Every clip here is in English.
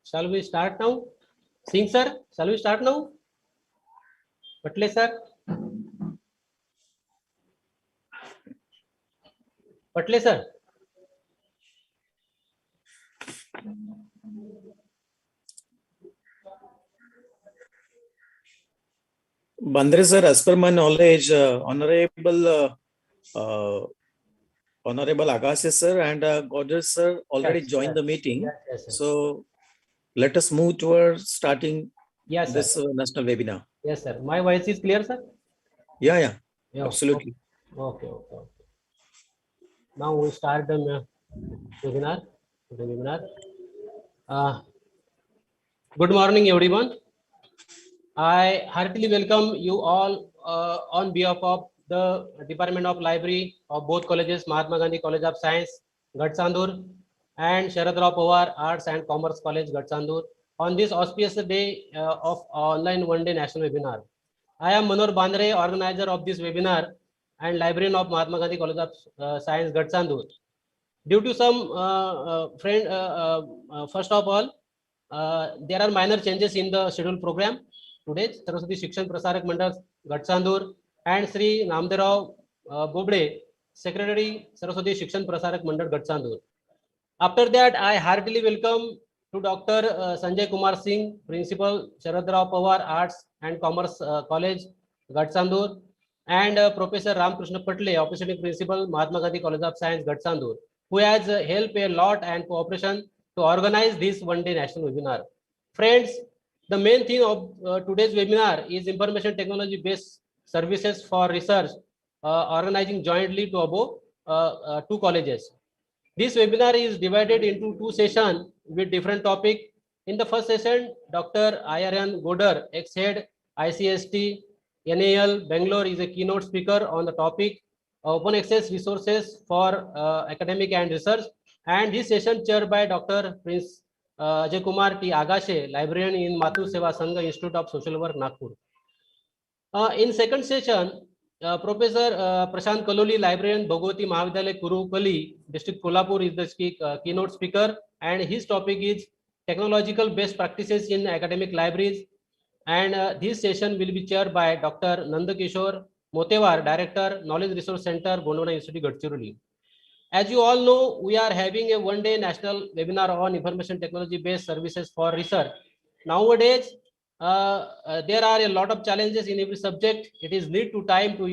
Shall we start now? Singh sir, shall we start now? Patle sir. Patle sir. Bandre sir, as per my knowledge, Honorable Organises sir and Organises sir already joined the meeting. Yes, so let us move towards starting this national webinar. Yes, sir. My voice is clear, sir? Yeah, absolutely. Okay. Now we start the webinar. Good morning, everyone. I heartily welcome you all on behalf of the Department of Library of both colleges, Mahatma Gandhi College of Science, Gatsandur, and Sharad Rao Pawar Arts and Commerce College, Gatsandur, on this auspicious day of online one-day national webinar. I am Manor Bandre, organizer of this webinar and librarian of Mahatma Gandhi College of Science, Gatsandur. Due to some first of all, there are minor changes in the schedule program. Today, Saraswati Shikshan Prasarak Mandal, Gatsandur, and Sri Namderao Bobde, Secretary, Saraswati Shikshan Prasarak Mandal, Gatsandur. After that, I heartily welcome to Dr. Sanjay Kumar Singh, Principal, Sharad Rao Pawar Arts and Commerce College, Gatsandur, and Professor Ramkrishna Patle, Official Principal, Mahatma Gandhi College of Science, Gatsandur, who has helped a lot and cooperation to organize this one-day national webinar. Friends, the main theme of today's webinar is information technology-based services for research, organizing jointly to above 2 colleges. This webinar is divided into 2 sessions with different topics. In the first session, Dr. IRN Godar, ex-head ICST NAL Bangalore, is a keynote speaker on the topic open access resources for academic and research. And this session chaired by Dr. Prince Ajay Kumar T. Agashe, librarian in Mathu Seva Sangha Institute of Social Work, Nagpur. In second session, Professor Prashant Kaloli, librarian, Bhagwati Mahavidyalaya, Kurupalli, District Kolhapur, is the keynote speaker, and his topic is technological best practices in academic libraries. And this session will be chaired by Dr. Nandakishore Motewar, Director, Knowledge Resource Center, Gondwana Institute, Gadchiroli. As you all know, we are having a one-day national webinar on information technology-based services for research. Nowadays, there are a lot of challenges in every subject. It is need to time to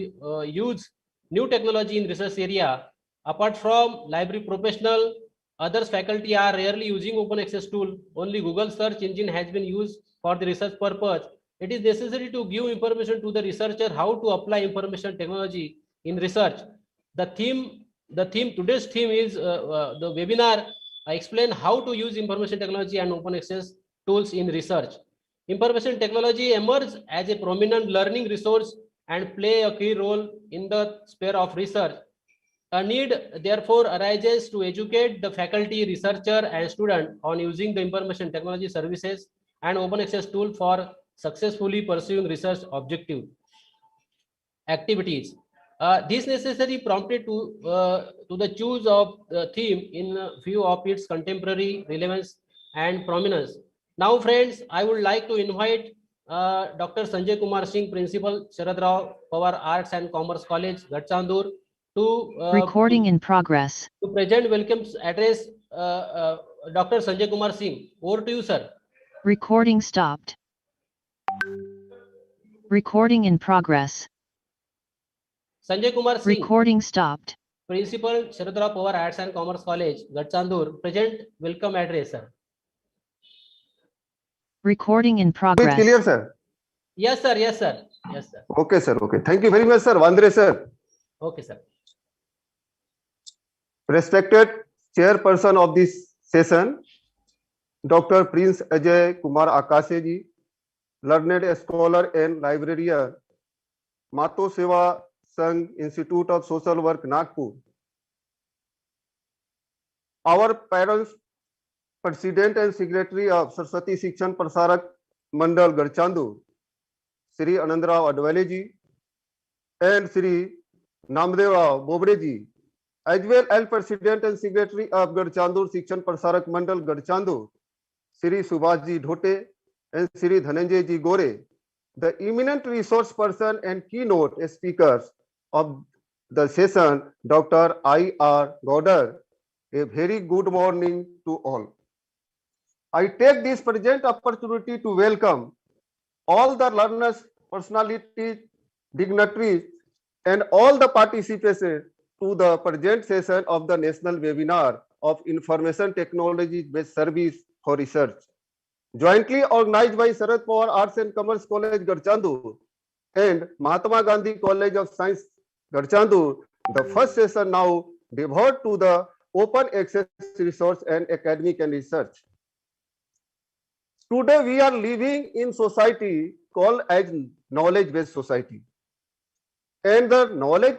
use new technology in research area. Apart from library professional, others faculty are rarely using open access tool. Only Google search engine has been used for the research purpose. It is necessary to give information to the researcher how to apply information technology in research. Today's theme is the webinar. I explain how to use information technology and open access tools in research. Information technology emerges as a prominent learning resource and play a key role in the sphere of research. A need therefore arises to educate the faculty, researcher, and student on using the information technology services and open access tool for successfully pursuing research objective activities. This necessary prompted to the choose of the theme in view of its contemporary relevance and prominence. Now, friends, I would like to invite Dr. Sanjay Kumar Singh, Principal, Sharad Rao Pawar Arts and Commerce College, Gatsandur, to recording in progress. To present welcome address Dr. Sanjay Kumar Singh. Over to you, sir. Recording stopped. Recording in progress. Sanjay Kumar Singh. Recording stopped. Principal, Sharad Rao Pawar Arts and Commerce College, Gatsandur, present welcome address, sir. Recording in progress. Clear, sir? Yes, sir. Yes, sir. Yes, sir. Okay, sir. Okay. Thank you very much, sir. Vandre, sir. Okay, sir. Respected chairperson of this session, Dr. Prince Ajay Kumar Akashe ji, learned scholar and librarian, Mathu Seva Sangh Institute of Social Work, Nagpur. Our parents, President and Secretary of Saraswati Shikshan Prasarak Mandal, Gatsandur, Sri Anandrao Advale ji, and Sri Namderao Bobde ji, as well as President and Secretary of Gatsandur Shikshan Prasarak Mandal, Gatsandur, Shri Subhasji Dhote, and Shri Dhananjay Ji Gore, the eminent resource person and keynote speakers of the session, Dr. I.R. Gowder. A very good morning to all. I take this present opportunity to welcome all the learners, personalities, dignitaries, and all the participants to the present session of the National Webinar of Information Technology Based Service for Research, jointly organized by Sharad Pawar Arts and Commerce College, Garchandur, and Mahatma Gandhi College of Science, Garchandur. The first session now devoted to the open access resource and academic and research. Today we are living in society called as knowledge-based society, and the knowledge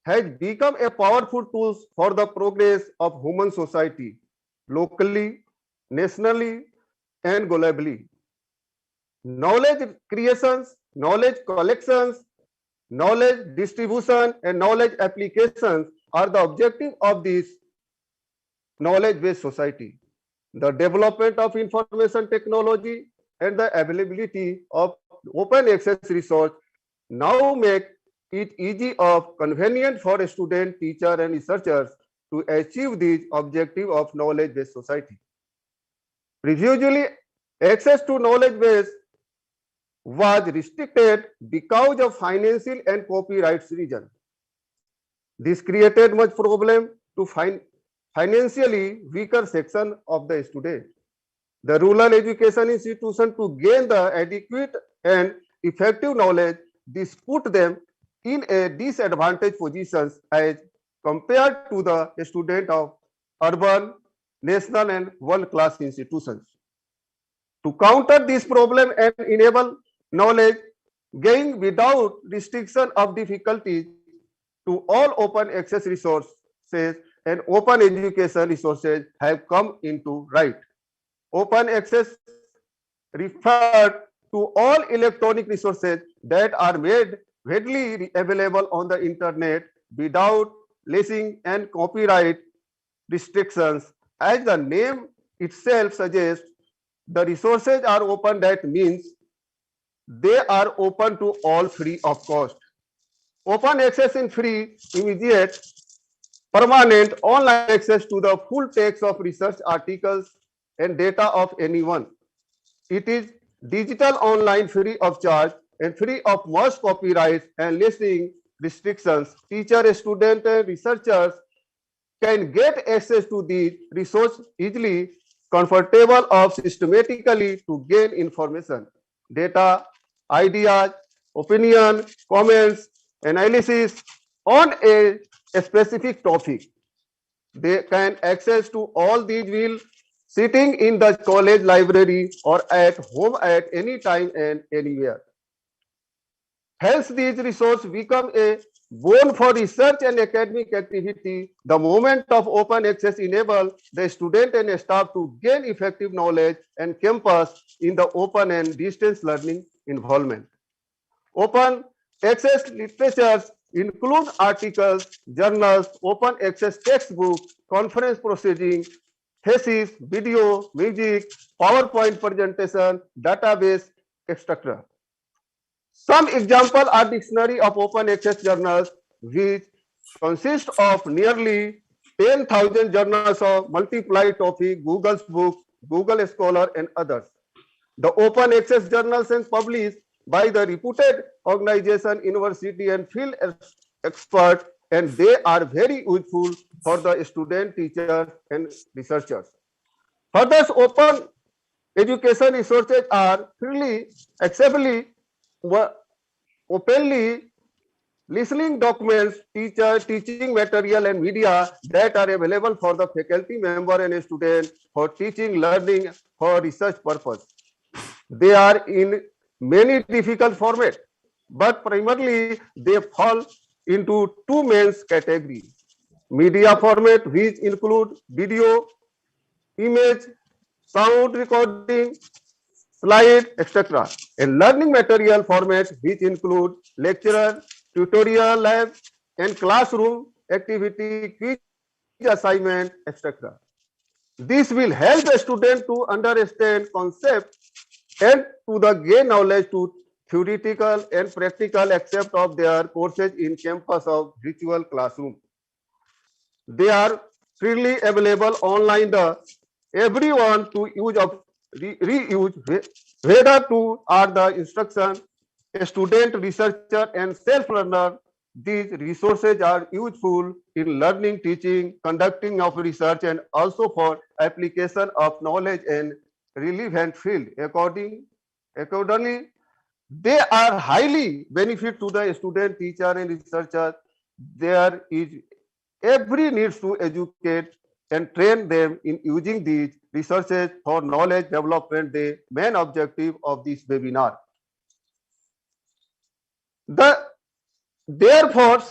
has become a powerful tool for the progress of human society, locally, nationally, and globally. Knowledge creations, knowledge collections, knowledge distribution, and knowledge applications are the objective of this knowledge-based society. The development of information technology and the availability of open access resource now make it easy of convenient for a student, teacher, and researchers to achieve these objective of knowledge-based society. Previously, access to knowledge base was restricted because of financial and copyright reasons. This created much problem to financially weaker section of the student. The rural education institution to gain the adequate and effective knowledge, this put them in a disadvantaged positions as compared to the student of urban, national, and world-class institutions. To counter this problem and enable knowledge gain without restriction of difficulties to all open access resources and open education resources have come into right. Open access referred to all electronic resources that are made readily available on the internet without licensing and copyright restrictions. As the name itself suggests, the resources are open. That means they are open to all free of cost. Open access in free, immediate, permanent online access to the full text of research articles and data of anyone. It is digital online free of charge and free of most copyrights and listing restrictions. Teachers, students, and researchers can get access to these resources easily, comfortable or systematically to gain information, data, ideas, opinion, comments, analysis on a specific topic. They can access to all these while sitting in the college library or at home at any time and anywhere. Hence, these resources become a boon for research and academic activity. The moment of open access enables the student and staff to gain effective knowledge and campus in the open and distance learning environment. Open access literatures include articles, journals, open access textbooks, conference proceedings, thesis, video, music, PowerPoint presentation, database, etc. Some examples are dictionary of open access journals, which consist of nearly 10,000 journals of multiplied topic, Google's books, Google Scholar, and others. The open access journals and published by the reputed organization, university, and field expert, and they are very useful for the student, teachers, and researchers. Further, open education resources are freely, accessibly, openly listening documents, teaching material, and media that are available for the faculty member and student for teaching, learning, for research purpose. They are in many difficult formats, but primarily they fall into two main categories. Media format, which include video, image, sound recording, slide, etc. And learning material format, which include lecturer, tutorial lab, and classroom activity, quiz assignment, etc. This will help the student to understand concepts and to the gain knowledge to theoretical and practical aspect of their courses in campus of virtual classroom. They are freely available online. Everyone to use of reuse whether to are the instruction, a student, researcher, and self-learner. These resources are useful in learning, teaching, conducting of research, and also for application of knowledge in relevant field. Accordingly, they are highly benefit to the student, teacher, and researcher. There is every needs to educate and train them in using these resources for knowledge development, the main objective of this webinar. Therefore,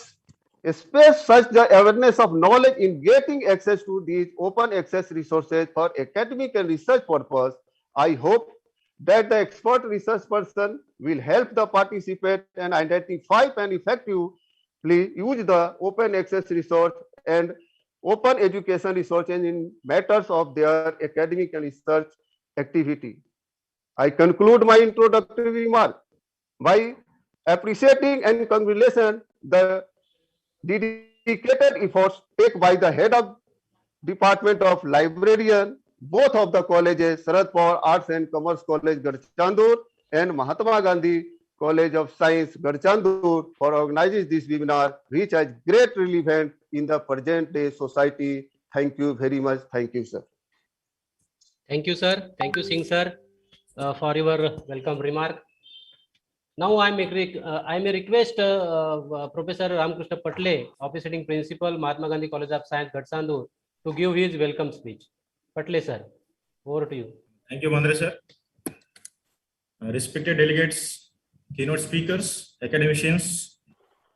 space such the awareness of knowledge in getting access to these open access resources for academic and research purpose. I hope that the expert research person will help the participant and identify and effectively use the open access resource and open education resources in matters of their academic and research activity. I conclude my introductory remark by appreciating and congratulating the dedicated efforts taken by the head of Department of Librarian, both of the colleges, Sharad Pawar Arts and Commerce College, Garchandur, and Mahatma Gandhi College of Science, Garchandur, for organizing this webinar, which has great relevance in the present day society. Thank you very much. Thank you, sir. Thank you, sir. Thank you, Singh sir, for your welcome remark. Now I may request Professor Ramakrishna Patle, Office Principal, Mahatma Gandhi College of Science, Garchandur, to give his welcome speech. Patle sir, over to you. Thank you, Mandre sir. Respected delegates, keynote speakers, academicians,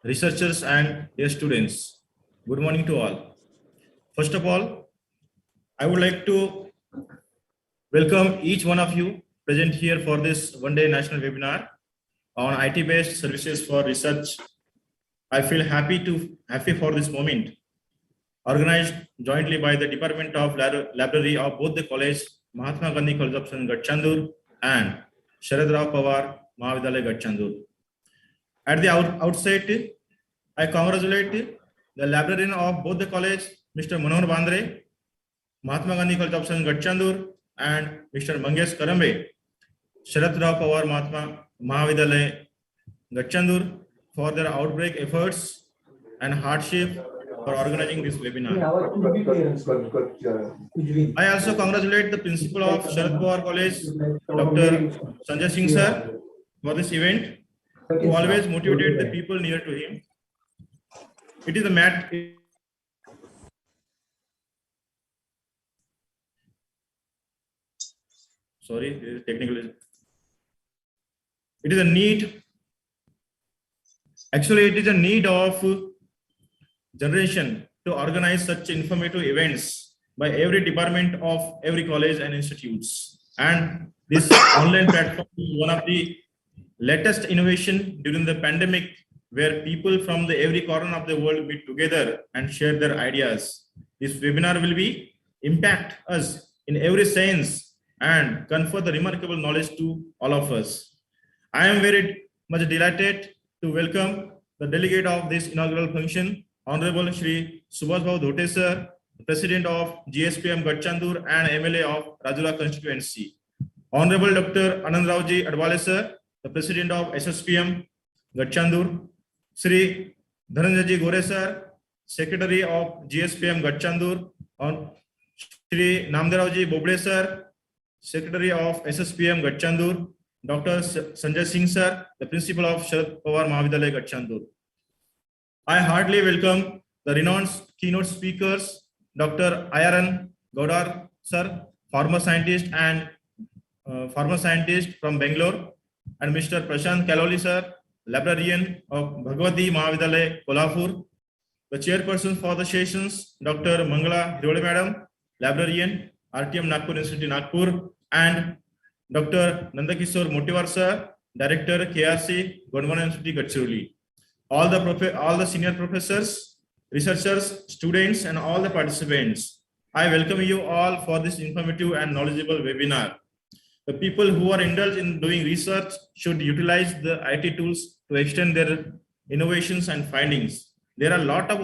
researchers, and dear students, good morning to all. First of all, I would like to welcome each one of you present here for this one-day national webinar on IT-based services for research. I feel happy for this moment, organized jointly by the Department of Library of both the college, Mahatma Gandhi College of Science, Garchandur, and Sharad Rao Pawar Mahavidyalaya, Garchandur. At the outset, I congratulate the librarian of both the college, Mr. Manohar Bandre, Mahatma Gandhi College of Science, Garchandur, and Mr. Mangesh Karambe, Sharad Rao Pawar Mahavidyalaya, Garchandur, for their outbreak efforts and hardship for organizing this webinar. I also congratulate the principal of Sharad Pawar College, Dr. Sanjay Singh sir, for this event, who always motivated the people near to him. It is a technical. It is a need. Actually, it is a need of generation to organize such informative events by every department of every college and institutes. And this online platform is one of the latest innovation during the pandemic, where people from every corner of the world meet together and share their ideas. This webinar will impact us in every sense and confer the remarkable knowledge to all of us. I am very much delighted to welcome the delegate of this inaugural function, Honorable Shri Subhash Bhau Dhote sir, President of GSPM Garchandur and MLA of Rajula constituency. Honorable Dr. Anand Raoji Advale sir, the President of SSPM Garchandur. Shri Dhananjaji Gore sir, Secretary of GSPM Garchandur. Shri Namderaoji Boble sir, Secretary of SSPM Garchandur. Dr. Sanjay Singh sir, the Principal of Sharad Pawar Mahavidyalaya, Garchandur. I heartily welcome the renowned keynote speakers, Dr. Ayaran Gaudar sir, former scientist from Bangalore, and Mr. Prashant Kaloli sir, librarian of Bhagwati Mahavidyalaya, Kolhapur. The chairperson for the sessions, Dr. Mangala Hirole madam, librarian, RTM Nagpur Institute, Nagpur, and Dr. Nandakishore Motivar sir, Director KRC, Gondwana Institute, Gadchiroli. All the senior professors, researchers, students, and all the participants, I welcome you all for this informative and knowledgeable webinar. The people who are indulged in doing research should utilize the IT tools to extend their innovations and findings. There are a lot of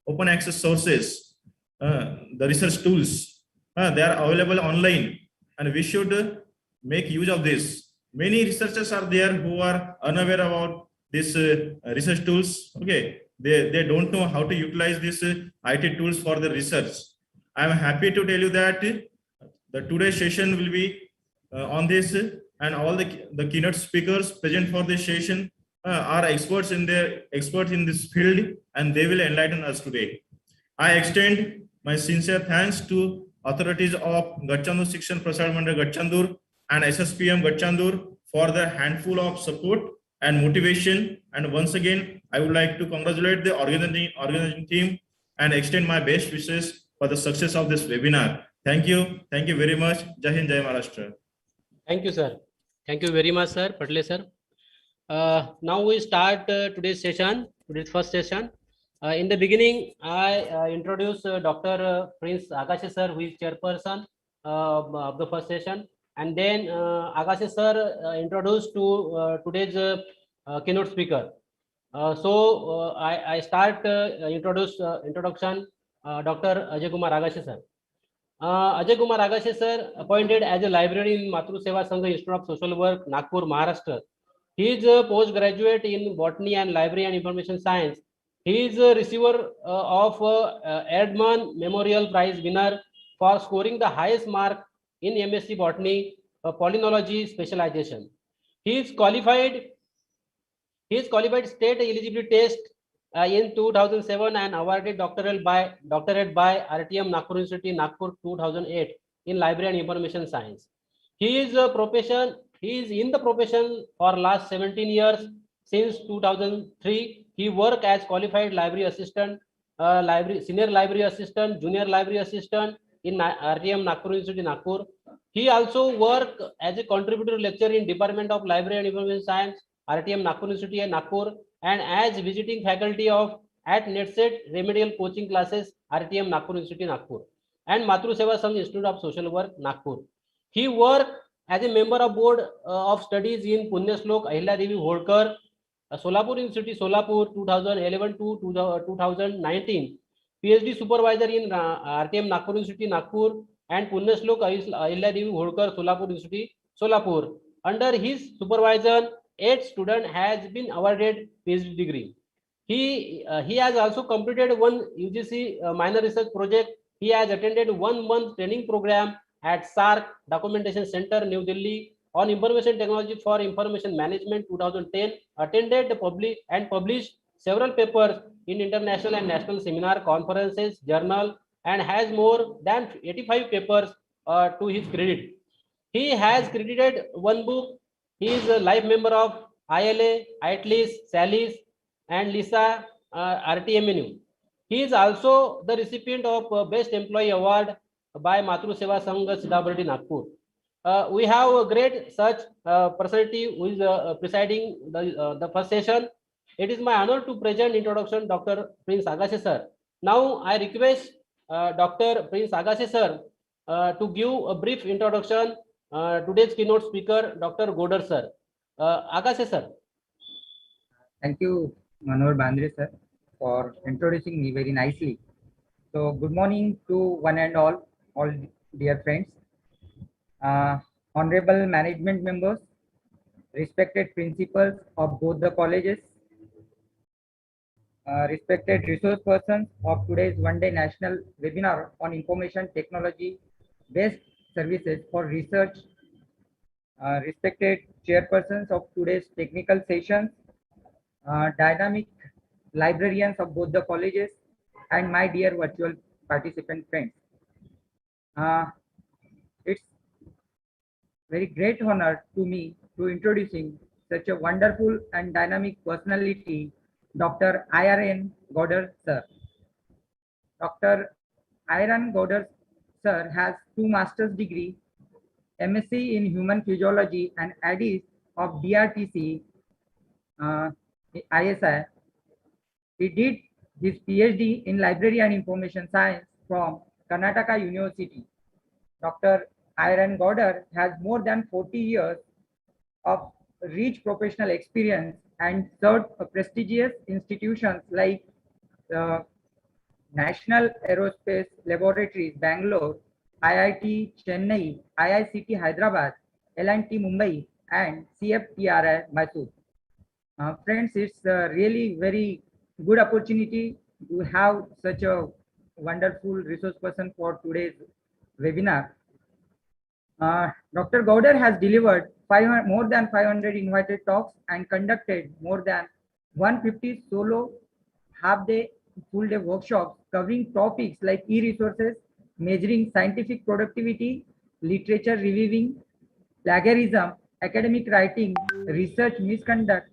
open access sources, the research tools. They are available online, and we should make use of this. Many researchers are there who are unaware about these research tools. Okay, they don't know how to utilize these IT tools for the research. I am happy to tell you that the today's session will be on this, and all the keynote speakers present for this session are experts in this field, and they will enlighten us today. I extend my sincere thanks to authorities of Gachandur Shikshan Prasar Mandal Gachandur and SSPM Gachandur for their handful of support and motivation. And once again, I would like to congratulate the organizing team and extend my best wishes for the success of this webinar. Thank you very much. Jai Hind, Jai Maharashtra. Thank you, sir. Thank you very much, sir. Patle, sir. Now we start today's first session. In the beginning, I introduce Dr. Prince Akash sir, who is chairperson of the first session, and then Akash sir introduced to today's keynote speaker. I start introduction Dr. Ajay Kumar Agache sir. Ajay Kumar Agache sir, appointed as a librarian in Matru Seva Sangha Institute of Social Work, Nagpur, Maharashtra. He is a postgraduate in Botany and Library and Information Science. He is a receiver of Erdmann Memorial Prize winner for scoring the highest mark in MSc Botany, Polynology specialization. He is qualified state eligibility test in 2007 and awarded doctorate by RTM Nagpur University, Nagpur 2008 in Library and Information Science. He is in the profession for last 17 years. Since 2003, he worked as qualified library assistant, senior library assistant, junior library assistant in RTM Nagpur University, Nagpur. He also worked as a contributor lecturer in Department of Library and Information Science, RTM Nagpur University and Nagpur, and as visiting faculty at NetSet remedial coaching classes, RTM Nagpur University, Nagpur, and Matru Seva Sangha Institute of Social Work, Nagpur. He worked as a member of board of studies in Punyaslok Ahilya Devi Holkar, Solapur University, Solapur 2011 to 2019. PhD supervisor in RTM Nagpur University, Nagpur, and Punyaslok Ahilya Devi Holkar, Solapur University, Solapur. Under his supervision, 8 students has been awarded PhD degree. He has also completed one UGC minor research project. He has attended 1 month training program at SARC Documentation Center, New Delhi, on information technology for information management 2010, attended and published several papers in international and national seminar, conferences, journal, and has more than 85 papers to his credit. He has credited one book. He is a life member of ILA, ITLIS, SALIS, and LISA RTMNU. He is also the recipient of Best Employee Award by Matru Seva Sangha Siddharth Nagpur. We have a great such personality who is presiding the first session. It is my honor to present introduction Dr. Prince Agache sir. Now I request Dr. Prince Agache sir to give a brief introduction. Today's keynote speaker, Dr. Godar sir. Agache sir. Thank you, Manohar Bandre sir, for introducing me very nicely. So, good morning to one and all dear friends, honorable management members, respected principals of both the colleges, respected resource persons of today's one-day national webinar on information technology based services for research, respected chairpersons of today's technical sessions, dynamic librarians of both the colleges, and my dear virtual participant friends. It's very great honor to me to introducing such a wonderful and dynamic personality, Dr. IRN Godar sir. Dr. IRN Godar sir has 2 master's degree, MSc in Human Physiology and ADIS of DRTC ISI. He did his PhD in Library and Information Science from Karnataka University. Dr. Iron Gowder has more than 40 years of rich professional experience and served prestigious institutions like the National Aerospace Laboratories, Bangalore, IIT Chennai, IICT Hyderabad, L&T Mumbai, and CFTRI Mysore. Friends, it's really very good opportunity to have such a wonderful resource person for today's webinar. Dr. Gowder has delivered more than 500 invited talks and conducted more than 150 solo half-day, full-day workshops covering topics like e-resources, measuring scientific productivity, literature reviewing, plagiarism, academic writing, research misconduct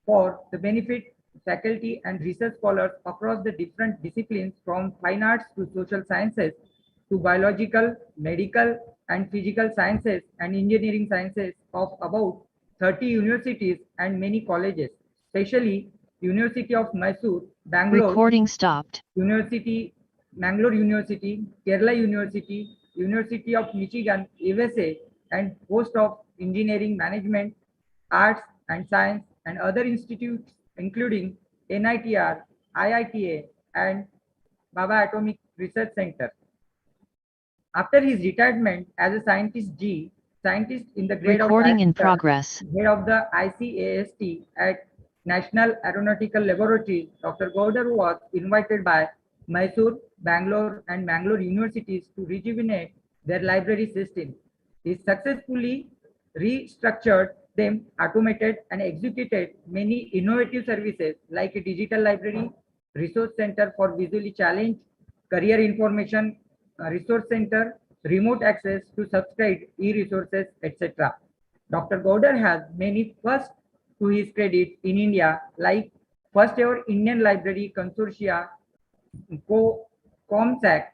for the benefit faculty and research scholars across the different disciplines from fine arts to social sciences to biological, medical, and physical sciences and engineering sciences of about 30 universities and many colleges, especially University of Mysore, Bangalore, Recording stopped. Mangalore University, Kerala University, University of Michigan, USA, and host of engineering management, arts and science, and other institutes, including NITR, IITA, and Baba Atomic Research Center. After his retirement as a scientist in the grade Recording in of director, progress. head of the ICAST at National Aeronautical Laboratories, Dr. Gowder was invited by Mysore, Bangalore, and Mangalore universities to rejuvenate their library system. He successfully restructured them, automated, and executed many innovative services like a digital library, resource center for visually challenged, career information resource center, remote access to subscribed e-resources, etc. Dr. Gowder has many firsts to his credit in India, like first ever Indian Library Consortia ComSAC,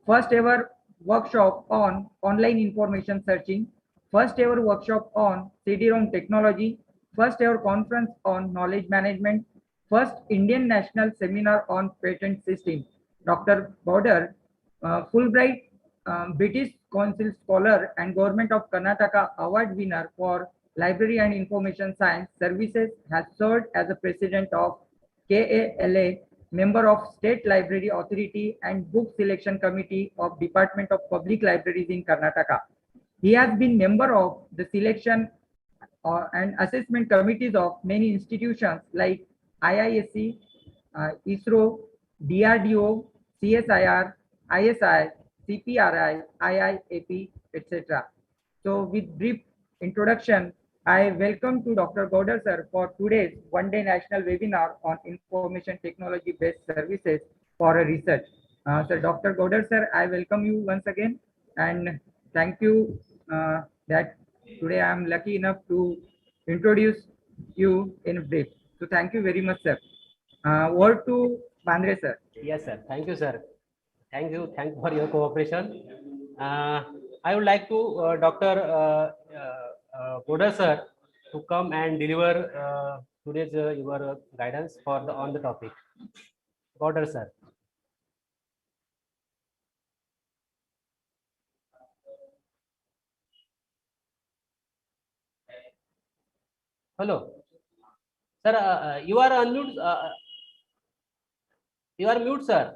first ever workshop on online information searching, first ever workshop on CD-ROM technology, first ever conference on knowledge management, first Indian National Seminar on patent system. Dr. Gowder, Fulbright British Council Scholar and Government of Karnataka Award winner for Library and Information Science Services, has served as the president of KALA, member of State Library Authority and Book Selection Committee of Department of Public Libraries in Karnataka. He has been member of the selection and assessment committees of many institutions like IISc, ISRO, DRDO, CSIR, ISI, CPRI, IIAP, etc. So with brief introduction, I welcome to Dr. Gowder sir for today's one-day national webinar on information technology-based services for a research. So Dr. Gowder sir, I welcome you once again and thank you that today I am lucky enough to introduce you in brief. So thank you very much, sir. Word to Bandre sir. Yes, sir. Thank you, sir. Thank you. Thank you for your cooperation. I would like to Dr. Koda sir to come and deliver today's your guidance for the on the topic. Koda sir. Hello, sir. You are unmute. You are mute, sir.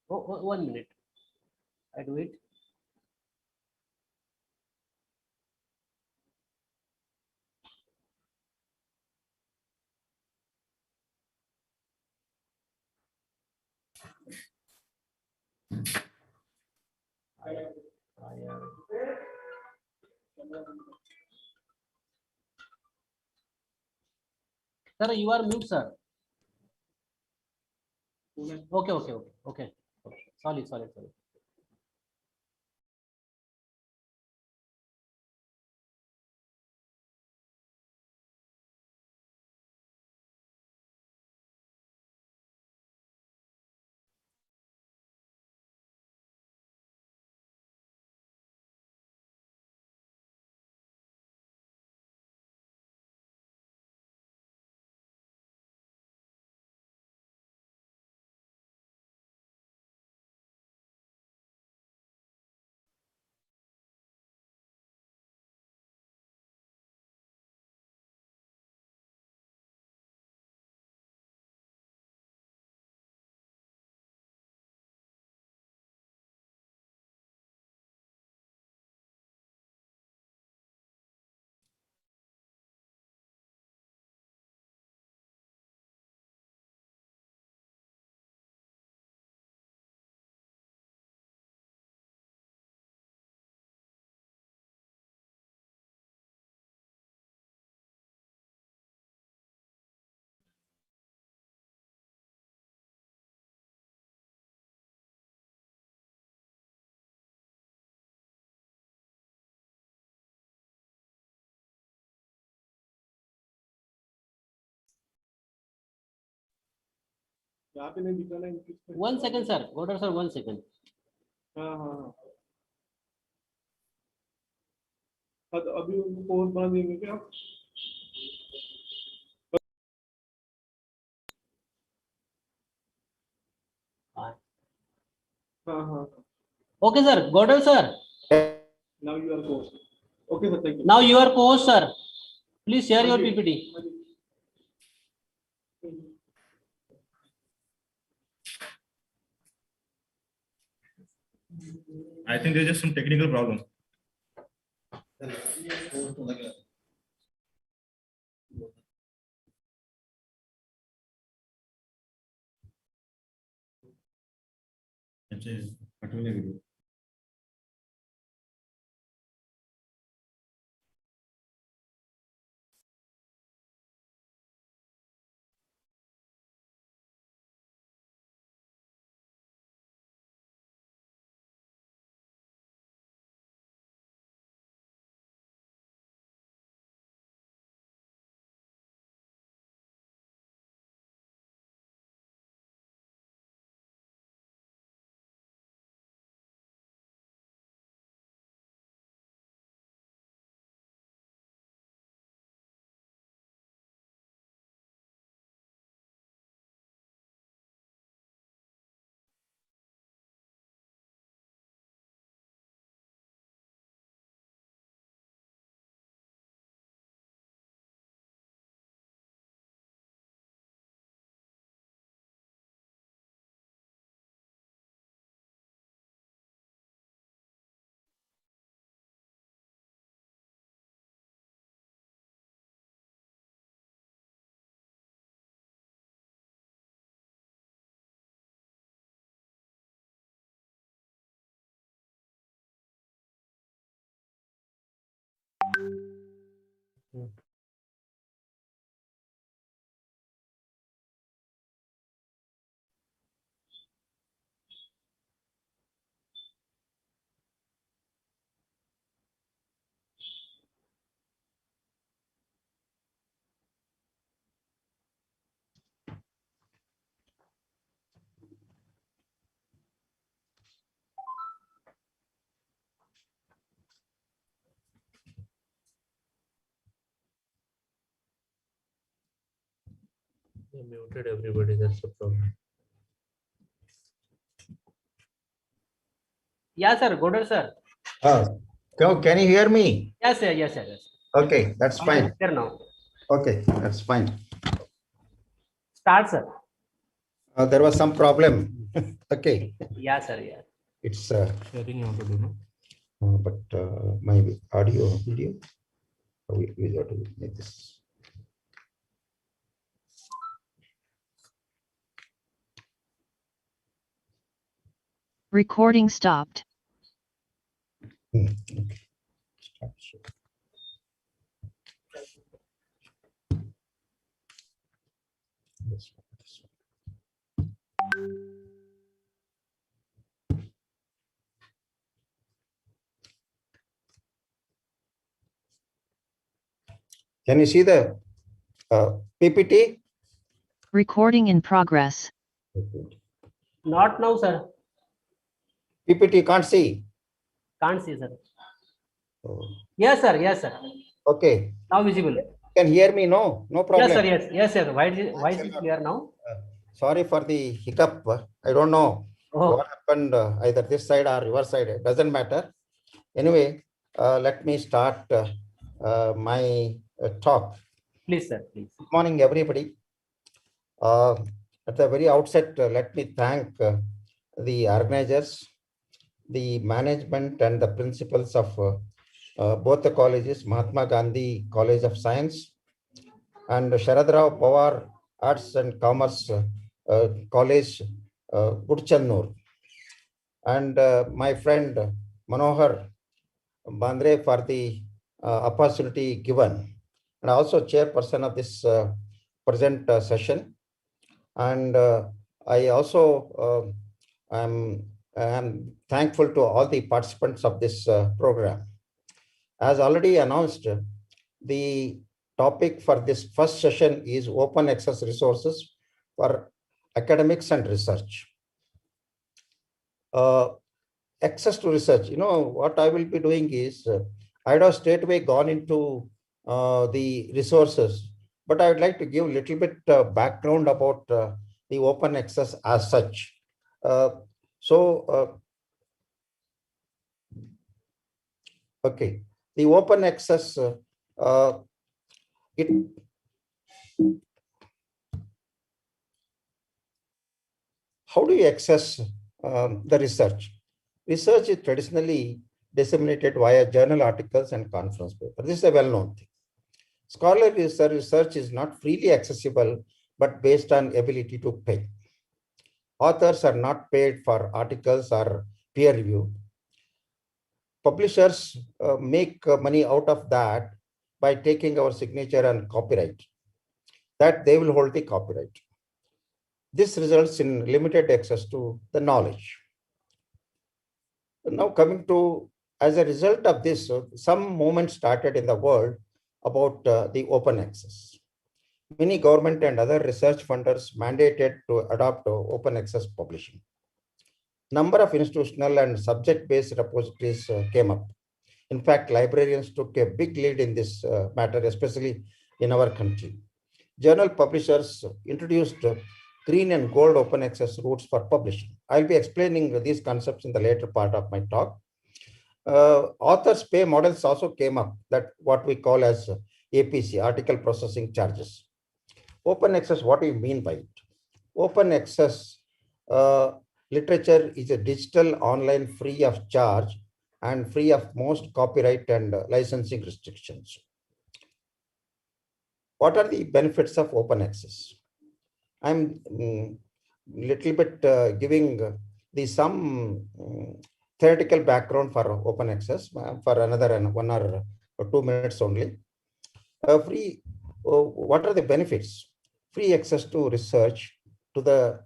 Oh, 1 minute. I do it. Sir, you are mute, sir. Okay. Sorry. यहाँ पे नहीं दिखा ना इनकी। 1 second sir, order sir, 1 second. हाँ हाँ हाँ। तो अभी उनको पोस्ट बना देंगे क्या? हाँ हाँ। Okay sir, Godel sir, Now you are post. Okay sir, thank you. now your course sir, please share your PPT. I think there's just some technical problem. You muted everybody, that's the problem. Yeah sir, Godel sir. Can you hear me? Yes sir, yes sir, yes. Okay, that's fine. Here now. Okay, that's fine. Start sir. There was some problem. Okay, Yeah sir, yeah. it's Sharing you want to do no? but my audio video. We got to make this. Recording stopped. Okay. Start share. This one, this one. Can you see the PPT? Recording in progress. Not now sir, PPT can't see. can't see sir. Oh, Yes sir, yes sir. okay, Now visible. can hear me? No, no problem. Yes sir, yes, yes sir. Why is it clear now? Sorry for the hiccup. I don't know Oh, what happened, either this side or your side. It doesn't matter. Anyway, let me start my talk. please sir, please. Good morning, everybody. At the very outset, let me thank the organizers, the management, and the principals of both the colleges, Mahatma Gandhi College of Science and Sharadrao Pawar Arts and Commerce College, Gudchanur, and my friend Manohar Bandre for the opportunity given, and also chairperson of this present session. And I also am thankful to all the participants of this program. As already announced, the topic for this first session is open access resources for academics and research. Access to research, what I will be doing is, I have straight away gone into the resources, but I would like to give a little bit background about the open access as such. Okay, the open access, it how do you access the research? Research is traditionally disseminated via journal articles and conference papers. This is a well-known thing. Scholarly research is not freely accessible, but based on ability to pay. Authors are not paid for articles or peer review. Publishers make money out of that by taking our signature and copyright. That they will hold the copyright. This results in limited access to the knowledge. Now coming to, as a result of this, some movement started in the world about the open access. Many government and other research funders mandated to adopt open access publishing. Number of institutional and subject-based repositories came up. In fact, librarians took a big lead in this matter, especially in our country. Journal publishers introduced green and gold open access routes for publishing. I'll be explaining these concepts in the later part of my talk. Authors pay models also came up, that what we call as APC, article processing charges. Open access, what do you mean by it? Open access literature is a digital online free of charge and free of most copyright and licensing restrictions. What are the benefits of open access? I'm little bit giving some theoretical background for open access for another 1 or 2 minutes only. What are the benefits? Free access to research to the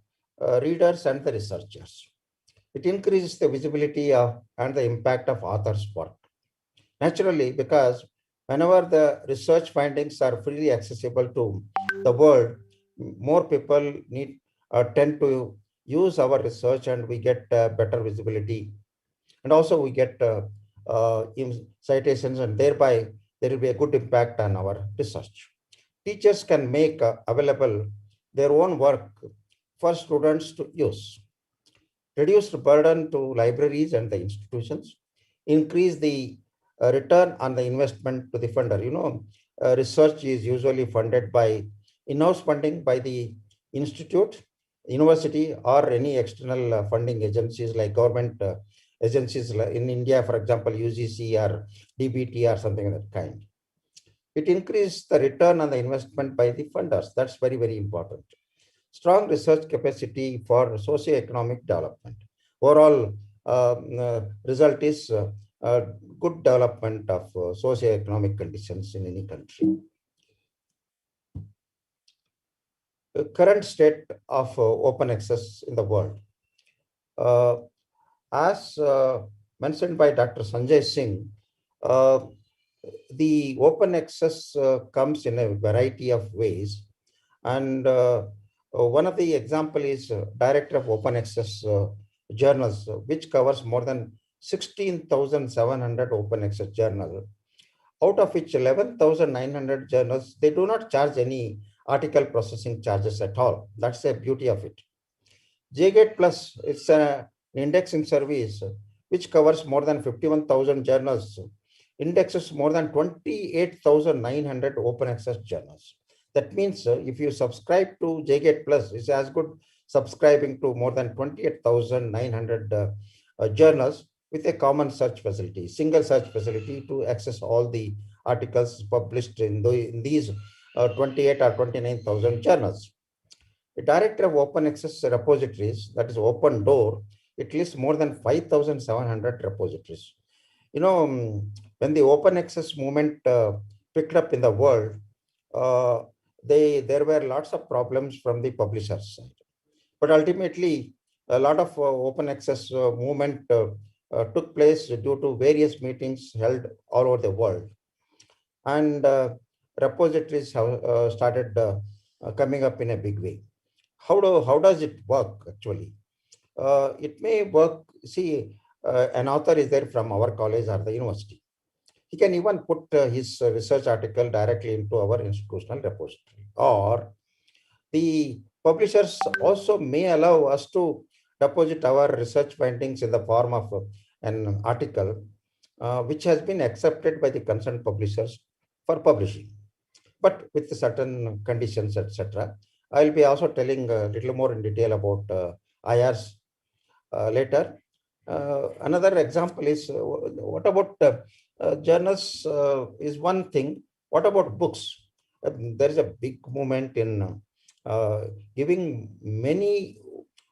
readers and the researchers. It increases the visibility of and the impact of authors' work. Naturally, because whenever the research findings are freely accessible to the world, more people tend to use our research, and we get better visibility. And also we get citations, and thereby there will be a good impact on our research. Teachers can make available their own work for students to use. Reduced burden to libraries and the institutions. Increase the return on the investment to the funder. Research is usually funded by in-house funding by the institute, university, or any external funding agencies like government agencies in India, for example, UGC or DBT or something of that kind. It increases the return on the investment by the funders. That's very, very important. Strong research capacity for socio-economic development. Overall result is good development of socio-economic conditions in any country. The current state of open access in the world. As mentioned by Dr. Sanjay Singh, the open access comes in a variety of ways. And one of the example is Director of Open Access Journals, which covers more than 16,700 open access journals, out of which 11,900 journals, they do not charge any article processing charges at all. That's the beauty of it. JGate Plus, it's an indexing service which covers more than 51,000 journals, indexes more than 28,900 open access journals. That means if you subscribe to JGate Plus, it's as good subscribing to more than 28,900 journals with a common search facility, single search facility to access all the articles published in these 28 or 29,000 journals. The Director of Open Access Repositories, that is Open Door, it lists more than 5,700 repositories. When the open access movement picked up in the world, there were lots of problems from the publishers' side. But ultimately, a lot of open access movement took place due to various meetings held all over the world. And repositories have started coming up in a big way. how does it work actually? It may work. See, an author is there from our college or the university. He can even put his research article directly into our institutional repository, or the publishers also may allow us to deposit our research findings in the form of an article which has been accepted by the concerned publishers for publishing, but with certain conditions, etc. I'll be also telling a little more in detail about IRs later. Another example is what about journals is one thing. What about books? There is a big movement in giving many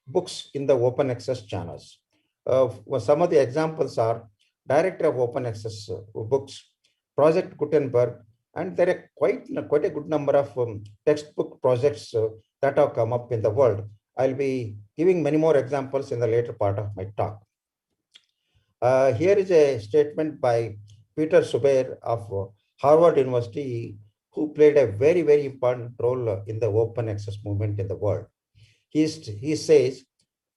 books in the open access channels. Some of the examples are Director of Open Access Books, Project Gutenberg, and there are quite a good number of textbook projects that have come up in the world. I'll be giving many more examples in the later part of my talk. Here is a statement by Peter Subair of Harvard University, who played a very, very important role in the open access movement in the world. He says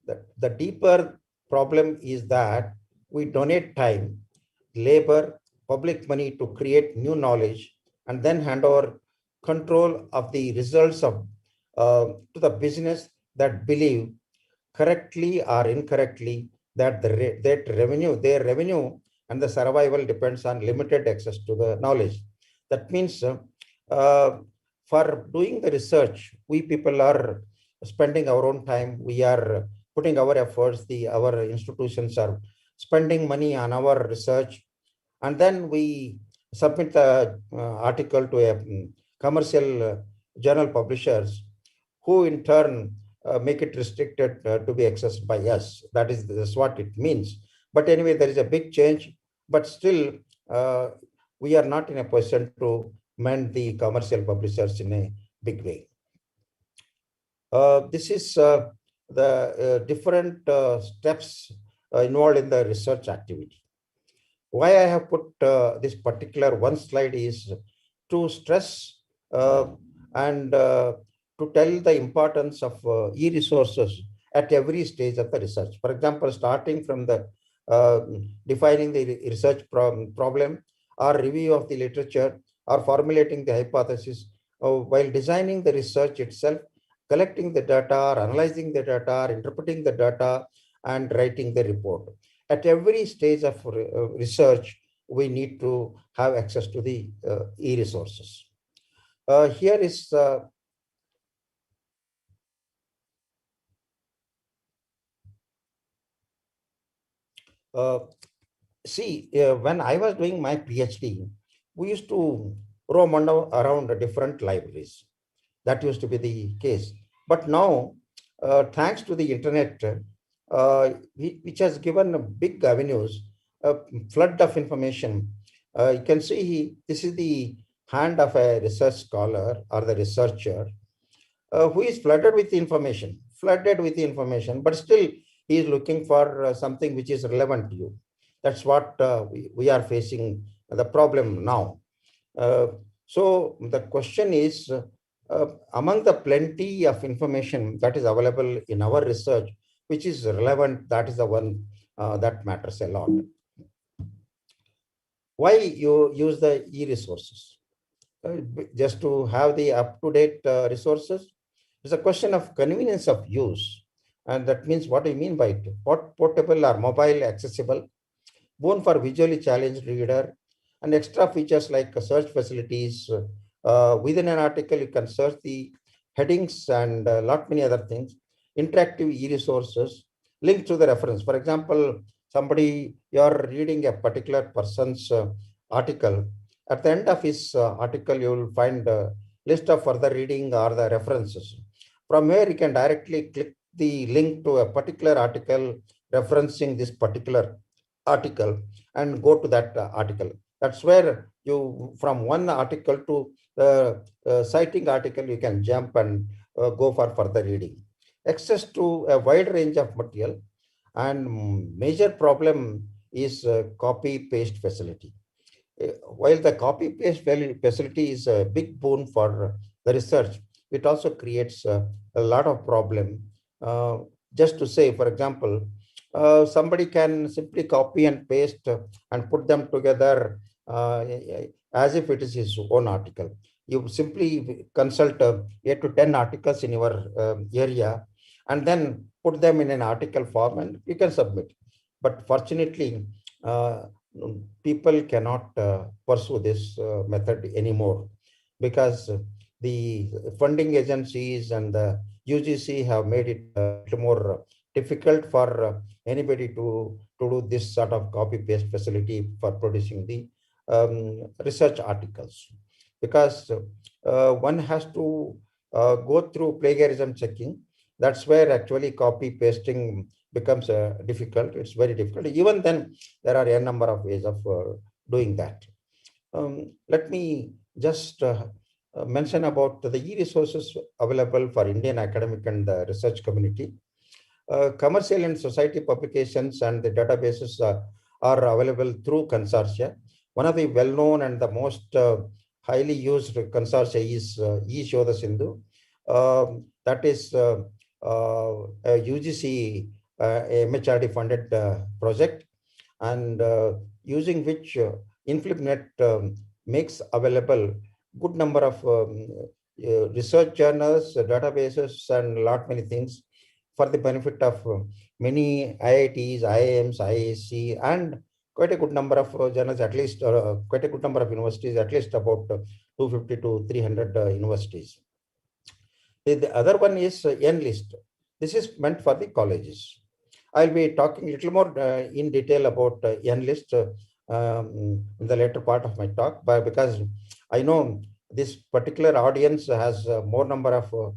that the deeper problem is that we donate time, labor, public money to create new knowledge, and then hand over control of the results of to the business that believe correctly or incorrectly that their revenue and the survival depends on limited access to the knowledge. That means for doing the research, we people are spending our own time. We are putting our efforts. Our institutions are spending money on our research, and then we submit the article to a commercial journal publishers, who in turn make it restricted to be accessed by us. That's what it means. But anyway, there is a big change, but still we are not in a position to mend the commercial publishers in a big way. This is the different steps involved in the research activity. Why I have put this particular one slide is to stress and to tell the importance of e-resources at every stage of the research. For example, starting from the defining the research problem, or review of the literature, or formulating the hypothesis, while designing the research itself, collecting the data, or analyzing the data, or interpreting the data, and writing the report. At every stage of research, we need to have access to the e-resources. Here is when I was doing my PhD, we used to roam around different libraries. That used to be the case. But now, thanks to the internet, which has given big avenues, a flood of information. You can see this is the hand of a research scholar or the researcher who is flooded with information, but still he is looking for something which is relevant to you. That's what we are facing the problem now. So the question is, among the plenty of information that is available in our research, which is relevant, that is the one that matters a lot. Why you use the e-resources? Just to have the up-to-date resources? It's a question of convenience of use. And that means, what do you mean by it? Portable or mobile accessible, boon for visually challenged reader, and extra features like search facilities. Within an article, you can search the headings and a lot many other things. Interactive e-resources linked to the reference. For example, you're reading a particular person's article. At the end of his article, you will find a list of further reading or the references. From where you can directly click the link to a particular article referencing this particular article and go to that article. That's where you, from one article to the citing article, you can jump and go for further reading. Access to a wide range of material, and major problem is copy-paste facility. While the copy-paste facility is a big boon for the research, it also creates a lot of problem. Just to say, for example, somebody can simply copy and paste and put them together as if it is his own article. You simply consult 8 to 10 articles in your area and then put them in an article form and you can submit. But fortunately, people cannot pursue this method anymore because the funding agencies and the UGC have made it a little more difficult for anybody to do this sort of copy paste facility for producing the research articles, because one has to go through plagiarism checking. That's where actually copy pasting becomes difficult. It's very difficult. Even then, there are a number of ways of doing that. Let me just mention about the e-resources available for Indian academic and research community. Commercial and society publications and the databases are available through consortia. One of the well-known and the most highly used consortia is eShodha Sindhu. That is a UGC MHRD funded project, and using which InflipNet makes available good number of research journals, databases, and lot many things for the benefit of many IITs, IIMs, IISc, and quite a good number of journals, at least quite a good number of universities, at least about 250 to 300 universities. The other one is N-list. This is meant for the colleges. I'll be talking a little more in detail about N-list in the later part of my talk, because I know this particular audience has more number of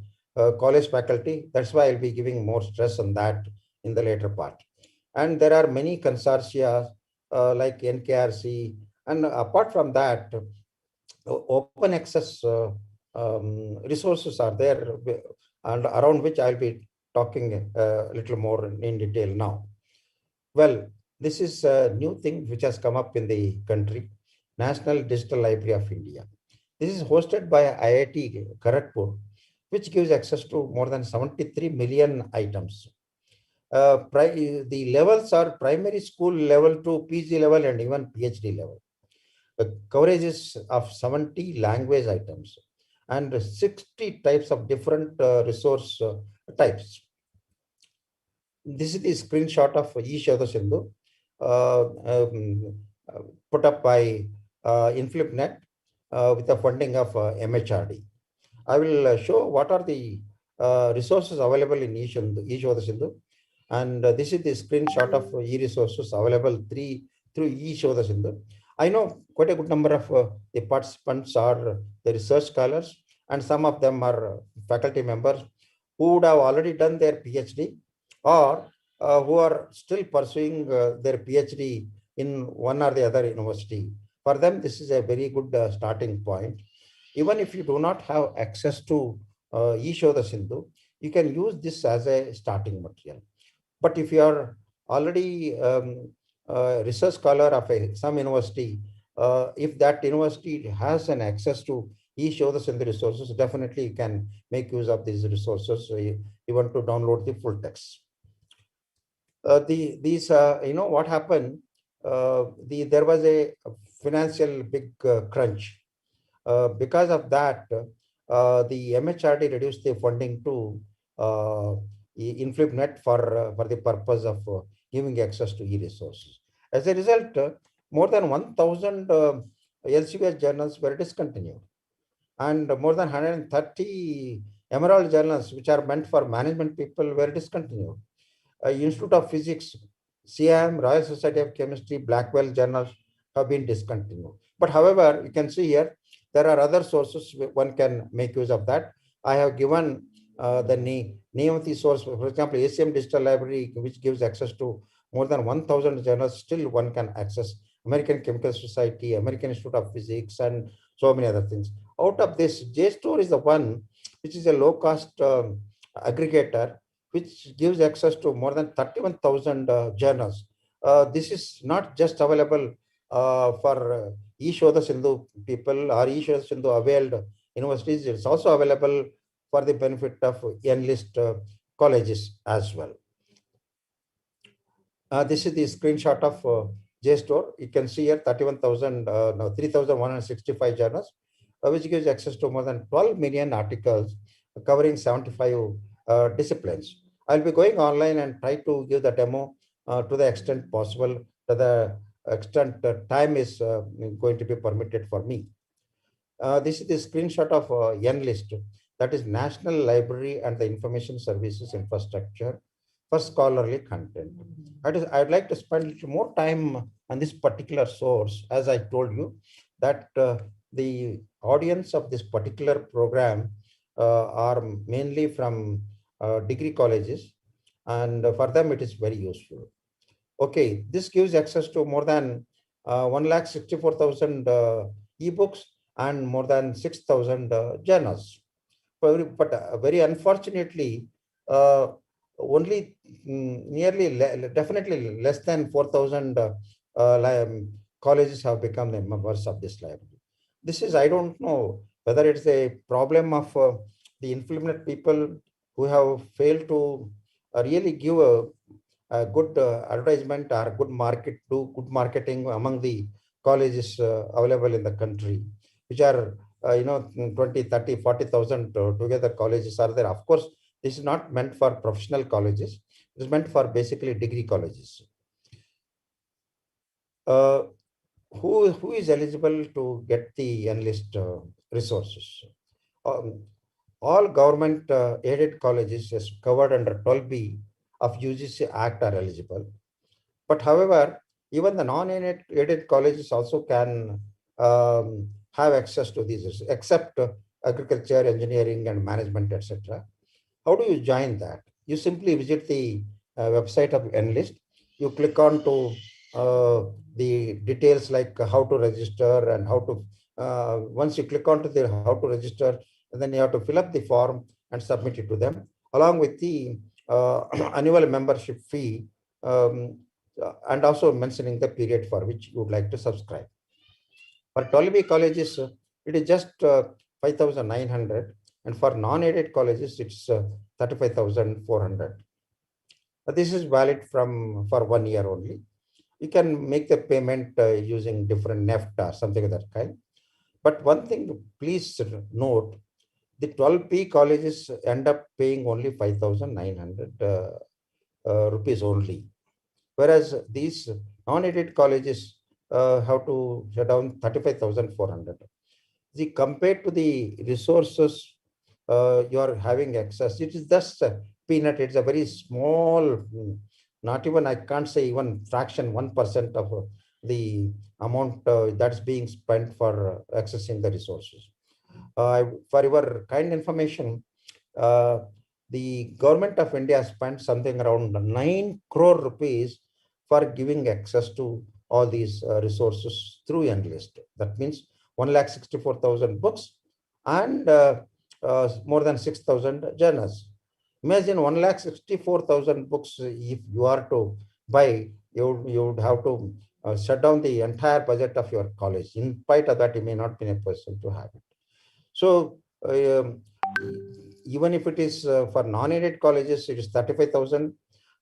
college faculty. That's why I'll be giving more stress on that in the later part. And there are many consortia like NKRC, and apart from that, open access resources are there, and around which I'll be talking a little more in detail now. Well, this is a new thing which has come up in the country, National Digital Library of India. This is hosted by IIT Kharagpur, which gives access to more than 73 million items. The levels are primary school level to PG level and even PhD level. Coverage is of 70 language items and 60 types of different resource types. This is the screenshot of eShodha Sindhu put up by InflipNet with the funding of MHRD. I will show what are the resources available in eShodha Sindhu. And this is the screenshot of e-resources available through eShodha Sindhu. I know quite a good number of the participants are the research scholars, and some of them are faculty members who would have already done their PhD, or who are still pursuing their PhD in one or the other university. For them, this is a very good starting point. Even if you do not have access to eShodha Sindhu, you can use this as a starting material. But if you are already research scholar of some university, if that university has an access to eShodha Sindhu resources, definitely you can make use of these resources. So you want to download the full text. What happened? There was a financial big crunch. Because of that, the MHRD reduced the funding to InflipNet for the purpose of giving access to e-resources. As a result, more than 1,000 LCBS journals were discontinued, and more than 130 emerald journals, which are meant for management people, were discontinued. Institute of Physics, CIM, Royal Society of Chemistry, Blackwell journals have been discontinued. But however, you can see here, there are other sources one can make use of that. I have given the name of the source. For example, ACM Digital Library, which gives access to more than 1,000 journals, still one can access. American Chemical Society, American Institute of Physics, and so many other things. Out of this, JSTOR is the one which is a low-cost aggregator, which gives access to more than 31,000 journals. This is not just available for eShodha Sindhu people or eShodha Sindhu availed universities. It's also available for the benefit of enlist colleges as well. This is the screenshot of JSTOR. You can see here 3,165 journals, which gives access to more than 12 million articles covering 75 disciplines. I'll be going online and try to give the demo to the extent possible, to the extent time is going to be permitted for me. This is the screenshot of NList, that is National Library and the Information Services Infrastructure for scholarly content. I'd like to spend a little more time on this particular source, as I told you, that the audience of this particular program are mainly from degree colleges, and for them it is very useful. Okay, this gives access to more than 1,64,000 ebooks and more than 6,000 journals. But very unfortunately, only definitely less than 4,000 colleges have become the members of this library. This is, I don't know whether it's a problem of the influential people who have failed to really give a good advertisement or good marketing among the colleges available in the country, which are 20, 30, 40,000 together colleges are there. Of course, this is not meant for professional colleges. It is meant for basically degree colleges. Who is eligible to get the enlist resources? All government aided colleges as covered under 12B of UGC Act are eligible. But however, even the non-aided colleges also can have access to these, except agriculture, engineering, and management, etc. How do you join that? You simply visit the website of Enlist. You click on to the details like how to register and how to, once you click on to the how to register, and then you have to fill up the form and submit it to them, along with the annual membership fee, and also mentioning the period for which you would like to subscribe. For 12B colleges, it is just 5,900, and for non-aided colleges, it's 35,400. This is valid for 1 year only. You can make the payment using different NEFT or something of that kind. But one thing, please note, the 12P colleges end up paying only 5,900 rupees only, whereas these non-aided colleges have to shut down 35,400. See, compared to the resources you are having access, it is just a peanut. It's a very small, not even, I can't say even fraction, 1% of the amount that's being spent for accessing the resources. For your kind information, the government of India spent something around 9 crore rupees for giving access to all these resources through Enlist. That means 1,64,000 books and more than 6,000 journals. Imagine 1,64,000 books. If you are to buy, you would have to shut down the entire budget of your college. In spite of that, you may not be in a position to have it. So even if it is for non-aided colleges, it is 35,000.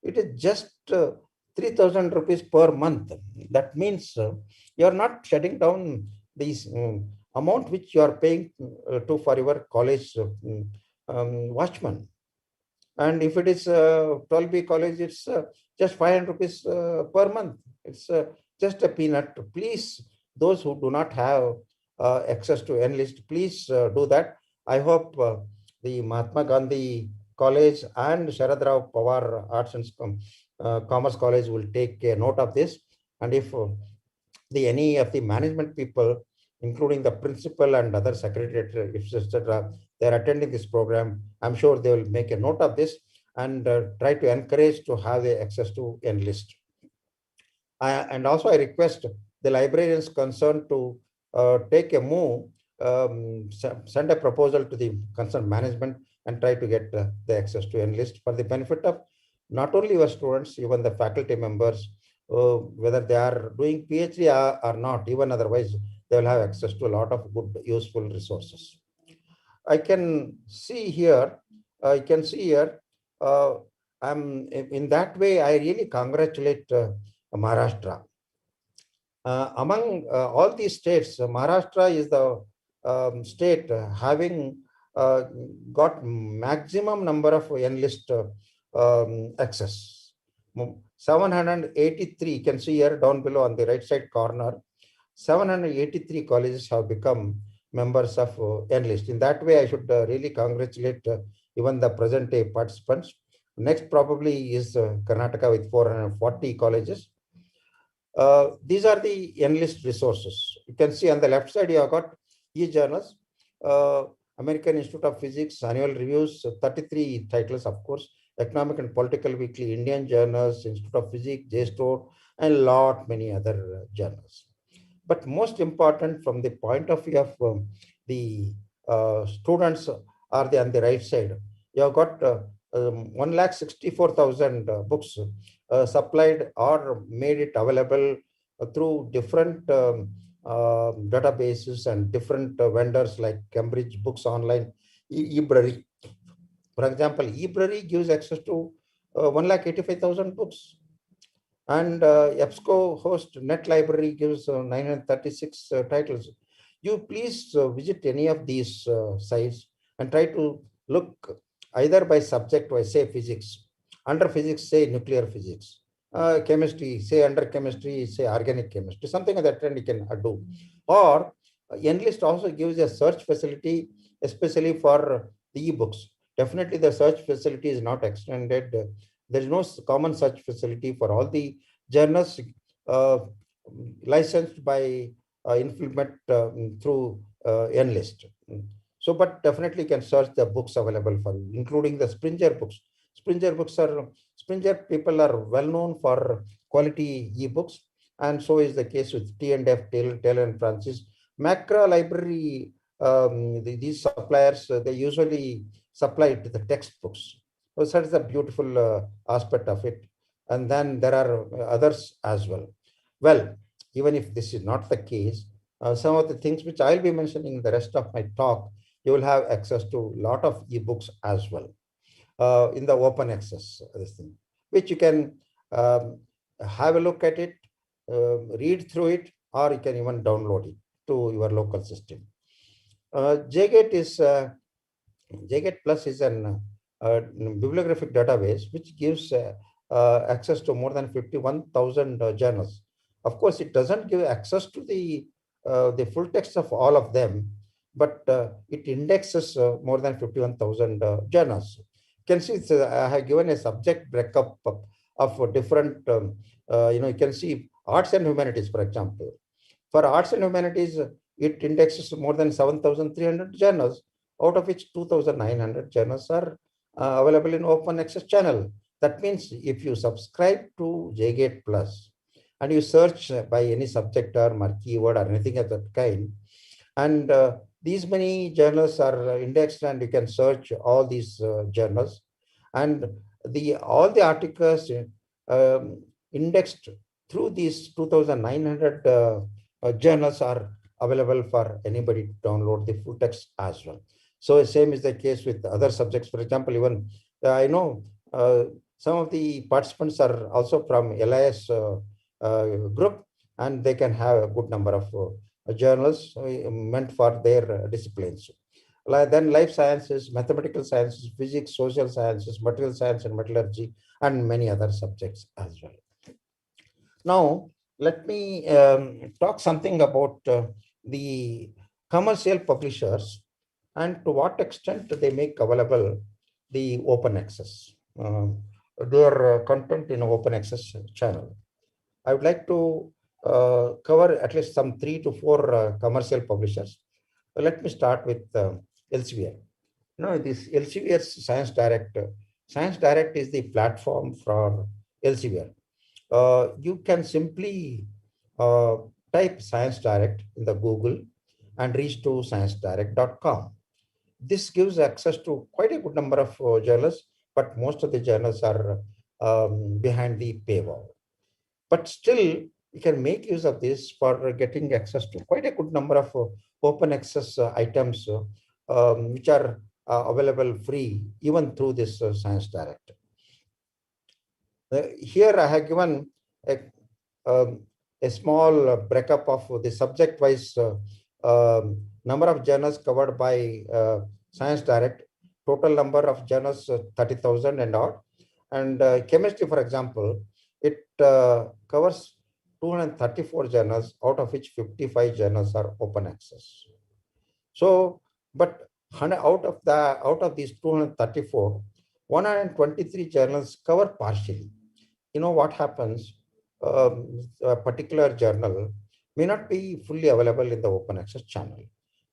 It is just 3,000 rupees per month. That means you are not shutting down these amount which you are paying for your college watchman. And if it is 12B college, it's just 500 rupees per month. It's just a peanut. Please, those who do not have access to Enlist, please do that. I hope the Mahatma Gandhi College and Sharad Rao Pawar Arts and Commerce College will take a note of this. And if any of the management people, including the principal and other secretary, etc., they are attending this program, I'm sure they will make a note of this and try to encourage to have the access to Enlist. And also I request the librarians concerned to take a move, send a proposal to the concerned management and try to get the access to Enlist for the benefit of not only your students, even the faculty members, whether they are doing PhD or not, even otherwise, they will have access to a lot of good, useful resources. I can see here, I'm in that way, I really congratulate Maharashtra. Among all these states, Maharashtra is the state having got maximum number of enlist access. 783, you can see here down below on the right side corner, 783 colleges have become members of enlist. In that way, I should really congratulate even the present day participants. Next probably is Karnataka with 440 colleges. These are the enlist resources. You can see on the left side, you have got e-journals, American Institute of Physics, annual reviews, 33 titles, of course, Economic and Political Weekly, Indian journals, Institute of Physics, JSTOR, and lot many other journals. But most important from the point of view of the students are they on the right side. You have got 1,64,000 books supplied or made it available through different databases and different vendors like Cambridge Books Online, eBrary. For example, eBrary gives access to 1,85,000 books. And EBSCO host Net Library gives 936 titles. You please visit any of these sites and try to look either by subject or say physics. Under physics, say nuclear physics. Chemistry, say under chemistry, say organic chemistry. Something of that trend you can do. Or Enlist also gives a search facility, especially for the e-books. Definitely the search facility is not extended. There is no common search facility for all the journals licensed by implement through Enlist. So, but definitely can search the books available for you, including the Springer books. Springer people are well known for quality e-books, and so is the case with T&F, Taylor and Francis. Macra Library, these suppliers, they usually supply to the textbooks. So that is the beautiful aspect of it. And then there are others as well. Well, even if this is not the case, some of the things which I'll be mentioning in the rest of my talk, you will have access to a lot of ebooks as well in the open access, this thing, which you can have a look at it, read through it, or you can even download it to your local system. JGate Plus is an bibliographic database which gives access to more than 51,000 journals. Of course, it doesn't give access to the full text of all of them, but it indexes more than 51,000 journals. You can see I have given a subject breakup of different, you can see arts and humanities, for example. For arts and humanities, it indexes more than 7,300 journals, out of which 2,900 journals are available in open access channel. That means if you subscribe to JGate Plus and you search by any subject term or keyword or anything of that kind, and these many journals are indexed, and you can search all these journals, and all the articles indexed through these 2,900 journals are available for anybody to download the full text as well. So same is the case with other subjects. For example, even I know some of the participants are also from LIS group, and they can have a good number of journals meant for their disciplines. Then life sciences, mathematical sciences, physics, social sciences, material science and metallurgy, and many other subjects as well. Now, let me talk something about the commercial publishers and to what extent they make available the open access, their content in open access channel. I would like to cover at least some 3 to 4 commercial publishers. Let me start with Elsevier. This Elsevier's Science Direct. Science Direct is the platform for Elsevier. You can simply type Science Direct in the Google and reach to sciencedirect.com. This gives access to quite a good number of journals, but most of the journals are behind the paywall. But still, you can make use of this for getting access to quite a good number of open access items which are available free even through this Science Direct. Here I have given um, a small breakup of the subject-wise number of journals covered by Science Direct. Total number of journals 30,000 and odd. And chemistry, for example, it covers 234 journals, out of which 55 journals are open access. So, but out of these 234, 123 journals cover partially. You know what happens? A particular journal may not be fully available in the open access channel,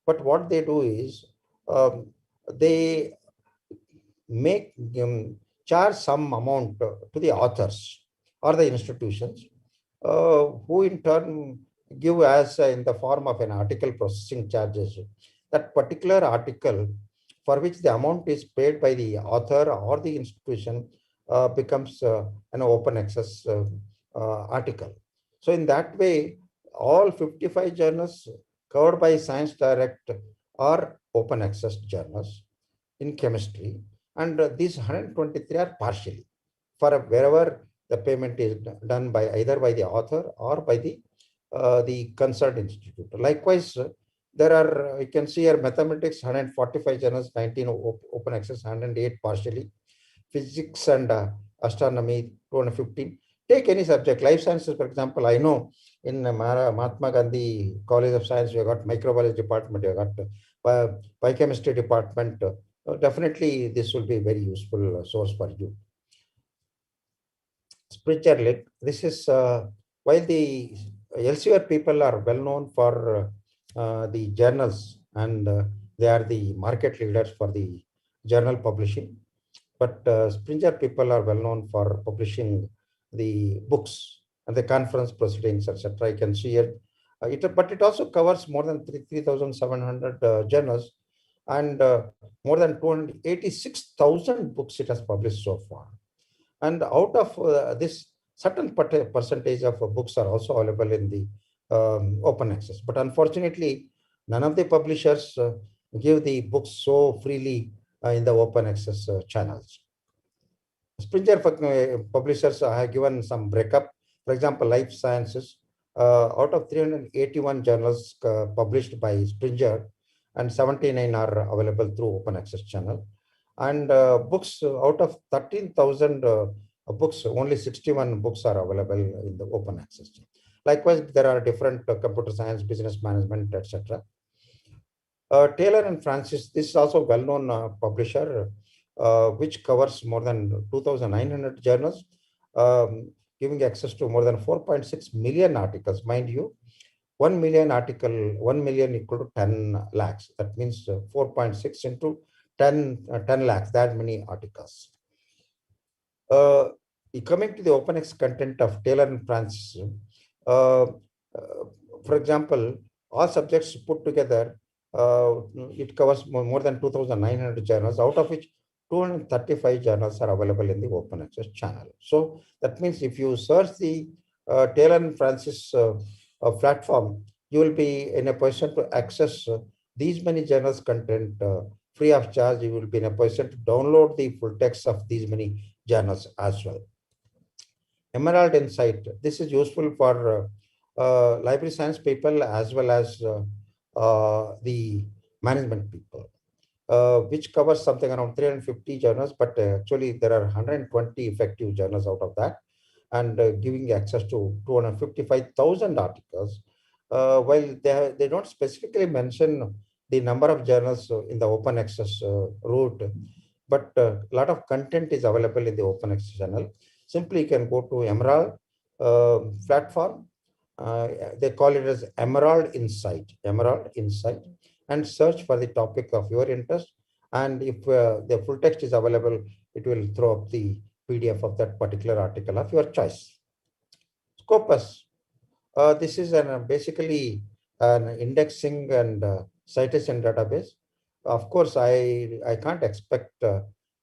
but what they do is they make charge some amount to the authors or the institutions, who in turn give as in the form of an article processing charges. That particular article for which the amount is paid by the author or the institution becomes an open access article. So in that way, all 55 journals covered by Science Direct are open access journals in chemistry, and these 123 are partially for wherever the payment is done by either by the author or by the concerned institute. Likewise, there are, you can see here, mathematics 145 journals, 19 open access, 108 partially. Physics and astronomy 215. Take any subject, life sciences, for example. I know in Mahatma Gandhi College of Science, we got microbiology department, we got biochemistry department. Definitely, this will be a very useful source for you. Spiritual link. This is while the Elsevier people are well known for the journals, and they are the market leaders for the journal publishing. But Springer people are well known for publishing the books and the conference proceedings, etc. You can see it. But it also covers more than 3,700 journals, and more than 286,000 books it has published so far. And out of this, certain percentage of books are also available in the open access. But unfortunately, none of the publishers give the books so freely in the open access channels. Springer publishers have given some breakup. For example, life sciences, out of 381 journals published by Springer, and 79 are available through open access channel. And books, out of 13,000 books, only 61 books are available in the open access. Likewise, there are different computer science, business management, etc. Taylor and Francis, this is also a well-known publisher, which covers more than 2,900 journals, giving access to more than 4.6 million articles. Mind you, 1 million article, 1 million equal to 10 lakhs. That means 4.6 into 10 lakhs, that many articles. Coming to the open access content of Taylor and Francis, for example, all subjects put together, it covers more than 2,900 journals, out of which 235 journals are available in the open access channel. So that means if you search the Taylor and Francis platform, you will be in a position to access these many journals content free of charge. You will be in a position to download the full text of these many journals as well. Emerald Insight. This is useful for library science people as well as the management people, which covers something around 350 journals, but actually there are 120 effective journals out of that, and giving access to 255,000 articles. While they don't specifically mention the number of journals in the open access route, but a lot of content is available in the open access channel. Simply you can go to Emerald platform. They call it as Emerald Insight, and search for the topic of your interest. And if the full text is available, it will throw up the PDF of that particular article of your choice. Scopus. This is basically an indexing and citation database. Of course, I can't expect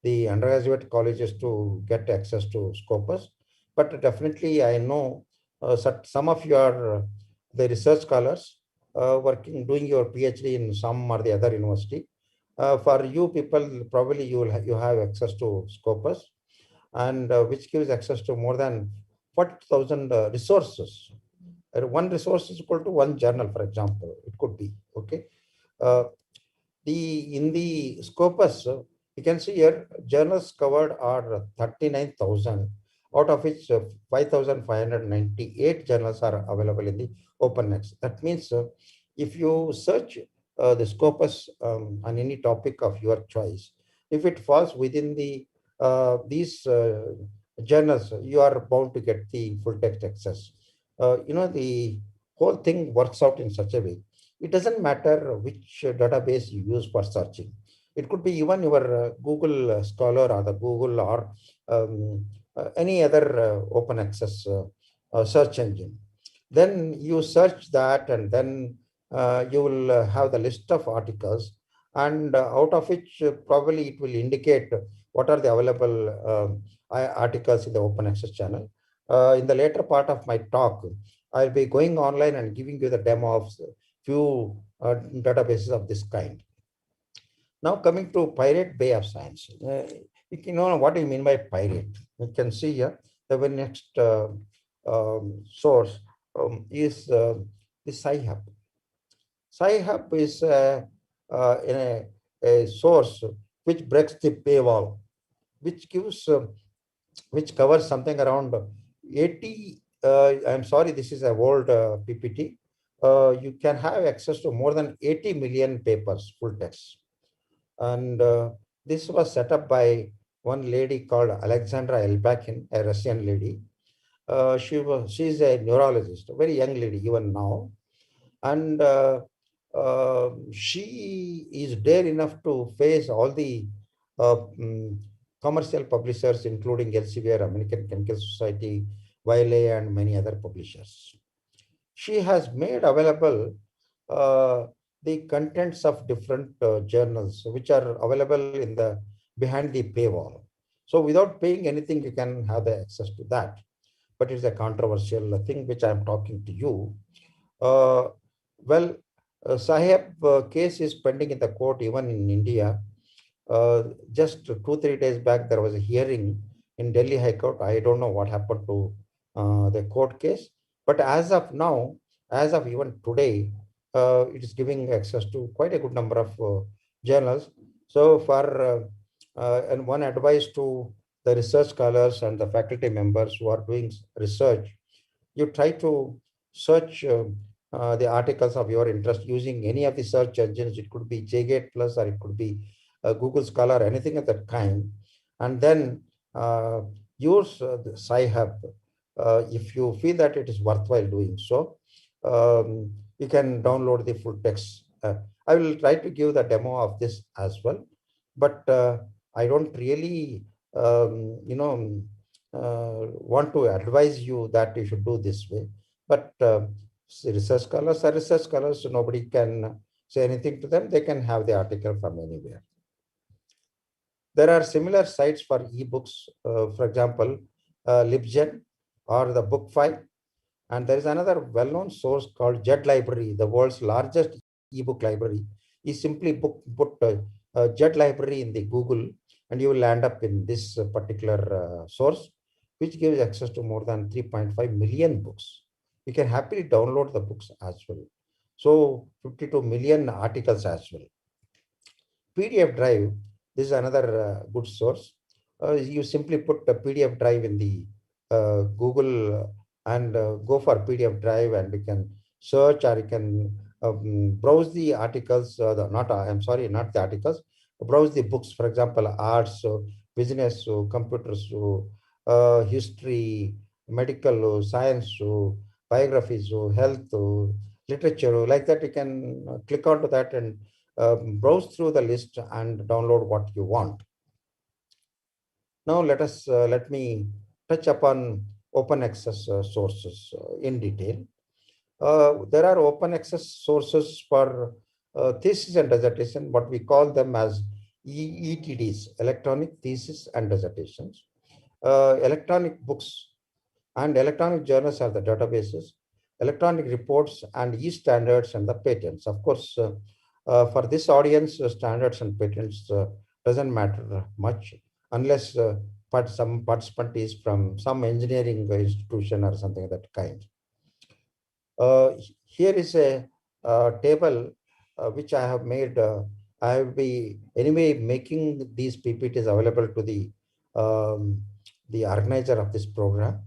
the undergraduate colleges to get access to Scopus, but definitely I know some of your the research scholars doing your PhD in some or the other university. For you people, probably you have access to Scopus, and which gives access to more than 40,000 resources. One resource is equal to one journal, for example. It could be okay. Uh, in the Scopus, you can see here journals covered are 39,000, out of which 5,598 journals are available in the open access. That means if you search the Scopus on any topic of your choice, if it falls within these journals, you are bound to get the full text access. The whole thing works out in such a way. It doesn't matter which database you use for searching. It could be even your Google Scholar or the Google or any other open access search engine. Then you search that, and then you will have the list of articles, and out of which probably it will indicate what are the available articles in the open access channel. In the later part of my talk, I'll be going online and giving you the demo of few databases of this kind. Now coming to Pirate Bay of Science. You know what do you mean by pirate? You can see here the very next source is the Sci-Hub. Sci-Hub is a source which breaks the paywall, which gives which covers something around 80. I'm sorry, this is a old PPT. You can have access to more than 80 million papers, full text. And this was set up by one lady called Alexandra Elbakin, a Russian lady. She's a neurologist, a very young lady even now. And she is dare enough to face all the commercial publishers, including Elsevier, American Chemical Society, Wiley, and many other publishers. She has made available the contents of different journals, which are available in the behind the paywall. So without paying anything, you can have the access to that. But it's a controversial thing which I'm talking to you. Sahib case is pending in the court even in India. Just 2-3 days back, there was a hearing in Delhi High Court. I don't know what happened to the court case, but as of now, as of even today, it is giving access to quite a good number of journals. So and one advice to the research scholars and the faculty members who are doing research, you try to search the articles of your interest using any of the search engines. It could be JGate Plus, or it could be Google Scholar, anything of that kind. And then use the Sci-Hub if you feel that it is worthwhile doing so. You can download the full text. I will try to give the demo of this as well, but I don't really, want to advise you that you should do this way. But research scholars are research scholars, so nobody can say anything to them. They can have the article from anywhere. There are similar sites for ebooks, for example, LibGen or the BookFile. And there is another well-known source called JED Library, the world's largest ebook library. You simply put JED Library in the Google, and you will land up in this particular source, which gives access to more than 3.5 million books. You can happily download the books as well. So 52 million articles as well. PDF drive, this is another good source. You simply put the PDF drive in the Google and go for PDF drive, and you can search, or you can browse the articles, not the articles, browse the books, for example, arts, business, computers, history, medical, science, biographies, health, literature, like that. You can click onto that and browse through the list and download what you want. Now let me touch upon open access sources in detail. There are open access sources for thesis and dissertation, what we call them as ETDs, electronic thesis and dissertations. Electronic books and electronic journals are the databases, electronic reports and e-standards and the patents. Of course, For this audience, standards and patents doesn't matter much unless some participant is from some engineering institution or something of that kind. Here is a table which I have made. I will be anyway making these PPTs available to the organizer of this program,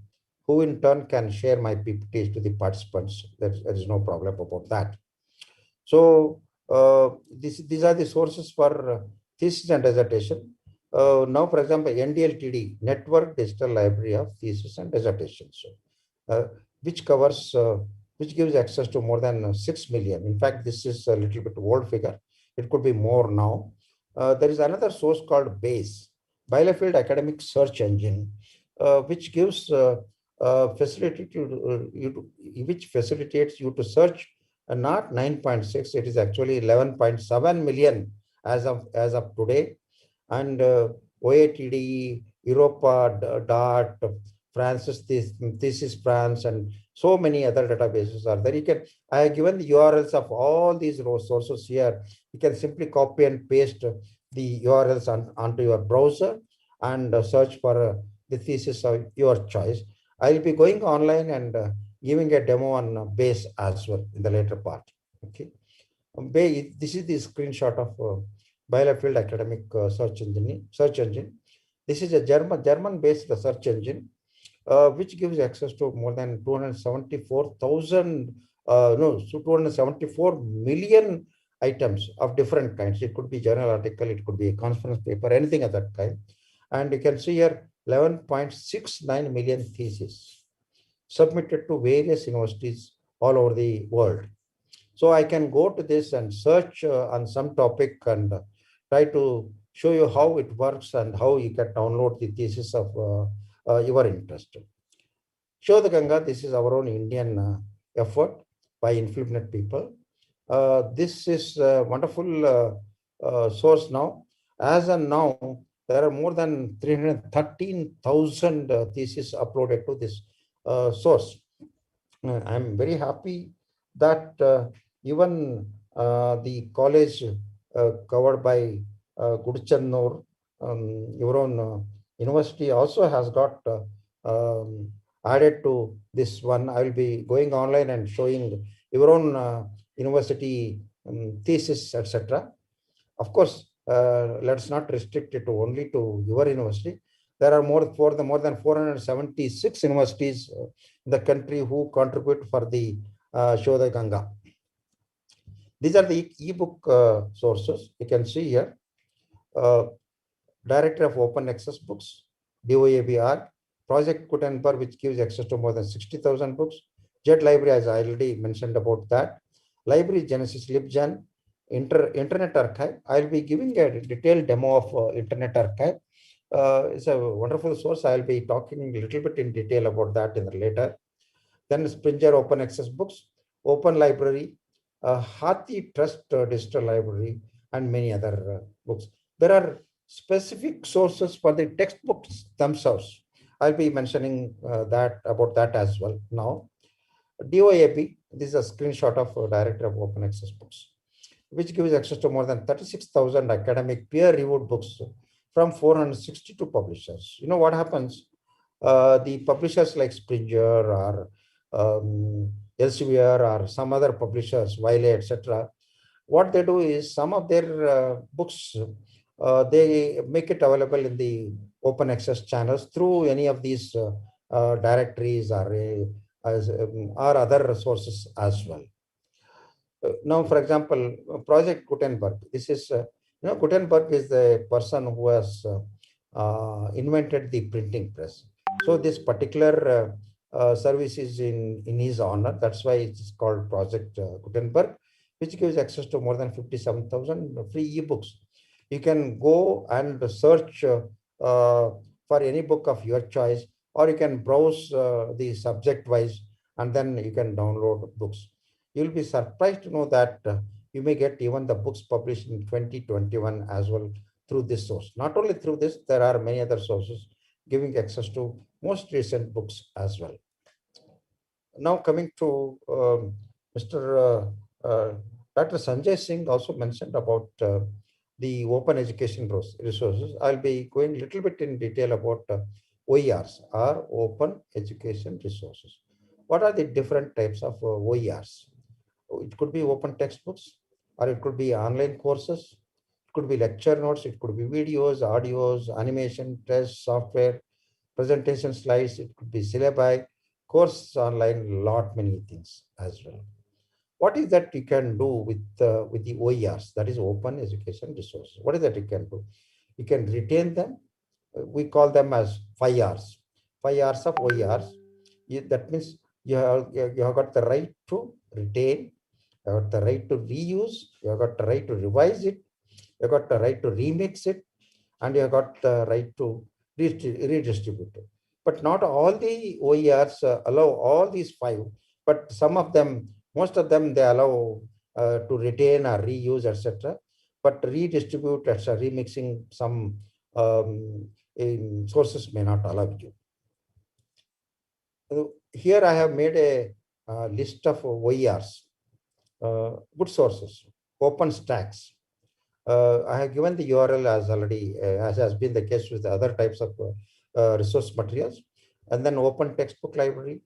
who in turn can share my PPTs to the participants. There is no problem about that. So these are the sources for thesis and dissertation. Now, for example, NDLTD, Network Digital Library of Thesis and Dissertation, which covers, which gives access to more than 6 million. In fact, this is a little bit old figure. It could be more now. There is another source called BASE, Bielefeld Academic Search Engine, which gives facility to which facilitates you to search not 9.6, it is actually 11.7 million as of today. And OATD, Europa, DART, Francis Thesis France, and so many other databases are there. You can, I have given the URLs of all these sources here. You can simply copy and paste the URLs onto your browser and search for the thesis of your choice. I'll be going online and giving a demo on BASE as well in the later part. Okay, this is the screenshot of Bielefeld Academic Search Engine. This is a German-based search engine which gives access to more than 274,000, 274 million items of different kinds. It could be journal article, it could be a conference paper, anything of that kind. And you can see here 11.69 million theses submitted to various universities all over the world. So I can go to this and search on some topic and try to show you how it works and how you can download the thesis of your interest. Show the Ganga, this is our own Indian effort by Infinite people. This is a wonderful source now. As of now, there are more than 313,000 theses uploaded to this source. I'm very happy that even the college covered by Gudichanur, your own university also has got added to this one. I will be going online and showing your own university thesis, etc. Of course, let's not restrict it only to your university. There are more than 476 universities in the country who contribute for the Shodha Ganga. These are the ebook sources. You can see here. Director of Open Access Books, DOABR, Project Gutenberg, which gives access to more than 60,000 books. JET Library, as I already mentioned about that. Library Genesis LibGen, Internet Archive. I'll be giving a detailed demo of Internet Archive. It's a wonderful source. I'll be talking a little bit in detail about that in the later. Then Springer Open Access Books, Open Library, Hathi Trust Digital Library, and many other books. There are specific sources for the textbooks themselves. I'll be mentioning about that as well now. DOAB, this is a screenshot of Director of Open Access Books, which gives access to more than 36,000 academic peer-reviewed books from 462 publishers. You know what happens? The publishers like Springer or Elsevier or some other publishers, Wiley, etc. What they do is some of their books, they make it available in the open access channels through any of these directories or other sources as well. Now, for example, Project Gutenberg. This is, Gutenberg is the person who has invented the printing press. So this particular service is in his honor. That's why it's called Project Gutenberg, which gives access to more than 57,000 free ebooks. You can go and search for any book of your choice, or you can browse the subject wise, and then you can download books. You'll be surprised to know that you may get even the books published in 2021 as well through this source. Not only through this, there are many other sources giving access to most recent books as well. Now coming to Mr. Dr. Sanjay Singh also mentioned about the open education resources. I'll be going a little bit in detail about OERs, or open education resources. What are the different types of OERs? It could be open textbooks, or it could be online courses. It could be lecture notes. It could be videos, audios, animation, tests, software, presentation slides. It could be syllabi, course online, lot many things as well. What is that you can do with the OERs? That is open education resources. What is that you can do? You can retain them. We call them as 5 R's. 5 R's of OERs. That means you have got the right to retain, you have got the right to reuse, you have got the right to revise it, you have got the right to remix it, and you have got the right to redistribute it. But not all the OERs allow all these 5, but some of them, most of them, they allow to retain or reuse, etc. But redistribute, etc., remixing some sources may not allow you. Here I have made a list of OERs, good sources, open stacks. I have given the URL as already, as has been the case with the other types of resource materials. And then open textbook library,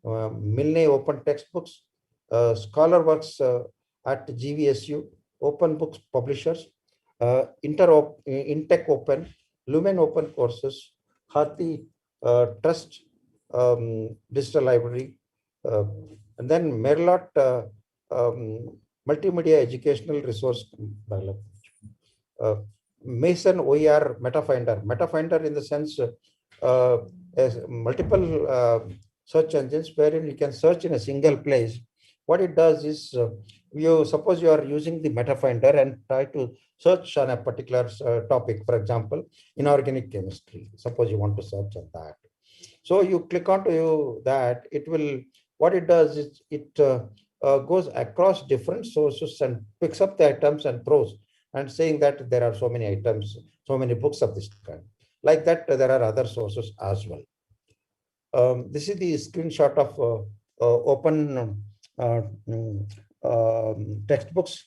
Milne open textbooks, ScholarWorks at GVSU, open books publishers, Intech open, Lumen open courses, Hathi Trust digital library, and then Merlot multimedia educational resource development. Mason OER MetaFinder. MetaFinder in the sense as multiple search engines wherein you can search in a single place. What it does is you suppose you are using the MetaFinder and try to search on a particular topic, for example, inorganic chemistry. Suppose you want to search on that. So you click onto that, it will, what it does is it goes across different sources and picks up the items and throws and saying that there are so many items, so many books of this kind. Like that, there are other sources as well. This is the screenshot of open textbooks.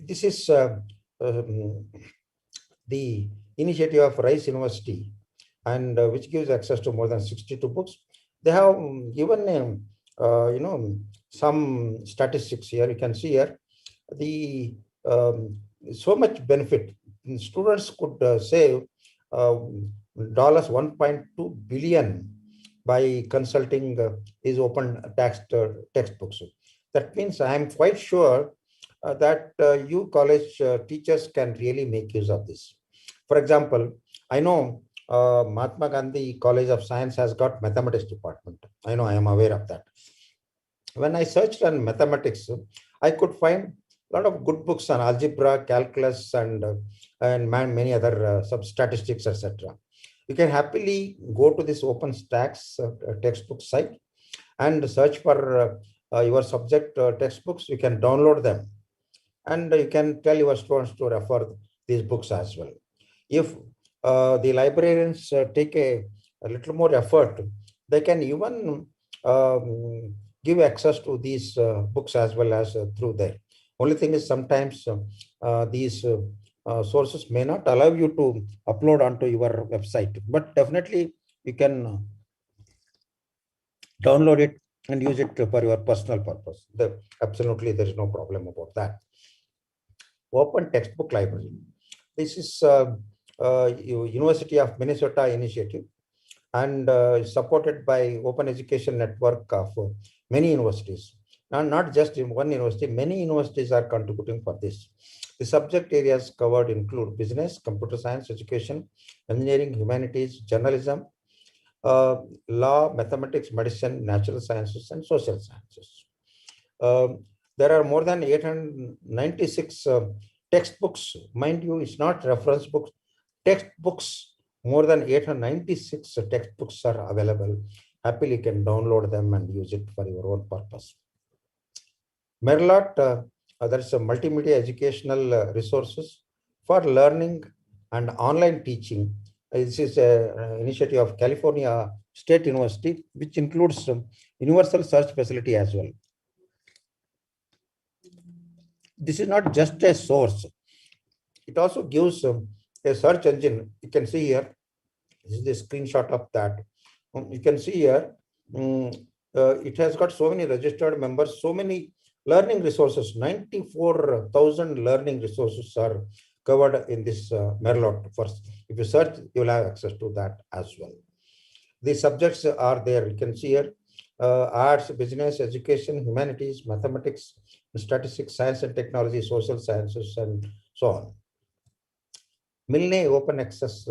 This is the initiative of Rice University, and which gives access to more than 62 books. They have given some statistics here. You can see here the so much benefit. Students could save $1.2 billion by consulting these open textbooks. That means I am quite sure that you college teachers can really make use of this. For example, I know Mahatma Gandhi College of Science has got mathematics department. I know, I am aware of that. When I searched on mathematics, I could find a lot of good books on algebra, calculus, and many other statistics, etc. You can happily go to this OpenStax textbook site and search for your subject textbooks. You can download them, and you can tell your students to refer these books as well. If the librarians take a little more effort, they can even give access to these books as well as through there. Only thing is sometimes these sources may not allow you to upload onto your website, but definitely you can download it and use it for your personal purpose. Absolutely, there is no problem about that. Open textbook library. This is University of Minnesota initiative, and supported by Open Education Network of many universities. Now, not just in one university, many universities are contributing for this. The subject areas covered include business, computer science, education, engineering, humanities, journalism, law, mathematics, medicine, natural sciences, and social sciences. There are more than 896 textbooks. Mind you, it's not reference books. Textbooks, more than 896 textbooks are available. Happily, you can download them and use it for your own purpose. Merlot, there is a multimedia educational resources for learning and online teaching. This is an initiative of California State University, which includes universal search facility as well. This is not just a source. It also gives a search engine. You can see here, this is the screenshot of that. You can see here, it has got so many registered members, so many learning resources. 94,000 learning resources are covered in this Merlot. First, if you search, you will have access to that as well. The subjects are there. You can see here, arts, business, education, humanities, mathematics, statistics, science and technology, social sciences, and so on. Milne Open Access,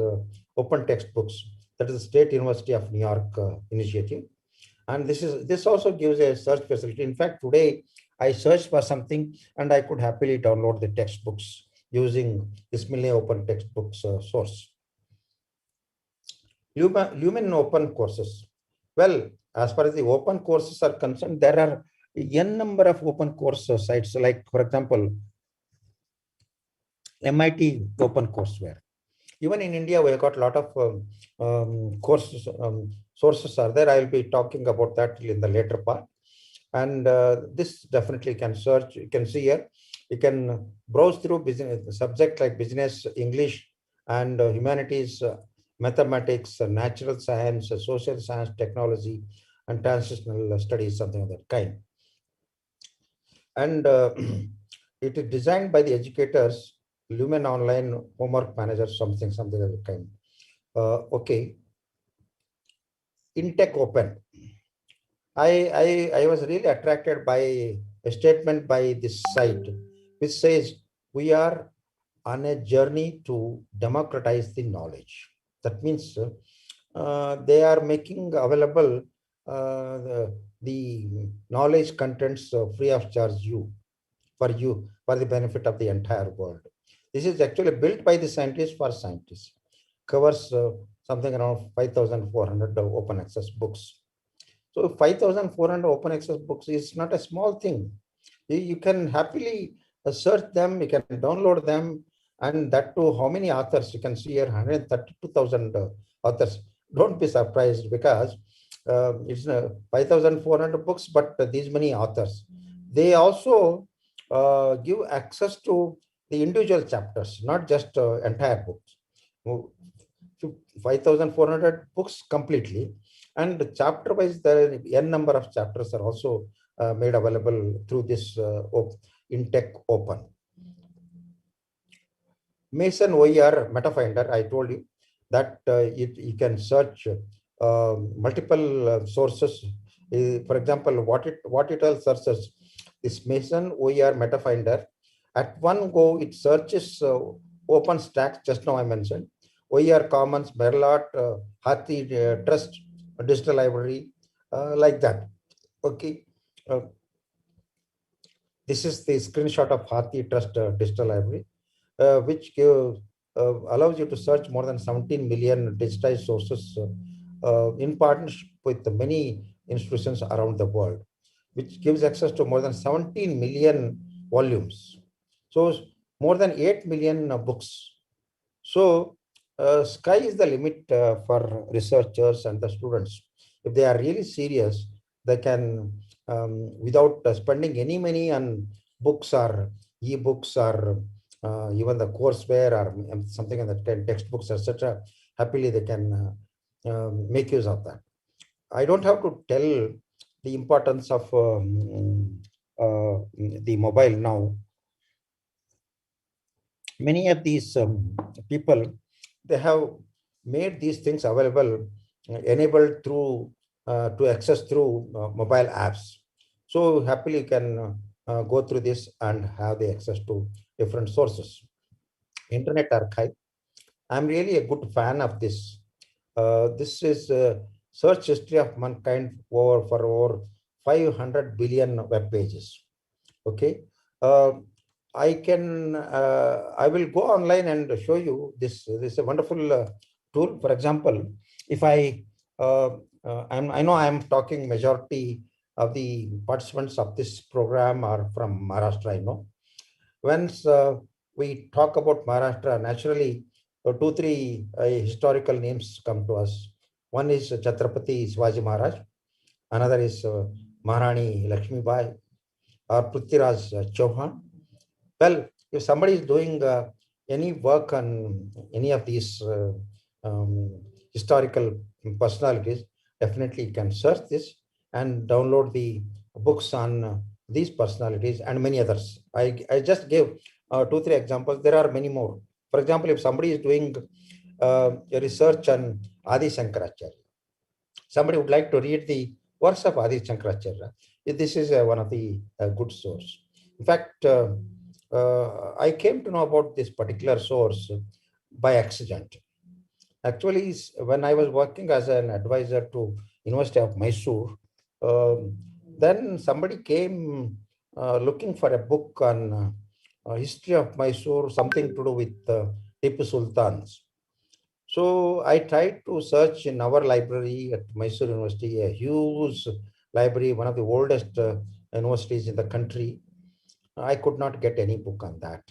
Open Textbooks, that is the State University of New York initiative. And this also gives a search facility. In fact, today I searched for something and I could happily download the textbooks using this Milne Open Textbooks source. Lumen Open Courses. Well, as far as the open courses are concerned, there are n number of open course sites, like, for example, MIT Open Courseware. Even in India, we have got a lot of courses, sources are there. I will be talking about that in the later part. And this definitely can search. You can see here, you can browse through business subject like business, English, and humanities, mathematics, natural science, social science, technology, and transitional studies, something of that kind. And it is designed by the educators, Lumen Online Homework Manager, something of that kind. Okay. Intech Open. I was really attracted by a statement by this site, which says, we are on a journey to democratize the knowledge. That means they are making available the knowledge contents free of charge for the benefit of the entire world. This is actually built by the scientists for scientists. Covers something around 5,400 open access books. So 5,400 open access books is not a small thing. You can happily search them, you can download them, and that too, how many authors? You can see here 132,000 authors. Don't be surprised, because it's 5,400 books, but these many authors. They also give access to the individual chapters, not just entire books. 5,400 books completely, and chapter wise, there are n number of chapters are also made available through this Intech Open. Mason OER MetaFinder, I told you that you can search multiple sources. For example, what it all searches, this Mason OER MetaFinder, at one go it searches OpenStack, just now I mentioned, OER Commons, Merlot, Hathi Trust, Digital Library, like that. Okay. This is the screenshot of Hathi Trust Digital Library, which allows you to search more than 17 million digitized sources in partnership with many institutions around the world, which gives access to more than 17 million volumes. So more than 8 million books. So sky is the limit for researchers and the students. If they are really serious, they can, without spending any money on books or e-books or even the courseware or something like that, textbooks, etc., happily they can make use of that. I don't have to tell the importance of the mobile now. Many of these people, they have made these things available, enabled through to access through mobile apps. So happily you can go through this and have the access to different sources. Internet Archive. I'm really a good fan of this. This is a search history of mankind for over 500 billion web pages. Okay. I will go online and show you this. This is a wonderful tool. For example, if I know I'm talking majority of the participants of this program are from Maharashtra. I know. Once we talk about Maharashtra, naturally 2-3 historical names come to us. One is Chhatrapati Shivaji Maharaj, another is Maharani Lakshmi Bai or Prithviraj Chauhan. Well, if somebody is doing any work on any of these historical personalities, definitely you can search this and download the books on these personalities and many others. I just gave 2-3 examples. There are many more. For example, if somebody is doing a research on Adi Shankaracharya, somebody would like to read the works of Adi Shankaracharya, this is one of the good source. In fact, I came to know about this particular source by accident. Actually, when I was working as an advisor to University of Mysore, then somebody came looking for a book on history of Mysore, something to do with Tipu Sultans. So I tried to search in our library at Mysore University, a huge library, one of the oldest universities in the country. I could not get any book on that.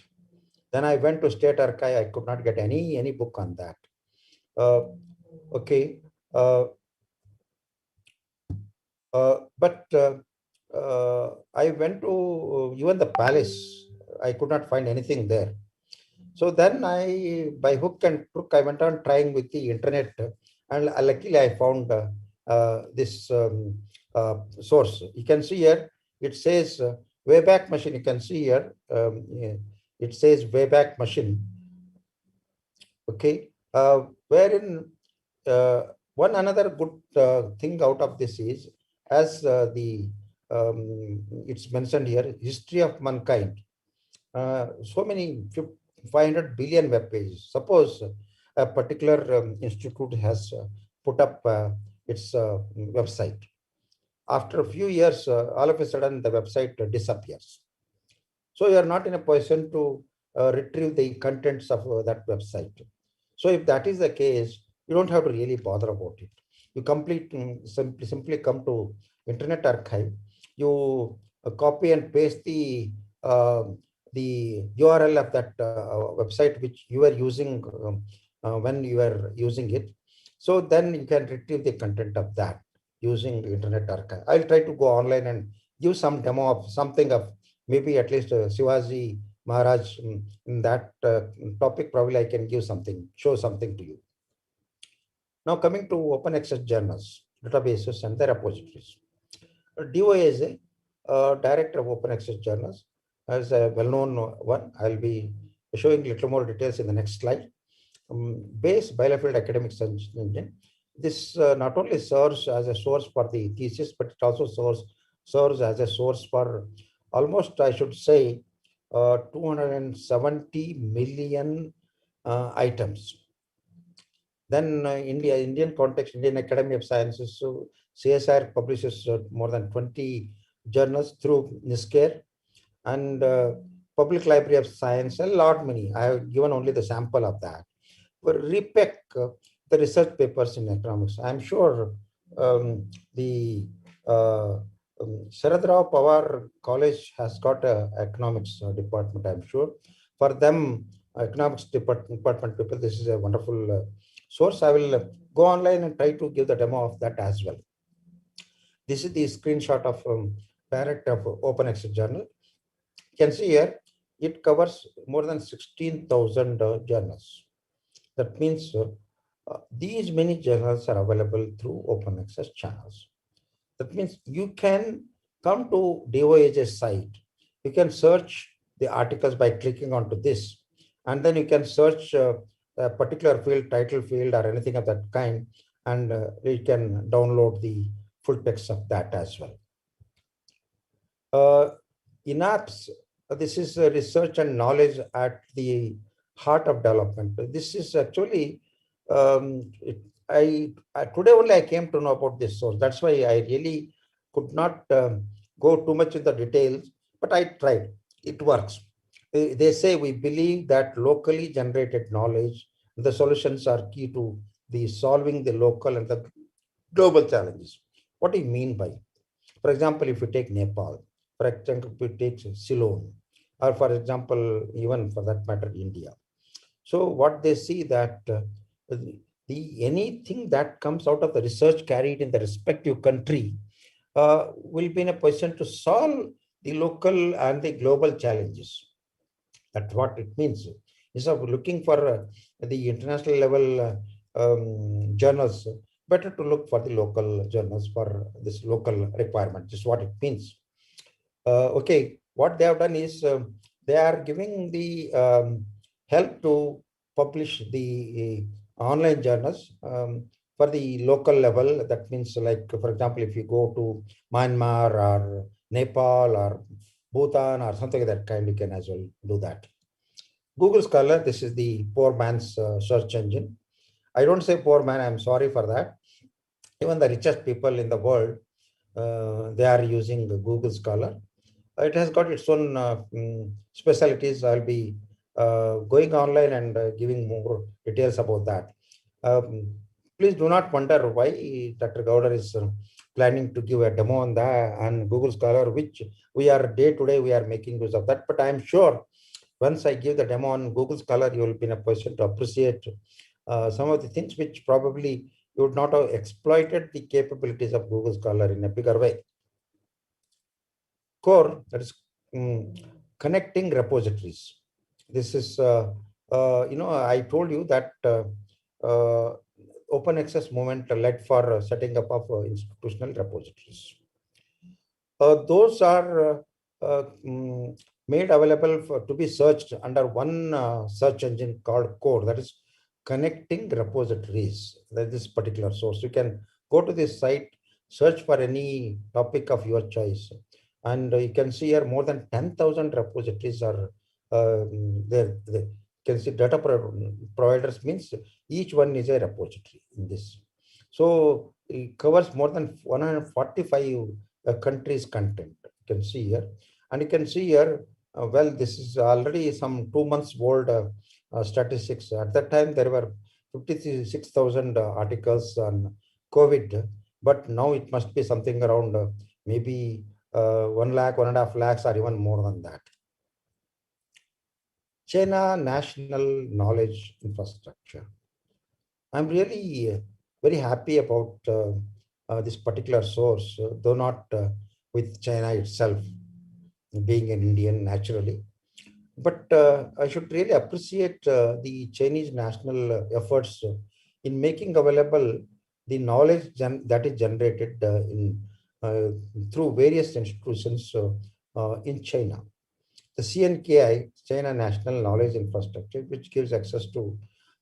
Then I went to State Archive. I could not get any book on that. Okay. But I went to even the palace. I could not find anything there. So then by hook and crook, I went on trying with the internet, and luckily I found this source. You can see here, it says Wayback Machine. You can see here, it says Wayback Machine. Okay, wherein one another good thing out of this is, as it's mentioned here, history of mankind. So many 500 billion web pages. Suppose a particular institute has put up its website. After a few years, all of a sudden the website disappears. So you are not in a position to retrieve the contents of that website. So if that is the case, you don't have to really bother about it. You simply come to Internet Archive. You copy and paste the URL of that website which you are using when you are using it. So then you can retrieve the content of that using Internet Archive. I'll try to go online and give some demo of something of maybe at least Shivaji Maharaj. In that topic, probably I can give something, show something to you. Now coming to open access journals, databases and their repositories. DOAJ, Director of Open Access Journals, as a well-known one. I'll be showing a little more details in the next slide. Base Bielefeld Academic Search Engine. This not only serves as a source for the thesis, but it also serves as a source for almost, I should say, 270 million items. Then Indian context, Indian Academy of Sciences, so CSIR publishes more than 20 journals through NISCARE, and Public Library of Science, a lot many. I have given only the sample of that. For REPEC, the research papers in economics. I'm sure the Sharad Rao Pawar College has got an economics department, I'm sure. For them, economics department people, this is a wonderful source. I will go online and try to give the demo of that as well. This is the screenshot of parent of Open Access Journal. You can see here, it covers more than 16,000 journals. That means these many journals are available through open access channels. That means you can come to DOAJ's site. You can search the articles by clicking onto this, and then you can search a particular field, title field, or anything of that kind, and you can download the full text of that as well. In apps, this is research and knowledge at the heart of development. This is actually, today only I came to know about this source. That's why I really could not go too much in the details, but I tried. It works. They say we believe that locally generated knowledge, the solutions are key to the solving the local and the global challenges. What do you mean by? For example, if you take Nepal, for example, if you take Ceylon, or for example, even for that matter, India. So what they see that anything that comes out of the research carried in the respective country will be in a position to solve the local and the global challenges. That's what it means. Instead of looking for the international level journals, better to look for the local journals for this local requirement. This is what it means. Okay, what they have done is they are giving the help to publish the online journals for the local level. That means, like, for example, if you go to Myanmar or Nepal or Bhutan or something of that kind, you can as well do that. Google Scholar, this is the poor man's search engine. I don't say poor man, I'm sorry for that. Even the richest people in the world, they are using Google Scholar. It has got its own specialties. I'll be going online and giving more details about that. Please do not wonder why Dr. Gowder is planning to give a demo on Google Scholar, which we are day to day, we are making use of that. But I'm sure once I give the demo on Google Scholar, you will be in a position to appreciate some of the things which probably you would not have exploited the capabilities of Google Scholar in a bigger way. Core, that is connecting repositories. This is, I told you that open access movement led for setting up of institutional repositories. Those are made available to be searched under one search engine called Core, that is connecting repositories. That this particular source. You can go to this site, search for any topic of your choice, and you can see here more than 10,000 repositories are there. You can see data providers means each one is a repository in this. So it covers more than 145 countries' content. You can see here, and you can see here. Well, this is already some 2 months old statistics. At that time, there were 56,000 articles on COVID, but now it must be something around maybe 1 lakh, 1.5 lakhs, or even more than that. China National Knowledge Infrastructure. I'm really very happy about this particular source, though not with China itself, being an Indian naturally. But I should really appreciate the Chinese national efforts in making available the knowledge that is generated through various institutions in China. The CNKI, China National Knowledge Infrastructure, which gives access to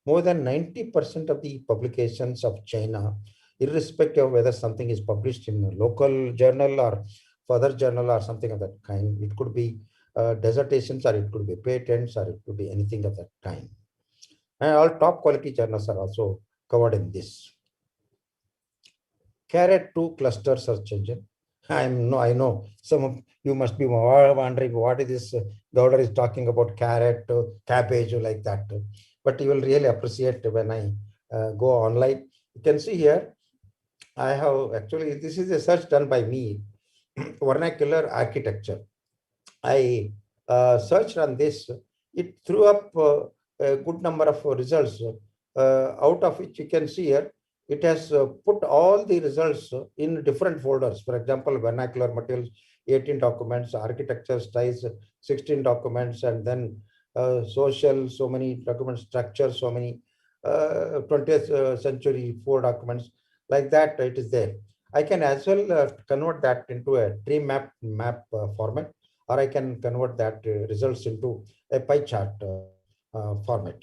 more than 90% of the publications of China, irrespective of whether something is published in a local journal or further journal or something of that kind. It could be dissertations, or it could be patents, or it could be anything of that kind. And all top quality journals are also covered in this. Carrot 2 cluster search engine. I know some of you must be wondering what is this Gowder is talking about, carrot, cabbage, like that. But you will really appreciate when I go online. You can see here, I have actually, this is a search done by me, vernacular architecture. I searched on this. It threw up a good number of results, out of which you can see here, it has put all the results in different folders. For example, vernacular materials, 18 documents, architecture styles, 16 documents, and then social, so many documents, structure, so many 20th century 4 documents. Like that, it is there. I can as well convert that into a tree map format, or I can convert that results into a pie chart format.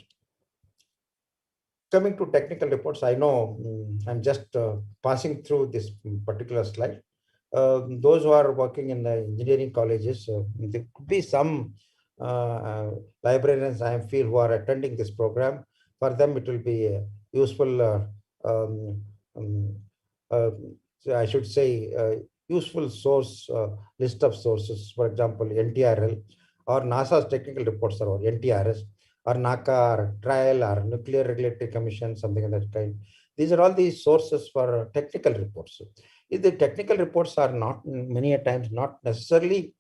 Coming to technical reports, I know I'm just passing through this particular slide. Those who are working in the engineering colleges, there could be some librarians I feel who are attending this program. For them, it will be a useful, I should say, useful source list of sources. For example, NTRL or NASA's technical reports, or NTRS, or NACA, or trial, or Nuclear Regulatory Commission, something of that kind. These are all the sources for technical reports. If the technical reports are not, many a times, not necessarily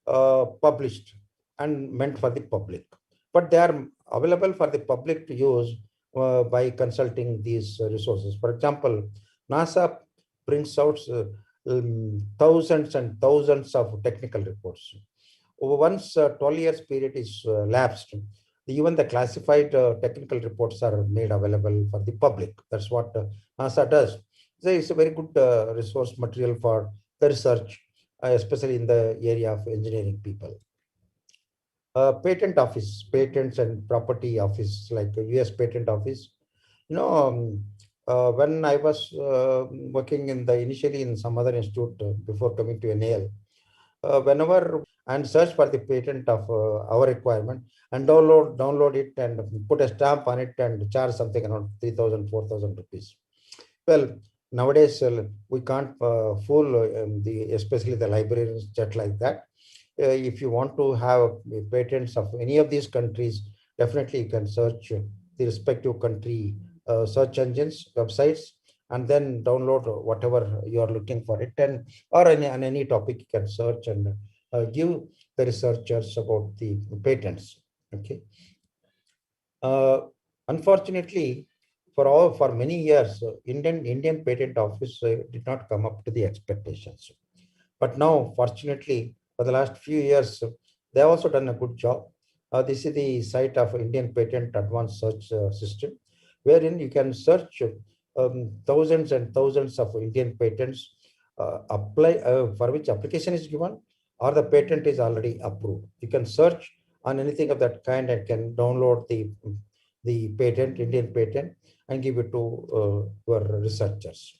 published and meant for the public, but they are available for the public to use by consulting these resources. For example, NASA brings out thousands and thousands of technical reports. Once 12 years period is lapsed, even the classified technical reports are made available for the public. That's what NASA does. So it's a very good resource material for the research, especially in the area of engineering people. Patent office, patents and property office, like the US Patent Office. When I was working in the initially in some other institute before coming to NAL, whenever and search for the patent of our requirement and download it and put a stamp on it and charge something around 3,000, 4,000 rupees. Well, nowadays we can't fool especially the librarians just like that. If you want to have patents of any of these countries, definitely you can search the respective country search engines, websites, and then download whatever you are looking for it, and or on any topic you can search and give the researchers about the patents. Okay. Unfortunately, for many years, Indian Patent Office did not come up to the expectations. But now, fortunately, for the last few years, they have also done a good job. This is the site of Indian Patent Advanced Search System, wherein you can search thousands and thousands of Indian patents, for which application is given or the patent is already approved. You can search on anything of that kind and can download the patent, Indian patent, and give it to your researchers.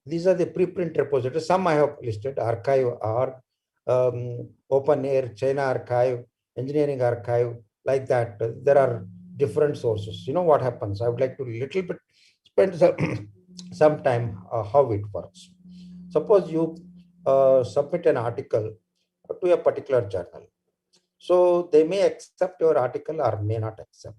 These are the preprint repositories. Some I have listed: Archive, Open Air, China Archive, Engineering Archive, like that. There are different sources. You know what happens? I would like to little bit spend some time how it works. Suppose you submit an article to a particular journal. So they may accept your article or may not accept.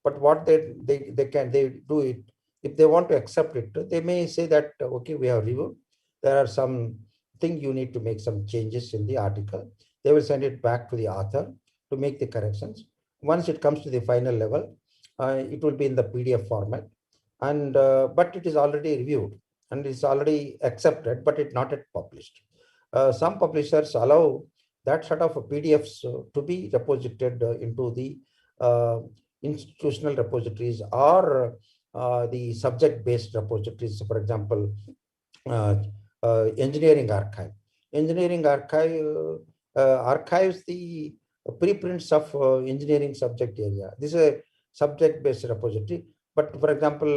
But what they do it, if they want to accept it, they may say that, okay, we have reviewed. There are some thing you need to make some changes in the article. They will send it back to the author to make the corrections. Once it comes to the final level, it will be in the PDF format. And but it is already reviewed and it's already accepted, but it's not yet published. Some publishers allow that sort of PDFs to be reposited into the institutional repositories or the subject-based repositories. For example, Engineering Archive. Engineering Archive archives the preprints of engineering subject area. This is a subject-based repository. But for example,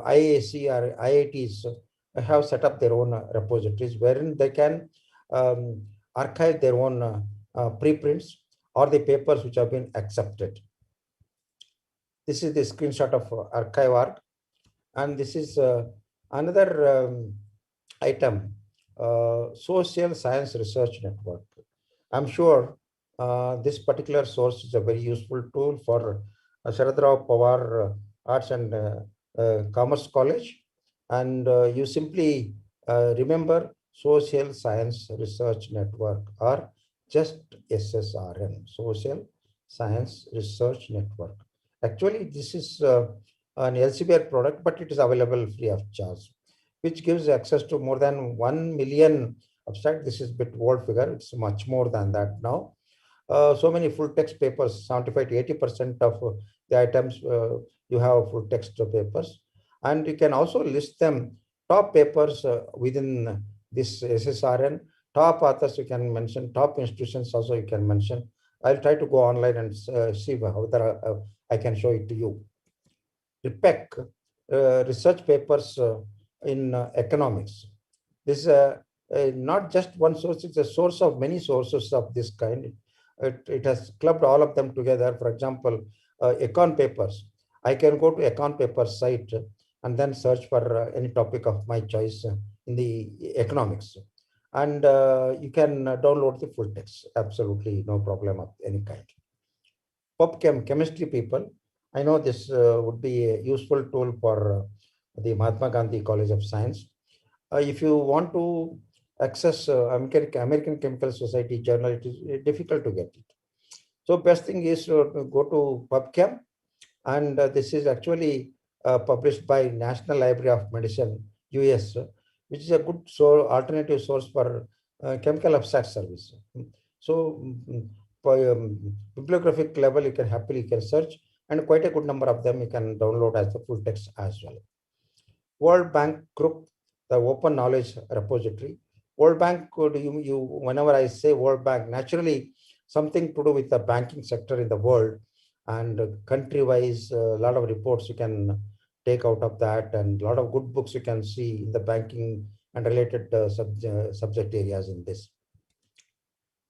IAC or IITs have set up their own repositories wherein they can archive their own preprints or the papers which have been accepted. This is the screenshot of archive.org, and this is another item, Social Science Research Network. I'm sure this particular source is a very useful tool for Sharadrao Pawar Arts and Commerce College, and you simply remember Social Science Research Network, or just SSRN, Social Science Research Network. Actually, this is an LCBR product, but it is available free of charge, which gives access to more than 1 million abstract. This is a bit old figure. It's much more than that now. So many full text papers, 75 to 80% of the items you have full text papers. And you can also list them, top papers within this SSRN, top authors you can mention, top institutions also you can mention. I'll try to go online and see how I can show it to you. RIPEC, research papers in economics. This is not just one source, it's a source of many sources of this kind. It has clubbed all of them together. For example, econ papers. I can go to econ papers site and then search for any topic of my choice in the economics. And you can download the full text. Absolutely no problem of any kind. PubChem, chemistry people. I know this would be a useful tool for the Mahatma Gandhi College of Science. If you want to access American Chemical Society journal, it is difficult to get it. So best thing is to go to PubChem And this is actually published by National Library of Medicine, US, which is a good alternative source for chemical abstract service. So by bibliographic level, you can happily search, and quite a good number of them you can download as the full text as well. World Bank Group, the open knowledge repository. World Bank, whenever I say World Bank, naturally something to do with the banking sector in the world, and country-wise, a lot of reports you can take out of that, and a lot of good books you can see in the banking and related subject areas in this.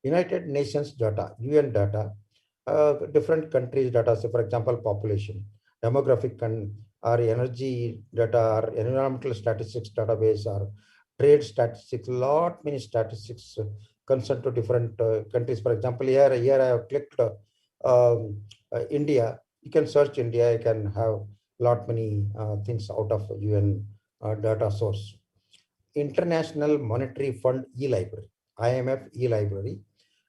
United Nations data, UN data, different countries data, say for example, population, demographic or energy data, or environmental statistics database, or trade statistics, lot many statistics concerned to different countries. For example, here I have clicked India. You can search India, you can have lot many things out of UN data source. International Monetary Fund e-library, IMF e-library.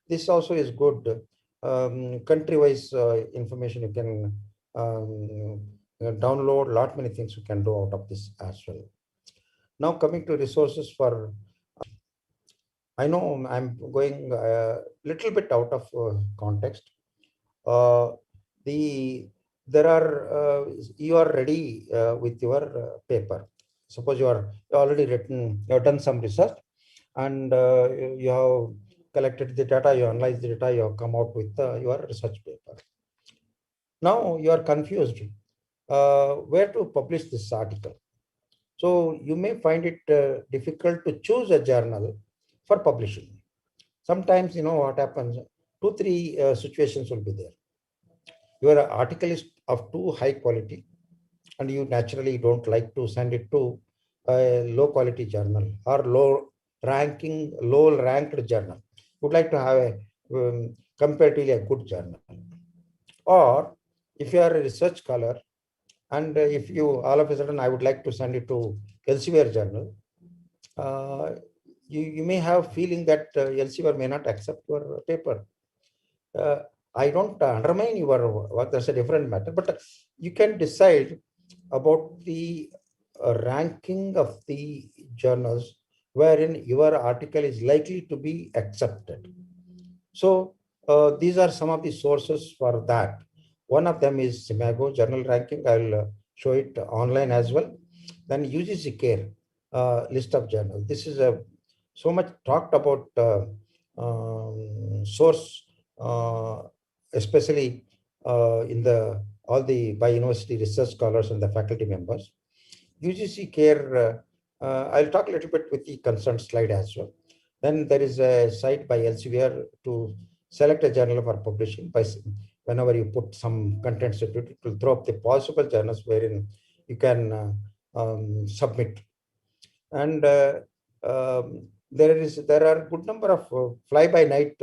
This also is good. Country-wise information you can download. Lot many things you can do out of this as well. Now coming to resources for, I know I'm going a little bit out of context. There are you are ready with your paper. Suppose you are already written, you have done some research, and you have collected the data, you analyze the data, you have come out with your research paper. Now you are confused where to publish this article. So you may find it difficult to choose a journal for publishing. Sometimes, you know what happens, 2-3 situations will be there. Your article is of too high quality, and you naturally don't like to send it to a low quality journal or low ranked journal. Would like to have a comparatively a good journal. Or if you are a research scholar, and if you all of a sudden I would like to send it to Elsevier journal, you may have feeling that Elsevier may not accept your paper. I don't undermine your work, that's a different matter, but you can decide about the ranking of the journals wherein your article is likely to be accepted. So these are some of the sources for that. One of them is Simago journal ranking. I'll show it online as well. Then UGC Care list of journals. This is a so much talked about source, especially in the all the by university research scholars and the faculty members. UGC Care, I'll talk a little bit with the concerned slide as well. Then there is a site by Elsevier to select a journal for publishing. By whenever you put some contents into it, it will throw up the possible journals wherein you can submit. And there are a good number of fly-by-night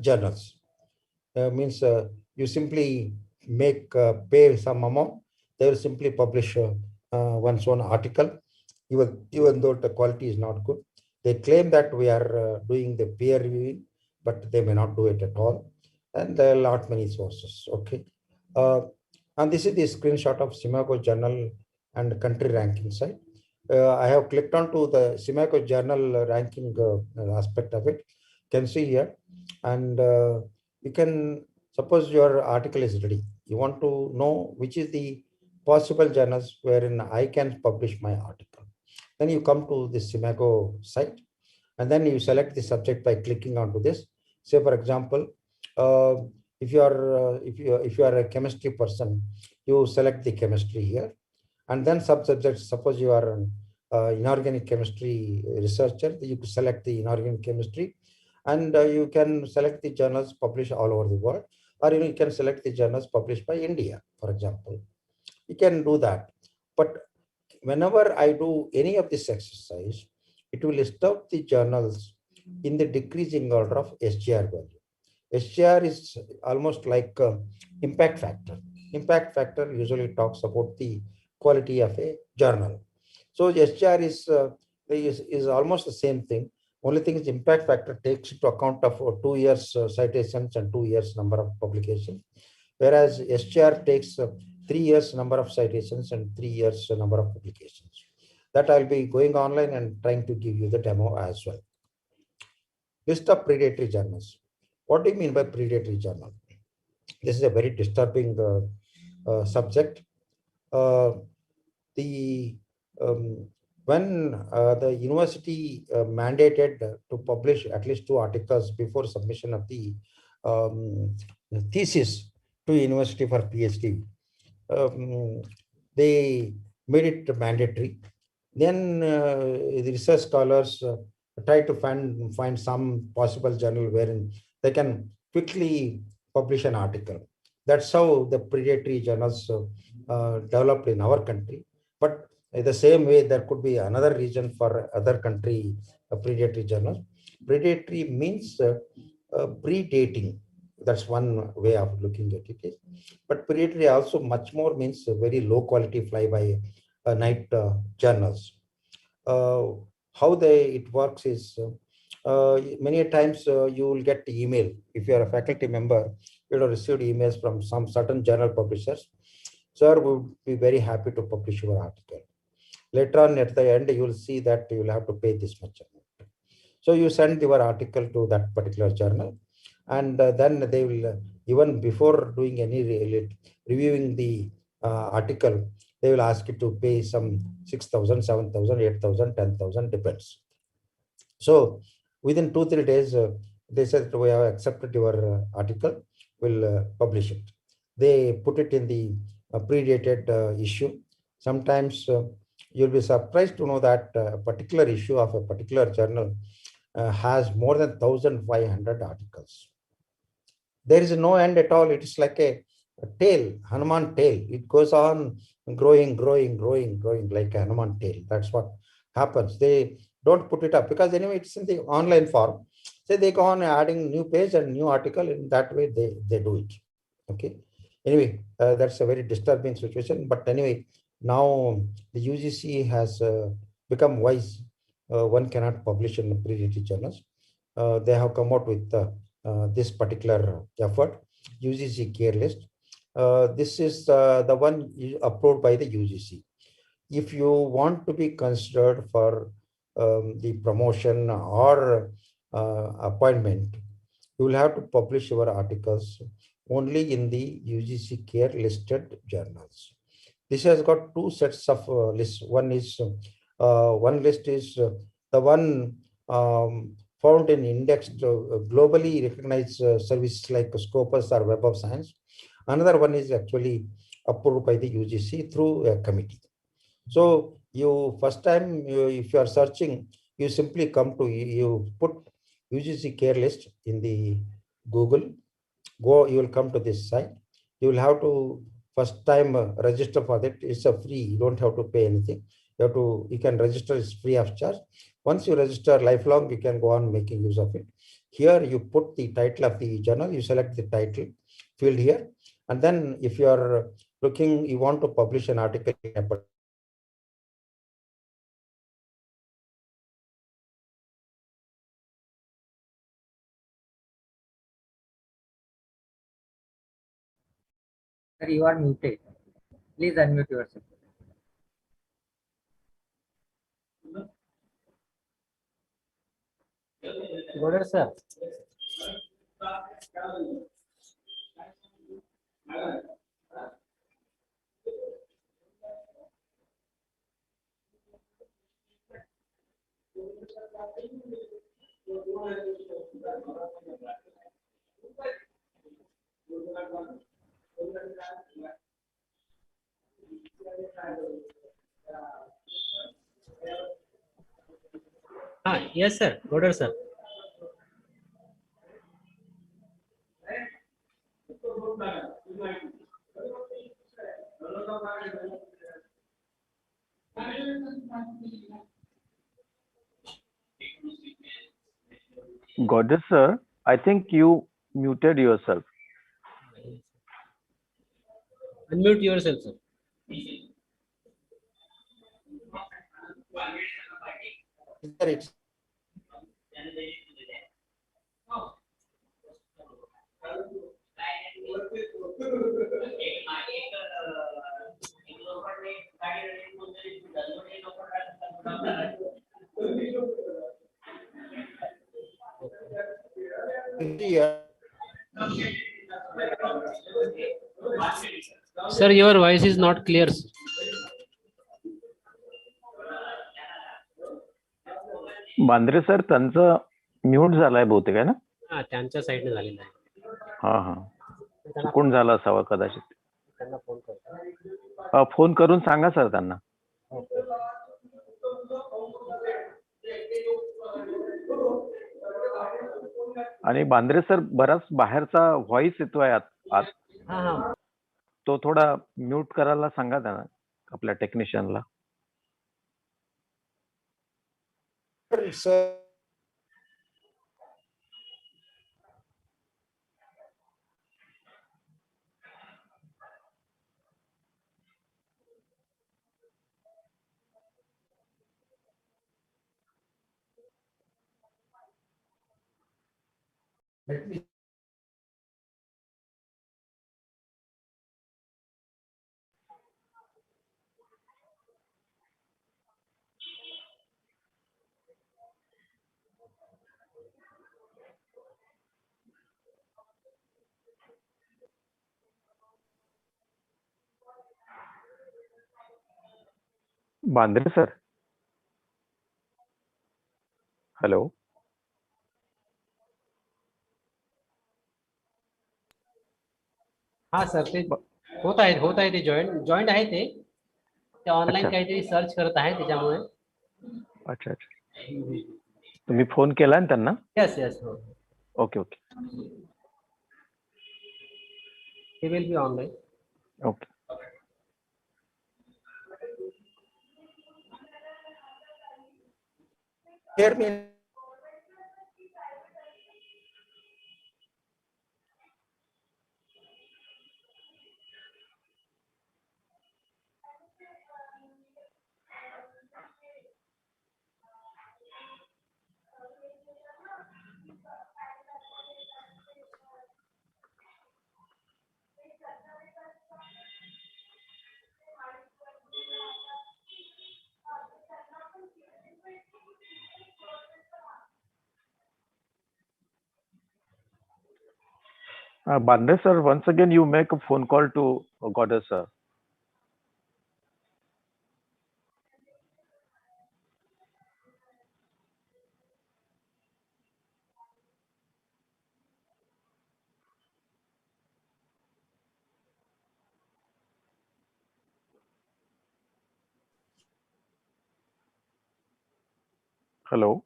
journals. Means you simply pay some amount, they will simply publish one's own article, even though the quality is not good. They claim that we are doing the peer reviewing, but they may not do it at all. And there are a lot many sources. Okay, and this is the screenshot of Simago journal and country ranking site. I have clicked onto the Simago journal ranking aspect of it. You can see here, and you can suppose your article is ready. You want to know which is the possible journals wherein I can publish my article. Then you come to the Simago site, and then you select the subject by clicking onto this. Say, for example, if you are a chemistry person, you select the chemistry here, and then subsubjects. Suppose you are an inorganic chemistry researcher, you could select the inorganic chemistry, and you can select the journals published all over the world, or you can select the journals published by India, for example. You can do that. But whenever I do any of this exercise, it will list out the journals in the decreasing order of SGR value. SGR is almost like impact factor. Impact factor usually talks about the quality of a journal. So SGR is almost the same thing. Only thing is impact factor takes into account of 2 years citations and 2 years number of publications. whereas SGR takes 3 years number of citations and 3 years number of publications. That I'll be going online and trying to give you the demo as well. List of predatory journals. What do you mean by predatory journal? This is a very disturbing subject. The when the university mandated to publish at least 2 articles before submission of the thesis to university for PhD, they made it mandatory. Then the research scholars try to find some possible journal wherein they can quickly publish an article. That's how the predatory journals developed in our country. But in the same way, there could be another reason for other country predatory journals. Predatory means predating. That's one way of looking at it. But predatory also much more means very low quality fly-by night journals. How it works is many times you will get email. If you are a faculty member, you will receive emails from some certain journal publishers. Sir, we would be very happy to publish your article. Later on at the end, you will see that you will have to pay this much amount. So you send your article to that particular journal, and then they will, even before doing any reviewing the article, they will ask you to pay some 6,000, 7,000, 8,000, 10,000, depends. So within 2-3 days, they said we have accepted your article, we'll publish it. They put it in the predated issue. Sometimes you'll be surprised to know that a particular issue of a particular journal has more than 1,500 articles. There is no end at all. It is like a tail, Hanuman tail. It goes on growing like a Hanuman tail. That's what happens. They don't put it up because anyway, it's in the online form. So they go on adding new page and new article. In that way, they do it. Okay. Anyway, that's a very disturbing situation. But anyway, now the UGC has become wise. One cannot publish in predatory journals. They have come out with this particular effort, UGC care list. This is the one approved by the UGC. If you want to be considered for the promotion or appointment, you will have to publish your articles only in the UGC care listed journals. This has got 2 sets of lists. One list is the one found in indexed globally recognized services like Scopus or Web of Science. Another one is actually approved by the UGC through a committee. So you first time, if you are searching, you simply come to, you put UGC care list in the Google. You will come to this site. You will have to first time register for that. It's a free. You don't have to pay anything. You can register. It's free of charge. Once you register lifelong, you can go on making use of it. Here you put the title of the journal. You select the title field here, and then if you are looking, you want to publish an article in a Sir, you are muted. Please unmute yourself. Goder sir. Yes, sir. Goder sir. Goddess sir, I think you muted yourself. Unmute yourself, sir. It's here. Sir, your voice is not clear. Bandre sir त्यांचं mute झालाय बहुतेक आहे ना. हा, त्यांच्या साईडने झालेलं आहे. हा हा, चुकून झाला असावा कदाचित. त्यांना फोन करतो. फोन करून सांगा सर त्यांना. आणि बांद्रे सर बराच बाहेरचा व्हॉइस येतोय आत. हा हा, तो थोडा म्यूट करायला सांगा त्यांना, आपल्या टेक्निशियनला. Sir. Let me Bandre sir, hello. हा सर, ते होत आहे ते जॉईंट आहे ते ऑनलाईन अच्छा. काहीतरी सर्च करत आहे त्याच्यामुळे. अच्छा अच्छा, तुम्ही फोन केला ना त्यांना. यस यस, हो. Okay okay He will be online. Okay. hear me. Bandre sir, once again you make a phone call to Goddess sir. Hello.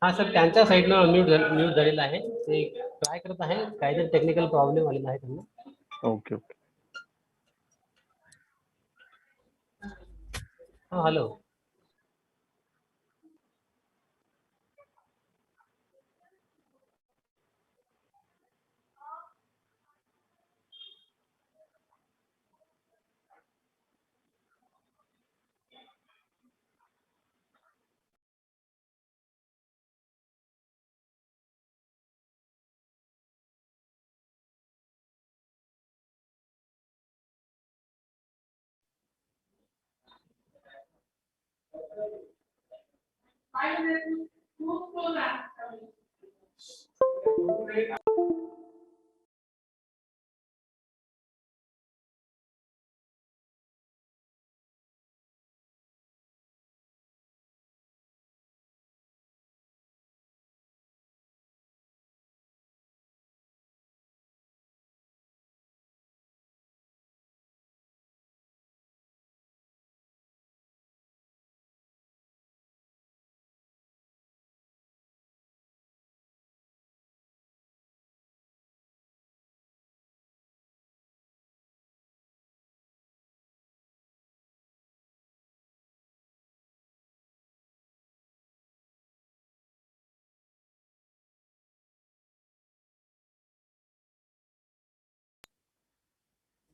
हा सर, त्यांच्या साईडनं म्यूट झालेला आहे. ते ट्राय करत आहे, काहीतरी टेक्निकल प्रॉब्लेम आलेला आहे त्यांना. Okay okay. हा, hello.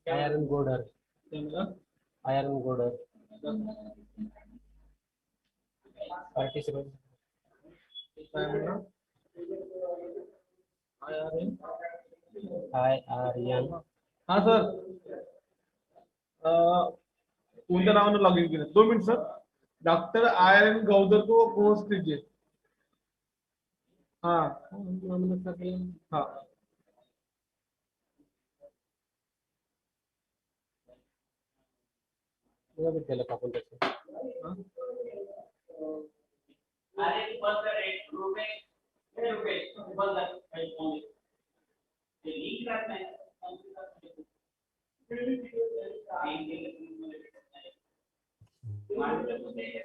Iron Goder. Iron Goder. Participant. IRN. हाँ सर. कोणत्या नावानं लॉग इन केलं 2 minute sir doctor IRN Godar को पोस्ट कीजिए हाँ हाँ केलं का आपण त्याचं?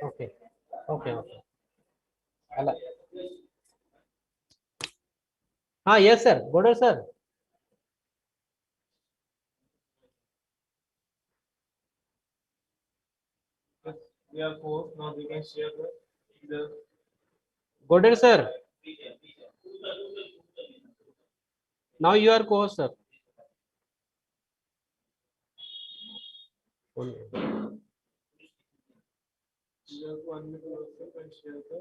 ओके ओके ओके आला हाँ yes sir border sir we are four now we can share the border sir now you are co sir you have to unmute yourself and share the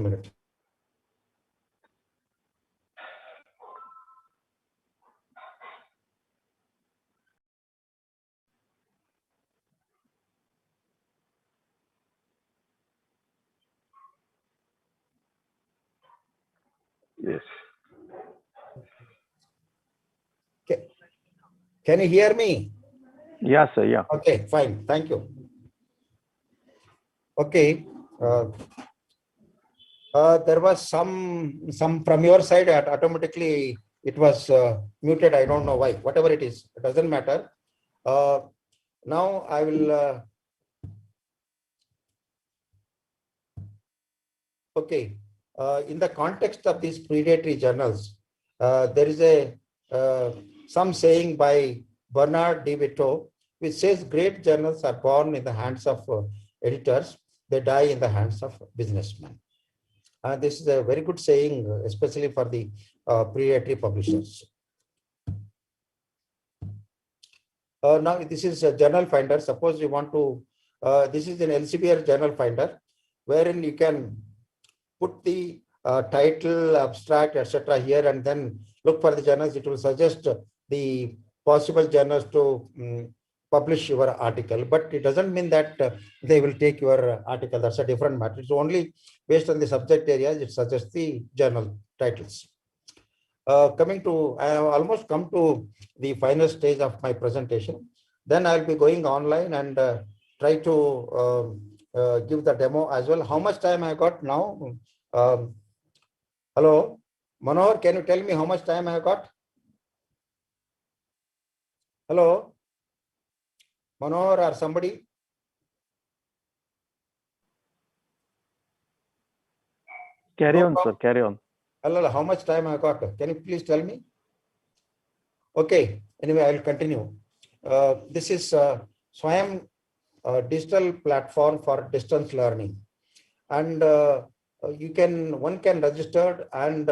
minute. Yes. Can you hear me? Yeah, sir. Yeah. Okay, fine. Thank you. Okay. There was some from your side automatically it was muted. I don't know why. Whatever it is, it doesn't matter. Now I will. Okay. In the context of these predatory journals, there is a some saying by Bernard de Vito, which says great journals are born in the hands of editors, they die in the hands of businessmen. This is a very good saying, especially for the predatory publishers. Now this is a journal finder. Suppose you want to, this is an LCBR journal finder, wherein you can put the title, abstract, etc. here, and then look for the journals. It will suggest the possible journals to publish your article, but it doesn't mean that they will take your article. That's a different matter. It's only based on the subject areas. It suggests the journal titles. Coming to, I have almost come to the final stage of my presentation. Then I'll be going online and try to give the demo as well. How much time I got now? Hello, Manohar, can you tell me how much time I got? Hello, Manohar or somebody? Carry on, sir. Carry on. Hello, how much time I got? Can you please tell me? Okay, anyway, I will continue. This is Swayam digital platform for distance learning. And one can register and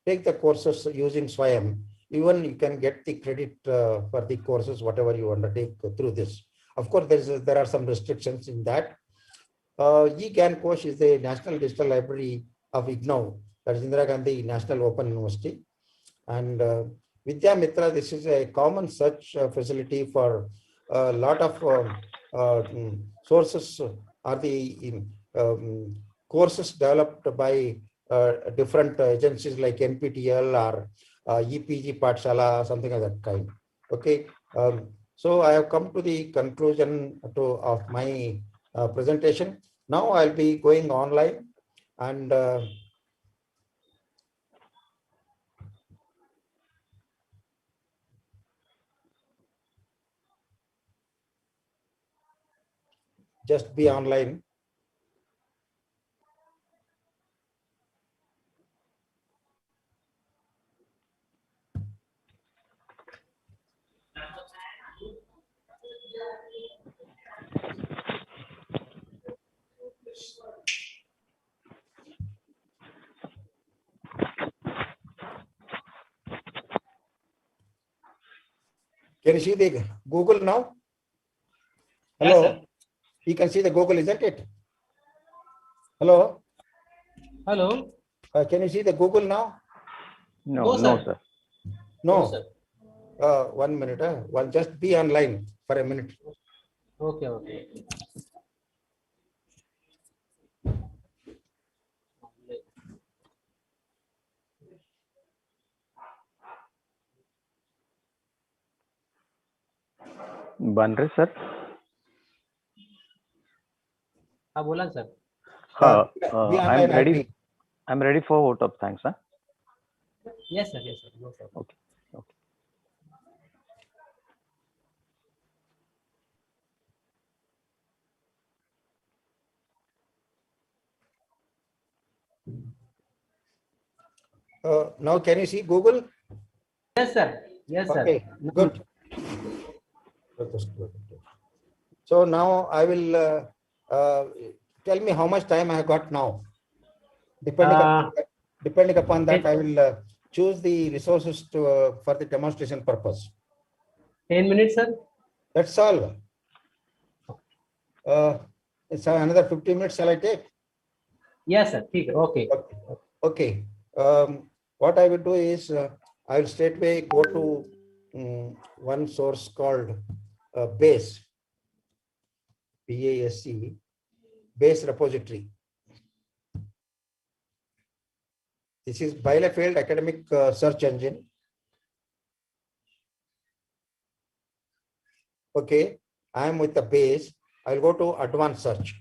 take the courses using Swayam. Even you can get the credit for the courses, whatever you undertake through this. Of course, there are some restrictions in that. eGyanKosh is the National Digital Library of IGNOU, that is Indira Gandhi National Open University. And Vidya Mitra, this is a common search facility for a lot of sources are the courses developed by different agencies like NPTEL or EPG Pathshala, something of that kind. Okay. So I have come to the conclusion of my presentation. Now I'll be going online and just be online. Can you see the Google now? Yes, Hello? sir. You can see the Google, isn't it? Hello? Hello. Can you see the Google now? No, No, no, sir. sir. No. sir. 1 minute. Just be online for a minute. Okay, okay. बन रहे sir. हाँ बोला ना, sir. Be online. I'm ready for vote of thanks. Huh? Yes, sir. Yes, sir. No problem. Okay. Okay. Now can you see Google? Yes, sir. Yes, sir. Okay, good. So now I will tell me how much time I have got now. Depending upon that, I will choose the resources to for the demonstration purpose. 10 minutes, sir. That's all. It's another 15 minutes. Shall I take? Yes, sir. Okay. Okay. What I will do is I will straightway go to one source called BASE, BASE, BASE repository. This is Bielefeld academic search engine. Okay, I am with the BASE. I'll go to advanced search.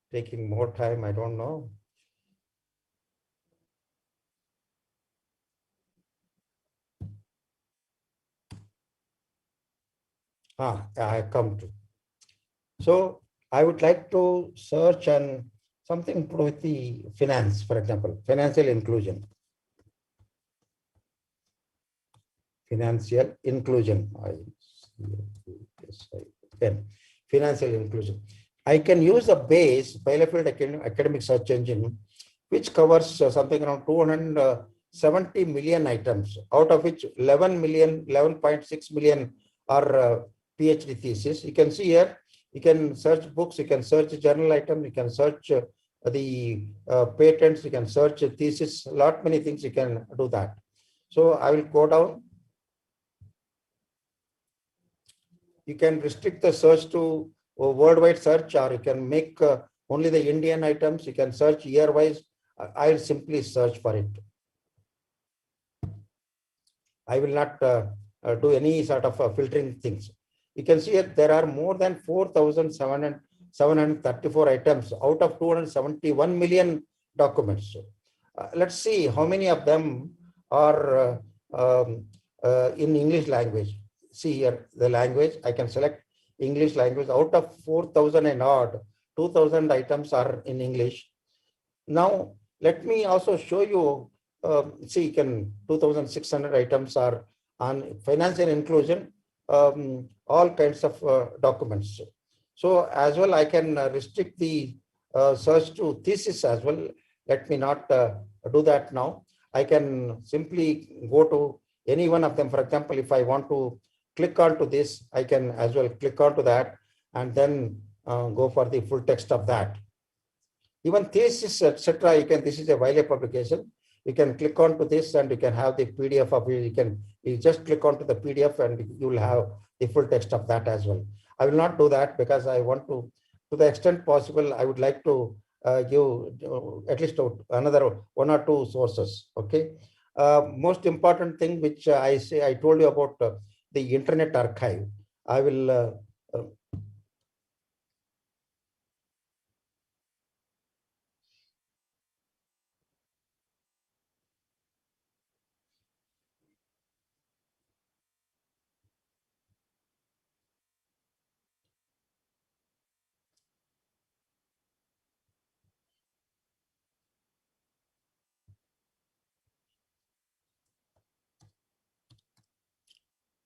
Taking more time, I don't know. I have come to. So I would like to search on something to do with the finance, for example, financial inclusion. Financial inclusion. Financial inclusion. I can use a BASE, Bielefeld academic search engine, which covers something around 270 million items, out of which 11.6 million are PhD thesis. You can see here, you can search books, you can search journal items, you can search the patents, you can search thesis, lot many things you can do that. So I will go down. You can restrict the search to worldwide search, or you can make only the Indian items. You can search year-wise. I'll simply search for it. I will not do any sort of filtering things. You can see that there are more than 4,734 items out of 271 million documents. Let's see how many of them are in English language. See here the language. I can select English language. Out of 4,000 and odd, 2,000 items are in English. Now let me also show you. See, 2,600 items are on financial inclusion. All kinds of documents. So as well, I can restrict the search to thesis as well. Let me not do that now. I can simply go to any one of them. For example, if I want to click onto this, I can as well click onto that and then go for the full text of that. Even thesis, etc. You can. This is a Wiley publication. You can click onto this and you can have the PDF of it. You just click onto the PDF and you will have the full text of that as well. I will not do that because I want to the extent possible, I would like to give at least another one or two sources. Okay. Most important thing which I told you about the Internet Archive. I will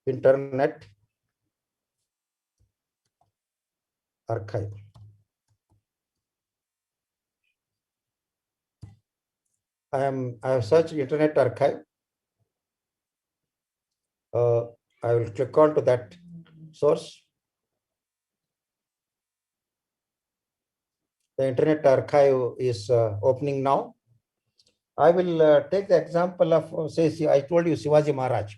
Internet Archive. I have searched Internet Archive. I will click on to that source. The Internet Archive is opening now. I will take the example of, say, I told you Shivaji Maharaj.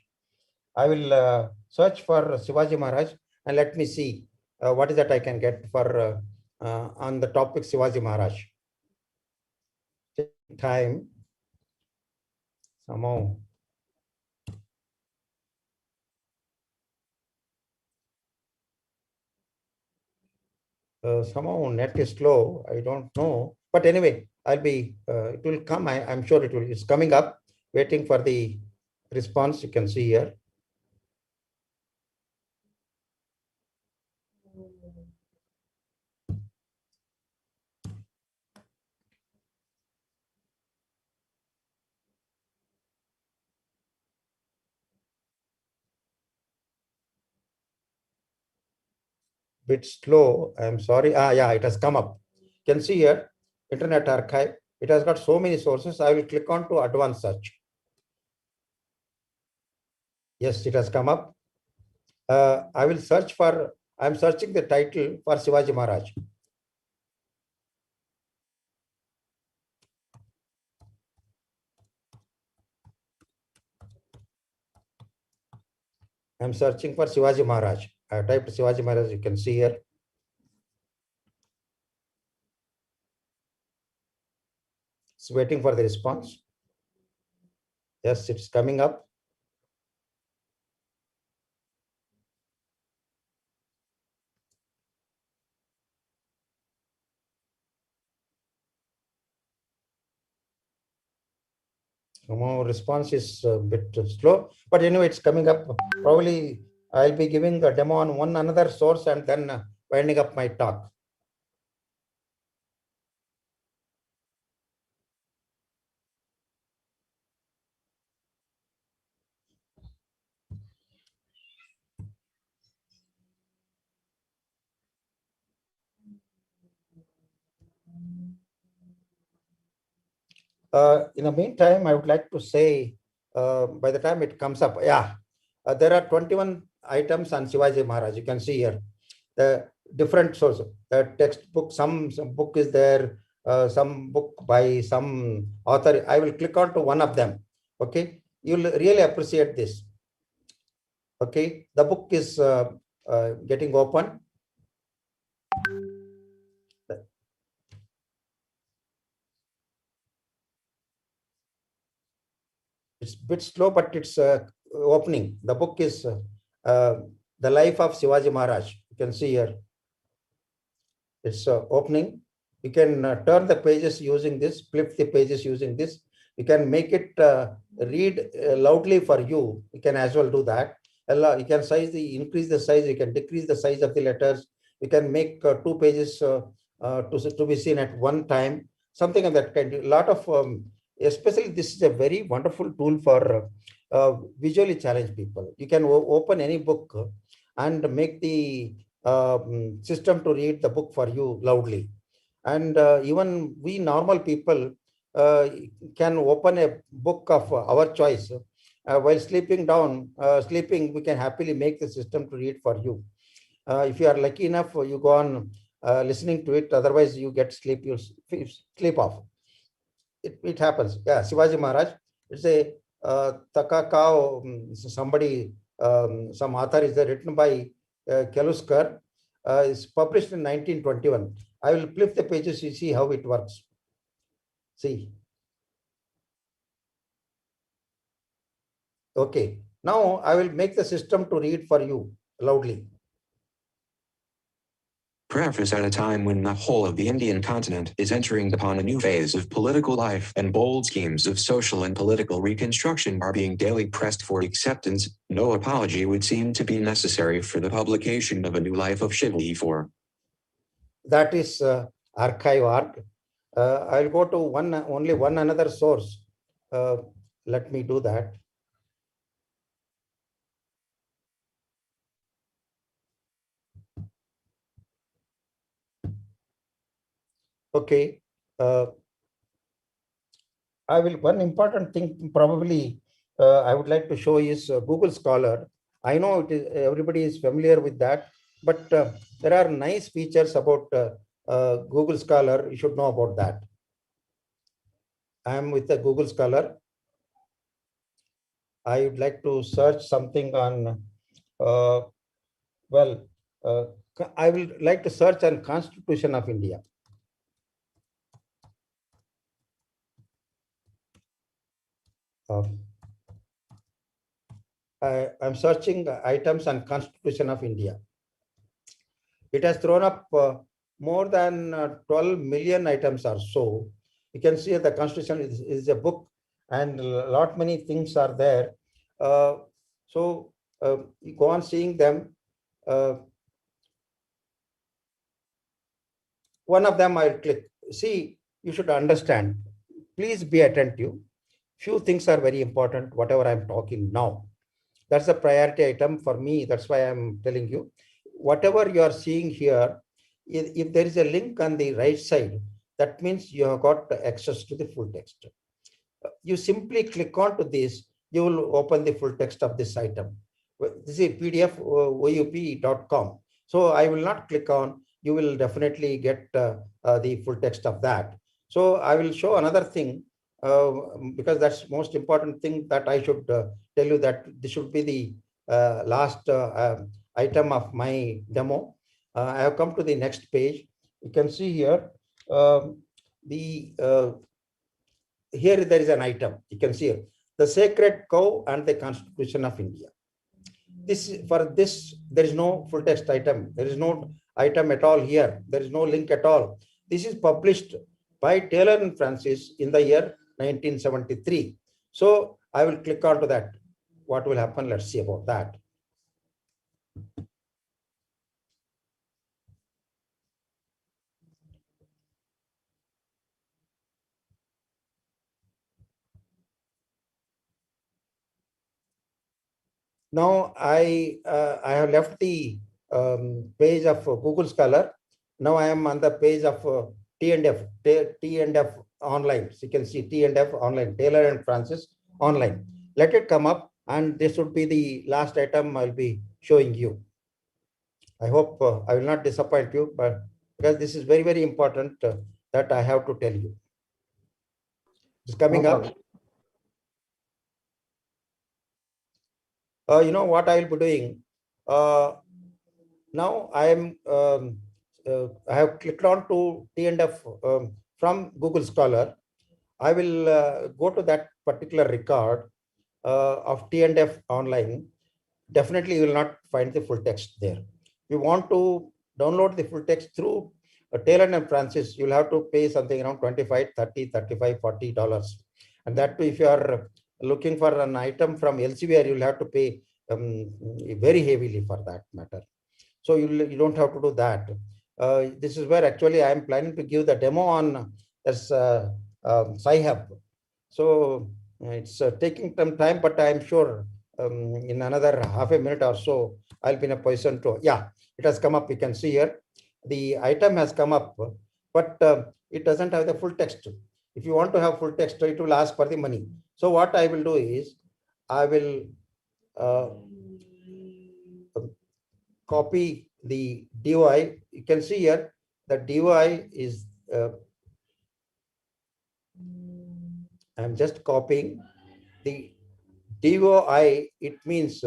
I will search for Shivaji Maharaj and let me see what is that I can get for on the topic Shivaji Maharaj. Time somehow. Somehow net is slow. I don't know, but anyway, I'll be. It will come. I'm sure it will. It's coming up. Waiting for the response. You can see here. Bit slow. I'm sorry. Yeah, it has come up. You can see here, Internet Archive. It has got so many sources. I will click on to advanced search. Yes, it has come up. I will search for, I'm searching the title for Shivaji Maharaj. I'm searching for Shivaji Maharaj. I typed Shivaji Maharaj, you can see here. It's waiting for the response. Yes, it's coming up. Response is a bit slow, but anyway, it's coming up. Probably I'll be giving a demo on one another source and then winding up my talk. In the meantime, I would like to say, by the time it comes up, there are 21 items on Shivaji Maharaj. You can see here the different sources. The textbook, some book is there, some book by some author. I will click on to one of them. Okay, you'll really appreciate this. Okay, the book is getting open. It's a bit slow, but it's opening. The book is The Life of Shivaji Maharaj. You can see here. It's opening. You can turn the pages using this, flip the pages using this. You can make it read loudly for you. You can as well do that. You can increase the size. You can decrease the size of the letters. You can make 2 pages to be seen at one time. Something of that kind. A lot of, especially this is a very wonderful tool for visually challenged people. You can open any book and make the system to read the book for you loudly. And even we normal people can open a book of our choice while sleeping, we can happily make the system to read for you. If you are lucky enough, you go on listening to it. Otherwise, you get sleep. You sleep off. It happens. Yeah, Shivaji Maharaj. It's a Takakao. Somebody, some author is there, written by Keluskar. It's published in 1921. I will flip the pages. You see how it works. See. Okay. Now I will make the system to read for you loudly. Preface at a time when the whole of the Indian continent is entering upon a new phase of political life and bold schemes of social and political reconstruction are being daily pressed for acceptance, no apology would seem to be necessary for the publication of a new life of Shivaji for. That is archive.org. I'll go to only one another source. Let me do that. Okay. I will, one important thing probably I would like to show is Google Scholar. I know it is, everybody is familiar with that, but there are nice features about Google Scholar. You should know about that. I am with the Google Scholar. I would like to search something on, well, uh, I will like to search on Constitution of India. I'm searching items on Constitution of India. It has thrown up more than 12 million items or so. You can see the Constitution is a book, and a lot many things are there. So you go on seeing them. One of them I'll click. See, you should understand. Please be attentive. Few things are very important, whatever I'm talking now. That's a priority item for me. That's why I'm telling you. Whatever you are seeing here, if there is a link on the right side, that means you have got access to the full text. You simply click on to this, you will open the full text of this item. This is PDF oup.com. So I will not click on, you will definitely get the full text of that. So I will show another thing because that's most important thing that I should tell you, that this should be the last item of my demo. I have come to the next page. You can see here here there is an item. You can see here, the sacred cow and the Constitution of India. For this there is no full text item. There is no item at all here. There is no link at all. This is published by Taylor and Francis in the year 1973. So I will click on to that. What will happen? Let's see about that. Now I have left the page of Google Scholar. Now I am on the page of T&F online. So you can see T&F online, Taylor and Francis online. Let it come up, and this would be the last item I'll be showing you. I hope I will not disappoint you, but because this is very, very important that I have to tell you. It's coming up. You know what I will be doing? Now I am I have clicked on to T&F from Google Scholar. I will go to that particular record of T&F online. Definitely you will not find the full text there. If you want to download the full text through Taylor and Francis, you'll have to pay something around $25, $30, $35, $40. And that too, if you are looking for an item from elsewhere, you'll have to pay very heavily for that matter. So you don't have to do that. This is where actually I am planning to give the demo on this Sci-Hub. So it's taking some time, but I'm sure in another half a minute or so, I'll be in a position to, yeah, it has come up. You can see here, the item has come up, but it doesn't have the full text. If you want to have full text, it will ask for the money. So what I will do is, I will copy the DOI. You can see here the DOI is, I'm just copying the DOI. It means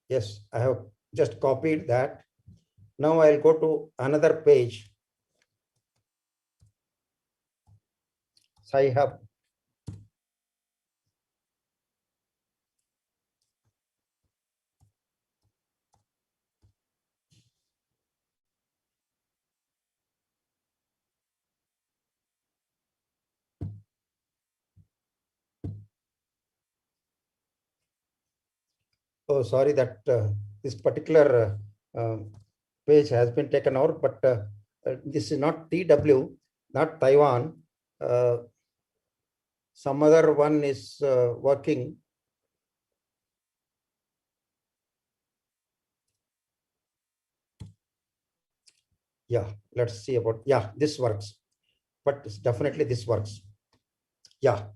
yes, I have just copied that. Now I'll go to another page. Sci-Hub. Oh, sorry that this particular page has been taken out, but this is not TW, not Taiwan. Some other one is working. Yeah, let's see about, yeah, this works, but definitely this works. Yeah,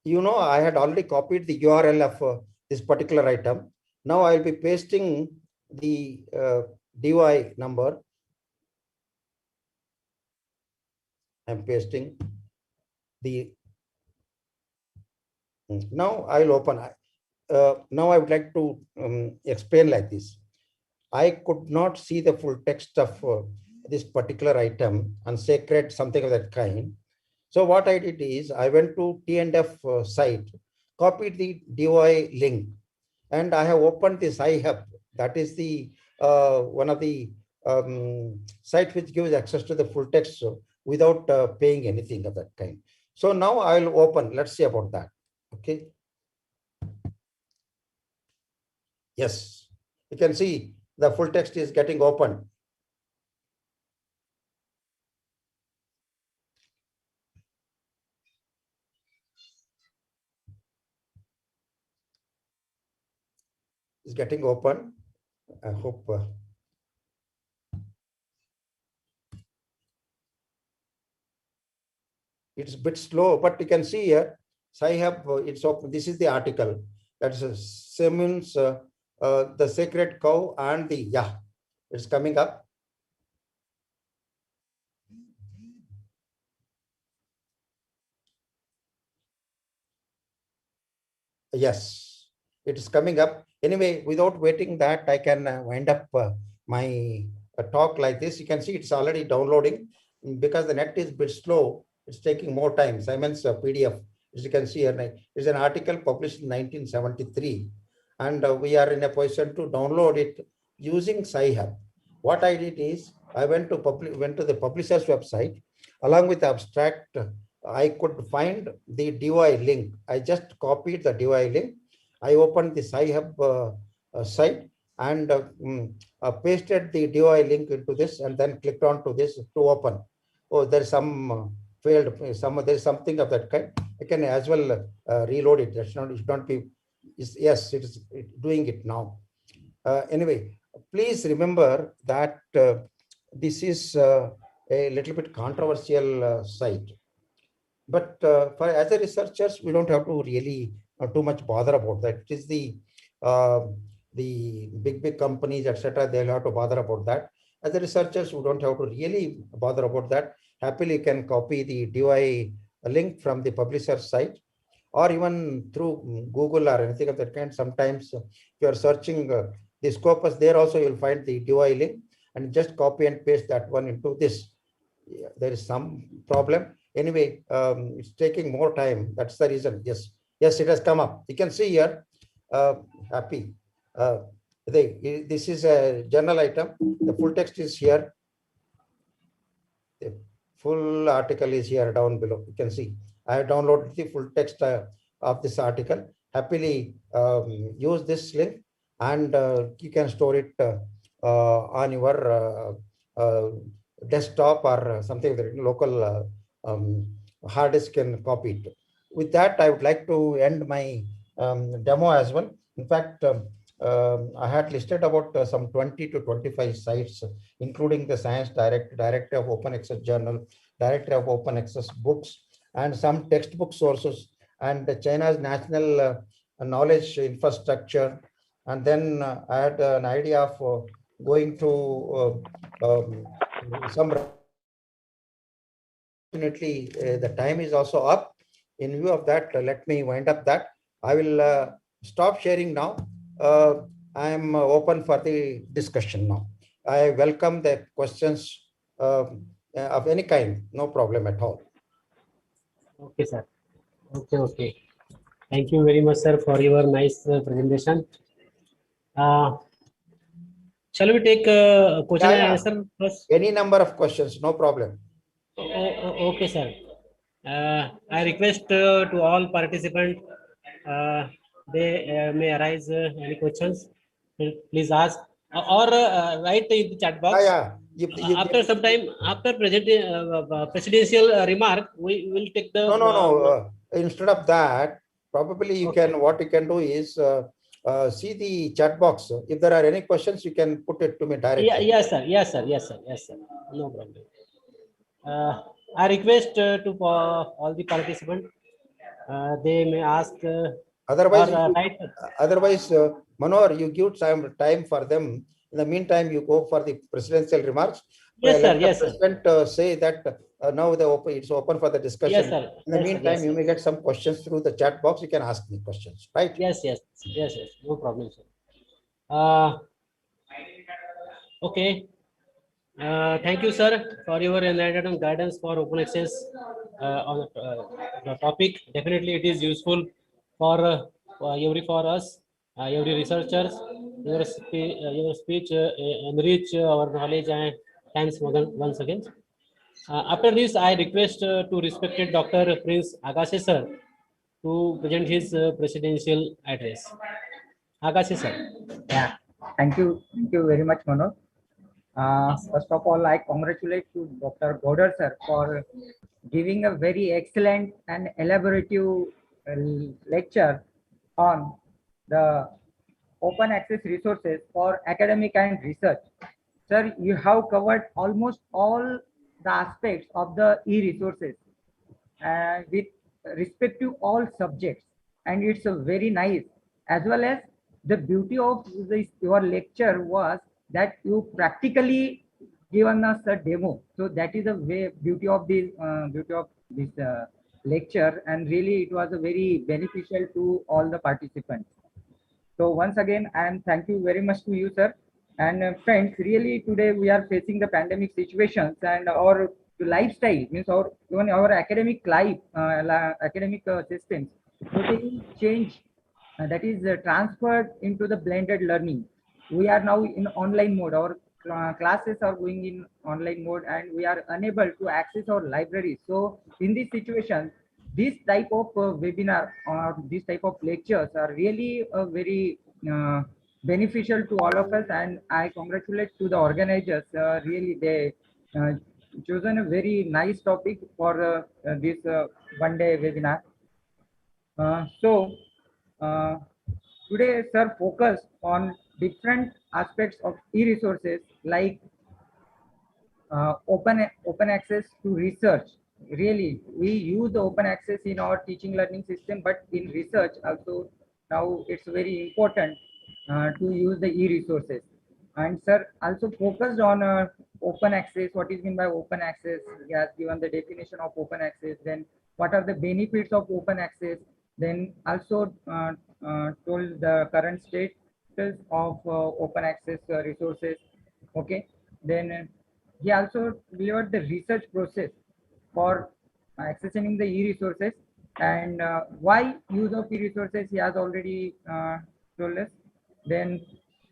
you know, I had already copied the URL of this particular item. Now I'll be pasting the DY number. I'm pasting the, now I'll open. Now I would like to explain like this. I could not see the full text of this particular item and sacred, something of that kind. So what I did is I went to T&F site, copied the DOI link, and I have opened this iHub. That is the one of the sites which gives access to the full text without paying anything of that kind. So now I'll open. Let's see about that. Okay. Yes, you can see the full text is getting opened. It's getting open. I hope it's a bit slow, but you can see here, Sci-Hub, it's open. This is the article. That's Simmons, the sacred cow and the, yeah, it's coming up. Yes, it is coming up. Anyway, without waiting that, I can wind up my talk like this. You can see it's already downloading because the net is a bit slow. It's taking more time. Simon's PDF, as you can see here, is an article published in 1973. And we are in a position to download it using Sci-Hub. What I did is I went to the publisher's website along with the abstract. I could find the DOI link. I just copied the DOI link. I opened the Sci-Hub site and pasted the DOI link into this and then clicked on to this to open. Oh, there's some failed, there's something of that kind. I can as well reload it. That should not be, yes, it is doing it now. Anyway, please remember that this is a little bit controversial site. But for as a researchers, we don't have to really too much bother about that. It is the big companies, etc. They'll have to bother about that. As a researchers, we don't have to really bother about that. Happily, you can copy the DOI link from the publisher's site, or even through Google or anything of that kind. Sometimes you are searching the Scopus, there also you'll find the DOI link, and just copy and paste that one into this. Yeah, there is some problem. Anyway, it's taking more time. That's the reason. Yes, yes, it has come up. You can see here. Happy. This is a journal item. The full text is here. The full article is here down below. You can see. I have downloaded the full text of this article. Happily use this link, and you can store it on your desktop or something that local hard disk can copy it. With that, I would like to end my demo as well. In fact, I had listed about some 20 to 25 sites, including the Science Directory of Open Access Journal, Directory of Open Access Books, and some textbook sources, and China's national knowledge infrastructure. And then I had an idea of going to some. Unfortunately, the time is also up. In view of that, let me wind up that. I will stop sharing now. I am open for the discussion now. I welcome the questions of any kind, no problem at all. Okay, sir. Okay. Thank you very much, sir, for your nice presentation. Shall we take question and answer first? Any number of questions, no problem. Okay, sir. I request to all participants, they may arise any questions. please ask or write in the chat box. Yeah. After some time, after presidential remark, we will take the. No. Instead of that, probably you Okay. can, what you can do is see the chat box. If there are any questions, you can put it to me directly. Yeah, yes, sir. Yes, sir. Yes, sir. Yes, sir. No problem. I request to all the participants, they may ask. Otherwise, or, write. Manor, you give time for them. In the meantime, you go for the presidential remarks. Yes, Let sir. the Yes, sir. president say that now it's open for the discussion. Yes, sir. In the Yes, sir. meantime, Yes, you sir. may get some questions through the chat box. You can ask me questions, right? Yes, yes, yes, yes. No problem, sir. Okay. Thank you, sir, for your enlightened guidance for open access on the topic. Definitely, it is useful for for us, every researchers. Your speech enrich our knowledge, and thanks once again. After this, I request to respected Dr. Prince Agase sir to present his presidential address. Agase sir. Yeah, thank you very much, Manoj. Yes. First of all, I congratulate to Dr. Goder sir for giving a very excellent and elaborative lecture on the open access resources for academic and research. Sir, you have covered almost all the aspects of the e-resources with respect to all subjects, and it's a very nice, as well as the beauty of this your lecture was that you practically given us a demo. So that is a way beauty of this lecture, and really it was a very beneficial to all the participants. So once again, I am thank you very much to you, sir. And friends, really today we are facing the pandemic situations, and our lifestyle means even our academic life, academic systems totally change. That is transferred into the blended learning. We are now in online mode. Our classes are going in online mode, and we are unable to access our libraries. So in this situation, this type of webinar or this type of lectures are really very beneficial to all of us, and I congratulate to the organizers. Really, they chosen a very nice topic for this one-day webinar. So today, sir, focused on different aspects of e-resources like open access to research. Really, we use the open access in our teaching learning system, but in research also now it's very important to use the e-resources. And sir also focused on open access. What is meant by open access? He has given the definition of open access. Then what are the benefits of open access? Then also told the current status of open access resources. Okay. Then he also delivered the research process for accessing the e-resources, and why use of e-resources he has already told us. Then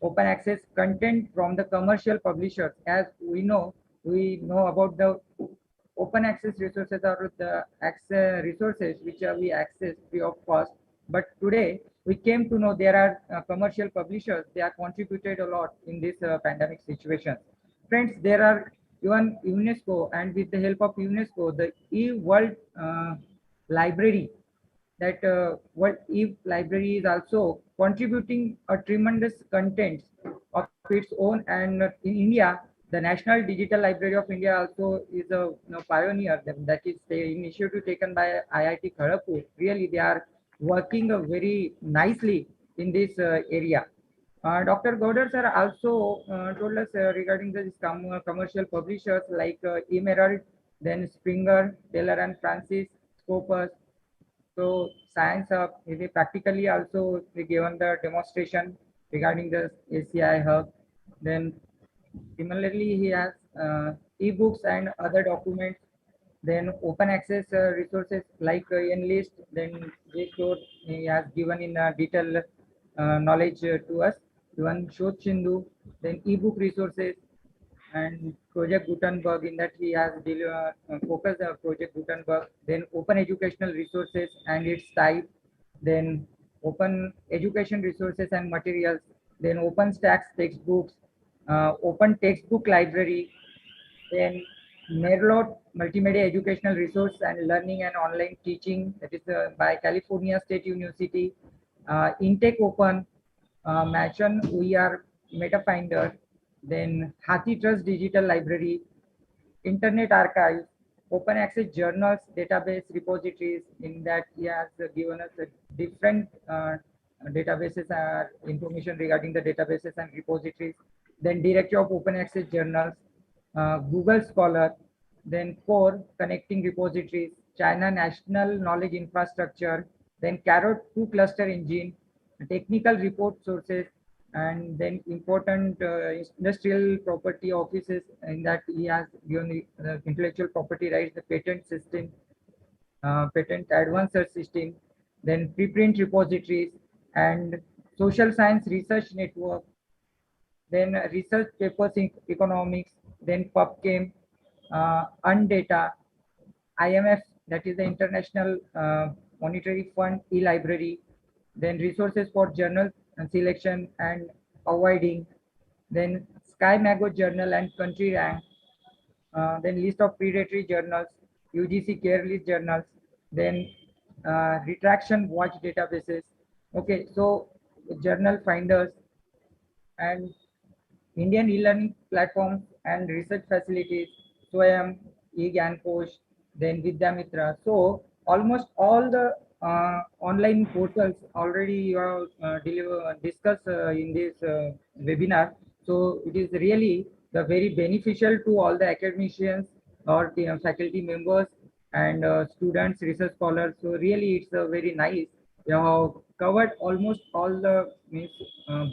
open access content from the commercial publishers. As we know about the open access resources are the access resources which we access free of cost. But today we came to know there are commercial publishers. They are contributed a lot in this pandemic situation. Friends, there are even UNESCO, and with the help of UNESCO, the e-world library, that World e-library is also contributing a tremendous content of its own. And in India, the National Digital Library of India also is a pioneer. That is the initiative taken by IIT Kharagpur. Really, they are working very nicely in this area. Dr. Gowder sir also told us regarding this commercial publishers like Emerald, then Springer, Taylor and Francis, Scopus. So Science Hub, they practically also given the demonstration regarding the ACI Hub. Then similarly, he has ebooks and other documents. Then open access resources like Enlist. Then he has given in detail knowledge to us. Even Shod Shindu. Then ebook resources and Project Gutenberg. In that he has focused on Project Gutenberg. Then open educational resources and its type. Then open education resources and materials. then OpenStax textbooks, Open Textbook Library, then Merlot Multimedia Educational Resource and Learning and Online Teaching, that is by California State University, Intake Open, Machon OER MetaFinder, then Hathi Trust Digital Library, Internet Archive, Open Access Journals, Database Repositories. In that, he has given us a different databases, information regarding the databases and repositories. Then Directory of Open Access Journals, Google Scholar, then Core Connecting Repositories, China National Knowledge Infrastructure, then Carrot 2 Cluster Engine, Technical Report Sources, and then important industrial property offices. In that, he has given the intellectual property rights, the patent system, patent advanced search system, then preprint repositories and social science research network, then research papers in economics, then PubChem, Undata, IMF, that is the International Monetary Fund e-library, then resources for journal selection and avoiding, then Sky Mago journal and country rank, then list of predatory journals, UGC care list journals, then retraction watch databases. Okay, so journal finders and Indian e-learning platforms and research facilities, Swayam, eGyanKosh, then Vidyamitra. So almost all the online portals already you have discussed in this webinar. So it is really the very beneficial to all the academicians or the faculty members and students, research scholars. So really it's very nice. You have covered almost all the means,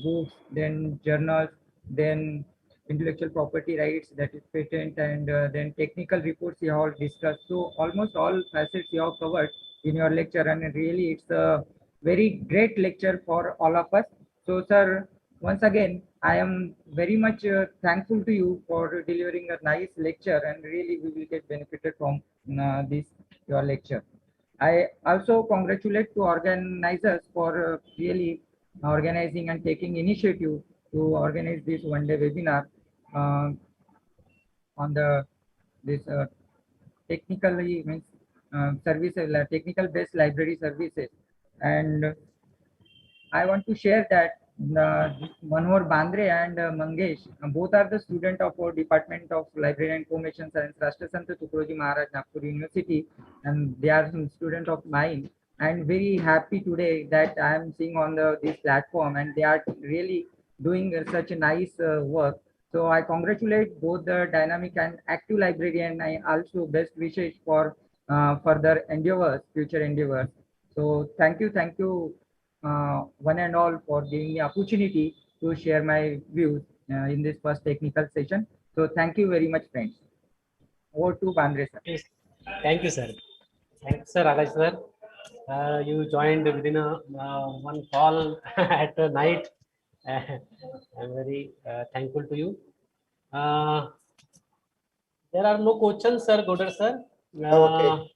books, then journals, then intellectual property rights, that is patent, and then technical reports you have discussed. So almost all facets you have covered in your lecture, and really it's a very great lecture for all of us. So sir, once again, I am very much thankful to you for delivering a nice lecture, and really we will get benefited from this your lecture. I also congratulate to organizers for really organizing and taking initiative to organize this one-day webinar on the this technically means services, technical based library services. And I want to share that Manohar Bandre and Mangesh, both are the student of our Department of Library and Information Science, Rashtrasant Tukaroji Maharaj, Nagpur University, and they are some student of mine. And very happy today that I am seeing on this platform, and they are really doing such a nice work. So I congratulate both the dynamic and active librarian. I also best wishes for further endeavors, future endeavors. So thank you, one and all, for giving me opportunity to share my views in this first technical session. So thank you very much, friends. Over to Bandre sir. Yes. Thank you, sir. Thanks, sir, Akash sir. You joined within one call at night. I'm very thankful to you. There are no questions, sir, Godar sir. Okay.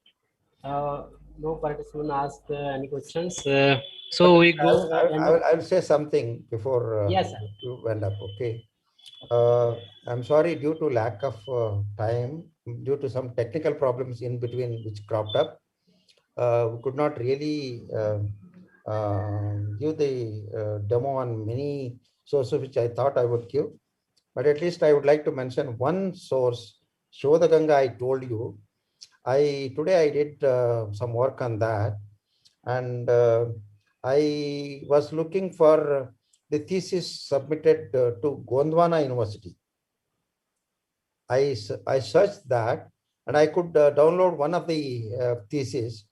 No participant asked any questions. So we go. I'll say something before Yes, sir. you went up. Okay. I'm sorry, due to lack of time, due to some technical problems in between which cropped up, we could not really give the demo on many sources which I thought I would give. But at least I would like to mention one source, Shodhaganga. I told you, today I did some work on that, and I was looking for the thesis submitted to Gondwana University. I searched that, and I could download one of the theses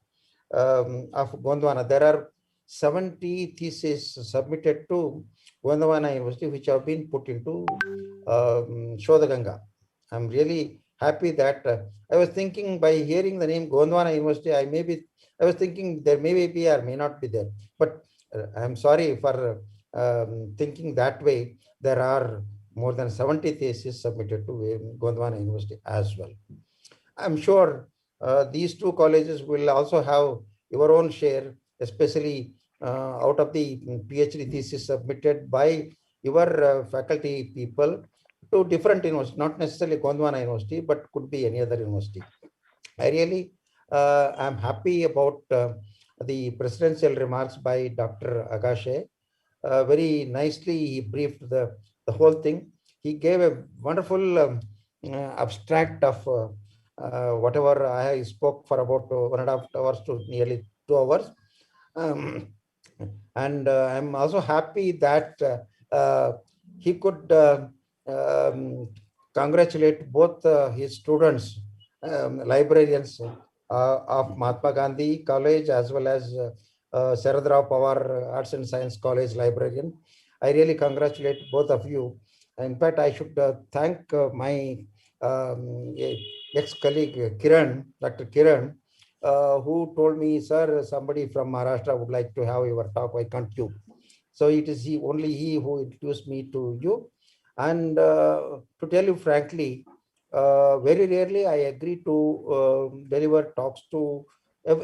of Gondwana. There are 70 theses submitted to Gondwana University, which have been put into Shodhaganga. I'm really happy that I was thinking, by hearing the name Gondwana University, I was thinking there may be or may not be there. But I'm sorry for thinking that way. There are more than 70 theses submitted to Gondwana University as well. I'm sure these two colleges will also have your own share, especially out of the PhD thesis submitted by your faculty people to different universities, not necessarily Gondwana University, but could be any other university. I really am happy about the presidential remarks by Dr. Agashe. Very nicely, he briefed the whole thing. He gave a wonderful abstract of whatever I spoke for about 1.5 hours to nearly 2 hours. And I'm also happy that he could congratulate both his students, librarians of Mahatma Gandhi College, as well as Sharad Rao Pawar Arts and Science College librarian. I really congratulate both of you. In fact, I should thank my ex-colleague Kiran, Dr. Kiran, who told me, sir, somebody from Maharashtra would like to have your talk. Why can't you? So it is only he who introduced me to you. And to tell you frankly, very rarely I agree to deliver talks to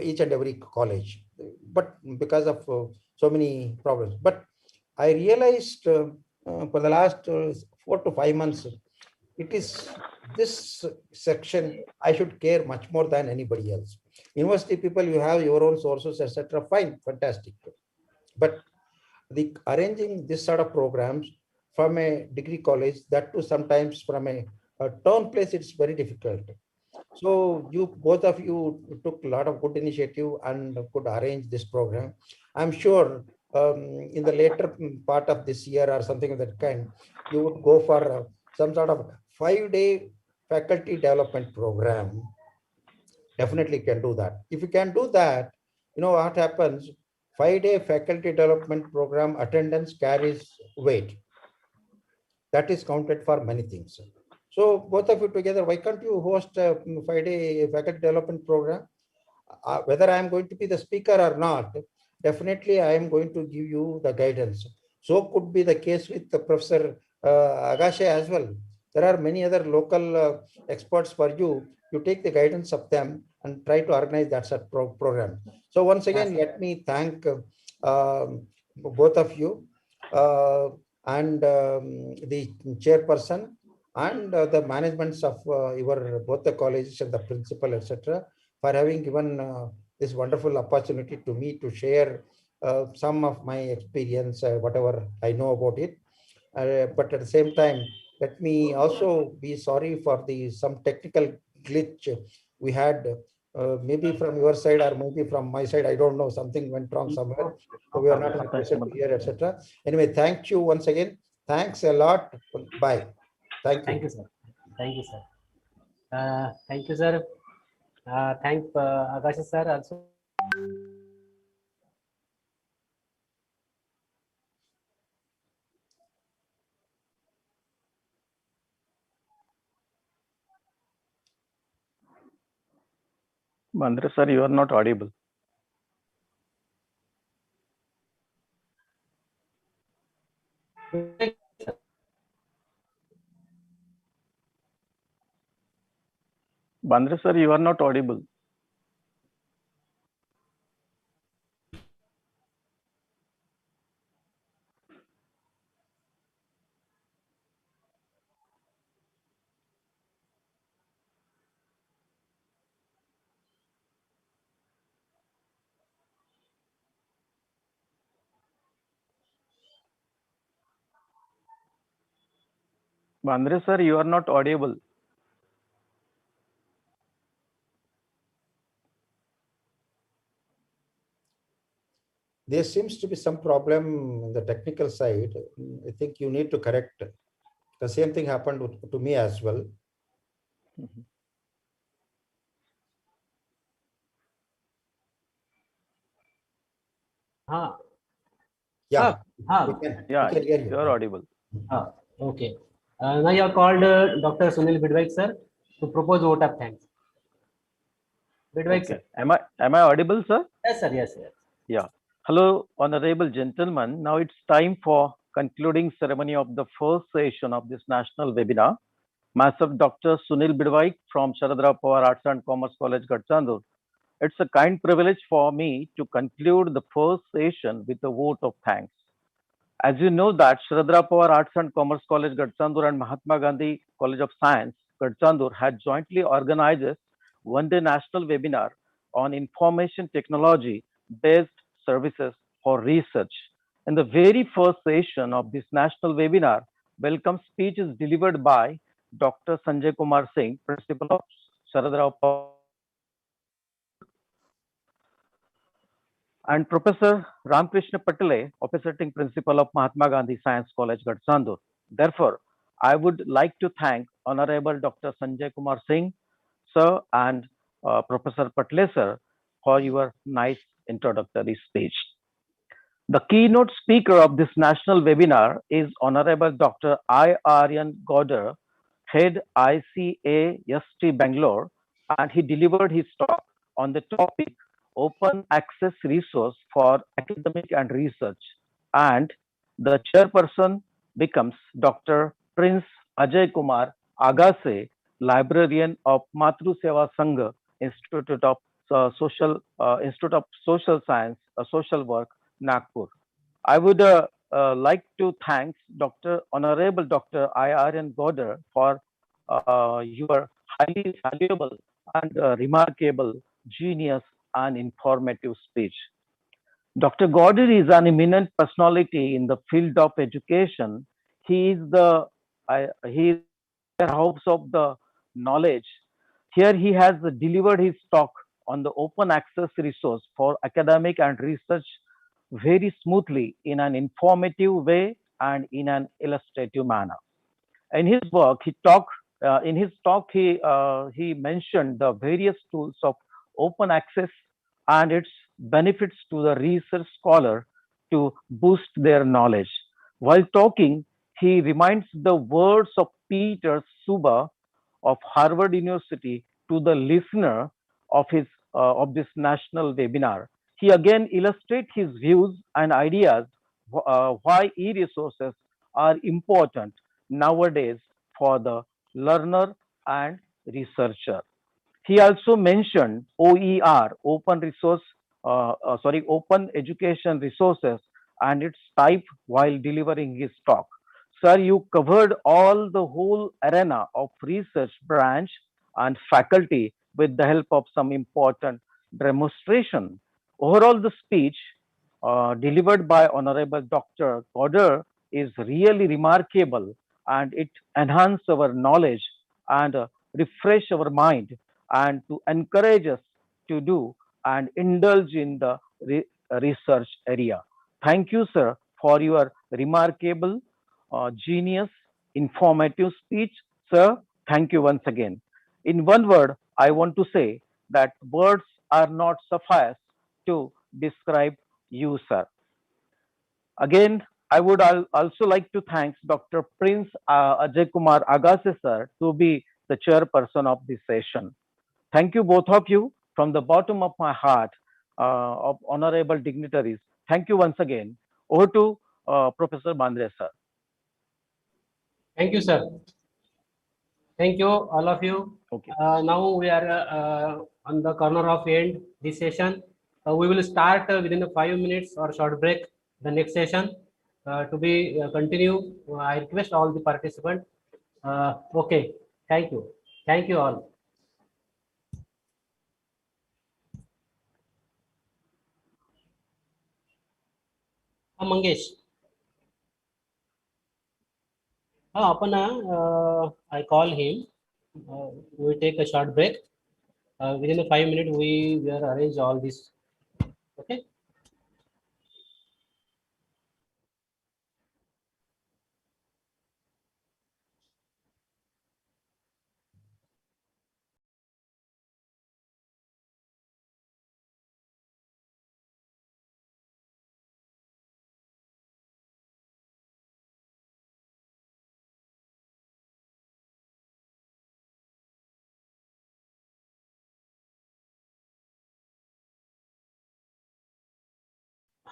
each and every college, but because of so many problems. But I realized for the last 4 to 5 months, it is this section I should care much more than anybody else. University people, you have your own sources, etc. Fine, fantastic. But the arranging this sort of programs from a degree college, that too sometimes from a town place, it's very difficult. So you both of you took a lot of good initiative and could arrange this program. I'm sure in the later part of this year or something of that kind, you would go for some sort of 5-day faculty development program. Definitely can do that. If you can do that, you know what happens? 5-day faculty development program attendance carries weight. That is counted for many things. So both of you together, why can't you host a 5-day faculty development program? Whether I am going to be the speaker or not, definitely I am going to give you the guidance. So could be the case with the Professor Agashe as well. There are many other local experts for you. You take the guidance of them and try to organize that sort of program. So once again, let me thank both of you and the chairperson and the managements of your both the colleges and the principal, etc., for having given this wonderful opportunity to me to share some of my experience, whatever I know about it. But at the same time, let me also be sorry for the some technical glitch we had, maybe from your side or maybe from my side. I don't know, something went wrong somewhere. So we are not in a position to hear, etc. Anyway, thank you once again. Thanks a lot. Bye. Thank you. Thank you, sir. Thank you, sir. Thank you, sir. Thank Akash sir also. Bandre sir, you are not audible. Bandre sir, you are not audible. Bandre sir, you are not audible. There seems to be some problem in the technical side. I think you need to correct. The same thing happened to me as well. Yeah, we can hear you. You are audible. Okay. Now you have called Dr. Sunil Bidwaik sir to propose vote of thanks. Bidwaik sir. Am I audible, sir? Yes, sir. Yes, yes. Yeah. Hello, honorable gentlemen. Now it's time for concluding ceremony of the first session of this national webinar. Myself, Dr. Sunil Bidwaik from Sharad Rao Pawar Arts and Commerce College, Gadchandur. It's a kind privilege for me to conclude the first session with a vote of thanks. As you know that Sharadra Pawar Arts and Commerce College, Gatsandur and Mahatma Gandhi College of Science, Gatsandur had jointly organized one-day national webinar on information technology based services for research. In the very first session of this national webinar, welcome speech is delivered by Dr. Sanjay Kumar Singh, Principal of Sharadra Pawar and Professor Ramkrishna Patale, Officiating Principal of Mahatma Gandhi Science College, Gatsandur. Therefore, I would like to thank Honorable Dr. Sanjay Kumar Singh, sir, and Professor Patale, sir, for your nice introductory speech. The keynote speaker of this national webinar is Honorable Dr. I. Aryan Goder, Head ICAST Bangalore, and he delivered his talk on the topic Open Access Resource for Academic and Research. And the chairperson becomes Dr. Prince Ajay Kumar Agase, librarian of Matru Seva Sangha Institute of Social Science, Social Work, Nagpur. I would like to thank Honorable Dr. I.R.N. Goder for your highly valuable and remarkable, genius, and informative speech. Dr. Goder is an eminent personality in the field of education. He is he is the house of the knowledge. Here he has delivered his talk on the open access resource for academic and research very smoothly in an informative way and in an illustrative manner. In his work, in his talk, he mentioned the various tools of open access and its benefits to the research scholar to boost their knowledge. While talking, he reminds the words of Peter Suba of Harvard University to the listener of this national webinar. He again illustrates his views and ideas why e-resources are important nowadays for the learner and researcher. He also mentioned OER, Open Education Resources, and its type while delivering his talk. Sir, you covered all the whole arena of research branch and faculty with the help of some important demonstration. Overall, the speech delivered by Honorable Dr. Goder is really remarkable, and it enhances our knowledge and refresh our mind and to encourage us to do and indulge in the research area. Thank you, sir, for your remarkable, genius, informative speech. Sir, thank you once again. In one word, I want to say that words are not suffice to describe you, sir. Again, I would also like to thank Dr. Prince Ajay Kumar Agase, sir, to be the chairperson of this session. Thank you, both of you, from the bottom of my heart, of honorable dignitaries. Thank you once again. Over to Professor Bandre, sir. Thank you, sir. Thank you, all of you. Okay. Now we are on the corner of end this session. We will start within the 5 minutes or short break the next session to be continue. I request all the participants. Okay. Thank you. Thank you all. Mangesh. I call him. We take a short break. Within the 5 minutes, we will arrange all this. Okay.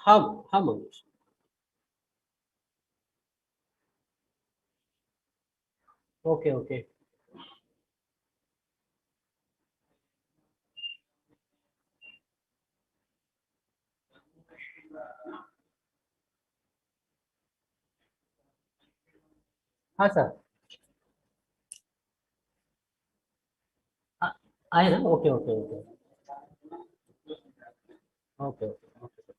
How Mangesh? Okay, okay. हाँ sir आहे ना okay okay okay okay okay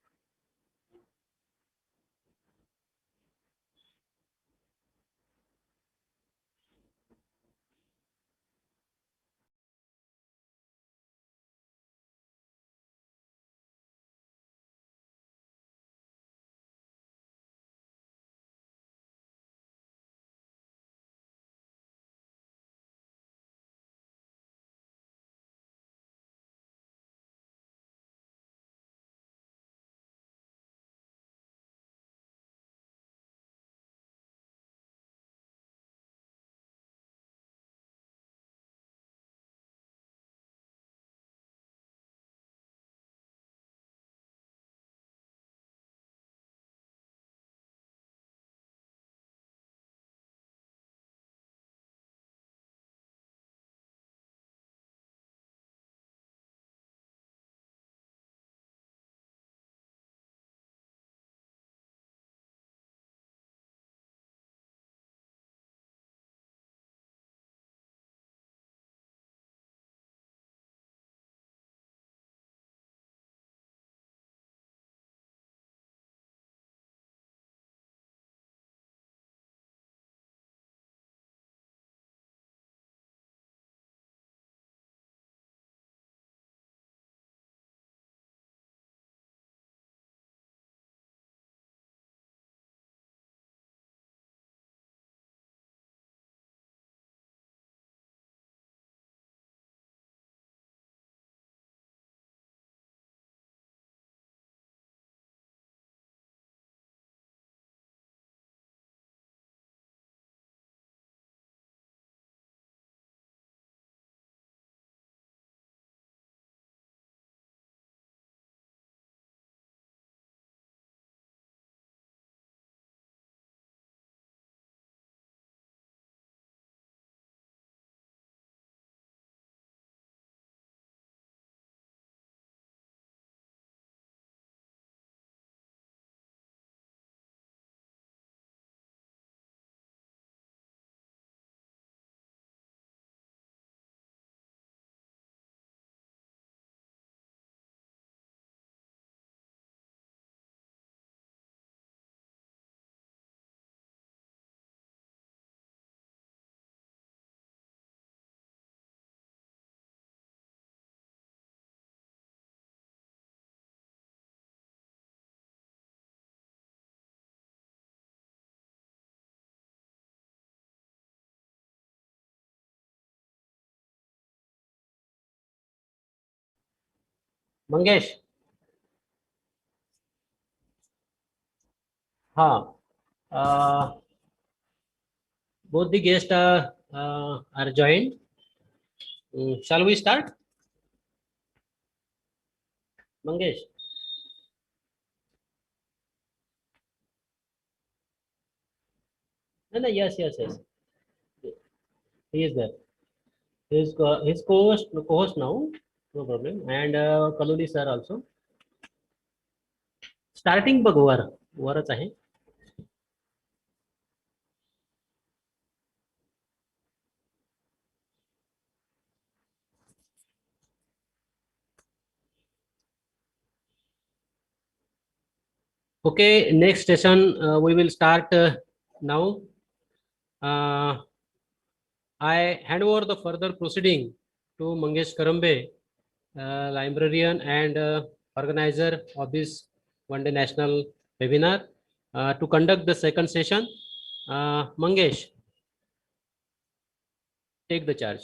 Mangesh हाँ both the guests are joined. Shall we start? Mangesh. No, no, yes, yes, yes. He is there. His co-host now, no problem. And Kaluli sir also. Starting बघ वरच आहे. Okay, next session we will start now. I hand over the further proceeding to Mangesh Karambe, librarian and organizer of this one day national webinar to conduct the second session. Mangesh, take the charge.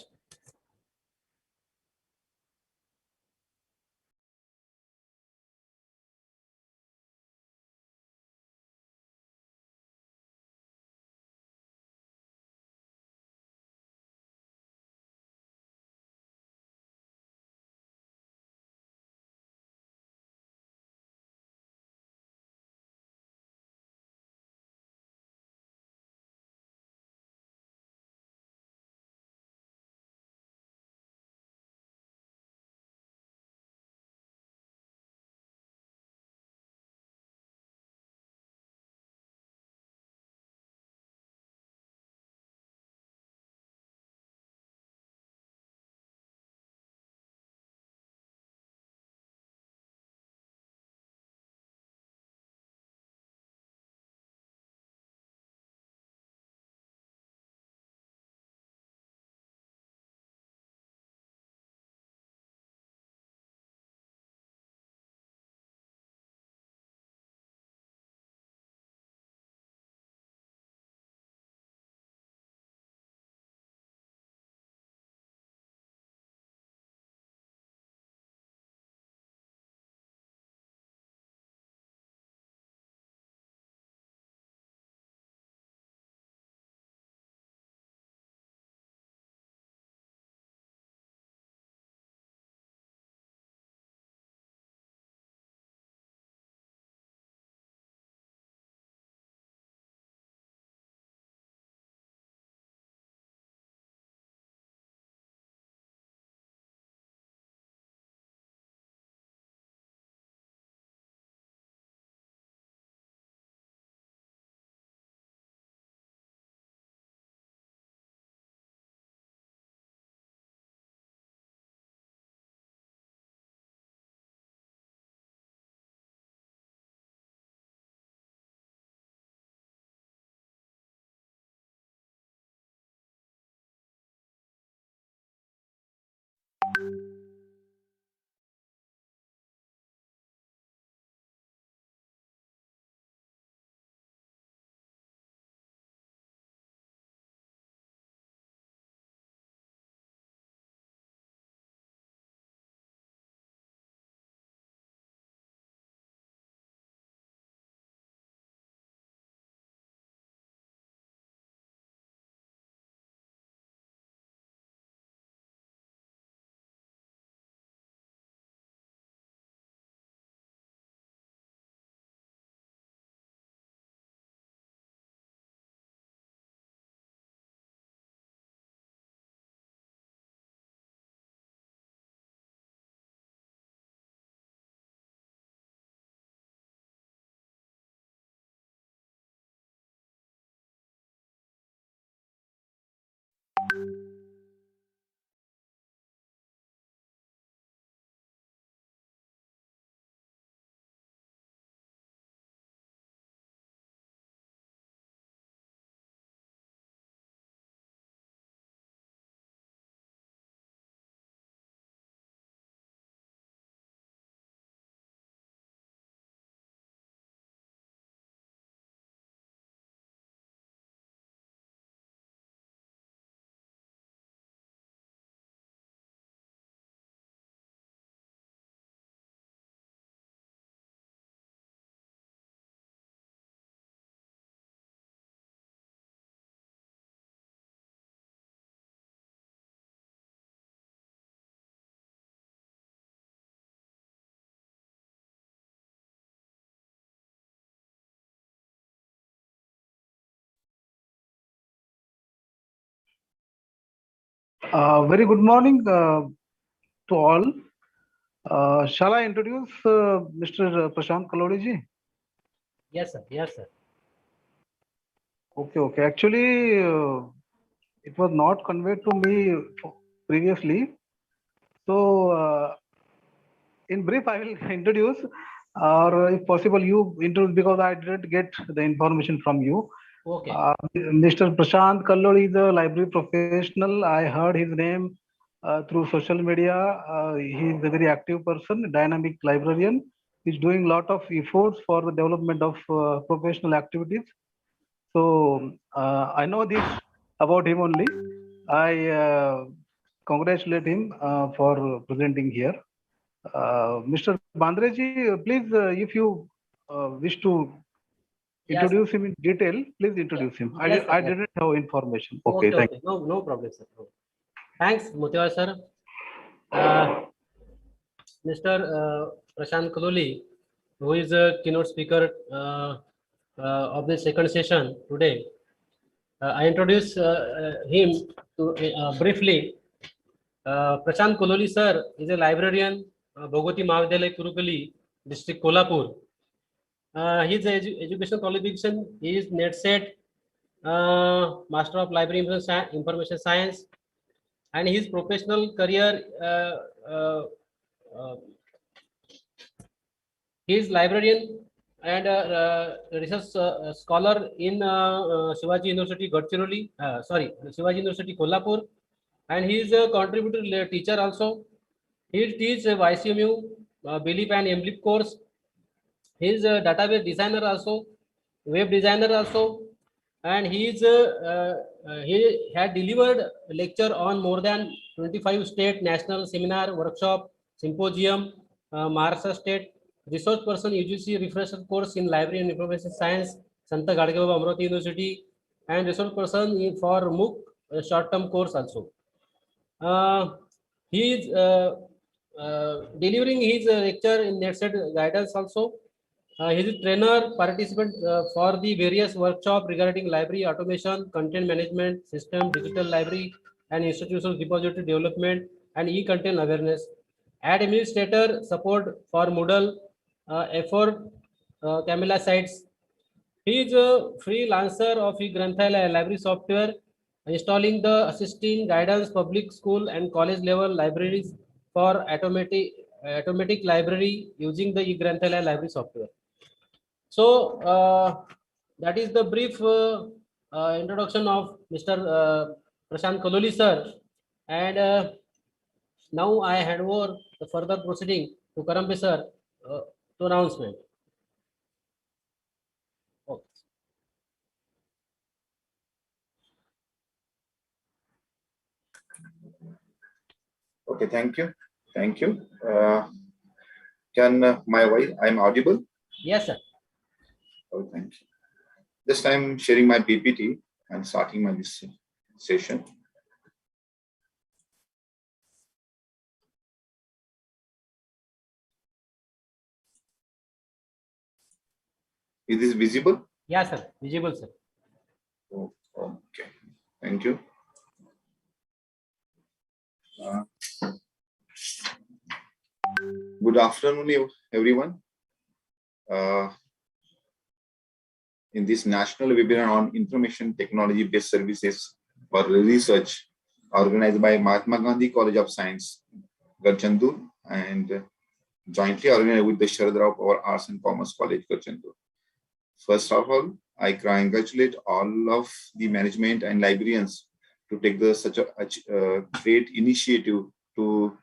Very good morning to all. Shall I introduce Mr. Prashant Kalodi ji? Yes, sir. Yes, sir. Okay, okay. Actually, it was not conveyed to me previously. So, in brief, I will introduce, or if possible, you introduce because I didn't get the information from you. Okay. Mr. Prashant Kallodi is a library professional. I heard his name through social media. He is a very active person, dynamic librarian. He's doing a lot of efforts for the development of professional activities. So I know this about him only. I congratulate him for presenting here. Mr. Bandreji, please, if you wish to Yes, introduce him in detail, please introduce him. Yes, sir. I Yes. didn't have information. Okay, Okay, thank okay. No problem, sir. No. Thanks, Motivar sir. Mr. Prashant Kaloli, who is a keynote speaker of the second session today. I introduce him to briefly. Prashant Kaloli sir is a librarian, Bhagwati Mahavidyalaya Kurukuli, District Kolhapur. His education qualification is NetSet, Master of Library Information Science, and his professional career, he is librarian and research scholar in Shivaji University Gadchiroli, Shivaji University Kolhapur, and he is a contributor teacher also. He teaches YCMU Belief and MBLIP course. He is a database designer also, web designer also, and he had delivered a lecture on more than 25 state, national, seminar, workshop, symposium, Maharashtra state, resource person UGC refresher course in library and information science, Santa Gadgeva Amravati University, and resource person for MOOC short term course also. He is delivering his lecture in NetSet guidance also. He is a trainer, participant for the various workshop regarding library automation, content management system, digital library, and institutional repository development and e-content awareness. Administrator support for Moodle effort, Camilla sites. He is a freelancer of Granthalaya library software, installing the assisting guidance public school and college level libraries for automatic library using the Granthalaya library software. So that is the brief introduction of Mr. Prashant Kaloli sir, and now I hand over the further proceeding to Karambe sir to announcement. Okay. Okay, thank you. Thank you. Can my voice, I'm audible? Yes, sir. Oh, thank you. This time sharing my PPT and starting my this session. Is this visible? Yes, sir. Visible, sir. Oh, okay. Thank you. Good afternoon, everyone. In this national webinar on information technology based services for research organized by Mahatma Gandhi College of Science, Gadchandur, and jointly organized with the Sharadrao Power Arts and Commerce College, Gadchandur. First of all, I congratulate all of the management and librarians to take such a great initiative to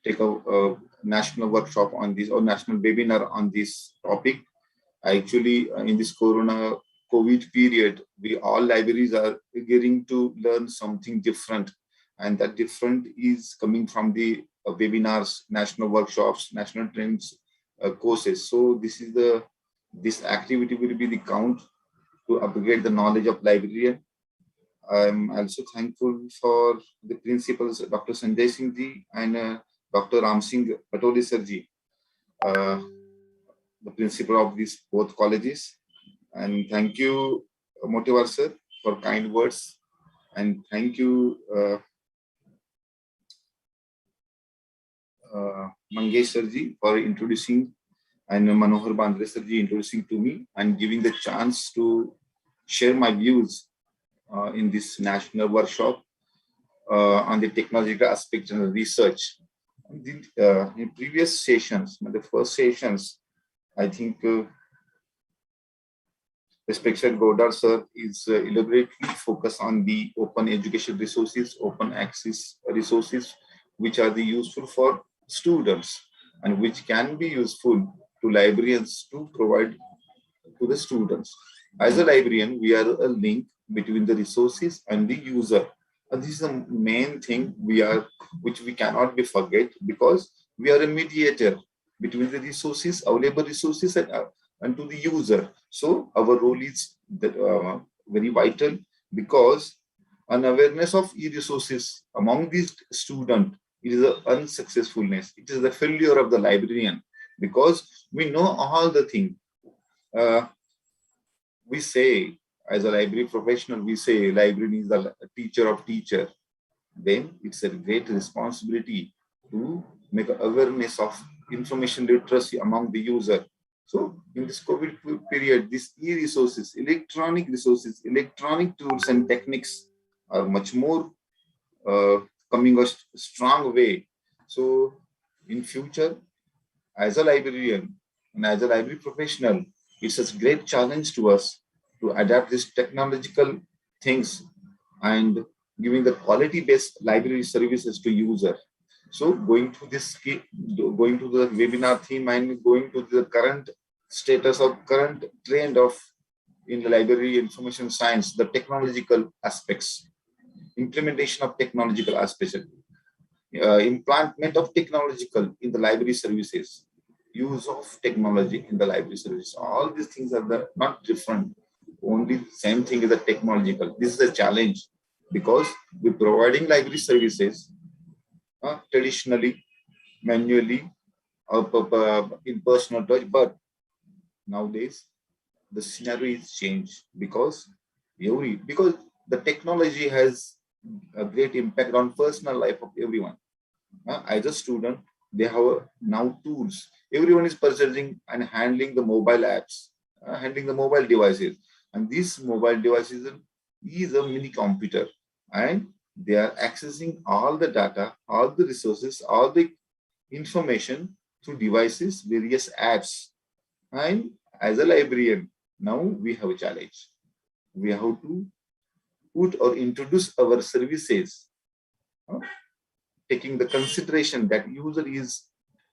take a national workshop on this or national webinar on this topic. Actually, in this COVID period, we all libraries are getting to learn something different, and that different is coming from the webinars, national workshops, national trends, courses. So this activity will be the count to upgrade the knowledge of librarian. I'm also thankful for the principals, Dr. Sanjay Singh ji and Dr. Ram Singh Patoli sir ji, the principal of these both colleges. And thank you, Motivar sir, for kind words. And thank you, Mangesh Sarji for introducing, and Manohar Bandre Sarji introducing to me and giving the chance to share my views in this national workshop on the technological aspects and research. In previous sessions, the first sessions, I think respected Godar sir is elaborately focused on the open education resources, open access resources, which are the useful for students and which can be useful to librarians to provide to the students. As a librarian, we are a link between the resources and the user. And this is the main thing which we cannot be forget, because we are a mediator between the resources, available resources, and to the user. So our role is very vital, because an awareness of e-resources among these students, it is an unsuccessfulness. It is the failure of the librarian, because we know all the things. We say, as a library professional, we say librarian is the teacher of teacher. Then it's a great responsibility to make awareness of information literacy among the user. So in this COVID period, these e-resources, electronic resources, electronic tools and techniques are much more coming a strong way. So in future, as a librarian and as a library professional, it's a great challenge to us to adapt these technological things and giving the quality-based library services to user. So going to the webinar theme and going to the current status of current trend of in the library information science, the technological aspects, implementation of technological aspects, implant of technological in the library services, use of technology in the library service. All these things are not different. Only same thing is the technological. This is a challenge, because we're providing library services traditionally, manually, in personal touch. But nowadays, the scenario is changed, because the technology has a great impact on personal life of everyone. As a student, they have now tools. Everyone is purchasing and handling the mobile apps, handling the mobile devices. And this mobile devices is a mini computer, and they are accessing all the data, all the resources, all the information through devices, various apps. And as a librarian, now we have a challenge. We have to put or introduce our services, taking the consideration that user is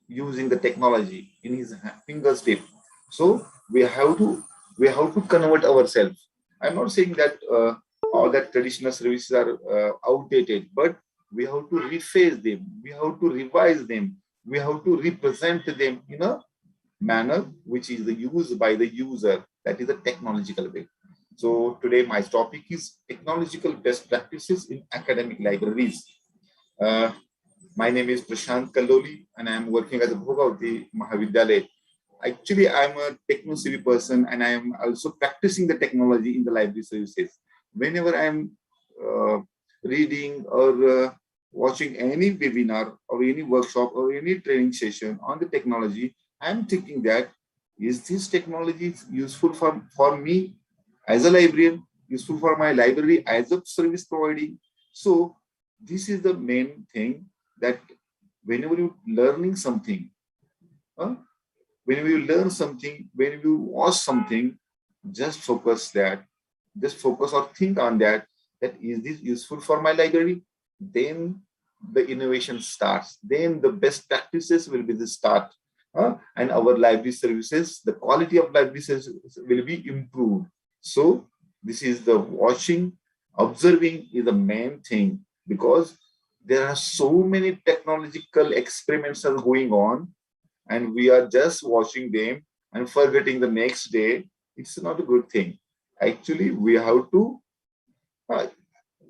using the technology in his fingertip. So we have to convert ourselves. I'm not saying that all that traditional services are outdated, but we have to rephrase them. We have to revise them. We have to represent them in a manner which is used by the user. That is a technological way. So today my topic is technological best practices in academic libraries. My name is Prashant Kalloli, and I am working as a Bhogavati Mahavidyalaya. Actually, I'm a techno-savvy person, and I am also practicing the technology in the library services. Whenever I'm reading or watching any webinar or any workshop or any training session on the technology, I'm thinking that, is this technology useful for me as a librarian, useful for my library as a service providing? So this is the main thing, that whenever you're learning something, whenever you learn something, whenever you watch something, just focus or think on that is this useful for my library? Then the innovation starts. Then the best practices will be the start. And our library services, the quality of library services will be improved. So this is the watching, observing is the main thing, because there are so many technological experiments are going on, and we are just watching them and forgetting the next day. It's not a good thing. Actually, we have to,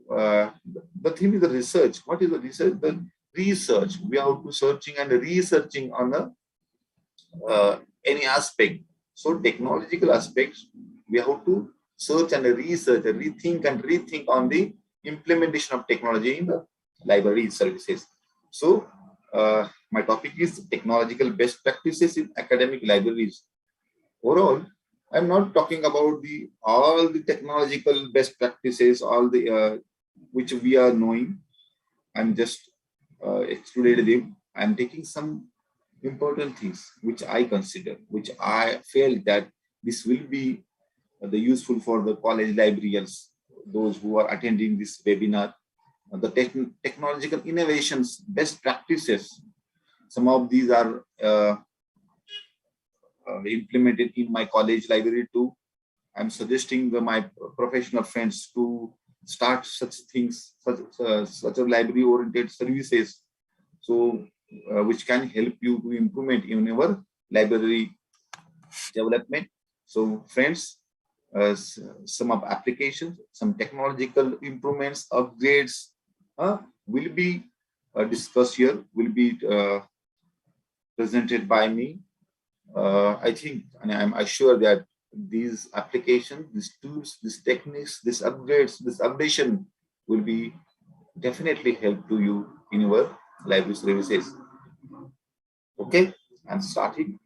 the thing is the research. What is the research? The research. We have to searching and researching on any aspect. So technological aspects, we have to search and research, and rethink on the implementation of technology in the library services. So My topic is technological best practices in academic libraries. Overall, I'm not talking about all the technological best practices, all the which we are knowing. I'm just excluded them. I'm taking some important things which I consider, which I feel that this will be the useful for the college librarians, those who are attending this webinar. The technological innovations, best practices. Some of these are implemented in my college library too. I'm suggesting my professional friends to start such things, such a library-oriented services, so which can help you to implement in your library development. So, friends, some of applications, some technological improvements, upgrades will be discussed here, will be presented by me. I think, and I'm assured that these applications, these tools, these techniques, these upgrades, this updation will be definitely help to you in your library services. Okay, I'm starting.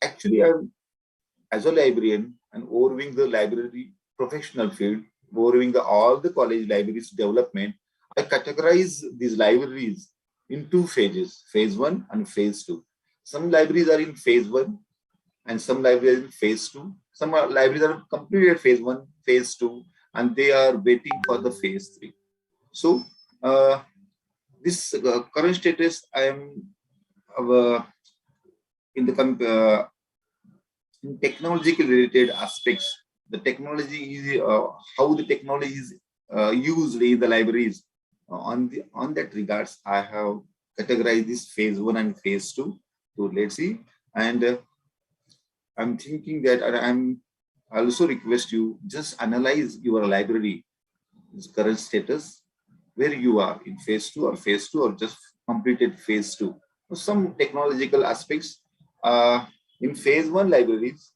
Actually, I'm as a librarian and overviewing the library professional field, overviewing all the college libraries development. I categorize these libraries in two phases, phase 1 and phase 2. Some libraries are in phase 1 and some libraries are in phase 2. Some libraries are completed phase 1, phase 2, and they are waiting for the phase 3. So, this current status, I am in the in technological related aspects. The technology is how the technology is used in the libraries. On that regards, I have categorized this phase 1 and phase 2. So let's see. And I'm thinking that I also request you just analyze your library, its current status, where you are in phase 2 or just completed phase 2. So some technological aspects in phase 1 libraries,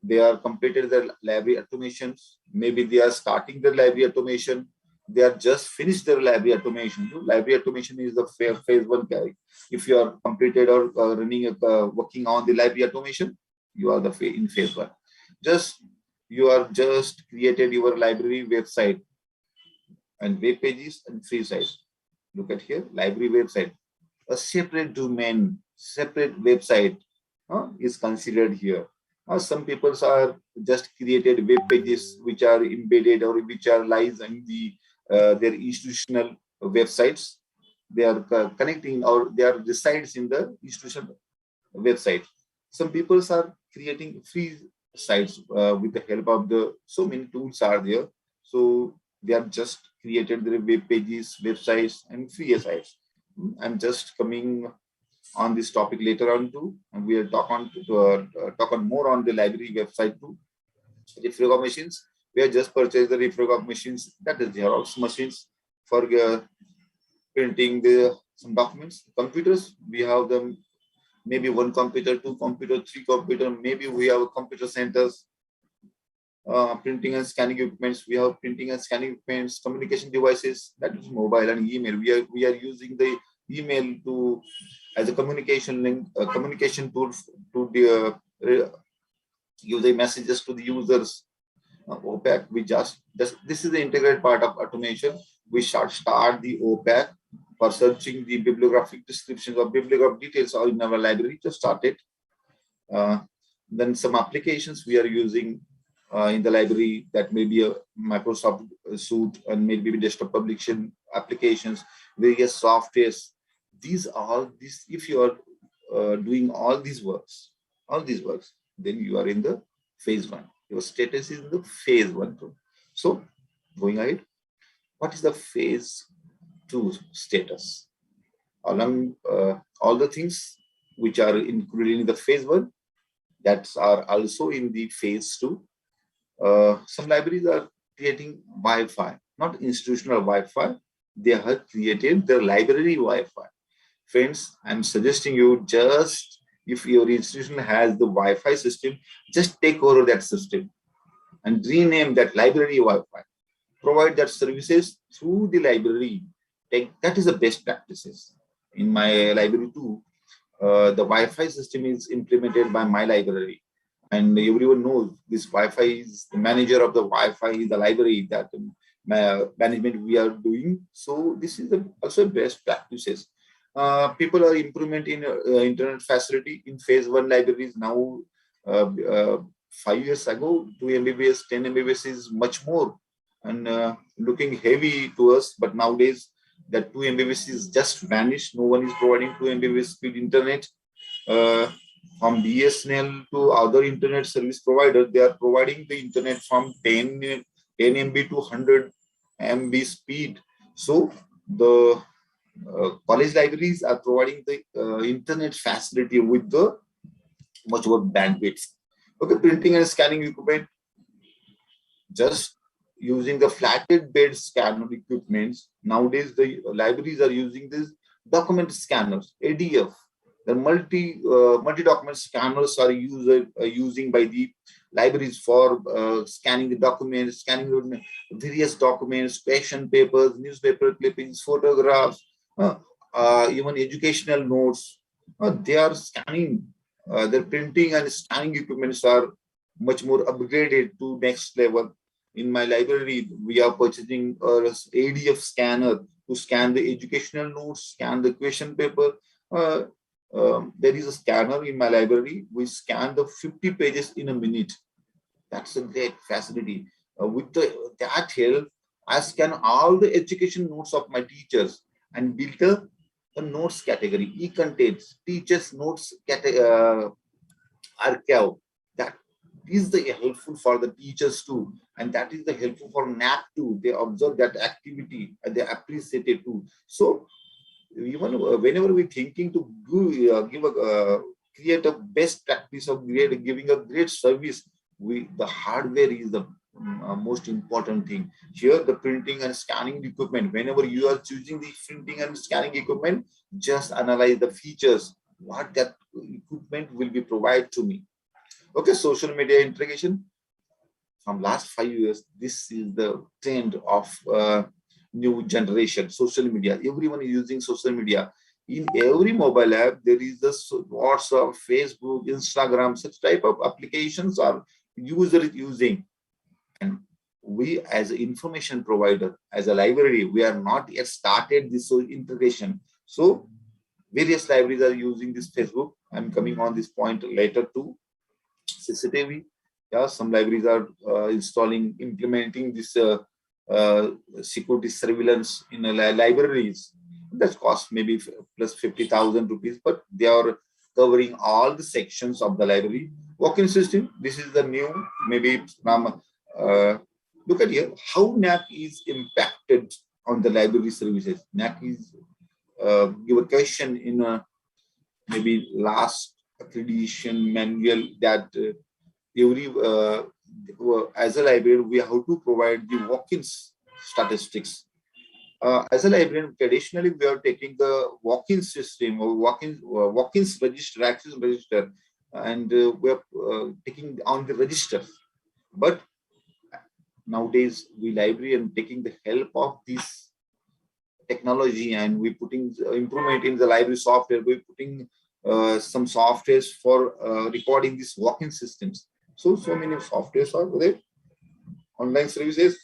they are completed their library automations. Maybe they are starting their library automation. They are just finished their library automation. So library automation is the phase 1 carry. If you are completed or running working on the library automation, you are in phase 1. You are just created your library website and web pages and free sites. Look at here, library website. A separate domain, separate website is considered here. Some people are just created web pages which are embedded or which are lies in their institutional websites. They are connecting or they are resides in the institutional website. Some people are creating free sites with the help of so many tools are there. So they are just created their web pages, websites, and free sites. I'm just coming on this topic later on too, and we'll talk on more on the library website too. Refrigerator machines, we have just purchased the refrigerator machines, that is Xerox machines for printing some documents. Computers, we have them, maybe 1 computer, 2 computer, 3 computer, maybe we have computer centers. Printing and scanning equipments, we have printing and scanning equipments. Communication devices, that is mobile and email. We are using the email as a communication link, communication tool to give the messages to the users. OPAC, we just this is the integrated part of automation. We start the OPAC for searching the bibliographic descriptions or bibliographic details are in our library. Just start it. Then some applications we are using in the library, that may be a Microsoft suite and maybe desktop publication applications, various softwares. If you are doing all these works, then you are in the phase 1. Your status is in the phase 1 too. So going ahead, what is the phase 2 status? Along all the things which are included in the phase 1, that are also in the phase 2. Some libraries are creating Wi-Fi, not institutional Wi-Fi. They have created their library Wi-Fi. Friends, I'm suggesting you just, if your institution has the Wi-Fi system, just take over that system and rename that library Wi-Fi. Provide that services through the library. that is the best practices. In my library too, the Wi-Fi system is implemented by my library, and everyone knows this Wi-Fi is the manager of the Wi-Fi is the library that management we are doing. So this is also best practices. People are improvement in internet facility in phase 1 libraries now. 5 years ago, 2 Mbps, 10 Mbps is much more and looking heavy to us. But nowadays, that 2 Mbps is just vanished. No one is providing 2 Mbps speed internet. From BSNL to other internet service providers, they are providing the internet from 10 MB to 100 MB speed. So the college libraries are providing the internet facility with the much more bandwidth. Okay, printing and scanning equipment, just using the flatted bed scanner equipments. Nowadays, the libraries are using these document scanners, ADF. The multi-document scanners are using by the libraries for scanning the documents, scanning various documents, question papers, newspaper clippings, photographs, even educational notes. They are scanning. Their printing and scanning equipments are much more upgraded to next level. In my library, we are purchasing ADF scanner to scan the educational notes, scan the question paper. There is a scanner in my library. We scan the 50 pages in a minute. That's a great facility. With that help, I scan all the education notes of my teachers and built a notes category, e-contents, teachers notes archive. That is the helpful for the teachers too, and that is the helpful for NAP too. They observe that activity and they appreciate it too. So even whenever we're thinking to create a best practice of giving a great service, the hardware is the most important thing. Here, the printing and scanning equipment, whenever you are choosing the printing and scanning equipment, just analyze the features, what that equipment will be provided to me. Okay, social media integration. From last 5 years, this is the trend of new generation, social media. Everyone is using social media. In every mobile app, there is this WhatsApp, Facebook, Instagram, such type of applications are user is using. And we as an information provider, as a library, we are not yet started this integration. So various libraries are using this Facebook. I'm coming on this point later too. CCTV. Yeah, some libraries are implementing this security surveillance in libraries. That costs maybe plus 50,000 rupees, but they are covering all the sections of the library. Walk-in system. This is the new. Maybe look at here how NAC is impacted on the library services. NAC is give a question in maybe last accreditation manual that every as a library we have to provide the walk-ins statistics. As a librarian, traditionally we are taking the walk-in system or walk-ins register, access register, and we are taking on the register. But nowadays we librarian taking the help of this technology and we putting improvement in the library software. We're putting some softwares for recording these walk-in systems. So many softwares are there. Online services.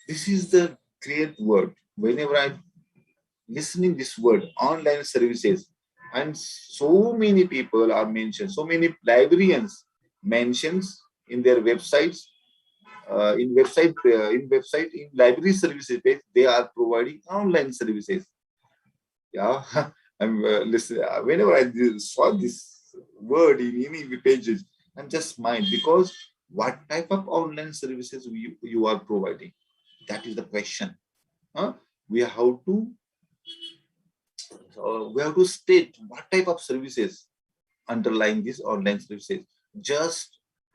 This is the great word. Whenever I'm listening this word, online services, and so many people are mentioned, so many librarians mentions in their websites, in library services page, they are providing online services. Yeah, I'm listening. Whenever I saw this word in any pages, I'm just smile because what type of online services you are providing? That is the question. We have to state what type of services underlying these online services.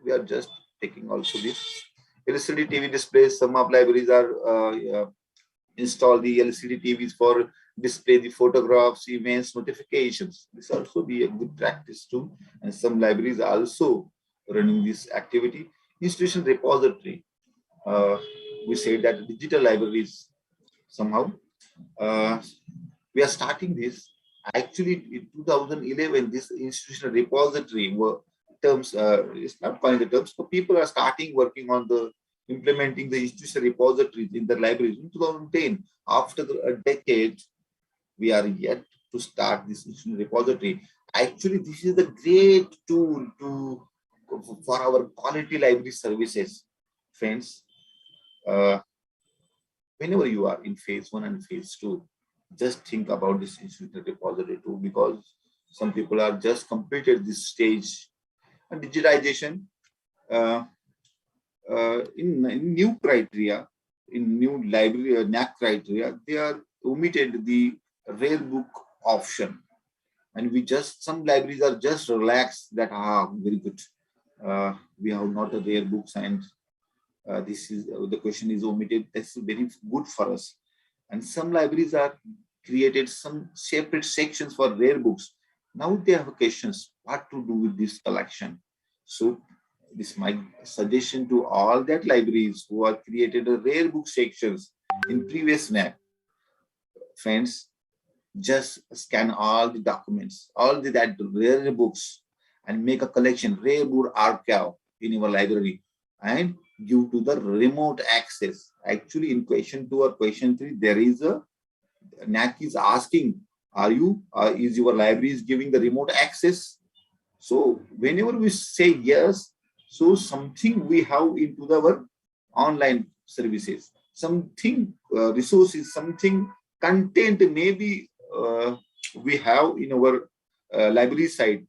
We are just taking also this LCD TV displays. Some of libraries are install the LCD TVs for display the photographs, events, notifications. This also be a good practice too. And some libraries are also running this activity. Institution repository. We say that digital libraries somehow We are starting this. Actually, in 2011, this institutional repository were terms, it's not calling the terms, but people are starting working on the implementing the institutional repositories in the libraries in 2010. After a decade, we are yet to start this institutional repository. Actually, this is a great tool for our quality library services. Friends, whenever you are in phase 1 and phase 2, just think about this institutional repository too, because some people are just completed this stage. And digitization in new criteria, in new library NAC criteria, they are omitted the rare book option, and some libraries are just relaxed that very good. We have not a rare books, and this is the question is omitted. That's very good for us. And some libraries are created some separate sections for rare books. Now they have questions what to do with this collection. So this is my suggestion to all that libraries who are created a rare book sections in previous NAC. Friends, just scan all the documents, all that rare books, and make a collection, rare book archive in your library, and give to the remote access. Actually, in question 2 or question 3, there is a NAC is asking, is your library is giving the remote access? So whenever we say yes, so something we have into our online services, something resources, something content maybe we have in our library side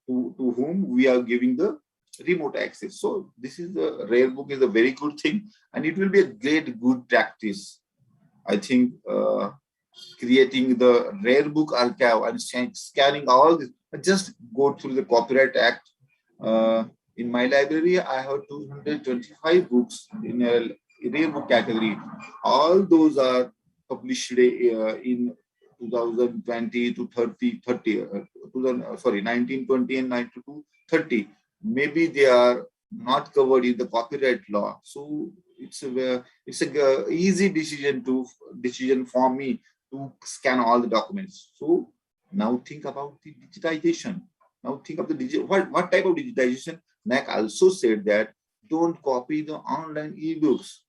to whom we are giving the remote access. So this is the rare book is a very good thing, and it will be a great good practice. I think creating the rare book archive and scanning all this, just go through the Copyright Act. In my library, I have 225 books in a rare book category. All those are published in 2020 to 1920 and 92, 30. Maybe they are not covered in the copyright law. So it's a easy decision for me to scan all the documents. So now think about the digitization. Now think of the what type of digitization. NAC also said that don't copy the online ebooks.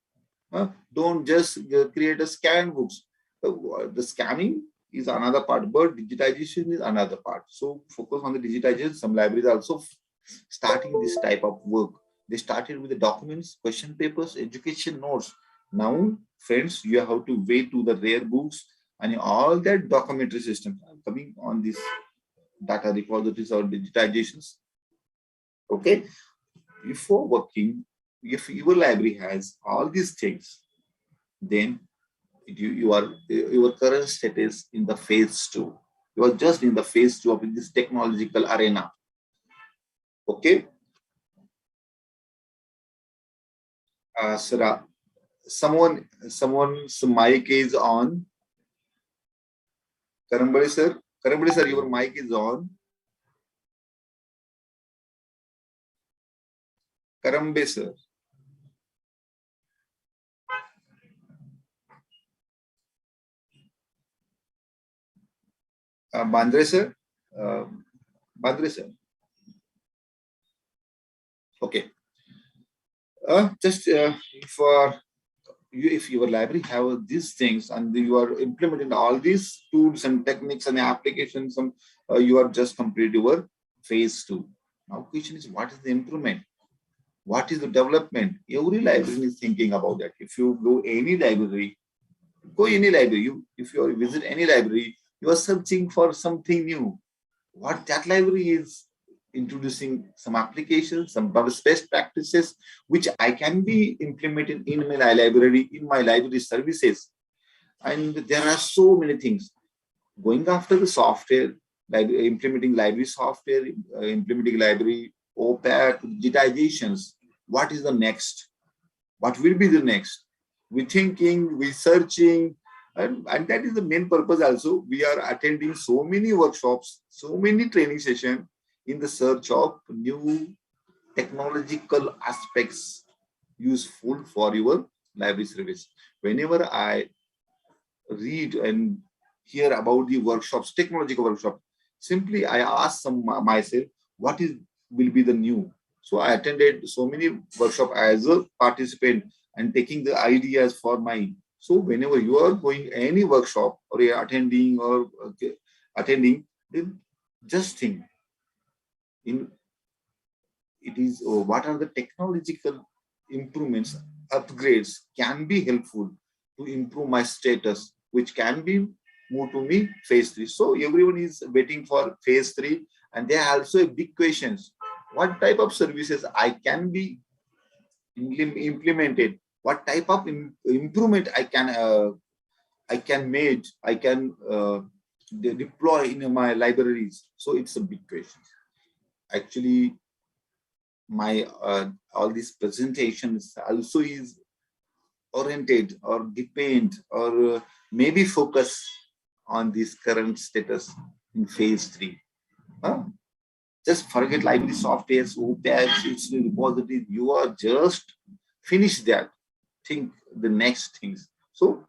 Don't just create a scan books. The scanning is another part, but digitization is another part. So focus on the digitization. Some libraries are also starting this type of work. They started with the documents, question papers, education notes. Now, friends, you have to wait to the rare books and all that documentary systems are coming on this data repositories or digitizations. Okay, before working, if your library has all these things, then your current status in the phase 2. You are just in the phase 2 of this technological arena. Okay. Sarah, someone's mic is on. Karambali sir, your mic is on. Karambe sir. Bandre sir. Bandre sir. Okay. Just if your library have these things and you are implementing all these tools and techniques and applications, you are just complete your phase 2. Now question is, what is the improvement? What is the development? Every library is thinking about that. If you go any library, if you visit any library, you are searching for something new. What that library is introducing some applications, some best practices, which I can be implemented in my library services. And there are so many things. Going after the software, implementing library software, implementing library OPAT, digitizations. What is the next? What will be the next? We're thinking, we're searching, and that is the main purpose also. We are attending so many workshops, so many training sessions in the search of new technological aspects useful for your library service. Whenever I read and hear about the workshops, technological workshops. Simply, I asked myself, what will be the new? So I attended so many workshops as a participant and taking the ideas for mine. So whenever you are going any workshop or you are attending then just think it is what are the technological improvements, upgrades can be helpful to improve my status, which can be moved to me phase 3. So everyone is waiting for phase 3, and there are also big questions. What type of services I can be implemented? What type of improvement I can deploy in my libraries? So it's a big question. Actually, my all these presentations also is oriented or depend or maybe focus on this current status in phase 3. Just forget library softwares, OPACs, it's repositories. You are just finish that. Think the next things. So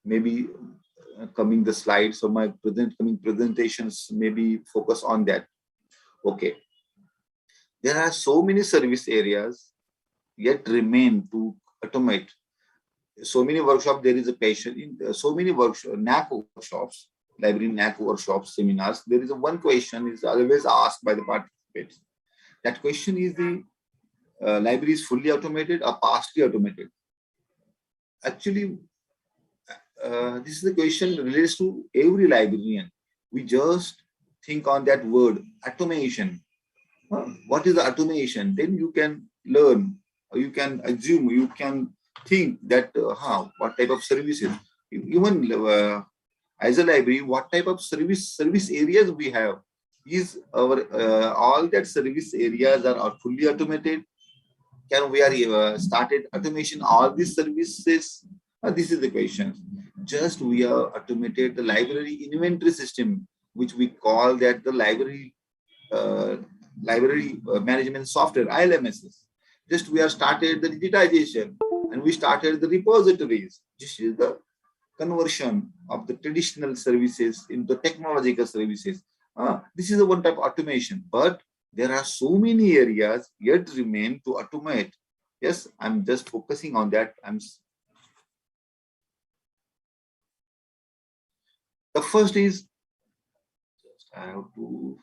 maybe coming the slides or my coming presentations maybe focus on that. Okay. There are so many service areas yet remain to automate. So many workshops, there is a patient in so many workshops, NAC workshops, library NAC workshops, seminars. There is a one question is always asked by the participants. That question is the library is fully automated or partially automated? Actually, this is the question relates to every librarian. We just think on that word, automation. What is the automation? Then you can learn, or you can assume, you can think that what type of services. Even as a library, what type of service areas we have? Is our all that service areas are fully automated? Can we are started automation all these services? This is the question. Just we are automated the library inventory system, which we call that the library management software, ILMSs. Just we have started the digitization and we started the repositories. This is the conversion of the traditional services into technological services. This is the one type of automation, but there are so many areas yet remain to automate. Yes, I'm just focusing on that. The first is, I have to,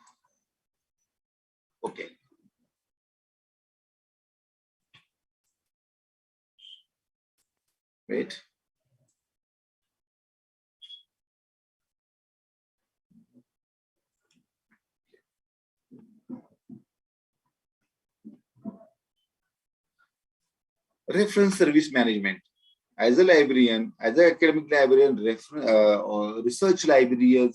okay. Wait. Reference service management. As a librarian, as an academic librarian, or research librarian,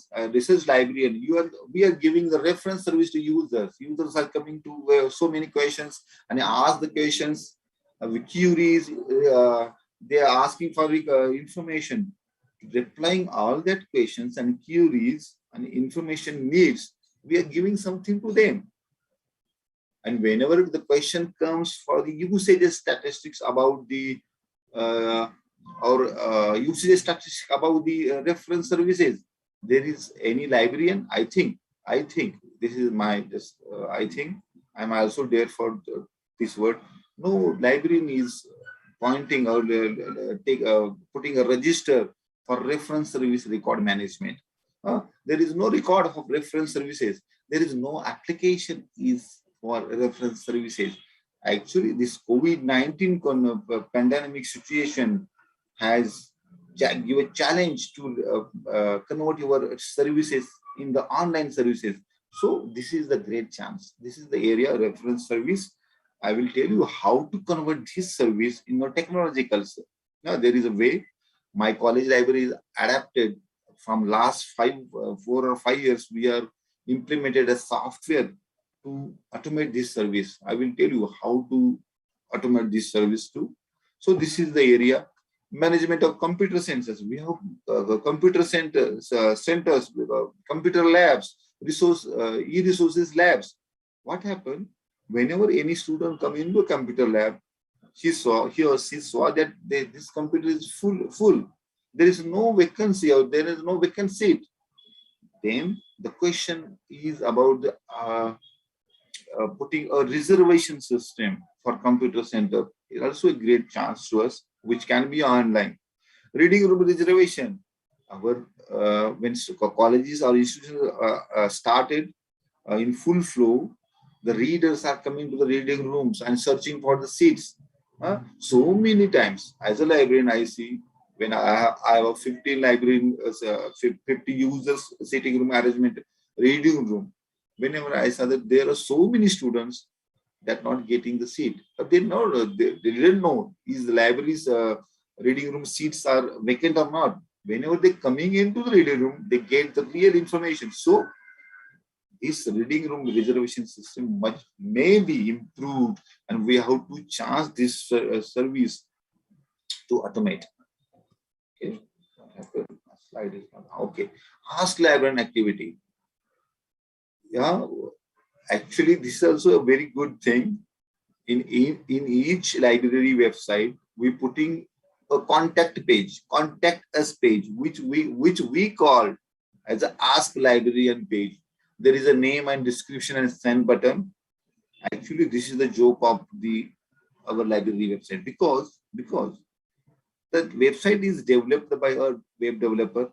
we are giving the reference service to users. Users are coming to so many questions and ask the questions, with queries. They are asking for information. Replying all that questions and queries and information needs, we are giving something to them. And whenever the question comes for the usage statistics about the usage statistics about the reference services, there is any librarian, I think this is my I think I'm also there for this word. No librarian is pointing or putting a register for reference service record management. There is no record of reference services. There is no application is for reference services. Actually, this COVID-19 pandemic situation has given a challenge to convert your services in the online services. So this is the great chance. This is the area reference service. I will tell you how to convert this service in a technological. Now there is a way. My college library is adapted from last 4 or 5 years. We are implemented a software to automate this service. I will tell you how to automate this service too. So this is the area. Management of computer centers. We have computer centers, computer labs, e-resources labs. What happened? Whenever any student come into a computer lab, he or she saw that this computer is full. there is no vacancy or there is no vacant seat, then the question is about the, putting a reservation system for computer center is also a great chance to us, which can be online. Reading room reservation. Our when colleges or institutions started in full flow, the readers are coming to the reading rooms and searching for the seats. So many times, as a librarian, I see when I have 15 library, 50 users sitting room arrangement, reading room. Whenever I saw that there are so many students that not getting the seat, but they know they didn't know is the library's reading room seats are vacant or not. Whenever they coming into the reading room, they get the real information. So this reading room reservation system may be improved, and we have to change this service to automate. Okay, slide is not okay. Ask librarian activity. Yeah, actually, this is also a very good thing. In each library website, we putting a contact page, contact us page, which we call as a ask librarian page. There is a name and description and send button. Actually, this is the joke of our library website because the website is developed by a web developer.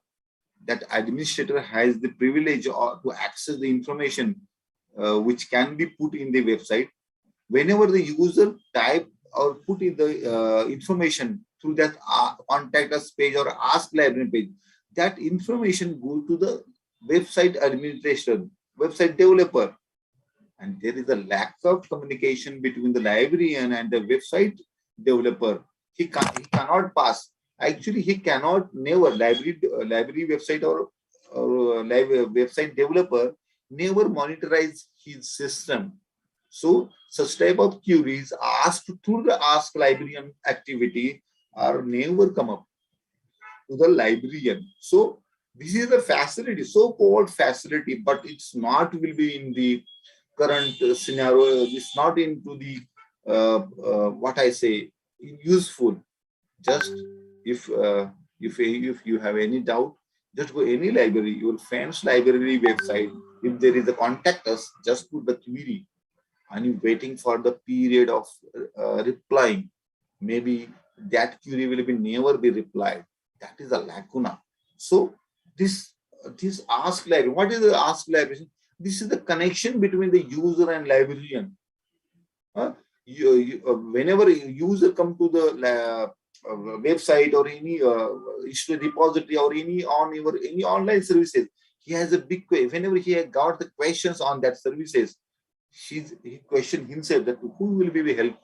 That administrator has the privilege to access the information which can be put in the website. Whenever the user type or put in the information through that contact us page or ask librarian page, that information goes to the website administration, website developer. And there is a lack of communication between the librarian and the website developer. He cannot pass. Actually, he cannot never library website or website developer never monitorize his system. So such type of queries asked through the ask librarian activity are never come up to the librarian. So this is a facility, so-called facility, but it's not will be in the current scenario. It's not into the what I say useful. Just if you have any doubt, just go any library, your friend's library website. If there is a contact us, just put the query, and you're waiting for the period of replying. Maybe that query will be never be replied. That is a lacuna. So this ask library. What is the ask library? This is the connection between the user and librarian. Whenever a user come to the website or any history repository or any online services, he has a big question. Whenever he has got the questions on that services, he question himself that who will be help.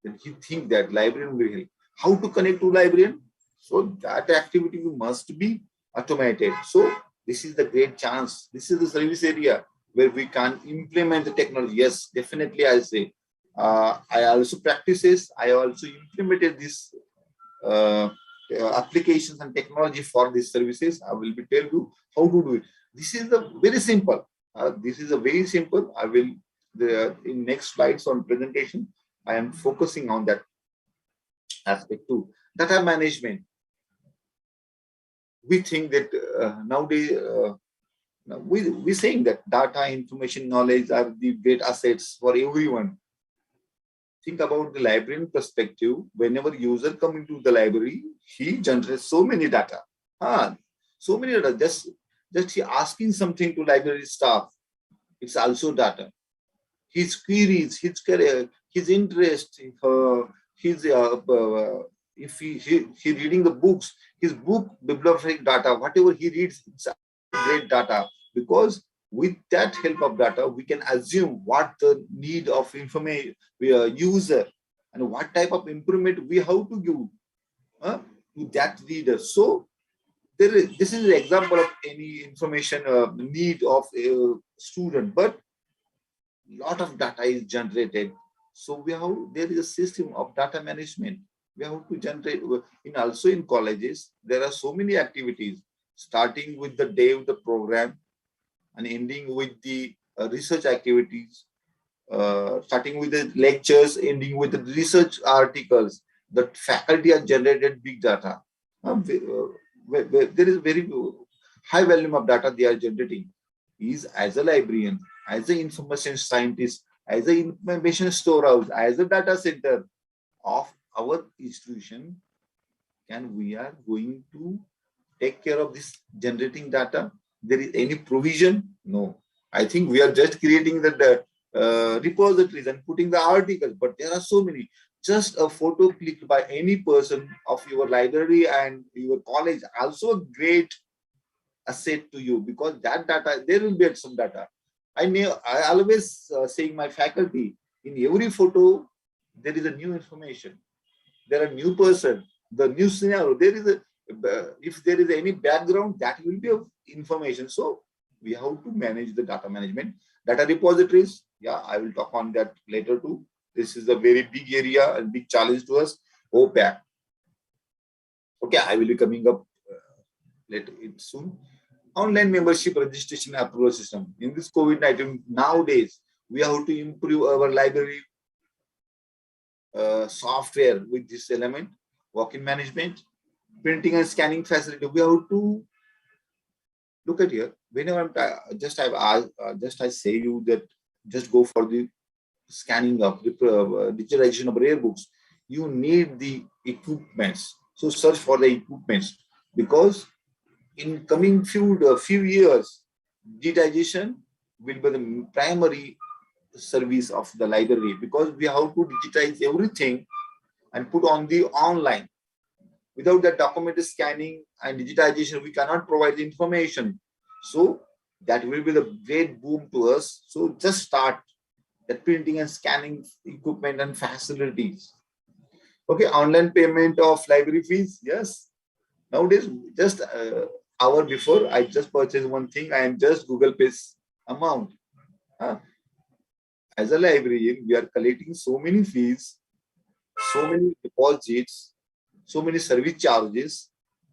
Then he think that librarian will help. How to connect to librarian? So that activity must be automated. So this is the great chance. This is the service area where we can implement the technology. Yes, definitely I'll say. I also practices. I also implemented this applications and technology for these services. I will be tell you how to do it. This is the very simple. This is a very simple. I will in next slides on presentation. I am focusing on that aspect too. Data management. We think that nowadays we're saying that data, information, knowledge are the great assets for everyone. Think about the librarian perspective. Whenever user come into the library, he generates so many data. So many data. Just he asking something to library staff. It's also data. His queries, his career, his interest, his if he reading the books, his book bibliographic data, whatever he reads, it's great data. Because with that help of data, we can assume what the need of information user and what type of improvement we have to give to that reader. So this is an example of any information need of a student, but lot of data is generated. So there is a system of data management. We have to generate also in colleges. There are so many activities, starting with the day of the program and ending with the research activities, starting with the lectures, ending with the research articles. The faculty have generated big data. There is very high volume of data they are generating. Is as a librarian, as an information scientist, as an information storehouse, as a data center of our institution, can we are going to take care of this generating data? There is any provision? No. I think we are just creating the repositories and putting the articles, but there are so many. Just a photo clicked by any person of your library and your college, also a great asset to you, because that data, there will be some data. I always saying my faculty, in every photo, there is a new information. There are new person, the new scenario. There is a, if there is any background, that will be of information. So we have to manage the data management. Data repositories, yeah, I will talk on that later too. This is a very big area and big challenge to us. OPAC. Okay, I will be coming up later soon. Online membership registration approval system. In this COVID-19 nowadays, we have to improve our library software with this element, walk-in management, printing and scanning facility. We have to look at here. Whenever I say you that just go for the scanning of the digitalization of rare books. You need the equipments. So search for the equipments, because in coming few years, digitization will be the primary service of the library, because we have to digitize everything and put on the online. Without that document scanning and digitization, we cannot provide the information. So that will be the great boom to us. So just start the printing and scanning equipment and facilities. Okay, online payment of library fees. Yes. Nowadays, just hour before, I just purchased one thing. I am just Google Pays amount. As a librarian, we are collecting so many fees, so many deposits, so many service charges,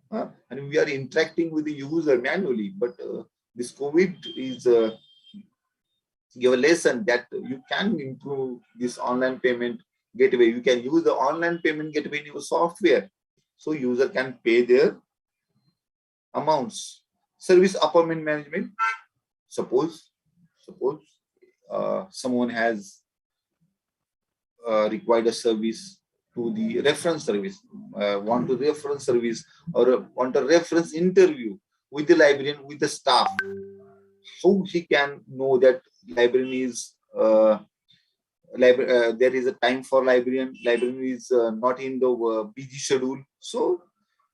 and we are interacting with the user manually. But this COVID is give a lesson that you can improve this online payment gateway. You can use the online payment gateway in your software, so user can pay their amounts. Service appointment management. Suppose someone has required a service to the reference service, want to reference service, or want a reference interview with the librarian, with the staff. How he can know that librarian is there is a time for librarian is not in the busy schedule. So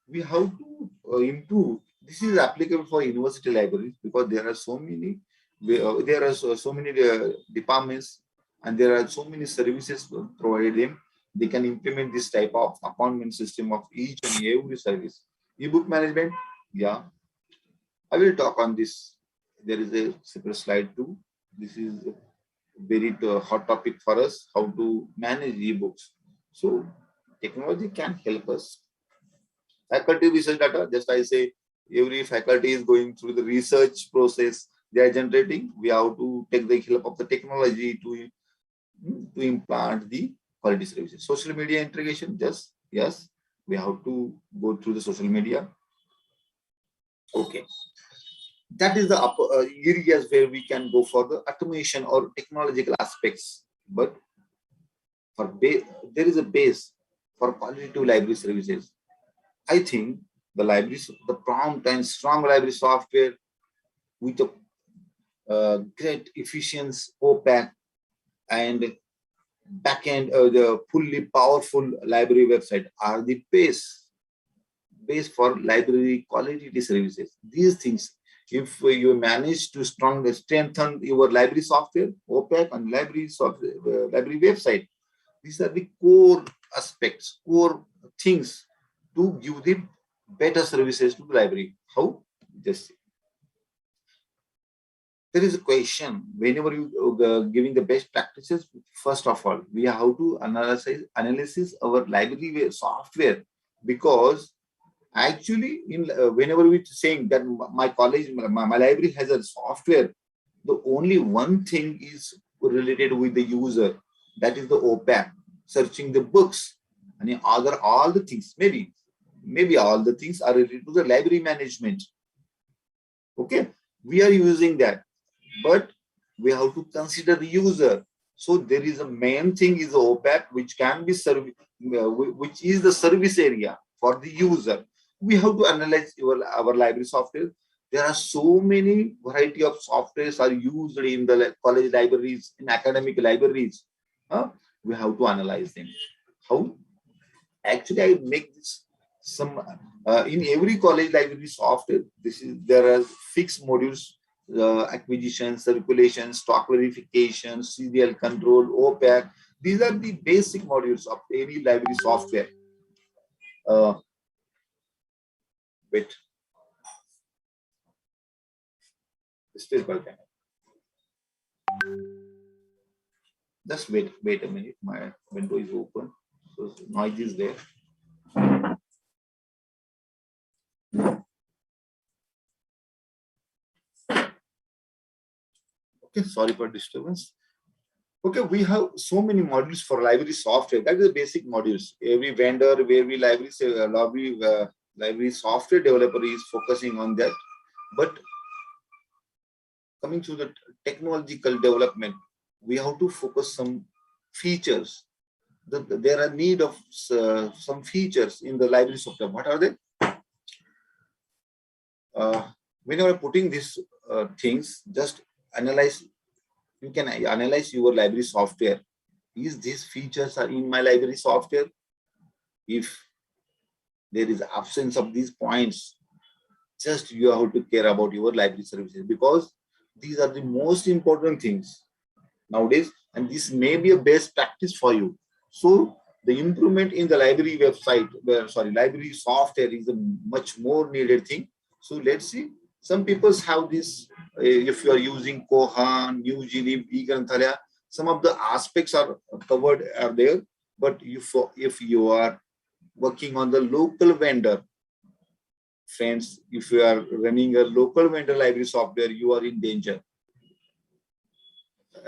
we have to improve. This is applicable for university libraries, because there are so many departments, and there are so many services provided them. They can implement this type of appointment system of each and every service. Ebook management, yeah, I will talk on this. There is a separate slide too. This is a very hot topic for us, how to manage ebooks. So technology can help us. Faculty research data, just I say, every faculty is going through the research process they are generating. We have to take the help of the technology to implant the quality services. Social media integration, just yes, we have to go through the social media. Okay, that is the areas where we can go for the automation or technological aspects. But for there is a base for qualitative library services. I think the libraries, the prompt and strong library software with a great efficiency, OPAC, and backend, the fully powerful library website are the base for library quality services. These things, if you manage to strengthen your library software, OPAC, and library software, library website, these are the core aspects, core things to give the better services to the library. How? Just there is a question whenever you giving the best practices. First of all, we have to analyze our library software, because actually in whenever we saying that my college, my library has a software, the only one thing is related with the user, that is the OPAC, searching the books and all the things maybe. maybe all the things are related to the library management. Okay, we are using that, but we have to consider the user. So there is a main thing is OPAC, which can be which is the service area for the user. We have to analyze our library software. There are so many variety of softwares are used in the college libraries, in academic libraries. We have to analyze them. How? Actually, I make this some in every college library software. There are fixed modules: acquisition, circulation, stock verification, serial control, OPAC. These are the basic modules of any library software. Wait. Just wait a minute. My window is open, so noise is there. Okay, sorry for disturbance. Okay, we have so many modules for library software. That is the basic modules. Every vendor, every library software developer is focusing on that. But coming to the technological development, we have to focus some features. There are need of some features in the library software. What are they? When you are putting these things, just analyze. You can analyze your library software. Is these features are in my library software? If there is absence of these points, just you have to care about your library services, because these are the most important things nowadays, and this may be a best practice for you. So the improvement in the library website, library software is a much more needed thing. So let's see. Some people have this. If you are using Koha, NewGenib, eGranthalaya, some of the aspects are covered are there. But if you are working on the local vendor, friends, if you are running a local vendor library software, you are in danger.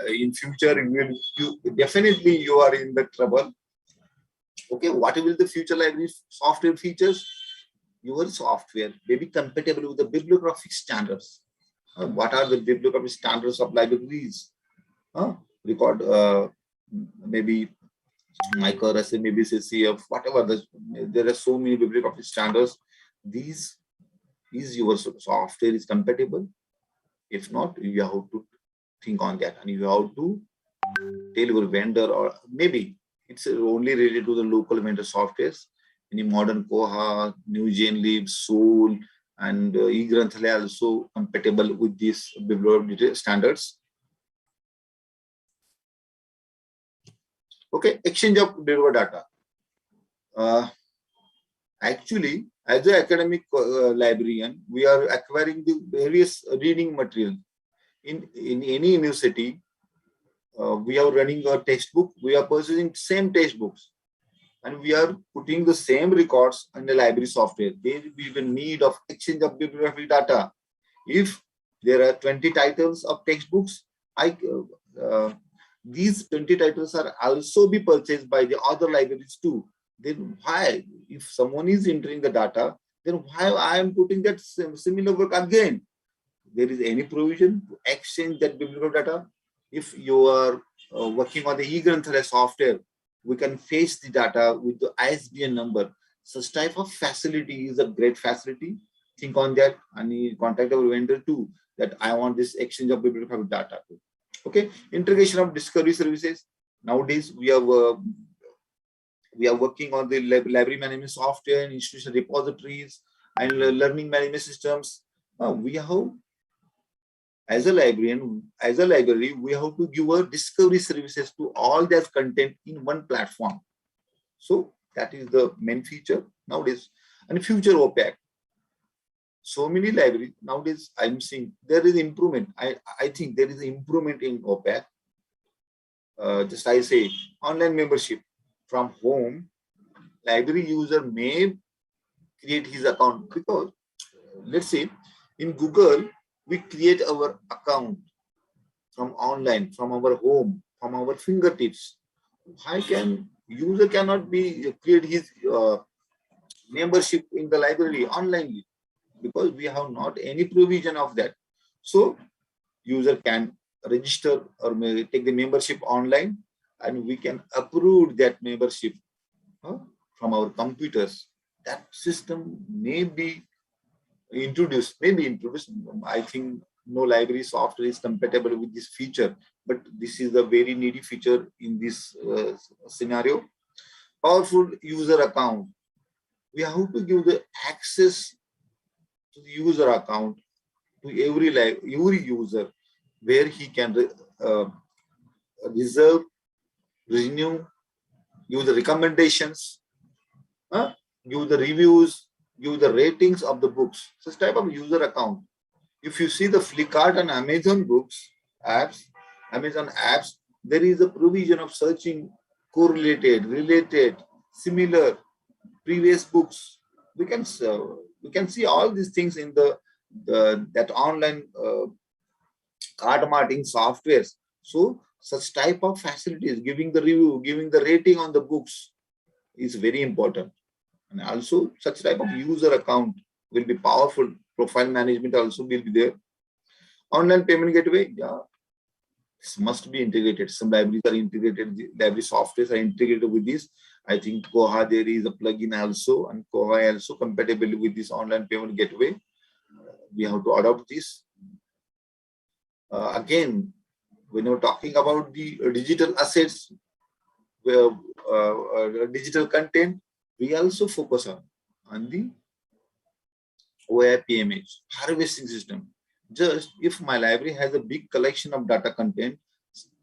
In future, definitely you are in the trouble. Okay, what will the future library software features? Your software may be compatible with the bibliographic standards. What are the bibliographic standards of libraries? Record maybe MICRS, maybe CCF, whatever. There are so many bibliographic standards. These is your software is compatible. If not, you have to think on that, and you have to tell your vendor, or maybe it's only related to the local vendor softwares. Any modern Koha, NewGenib, Soul, and eGranthalaya also compatible with these bibliographic standards. Okay, exchange of bibliography data. Actually, as an academic librarian, we are acquiring the various reading material. In any university, we are running a textbook. We are purchasing same textbooks, and we are putting the same records in the library software. There will be the need of exchange of bibliographic data. If there are 20 titles of textbooks, these 20 titles are also be purchased by the other libraries too. Then why, if someone is entering the data, then why I am putting that similar work again? There is any provision to exchange that bibliographic data? If you are working on the eGranthalaya software, we can fetch the data with the ISBN number. Such type of facility is a great facility. Think on that, and you contact our vendor too, that I want this exchange of bibliographic data too. Okay, integration of discovery services. Nowadays, we are working on the library management software, and institutional repositories, and learning management systems. We have, as a library, we have to give our discovery services to all that content in one platform. So that is the main feature nowadays. And future OPAC. So many libraries nowadays, I'm seeing there is improvement. I think there is improvement in OPAC. Just I say, online membership from home, library user may create his account, because let's say in Google, we create our account from online, from our home, from our fingertips. Why can user cannot be create his membership in the library online, because we have not any provision of that. So user can register or may take the membership online, and we can approve that membership from our computers. That system may be introduced. I think no library software is compatible with this feature, but this is a very needy feature in this scenario. Powerful user account. We have to give the access to the user account to every user, where he can reserve, renew, give the recommendations, give the reviews, give the ratings of the books. Such type of user account. If you see the Flipkart and Amazon books apps, Amazon apps, there is a provision of searching correlated, related, similar, previous books. We can see all these things in that online card marking softwares. So such type of facilities, giving the review, giving the rating on the books, is very important. And also such type of user account will be powerful. Profile management also will be there. Online payment gateway, yeah, this must be integrated. Some libraries are integrated, library softwares are integrated with this. I think Koha, there is a plugin also, and Koha also compatible with this online payment gateway. We have to adopt this. Again, when we're talking about the digital assets, digital content, we also focus on the OIPMH harvesting system. Just if my library has a big collection of data content,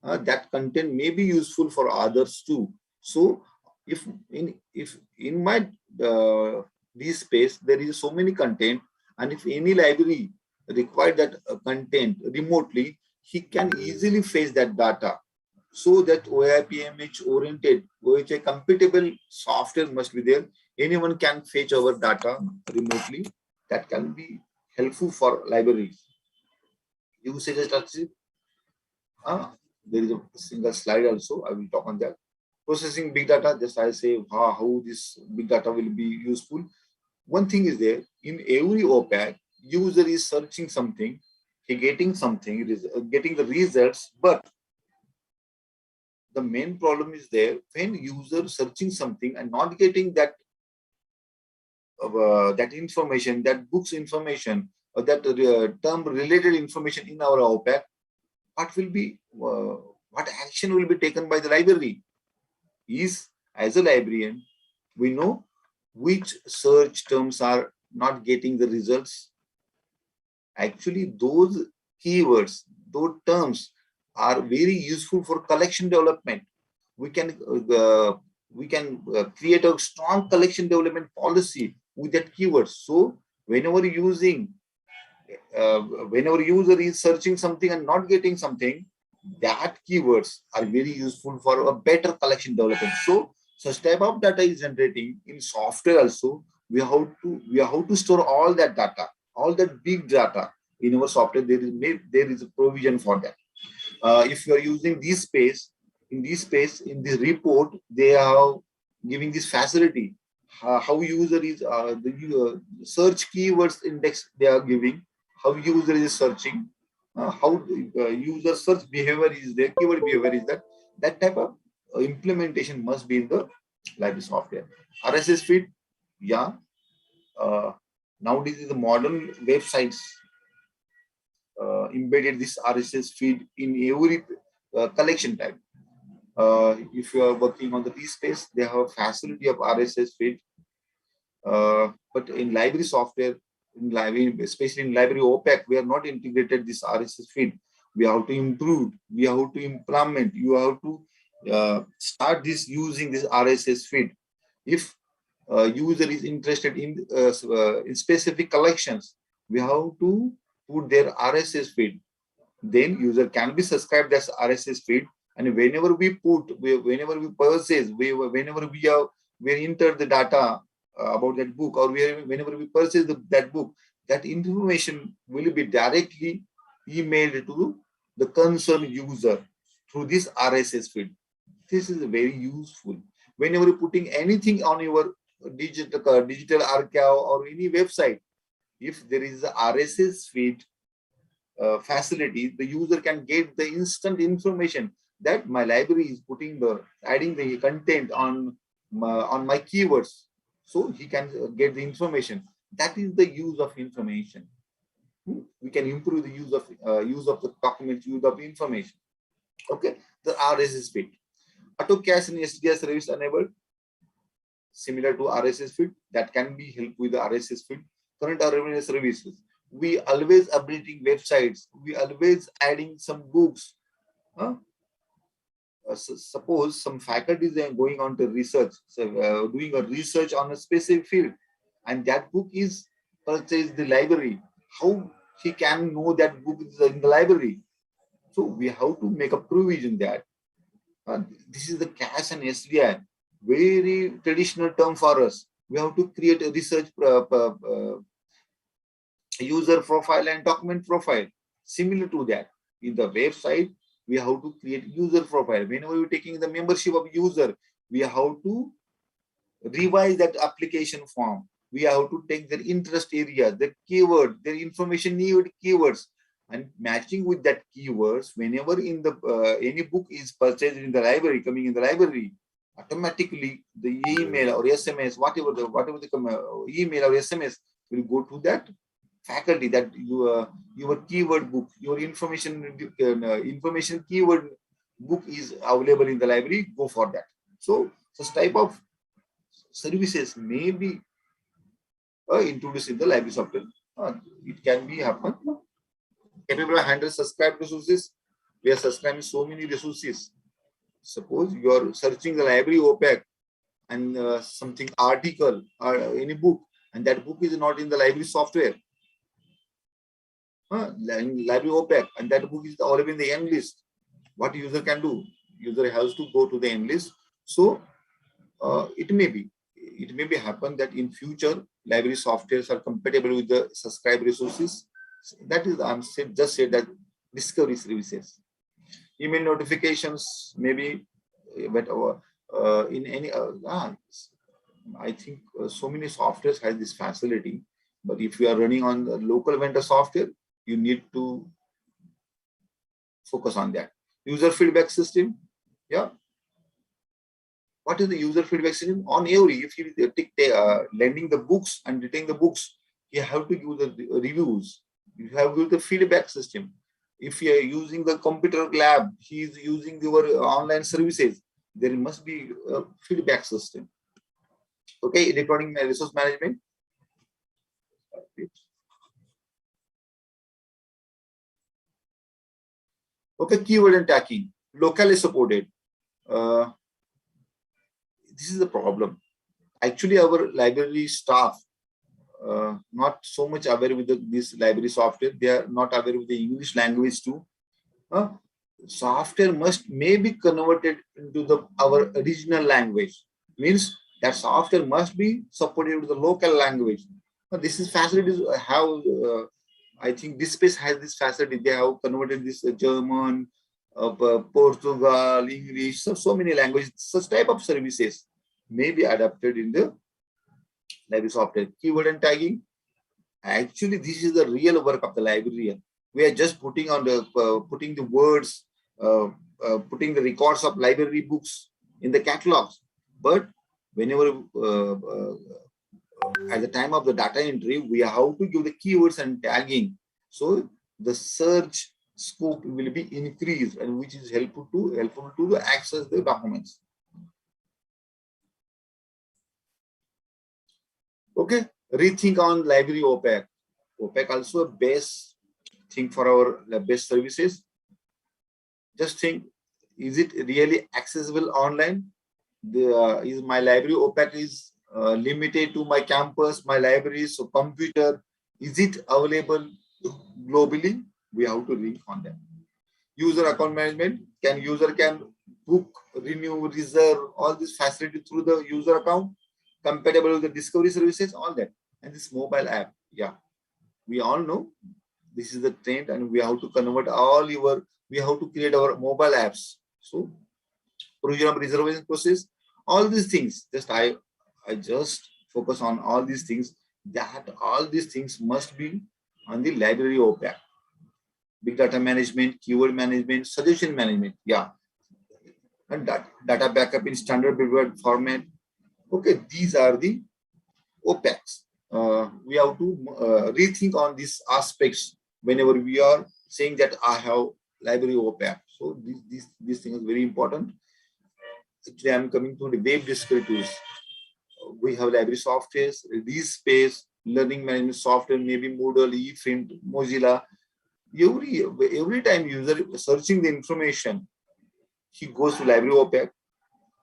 that content may be useful for others too. So if in my this space there is so many content, and if any library require that content remotely, he can easily fetch that data. So that OIPMH oriented, OHI compatible software must be there. Anyone can fetch our data remotely. That can be helpful for libraries. Usage strategy. There is a single slide also. I will talk on that. Processing big data. Just I say how this big data will be useful. One thing is there, in every OPAC, user is searching something, he getting something, getting the results, but the main problem is there when user searching something and not getting that that information, that books information, or that term related information in our OPAC. What will be what action will be taken by the library? Is, as a librarian, we know which search terms are not getting the results. Actually, those keywords, those terms are very useful for collection development. We can create a strong collection development policy with that keyword. So whenever user is searching something and not getting something, that keywords are very useful for a better collection development. So such type of data is generating in software also. We have to store all that data, all that big data in our software. There is a provision for that. If you are using this space, in this report, they are giving this facility. How user is the search keywords index they are giving, how user is searching, how user search behavior is there, keyword behavior is that type of implementation must be in the library software. RSS feed, yeah. Nowadays the modern websites embedded this RSS feed in every collection type. If you are working on the T-Space, they have a facility of RSS feed. But in library software, especially in library OPAC, we are not integrated this RSS feed. We have to improve, we have to implement, you have to start this using this RSS feed. If user is interested in specific collections, we have to put their RSS feed. Then user can be subscribed as RSS feed, and whenever we purchase, whenever we enter the data about that book, or whenever we purchase that book, that information will be directly emailed to the concerned user through this RSS feed. This is very useful. Whenever you're putting anything on your digital archive or any website, if there is a RSS feed facility, the user can get the instant information that my library is adding the content on my keywords, so he can get the information. That is the use of information. We can improve the use of the document, use of information. Okay, the RSS feed. Auto cache and SDR service enabled, similar to RSS feed, that can be helped with the RSS feed. Current awareness services, we always updating websites, we always adding some books. Suppose some faculties are going on to research, so doing a research on a specific field, and that book is purchased in the library. How he can know that book is in the library? So we have to make a provision that this is the cache and SDI, very traditional term for us. We have to create a research user profile and document profile. Similar to that, in the website, we have to create user profile. Whenever we're taking the membership of user, we have to revise that application form. We have to take their interest area, their keyword, their information need keywords, and matching with that keywords. Whenever in the any book is purchased in the library, coming in the library, automatically the email or SMS, whatever the email or SMS will go to that faculty, that your keyword book, your information keyword book is available in the library. Go for that. So such type of services may be introduced in the library software. It can be happen. Capable of handle subscribed resources. We are subscribing so many resources. Suppose you are searching the library OPAC and something article or any book, and that book is not in the library software. Library OPAC, and that book is already in the end list. What user can do? User has to go to the end list. So it may be happen that in future library softwares are compatible with the subscribed resources. That is, just said that discovery services, email notifications, maybe, but in any I think so many softwares have this facility. But if you are running on the local vendor software, you need to focus on that. User feedback system, yeah. What is the user feedback system? On every, if you lending the books and retaining the books, you have to give the reviews. You have to give the feedback system. If you are using the computer lab, he is using your online services, there must be a feedback system. Okay, electronic resource management. Okay, keyword and tagging, locally supported. This is the problem. Actually, our library staff not so much aware with this library software. They are not aware with the English language too. Software may be converted into our original language. Means that software must be supported with the local language. This is facilities how I think this space has this facility. They have converted this German, Portugal, English, so many languages. Such type of services may be adapted in the library software. Keyword and tagging. Actually, this is the real work of the librarian. We are just putting on the putting the words, putting the records of library books in the catalogs. But whenever at the time of the data entry, we have to give the keywords and tagging. So the search scope will be increased, and which is helpful to access the documents. Okay, rethink on library OPAC. OPAC also a best thing for our best services. Just think, is it really accessible online? Is my library OPAC is limited to my campus, my library, so computer? Is it available globally? We have to link on that. User account management. User can book, renew, reserve, all this facility through the user account, compatible with the discovery services, all that. And this mobile app, yeah, we all know this is the trend, and we have to convert we have to create our mobile apps. So provision of reservation process, all these things, I just focus on all these things, that all these things must be on the library OPAC. Big data management, keyword management, suggestion management. Yeah. And data backup in standard preferred format. Okay, these are the OPACs. We have to rethink on these aspects whenever we are saying that I have library OPAC. So this thing is very important. Actually, I'm coming to the web discovery tools. We have library softwares, release space, learning management software, maybe Moodle, eFrint, Mozilla. Every time user searching the information, he goes to library OPAC,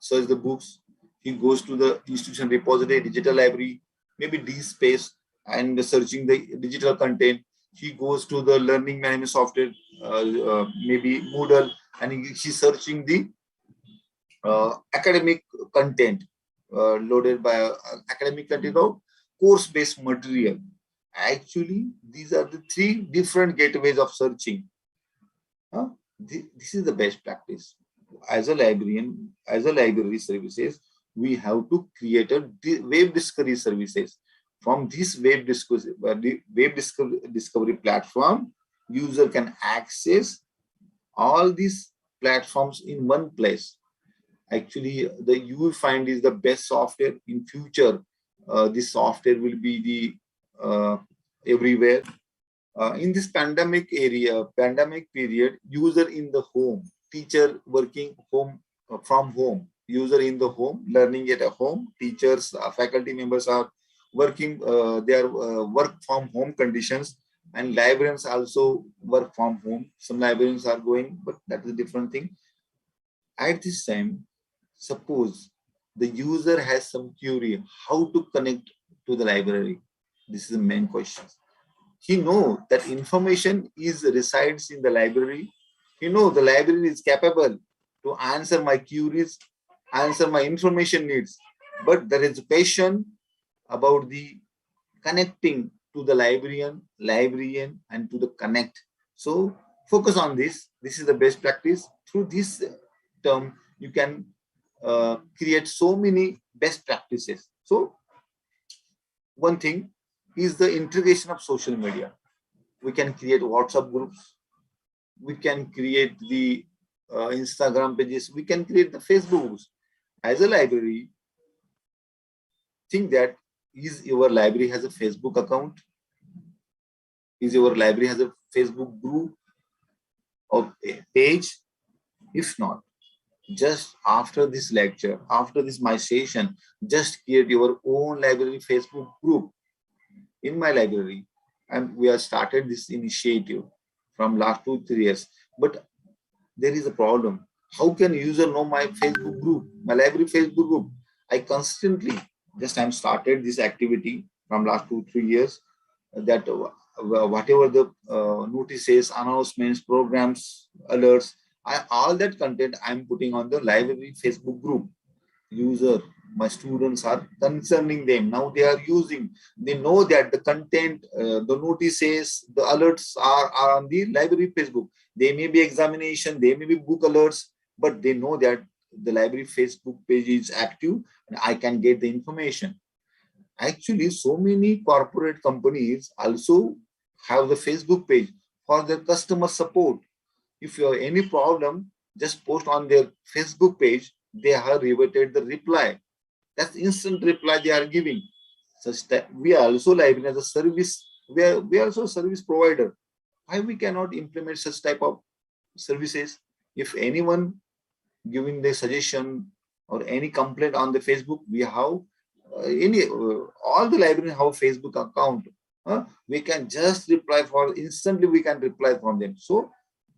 search the books. He goes to the institution repository, digital library, maybe DSpace, and searching the digital content. He goes to the learning management software, maybe Moodle, and he's searching the academic content loaded by academic content or course-based material. Actually, these are the three different gateways of searching. This is the best practice. As a librarian, as a library services, we have to create a web discovery services. From this web discovery platform, user can access all these platforms in one place. Actually, you will find is the best software in future. This software will be the everywhere. In this pandemic period, user in the home, teacher working from home, user in the home, learning at a home, teachers, faculty members are working, their work from home conditions, and librarians also work from home. Some librarians are going, but that is a different thing. At this time, suppose the user has some query, how to connect to the library. This is the main question. He knows that information resides in the library. He knows the library is capable to answer my queries, answer my information needs. But there is a question about the connecting to the librarian, and to the connect. So focus on this. This is the best practice. Through this term, you can create so many best practices. So one thing is the integration of social media. We can create WhatsApp groups. We can create the Instagram pages. We can create the Facebook groups. As a library, think that is your library has a Facebook account? Is your library has a Facebook group or page? If not, just after this lecture, after this my session, just create your own library Facebook group. In my library, and we have started this initiative from last 2-3 years, but there is a problem. How can user know my Facebook group, my library Facebook group? I constantly I'm started this activity from last 2-3 years, that whatever the notices, announcements, programs, alerts, all that content I'm putting on the library Facebook group. User, my students are concerning them. Now they are using, they know that the content, the notices, the alerts are on the library Facebook. They may be examination, they may be book alerts, but they know that the library Facebook page is active and I can get the information. Actually, so many corporate companies also have the Facebook page for their customer support. If you have any problem, just post on their Facebook page. They have reverted the reply. That's instant reply they are giving. Such that we are also library as a service. We are also a service provider. Why we cannot implement such type of services? If anyone giving the suggestion or any complaint on the Facebook, we have all the library have a Facebook account. We can just reply for instantly. We can reply from them. So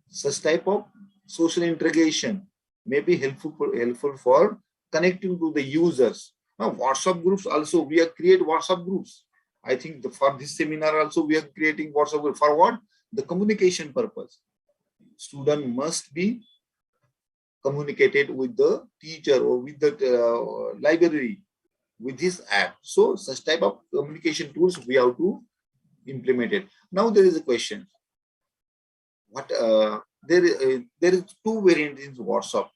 such type of social integration may be helpful for connecting to the users. Now, WhatsApp groups also, we have created WhatsApp groups. I think for this seminar also, we are creating WhatsApp group. For what? The communication purpose. Student must be communicated with the teacher or with the library with this app. So such type of communication tools we have to implement it. Now there is a question. What there is two variants in WhatsApp,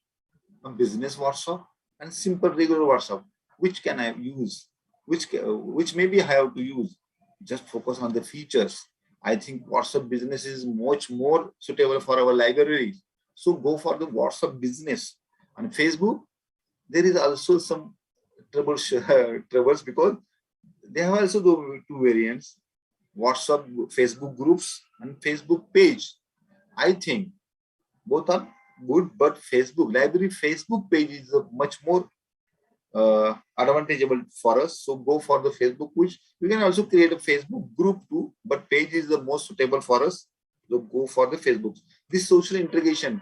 a business WhatsApp and simple regular WhatsApp. Which can I use? which maybe I have to use. Just focus on the features. I think WhatsApp business is much more suitable for our libraries. So go for the WhatsApp business. On Facebook, there is also some troubles because they have also the two variants: WhatsApp, Facebook groups, and Facebook page. I think both are good, but library Facebook page is a much more advantageable for us. So go for the Facebook, which we can also create a Facebook group too, but page is the most suitable for us. So go for the Facebook. This social integration,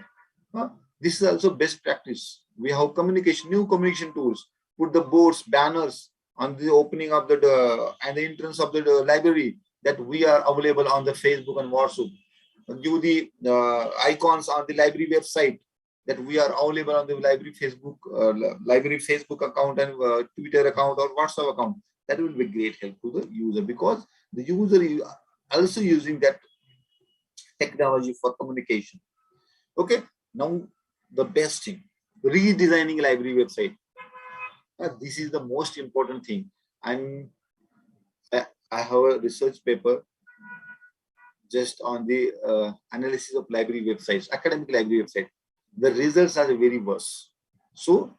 this is also best practice. We have new communication tools. Put the boards, banners on the opening of the and the entrance of the library that we are available on the Facebook and WhatsApp. Give the icons on the library website that we are available on the library Facebook account and Twitter account or WhatsApp account. That will be great help to the user, because the user is also using that technology for communication. Okay, now the best thing, redesigning library website. This is the most important thing. I have a research paper just on the analysis of library websites, academic library website. The results are very worse. So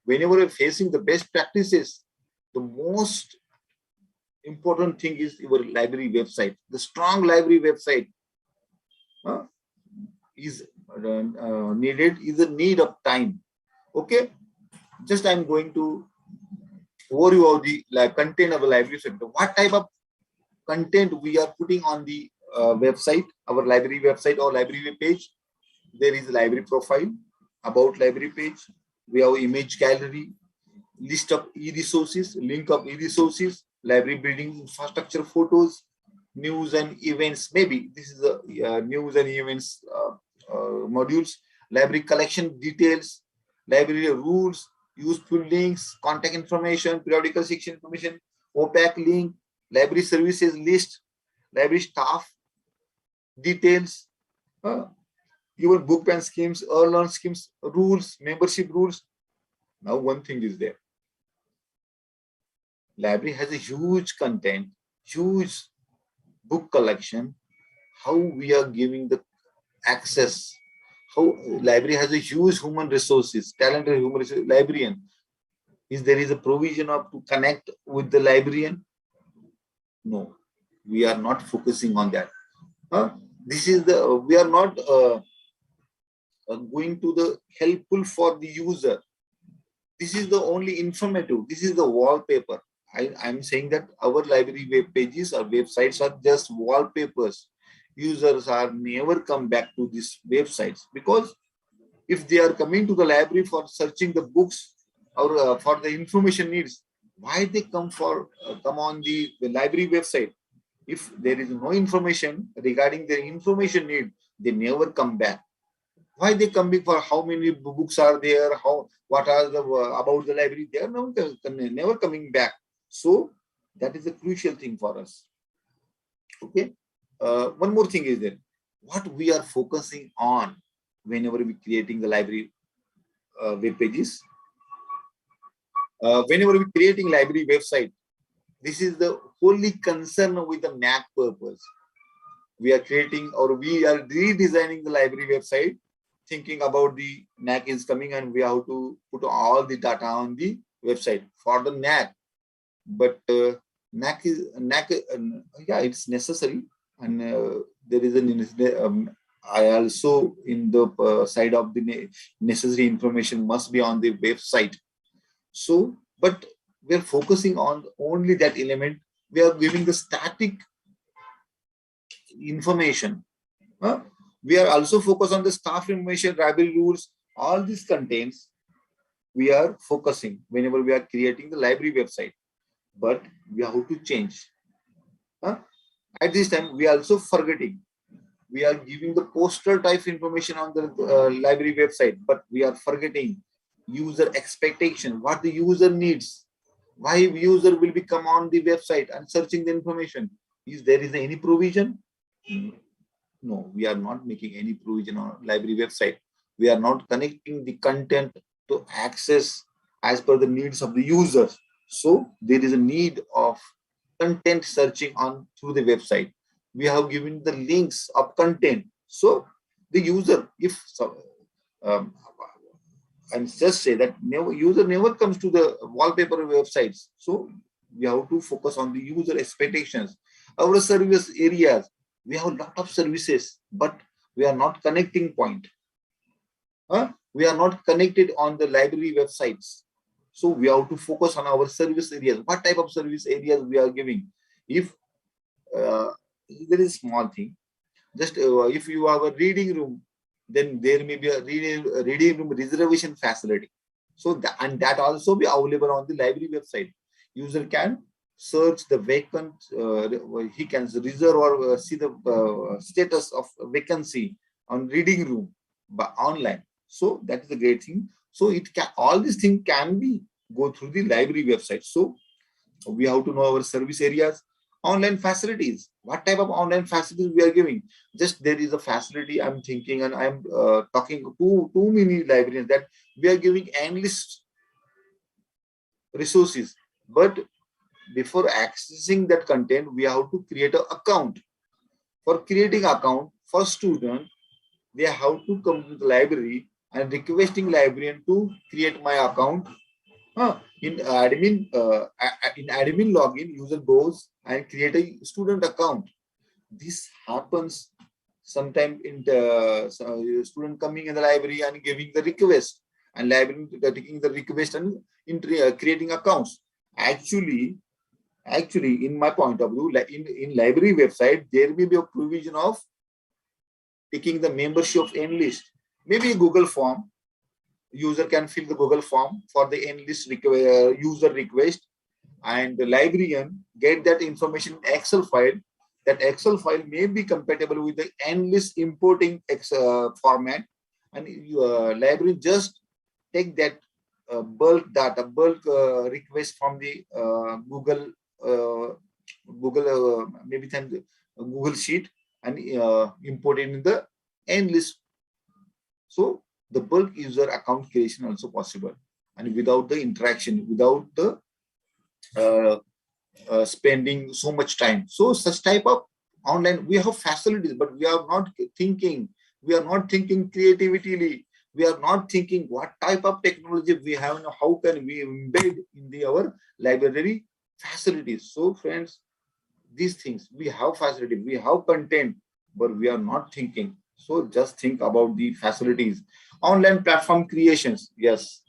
whenever you're facing the best practices, the most important thing is your library website. The strong library website is needed, is a need of time. Okay, just I'm going to overview of the content of the library sector. What type of content we are putting on the website, our library website or library web page? There is library profile, about library page. We have image gallery, list of e-resources, link of e-resources, library building infrastructure photos, news and events. Maybe this is the news and events modules, library collection details, library rules, useful links, contact information, periodical section information, opaque link, library services list, library staff details, your book pen schemes, learn schemes, rules, membership rules. Now one thing is there. Library has a huge content, huge book collection. How we are giving the access? How library has a huge human resources, talented human resources, librarian. Is there is a provision of to connect with the librarian? No, we are not focusing on that. This is the we are not going to the helpful for the user. This is the only informative. This is the wallpaper. I'm saying that our library web pages or websites are just wallpapers. Users are never come back to these websites, because if they are coming to the library for searching the books or for the information needs, why they come on the library website? If there is no information regarding their information need, they never come back. Why they coming for how many books are there? What are the about the library? They are never coming back. So that is a crucial thing for us. Okay. One more thing is there. What we are focusing on whenever we creating the library web pages. Whenever we creating library website, this is the wholly concern with the NAC purpose. We are creating or we are redesigning the library website, thinking about the NAC is coming and we have to put all the data on the website for the NAC. But NAC, yeah, it's necessary, and there is I also in the side of the necessary information must be on the website. So, but we are focusing on only that element. We are giving the static information. We are also focused on the staff information, library rules, all these contains. We are focusing whenever we are creating the library website, but we have to change. At this time, we are also forgetting. We are giving the postal type information on the library website, but we are forgetting user expectation, what the user needs. Why user will become on the website and searching the information? Is there any provision? No, we are not making any provision on library website. We are not connecting the content to access as per the needs of the users. So there is a need of content searching on through the website. We have given the links of content. So the user, if um, and just say that user never comes to the wallpaper websites. So we have to focus on the user expectations. Our service areas, we have a lot of services, but we are not connecting point. We are not connected on the library websites. So we have to focus on our service areas. What type of service areas we are giving? If there is small thing, just if you have a reading room, then there may be a reading room reservation facility. So and that also be available on the library website. User can search the vacant, he can reserve or see the status of vacancy on reading room but online. So that is a great thing. So it can, all these things can be go through the library website. So we have to know our service areas. Online facilities, what type of online facilities we are giving? Just there is a facility I'm thinking, and I'm talking to too many librarians that we are giving endless resources, but before accessing that content we have to create an account. For creating account for student, they have to come to the library and requesting librarian to create my account. In admin login, user goes and create a student account. This happens sometime in the student coming in the library and giving the request, and library taking the request and creating accounts. Actually, in my point of view, in library website, there may be a provision of taking the membership of enlist, maybe a Google form. User can fill the Google form for the enlist user request, and the librarian get that information in Excel file. That Excel file may be compatible with the enlist importing format, and librarian just take that bulk data, bulk request from the Google maybe then Google sheet, and import it in the enlist. So the bulk user account creation also possible, and without the interaction, without the spending so much time. So such type of online, we have facilities, but we are not thinking. We are not thinking creatively. We are not thinking what type of technology we have and how can we embed in our library facilities. So friends, these things, we have facility, we have content, but we are not thinking. So just think about the facilities. Online platform creations, yes.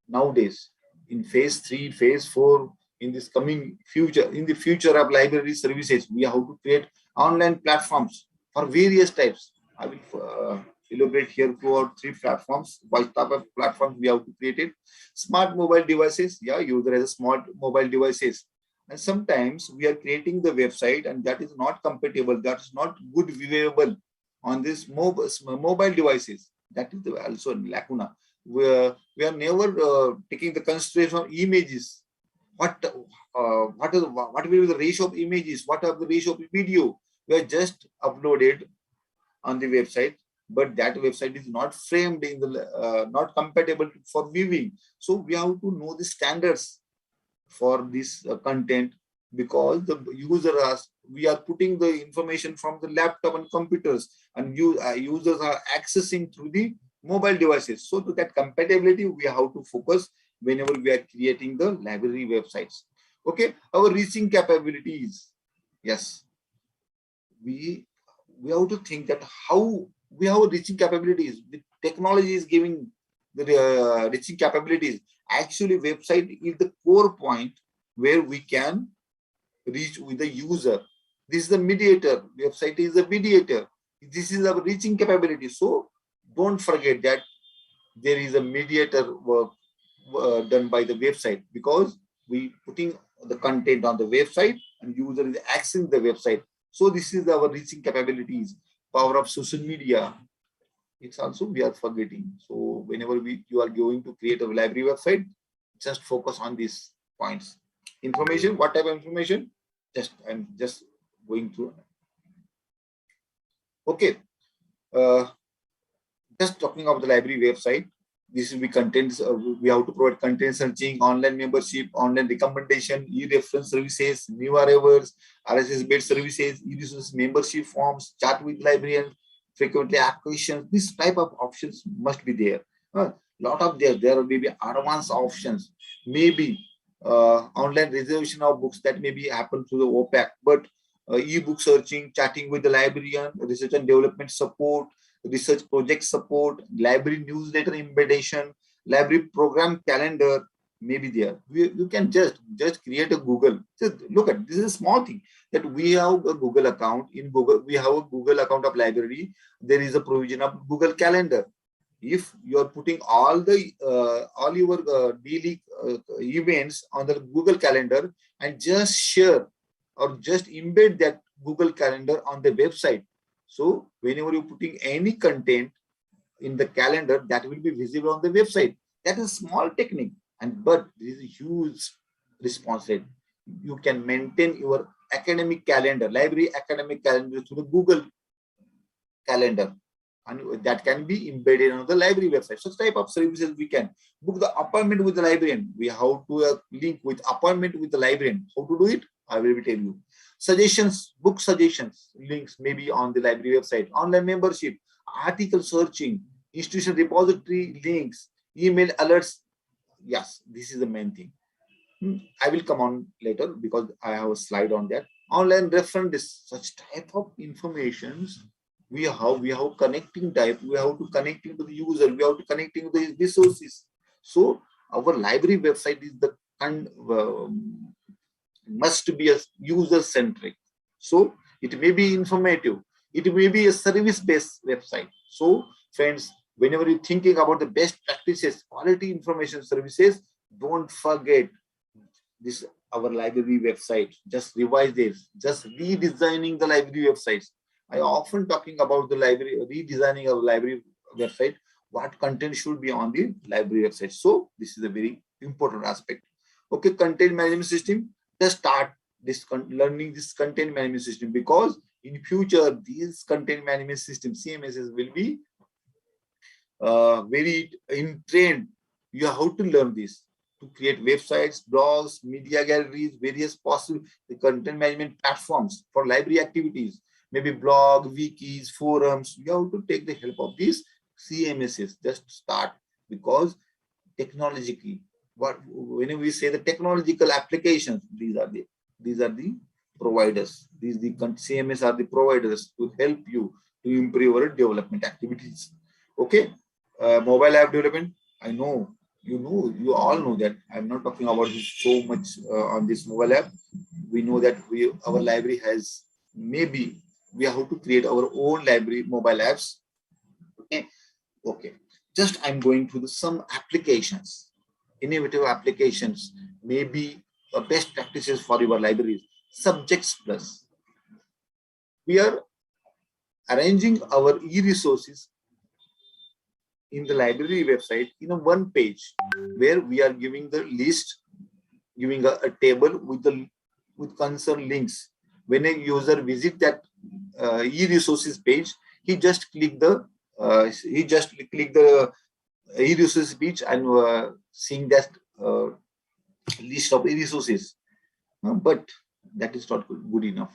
Nowadays, in phase 3, phase 4, in this coming future, in the future of library services, we have to create online platforms for various types. I will elaborate here 2 or 3 platforms. What type of platforms we have to create it? Smart mobile devices. Yeah, user has a smart mobile devices. And sometimes we are creating the website and that is not compatible, that is not good viewable on this mobile devices. That is also lacuna. We are never taking the consideration of images. What will be the ratio of images? What are the ratio of video? We are just uploaded on the website, but that website is not framed in the not compatible for viewing. So we have to know the standards for this content, because the user we are putting the information from the laptop and computers, and users are accessing through the mobile devices. So to that compatibility, we have to focus whenever we are creating the library websites. Okay, our reaching capabilities. Yes, we have to think that how we have reaching capabilities. The technology is giving the reaching capabilities. Actually, website is the core point where we can reach with the user. This is the mediator. Website is the mediator. This is our reaching capability. So don't forget that there is a mediator work done by the website, because we putting the content on the website and user is accessing the website. So this is our reaching capabilities. Power of social media. It's also we are forgetting. So whenever you are going to create a library website, just focus on these points. Information, what type of information? I'm just going through. Okay. Just talking about the library website. this will be contents. We have to provide content searching, online membership, online recommendation, e-reference services, new arrivals, RSS-based services, e-resource membership forms, chat with librarians, frequently asked questions. This type of options must be there. Lot of there will be advanced options. Maybe online reservation of books that may be happen through the OPAC, but e-book searching, chatting with the librarian, research and development support, research project support, library newsletter embedation, library program calendar may be there. You can just create a Google. Just look at this is a small thing that we have a Google account. In Google, we have a Google account of library. There is a provision of Google Calendar. If you are putting all your daily events on the Google Calendar and just share or just embed that Google Calendar on the website. So whenever you're putting any content in the calendar, that will be visible on the website. That is a small technique, but this is a huge responsibility. You can maintain your academic calendar, library academic calendar through the Google Calendar, and that can be embedded on the library website. Such type of services we can book the appointment with the librarian. We have to link with appointment with the librarian. How to do it? I will tell you. Suggestions, book suggestions, links maybe on the library website, online membership, article searching, institution repository links, email alerts. Yes, this is the main thing. I will come on later because I have a slide on that. Online reference, such type of informations we have connecting type. We have to connecting to the user. We have to connecting to the resources. So our library website is the must be a user-centric. So it may be informative. It may be a service-based website. So friends, whenever you're thinking about the best practices, quality information services, don't forget this our library website. Just revise this. Just redesigning the library websites. I often talking about the library, redesigning our library website. What content should be on the library website. So this is a very important aspect. Okay, content management system. Just start this learning this content management system, because in future these content management system CMSs will be very in trend. You have to learn this to create websites, blogs, media galleries, various possible content management platforms for library activities, maybe blog, wikis, forums. You have to take the help of these CMSs. Just start, because technologically, whenever we say the technological applications, these are the providers. These the CMS are the providers to help you to improve your development activities. Okay, mobile app development. I know you all know that. I'm not talking about this so much on this mobile app. We know that our library has, maybe we have to create our own library mobile apps. Okay. Just I'm going through some applications, innovative applications, maybe best practices for your libraries. Subjects Plus. We are arranging our e-resources in the library website in a one page, where we are giving the list, giving a table with concerned links. When a user visit that e-resources page, he just click the e-resources page and seeing that list of e-resources. But that is not good enough.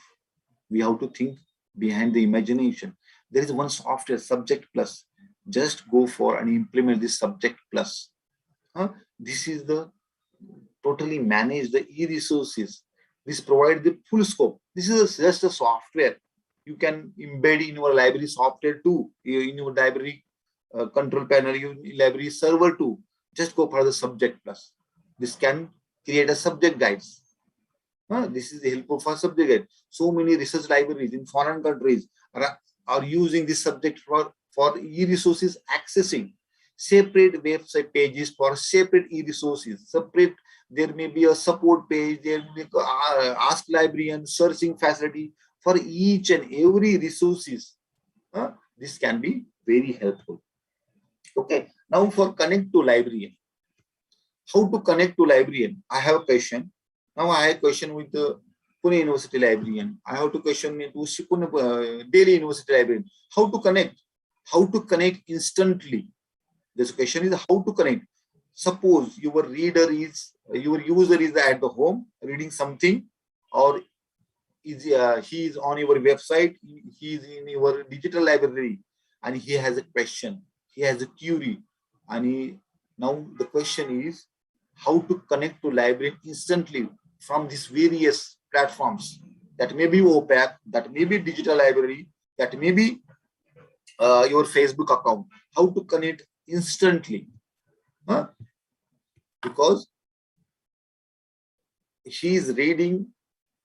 We have to think behind the imagination. There is one software, Subject Plus. Just go for and implement this Subject Plus. This is the totally manage the e-resources. This provides the full scope. This is just a software. You can embed in your library software too, in your library control panel, your library server too. Just go for the Subject Plus. This can create a subject guides. This is helpful for subject guide. So many research libraries in foreign countries are using this subject for e-resources accessing. Separate website pages for separate e-resources. Separate, there may be a support page, there may be ask librarian, searching facility for each and every resources. This can be very helpful. Okay, now for connect to librarian. How to connect to librarian? I have a question. Now I have a question with the Pune University librarian. I have to question to Pune Delhi University librarian. How to connect? How to connect instantly? This question is how to connect. Suppose your user is at the home reading something, or he is on your website, he is in your digital library, and he has a question, he has a query, and now the question is how to connect to library instantly from these various platforms. That may be OPAC, that may be digital library, that may be your Facebook account. How to connect instantly? Because he is reading,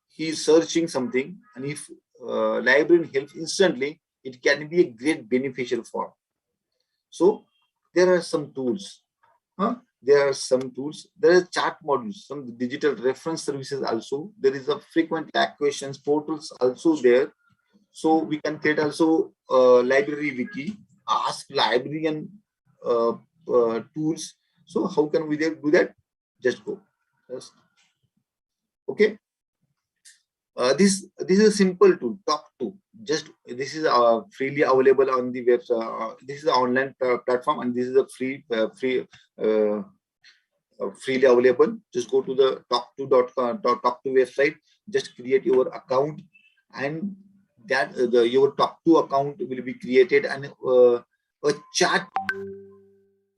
he is searching something, and if librarian helps instantly, it can be a great beneficial for. So there are some tools. There are some tools. There are chat modules, some digital reference services also. There is a frequent questions portals also there. So we can create also library wiki, ask librarian tools. So how can we do that? Just go. Just. Okay. This is a simple tool. Talk to. Just this is freely available on the website. This is an online platform, and this is a freely available. Just go to the talk to website. Just create your account, and that your talk to account will be created, and a chat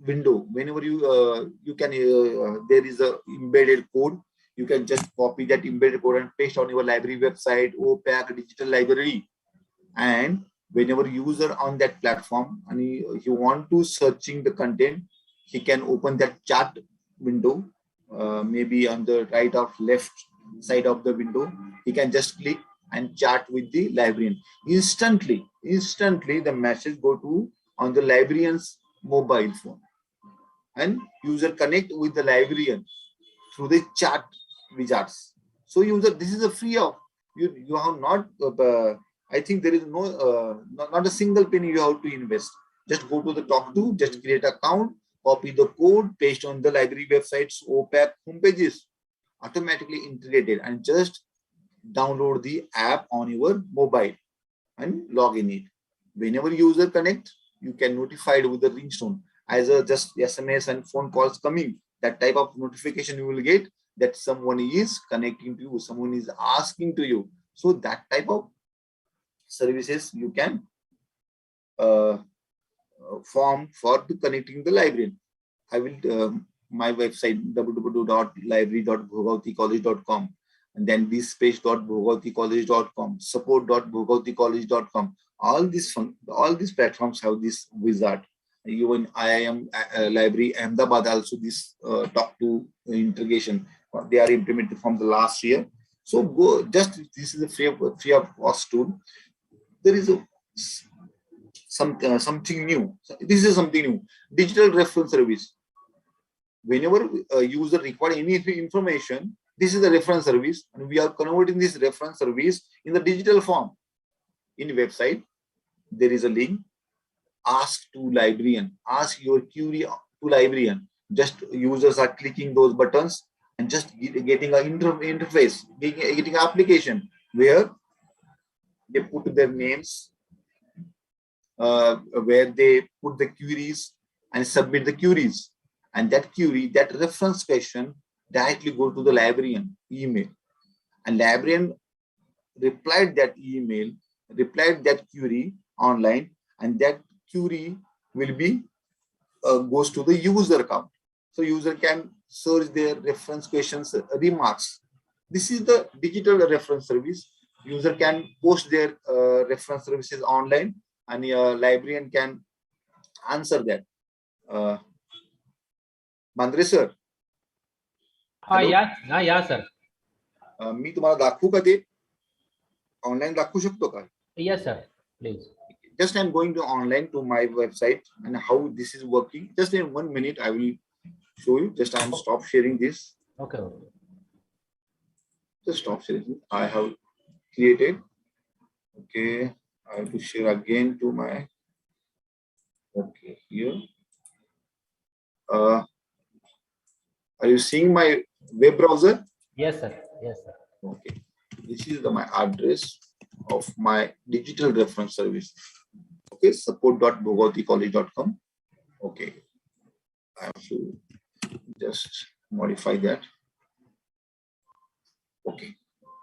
window. Whenever you can there is a embedded code. You can just copy that embedded code and paste on your library website, OPAC, digital library. And whenever user on that platform and he want to searching the content, he can open that chat window, maybe on the right or left side of the window. He can just click and chat with the librarian. Instantly the message go to on the librarian's mobile phone, and user connect with the librarian through the chat wizards. So user, this is a free of you have not I think there is no not a single penny you have to invest. Just go to the talk to, just create account, copy the code, paste on the library websites, OPAC homepages, automatically integrated, and just download the app on your mobile and log in it. Whenever user connect, you can notify it with the ringtone, as a just SMS and phone calls coming. That type of notification you will get that someone is connecting to you, someone is asking to you. So that type of services you can form for connecting the librarian. I will my website www.library.bhogavaticollege.com, and then thisspace.bhogavaticollege.com, support.bhogavaticollege.com. All these platforms have this wizard. Even IIM Library Ahmedabad also this talk to integration. They are implemented from the last year. So go, just this is a free of cost tool. There is something new. This is something new. Digital reference service. Whenever a user requires any information, this is the reference service, and we are converting this reference service in the digital form. In the website, there is a link. Ask to librarian. Ask your query to librarian. Just users are clicking those buttons and just getting an interface, getting an application where they put their names, where they put the queries and submit the queries, and that query, that reference question, directly go to the librarian email, and librarian replied that email, replied that query online, and that query will be goes to the user account. So user can search their reference questions, remarks. This is the digital reference service. User can post their reference services online, and a librarian can answer that. Mandre sir. Yeah, sir. मी तुम्हाला दाखवू का ते online दाखवू शकतो का? Yes, sir. Please. Just I'm going to online to my website and how this is working. Just in 1 minute, I will show you. Just I'm stop sharing this. Okay. Just stop sharing. I have created. Okay, I have to share again to my. Okay, here. Are you seeing my web browser? Yes, sir. Yes, sir. Okay, this is my address of my digital reference service. Okay, support.bhogavaticollege.com. Okay, I have to just modify that. Okay.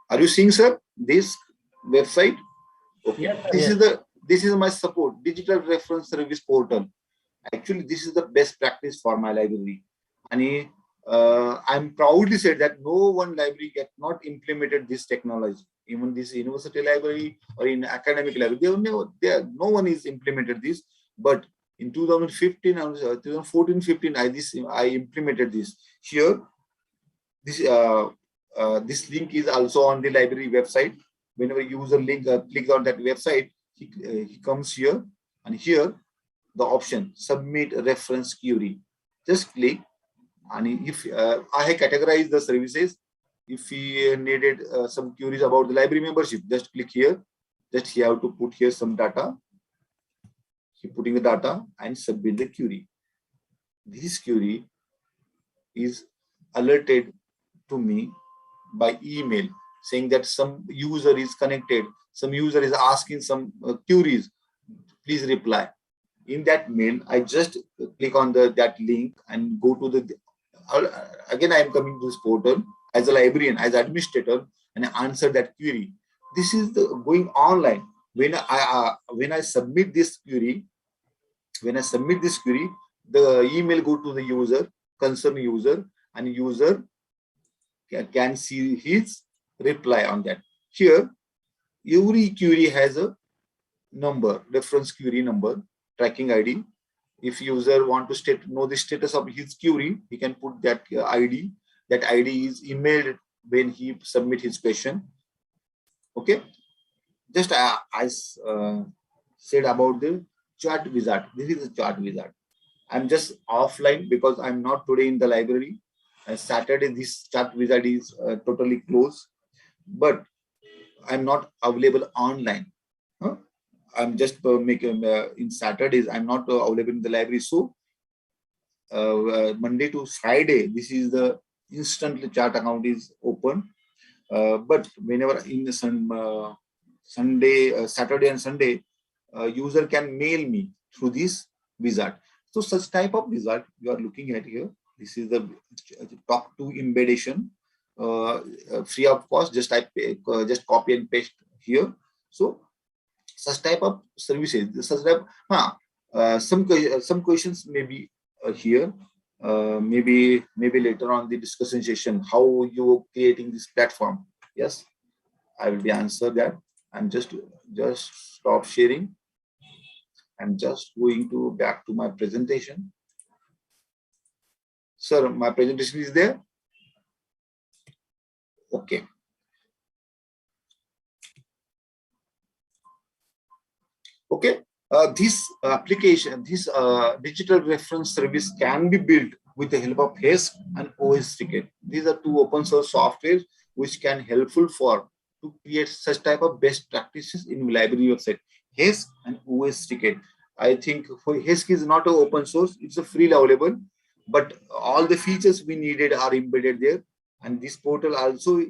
Are you seeing, sir, this website? Okay. Yes, This is my support, digital reference service portal. Actually, this is the best practice for my library. And I'm proudly said that no one library get not implemented this technology. Even this university library or in academic library, no one is implemented this. But in 2015, 2014-15, I implemented this. Here, this link is also on the library website. Whenever user link clicks on that website, he comes here, and here the option submit reference query. Just click, and if I have categorized the services, if he needed some queries about the library membership, just click here. Just he have to put here some data. He putting the data and submit the query. This query is alerted to me by email saying that some user is connected, some user is asking some queries. Please reply. In that mail, I just click on that link and go to the. Again, I am coming to this portal as a librarian, as administrator, and I answer that query. This is going online. When I submit this query, the email go to the user, concerned user, and user can see his reply on that. Here, every query has a number, reference query number, tracking ID. If user want to know the status of his query, he can put that ID. That ID is emailed when he submit his question. Okay. Just I said about the chart wizard. This is the chart wizard. I'm just offline because I'm not today in the library. Saturday, this chat wizard is totally closed, but I'm not available online. Huh? I'm just making in Saturdays. I'm not available in the library. So Monday to Friday, this is the instantly chat account is open. But whenever in the Sunday, Saturday and Sunday, user can mail me through this wizard. So such type of wizard you are looking at here. This is the talk to embedation, free of cost. Just just copy and paste here. So such type of services, such type. Some questions may be here. Maybe later on the discussion session, how you creating this platform. Yes, I will be answer that. I'm just stop sharing. I'm just going to back to my presentation. Sir, my presentation is there. Okay. Okay. This application, this digital reference service can be built with the help of HESC and OS Ticket. These are two open source softwares which can helpful for to create such type of best practices in library website. HESC and OS Ticket. I think for HESC is not an open source; it's a free available, but all the features we needed are embedded there. And this portal also,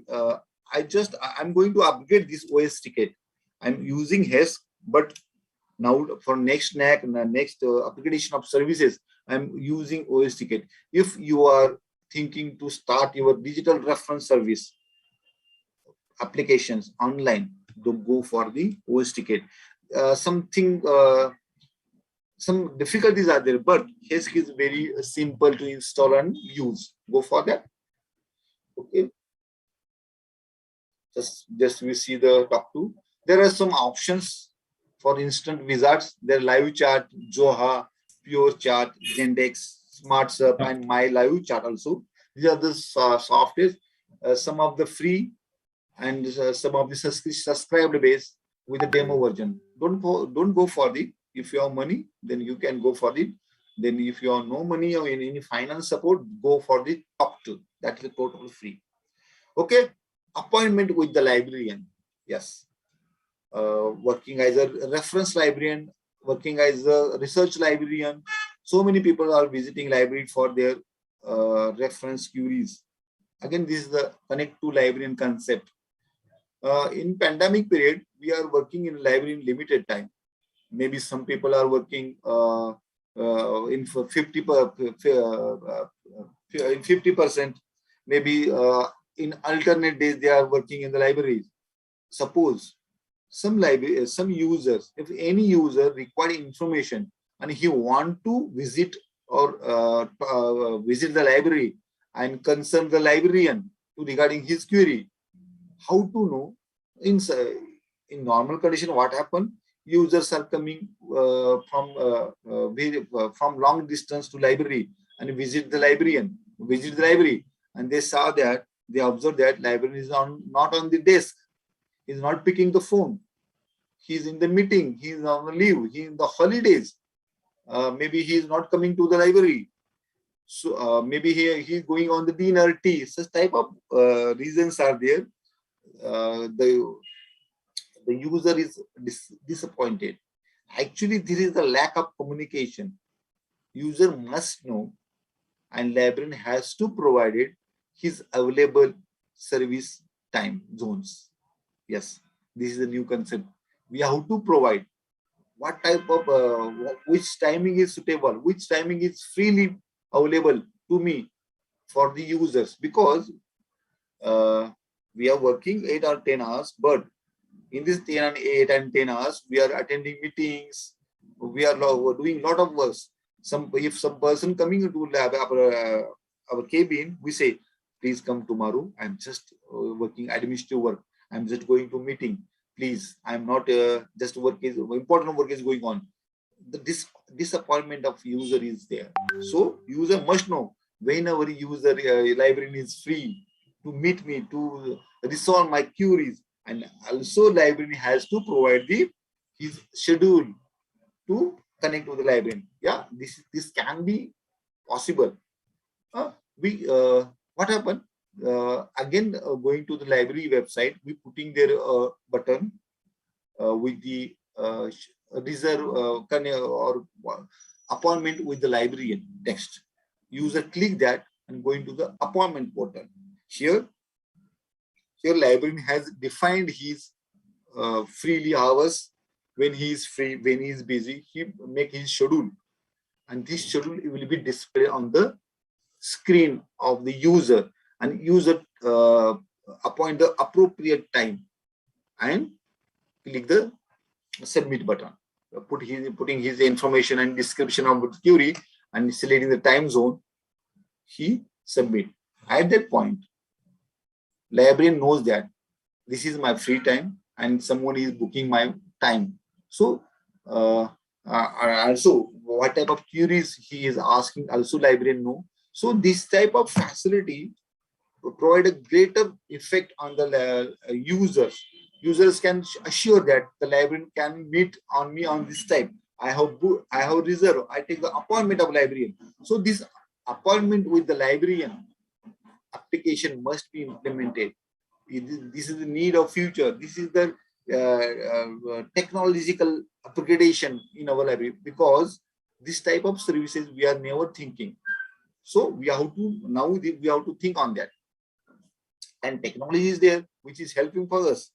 I'm going to upgrade this OS Ticket. I'm using HESC, but now for next application of services, I'm using OS Ticket. If you are thinking to start your digital reference service applications online, don't go for the OS Ticket. Some difficulties are there, but HESC is very simple to install and use. Go for that. Okay. Just we see the talk to. There are some options for instant wizards. There live chat, Zoha, Pure Chat, Gendex, SmartSup, and My Live Chat also. These are the softwares. Some of the free and some of the subscribed base with the demo version. Don't go for the. If you have money, then you can go for it. Then if you have no money or any finance support, go for the talk to. That is totally free. Okay. Appointment with the librarian. Yes. Working as a reference librarian, working as a research librarian. So many people are visiting library for their reference queries. Again, this is the connect to librarian concept. In pandemic period, we are working in library in limited time. Maybe some people are working in 50%, maybe in alternate days they are working in the libraries. Suppose some library, some users, if any user require information and he want to visit or visit the library and consult the librarian regarding his query, how to know? In normal condition, what happen? Users are coming from long distance to library and visit the librarian, and they saw that, they observed that librarian is not on the desk, he's not picking the phone, he's in the meeting, he's on the leave, he's in the holidays, maybe he is not coming to the library, so maybe he's going on the dinner, tea. Such type of reasons are there. The user is disappointed. Actually, there is a lack of communication. User must know, and librarian has to provide it his available service time zones. Yes, this is a new concept. We have to provide what type of which timing is suitable, which timing is freely available to me for the users, because we are working 8 or 10 hours, but in this 8 and 10 hours, we are attending meetings, we are doing a lot of work. If some person coming into our cabin, we say, please come tomorrow. I'm just working administrative work. I'm just going to meeting. Please, I'm not just work is important work is going on. This disappointment of user is there. So user must know whenever user librarian is free to meet me to resolve my queries, and also librarian has to provide his schedule to connect with the librarian. Yeah, this can be possible. What happened? Again, going to the library website, we putting there a button with the reserve or appointment with the librarian text. User click that and going to the appointment portal. Here librarian has defined his freely hours, when he is free, when he is busy, he make his schedule, and this schedule will be displayed on the screen of the user, and user appoint the appropriate time and click the submit button, putting his information and description of the query and selecting the time zone. He submit. At that point, librarian knows that this is my free time and someone is booking my time. So also what type of queries he is asking, also librarian know. So this type of facility provide a greater effect on the users. Users can assure that the librarian can meet on me on this time. I have reserved. I take the appointment of librarian. So this appointment with the librarian application must be implemented. This is the need of future. This is the technological upgradation in our library, because this type of services we are never thinking. So we have to think on that. And technology is there, which is helping for us.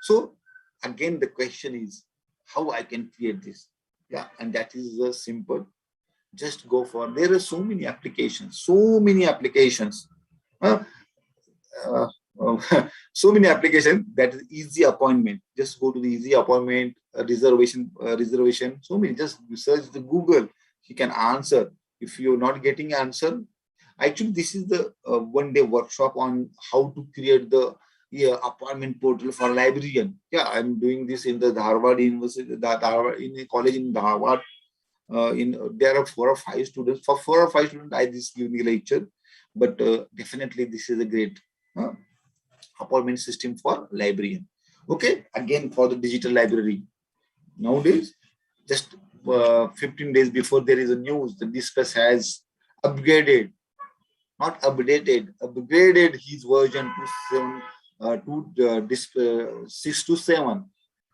So again, the question is how I can create this. Yeah, and that is simple. Just go for, there are so many applications. So many applications that is easy appointment. Just go to the easy appointment, reservation. So many. Just search the Google. He can answer. If you're not getting answer, actually this is the one-day workshop on how to create the appointment portal for librarian. Yeah, I'm doing this in the Harvard University, in a college in Harvard. There are 4 or 5 students. For 4 or 5 students, I just give the lecture. But definitely this is a great appointment system for librarian. Okay, again for the digital library. Nowadays, just 15 days before there is a news that this press has upgraded, not updated, upgraded his version to 6 to 7.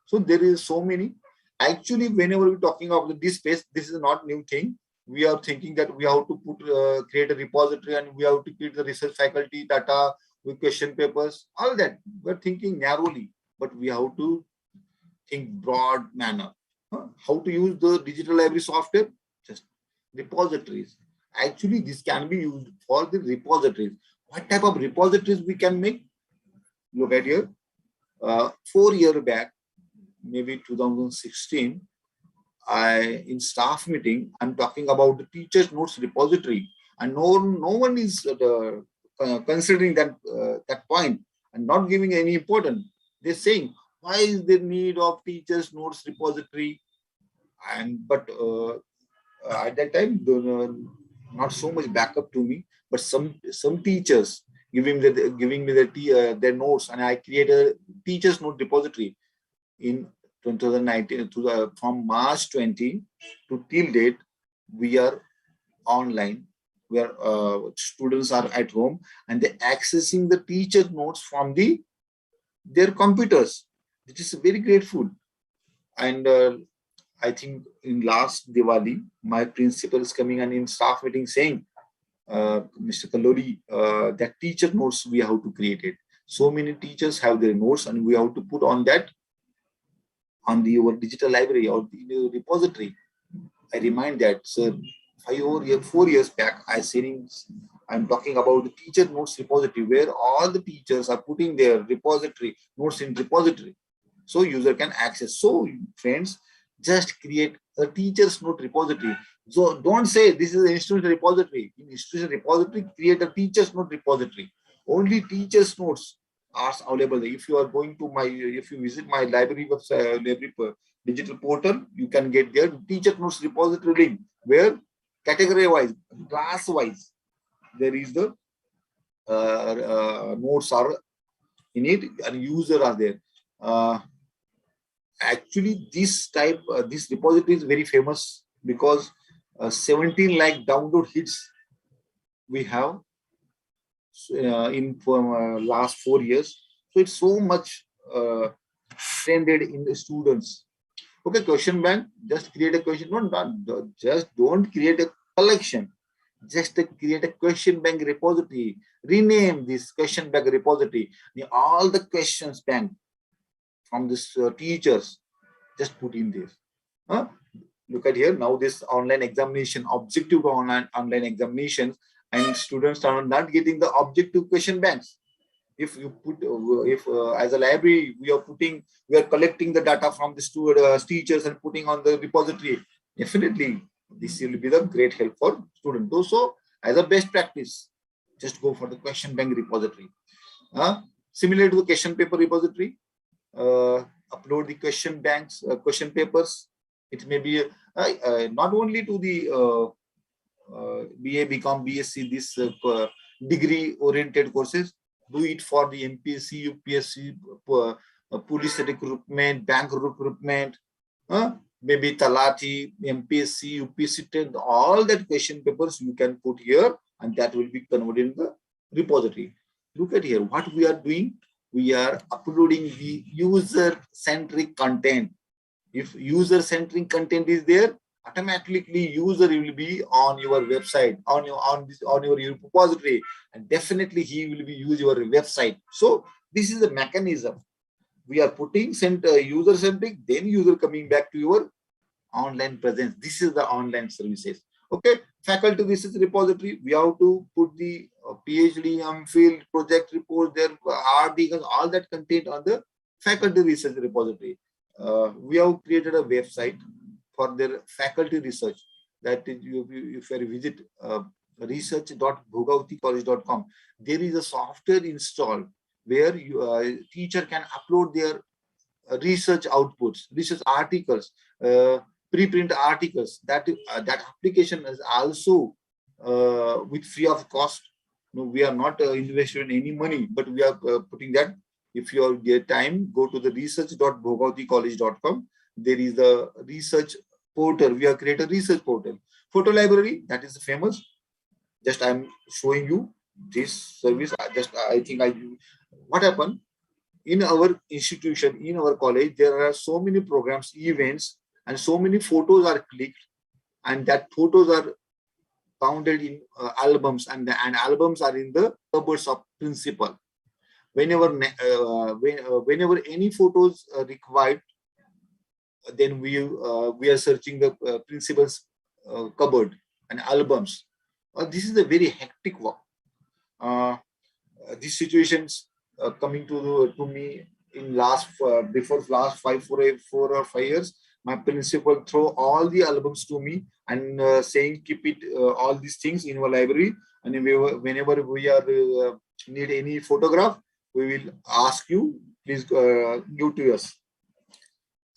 So there is so many. Actually, whenever we're talking about this space, this is not new thing. We are thinking that we have to create a repository, and we have to create the research faculty data with question papers, all that. We're thinking narrowly, but we have to think broad manner. How to use the digital library software? Just repositories. Actually, this can be used for the repositories. What type of repositories we can make? Look at here. 4 years back, maybe 2016, in staff meeting, I'm talking about the teachers notes repository, and no one is considering that point and not giving any importance. They're saying, why is there need of teachers notes repository? But at that time, not so much backup to me, but some teachers giving me their notes, and I created a teachers note repository in 2019 from March 20 to till date. We are online, where students are at home and they're accessing the teacher notes from their computers, which is very grateful. And I think in last Diwali, my principal is coming and in staff meeting saying, Mr. Kalluri, that teacher notes we have to create it. So many teachers have their notes and we have to put on that on your digital library or the repository. I remind that, sir, 4 years back, I'm talking about the teacher notes repository, where all the teachers are putting their repository notes in repository, so user can access. So friends, just create a teacher's note repository. So don't say this is an institutional repository. In institutional repository, create a teacher's note repository. Only teacher's notes are available. If you are going to if you visit my library website, library digital portal, you can get their teacher notes repository link, where category wise, class wise, there is the notes are in it and user are there. Actually, this repository is very famous because 17 lakh download hits we have in last 4 years. So it's so much trended in the students. Okay, question bank, just create a question. Just don't create a collection. Just create a question bank repository. Rename this question bank repository. All the questions bank from this teachers, just put in this. Look at here. Now this online examination, objective to online examinations, and students are not getting the objective question banks. If you put, as a library, we are collecting the data from the teachers and putting on the repository, definitely this will be the great help for students. Also, as a best practice, just go for the question bank repository. Similar to the question paper repository, upload the question banks, question papers. It may be not only to the BA, BCom, BSc, this degree-oriented courses. Do it for the MPSC, UPSC, police recruitment, bank recruitment, maybe Talati, MPSC, UPSC, all that question papers you can put here, and that will be converted in the repository. Look at here, what we are doing. We are uploading the user-centric content. If user-centric content is there, automatically user will be on your website, on your repository, and definitely he will be use your website. So this is the mechanism. We are putting user-centric, then user coming back to your online presence. This is the online services. Okay, faculty research repository. We have to put the PhD, MPhil, project report, their articles, all that content on the faculty research repository. We have created a website for their faculty research. That if you visit research.bhogavaticollege.com, there is a software installed where teacher can upload their research outputs, research articles, preprint articles. That application is also with free of cost. No, we are not investing any money, but we are putting that. If you get time, go to the research.bhogavaticollege.com. There is the research portal. We have created a research portal. Photo library, that is famous. Just I'm showing you this service. What happened in our institution, in our college, there are so many programs, events, and so many photos are clicked, and that photos are counted in albums, and albums are in the cupboards of principal. Whenever any photos are required, then we are searching the principal's cupboard. and albums. This is a very hectic work. These situations coming to me in before last 4 or 5 years. My principal throw all the albums to me and saying keep it all these things in our library, and whenever we are need any photograph, we will ask you, please give to us.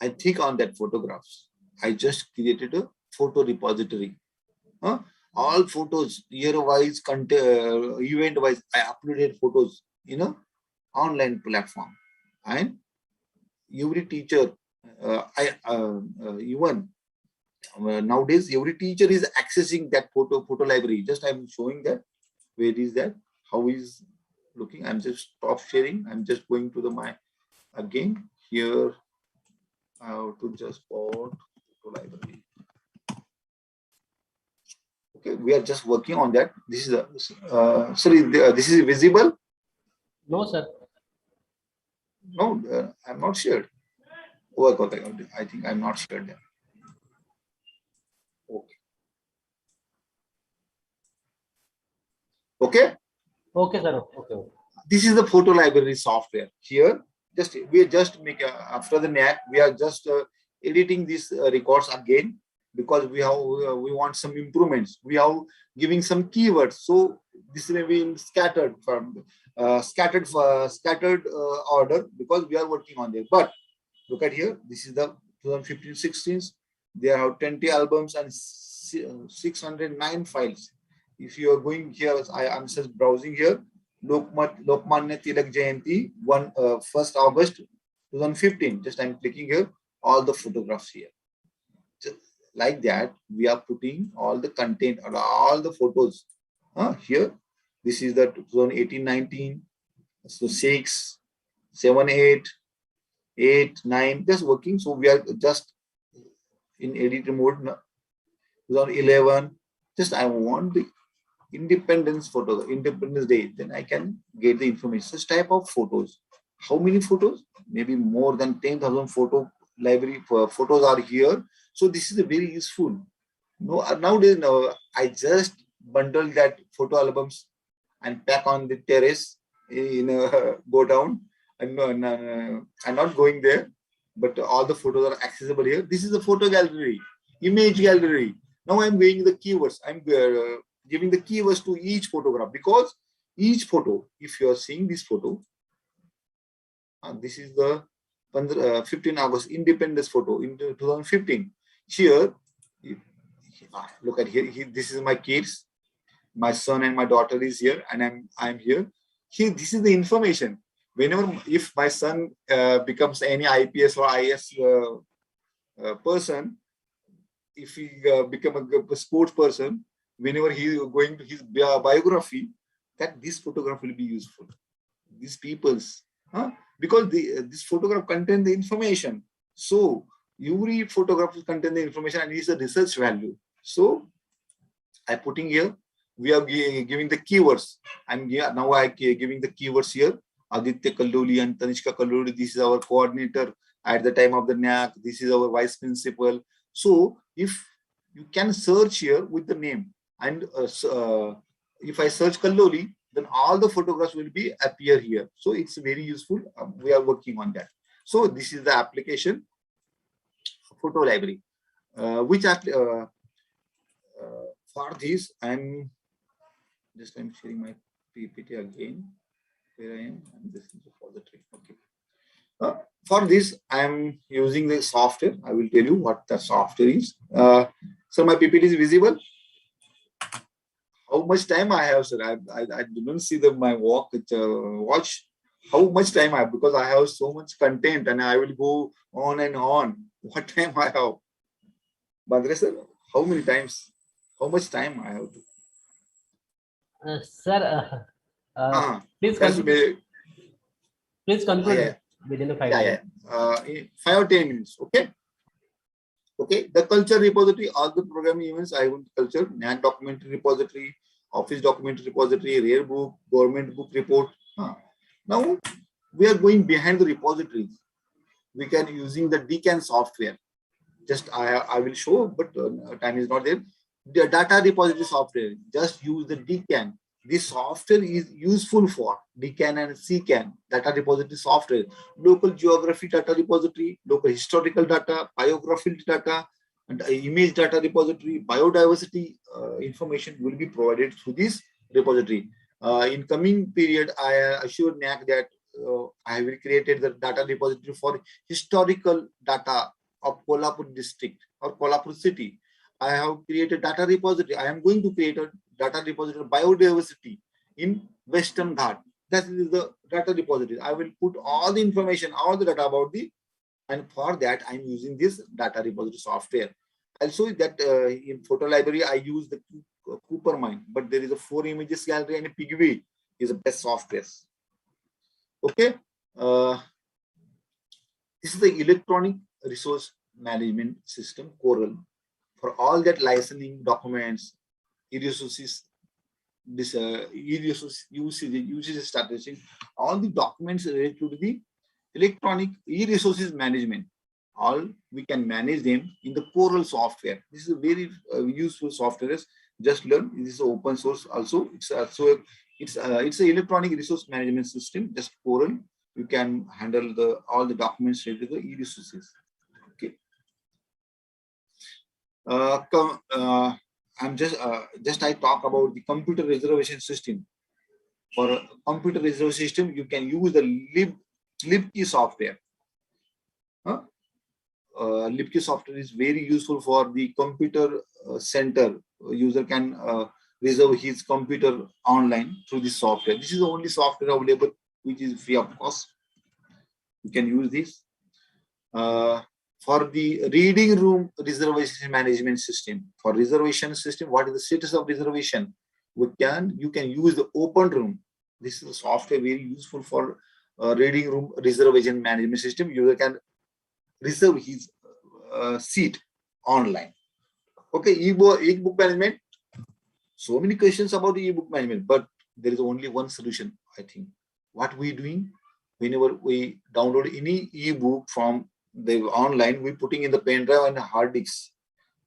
I think on that photographs, I just created a photo repository. All photos, year-wise, event-wise, I uploaded photos in a online platform, and every teacher, even nowadays, every teacher is accessing that photo library. Just I'm showing that. Where is that? How is looking? I'm just stop sharing. I'm just going to the my again here. How to just port photo library. Okay, we are just working on that. This is sorry, this is visible. No, sir. No, I'm not sure. Oh, okay, I think I'm not sure there. Okay. Okay. Okay, sir. Okay. This is the photo library software. Here, we just make after the NAC, we are just editing these records again, because we want some improvements. We are giving some keywords, so this may be in scattered order, because we are working on this. But look at here, this is the 2015-16. There are 20 albums and 609 files. If you are going here, I'm just browsing here. Lokmanya Tilak Jayanti, 1st August 2015. Just I'm clicking here, all the photographs here. Just like that, we are putting all the content or all the photos here. This is the 2018-19. So 6, 7, 8, 9, just working. So we are just in edit mode now. 2011. Just I want the Independence photo, Independence Day, then I can get the information. Such type of photos. How many photos? Maybe more than 10,000 photo library photos are here. So this is a very useful. No, nowadays, I just bundle that photo albums and pack on the terrace in go down. I'm not going there, but all the photos are accessible here. This is the photo gallery, image gallery. Now I'm going the keywords. I'm giving the keywords to each photograph, because each photo, if you are seeing this photo, this is the 15 August Independence photo in 2015. Here, look at here. This is my kids. My son and my daughter is here, and I'm here. Here, this is the information. Whenever, if my son becomes any IPS or IS person, if he become a sports person, whenever he is going to his biography, that this photograph will be useful. These people's, because this photograph contains the information. So every photograph will contain the information and is a research value. So I putting here, we are giving the keywords. I'm giving the keywords here. Aditya Kalloli and Tanishka Kalloli. This is our coordinator at the time of the NAC. This is our vice principal. So if you can search here with the name, and if I search Kalloli, then all the photographs will be appear here. So it's very useful. We are working on that. So this is the application photo library. For this, I'm sharing my PPT again. Where I am, and this is the repository. Okay. For this, I am using the software. I will tell you what the software is. So my PPT is visible. How much time I have, sir? I didn't see my watch. How much time I have? Because I have so much content and I will go on and on. What time I have? Badre sir, how many times? How much time I have to? Sir, please conclude. Please conclude within 5 minutes. 5 or 10 minutes. Okay. Okay. The culture repository, all the programming events, I want culture, NAC documentary repository, office documentary repository, rare book, government book report. Now we are going behind the repositories. We can using the DCAN software. Just I will show, but time is not there. the data repository software. Just use the DCAN. This software is useful for DCAN and CCAN, data repository software, local geography data repository, local historical data, biographical data, and image data repository, biodiversity information will be provided through this repository. In coming period, I assure NAC that I will created the data repository for historical data of Kolhapur district or Kolhapur city. I have created data repository. I am going to create a data repository of biodiversity in Western Ghat. That is the data repository. I will put all the information, all the data about the, and for that I'm using this data repository software. Also that in photo library, I use the Cooper Mine, but there is a 4 images gallery and a Piggy is the best software. Okay. This is the electronic resource management system, Coral. For all that licensing documents, e-resources, this usage statistics, all the documents related to the electronic e-resources management, all we can manage them in the Coral software. This is a very useful software. Just learn. This is open source also. It's an electronic resource management system. Just Coral. You can handle all the documents related to the e-resources. Okay. I'm just I talk about the computer reservation system. For a computer reservation system, you can use the libkey software. Libkey software is very useful for the computer center. User can reserve his computer online through this software. This is the only software available which is free of cost. You can use this. For the reading room reservation management system, for reservation system, what is the status of reservation? You can use the open room. This is a software very useful for reading room reservation management system. User can reserve his seat online. Okay, e-book management. So many questions about the e-book management, but there is only one solution, I think. What we doing? Whenever we download any e-book from the online, we putting in the pen drive and hard disks.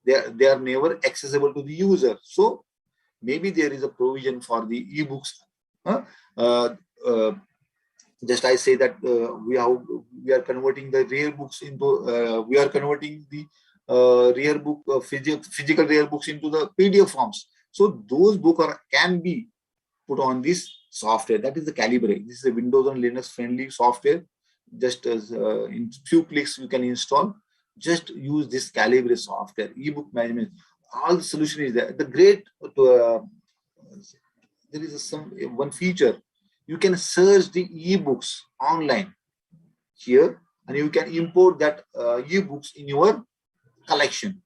They are never accessible to the user. So maybe there is a provision for the e-books. Just I say that we are converting the rare books into we are converting the rare book physical rare books into the PDF forms. So those books can be put on this software. That is the Calibre. This is a Windows and Linux friendly software. Just as in few clicks you can install. Just use this Calibre software. Ebook management. All the solution is there. The great there is one feature. You can search the ebooks online here, and you can import that ebooks in your collection.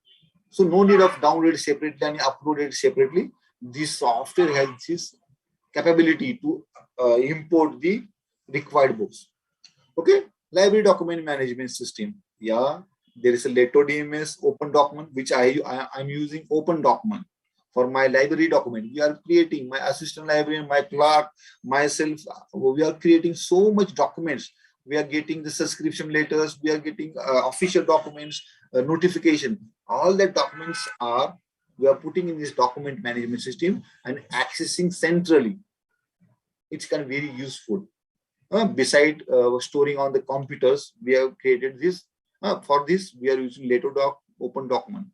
So no need of download separately and upload it separately. This software has this capability to import the required books. Okay, library document management system. Yeah, there is a Leto DMS open document, which I'm using open document for my library document. We are creating, my assistant librarian, my clerk, myself, we are creating so much documents. We are getting the subscription letters, we are getting official documents, notification. All the documents we are putting in this document management system and accessing centrally. It's can be very useful. Beside storing on the computers, we have created this. For this, we are using LatoDoc open document.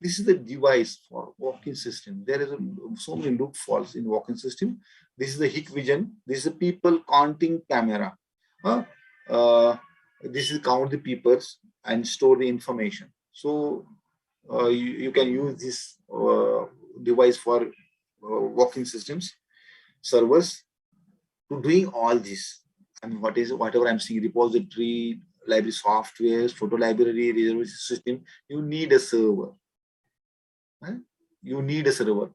This is the device for walk-in system. There is so many loopholes in walk-in system. This is the Hikvision. This is a people counting camera. This is count the peoples and store the information. So you can use this device for walk-in systems, servers, to doing all this. And whatever I'm seeing, repository, library software, photo library, reservation system, you need a server. You need a server.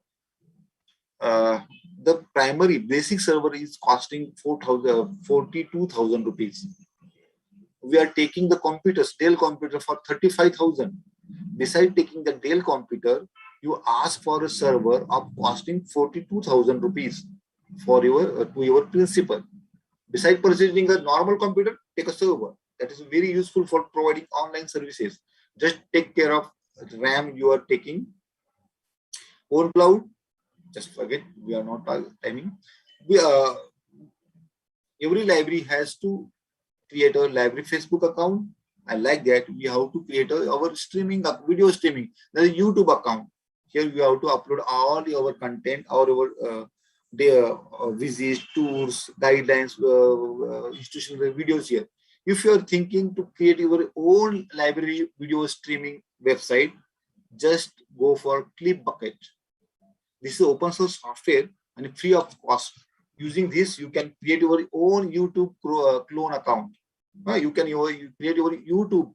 The primary basic server is costing 42,000 rupees. We are taking the computers, Dell computer, for 35,000. Besides taking the Dell computer, you ask for a server of costing 42,000 rupees for your principal. Besides purchasing a normal computer, take a server. That is very useful for providing online services. Just take care of RAM you are taking. own cloud. Just forget, we are not timing. Every library has to create a library Facebook account. And like that, we have to create our streaming, video streaming. There's a YouTube account. Here we have to upload all our content, all our visits, tours, guidelines, institutional videos here. If you are thinking to create your own library video streaming website, just go for Clipbucket. This is open source software and free of cost. Using this, you can create your own YouTube clone account. You can create your YouTube.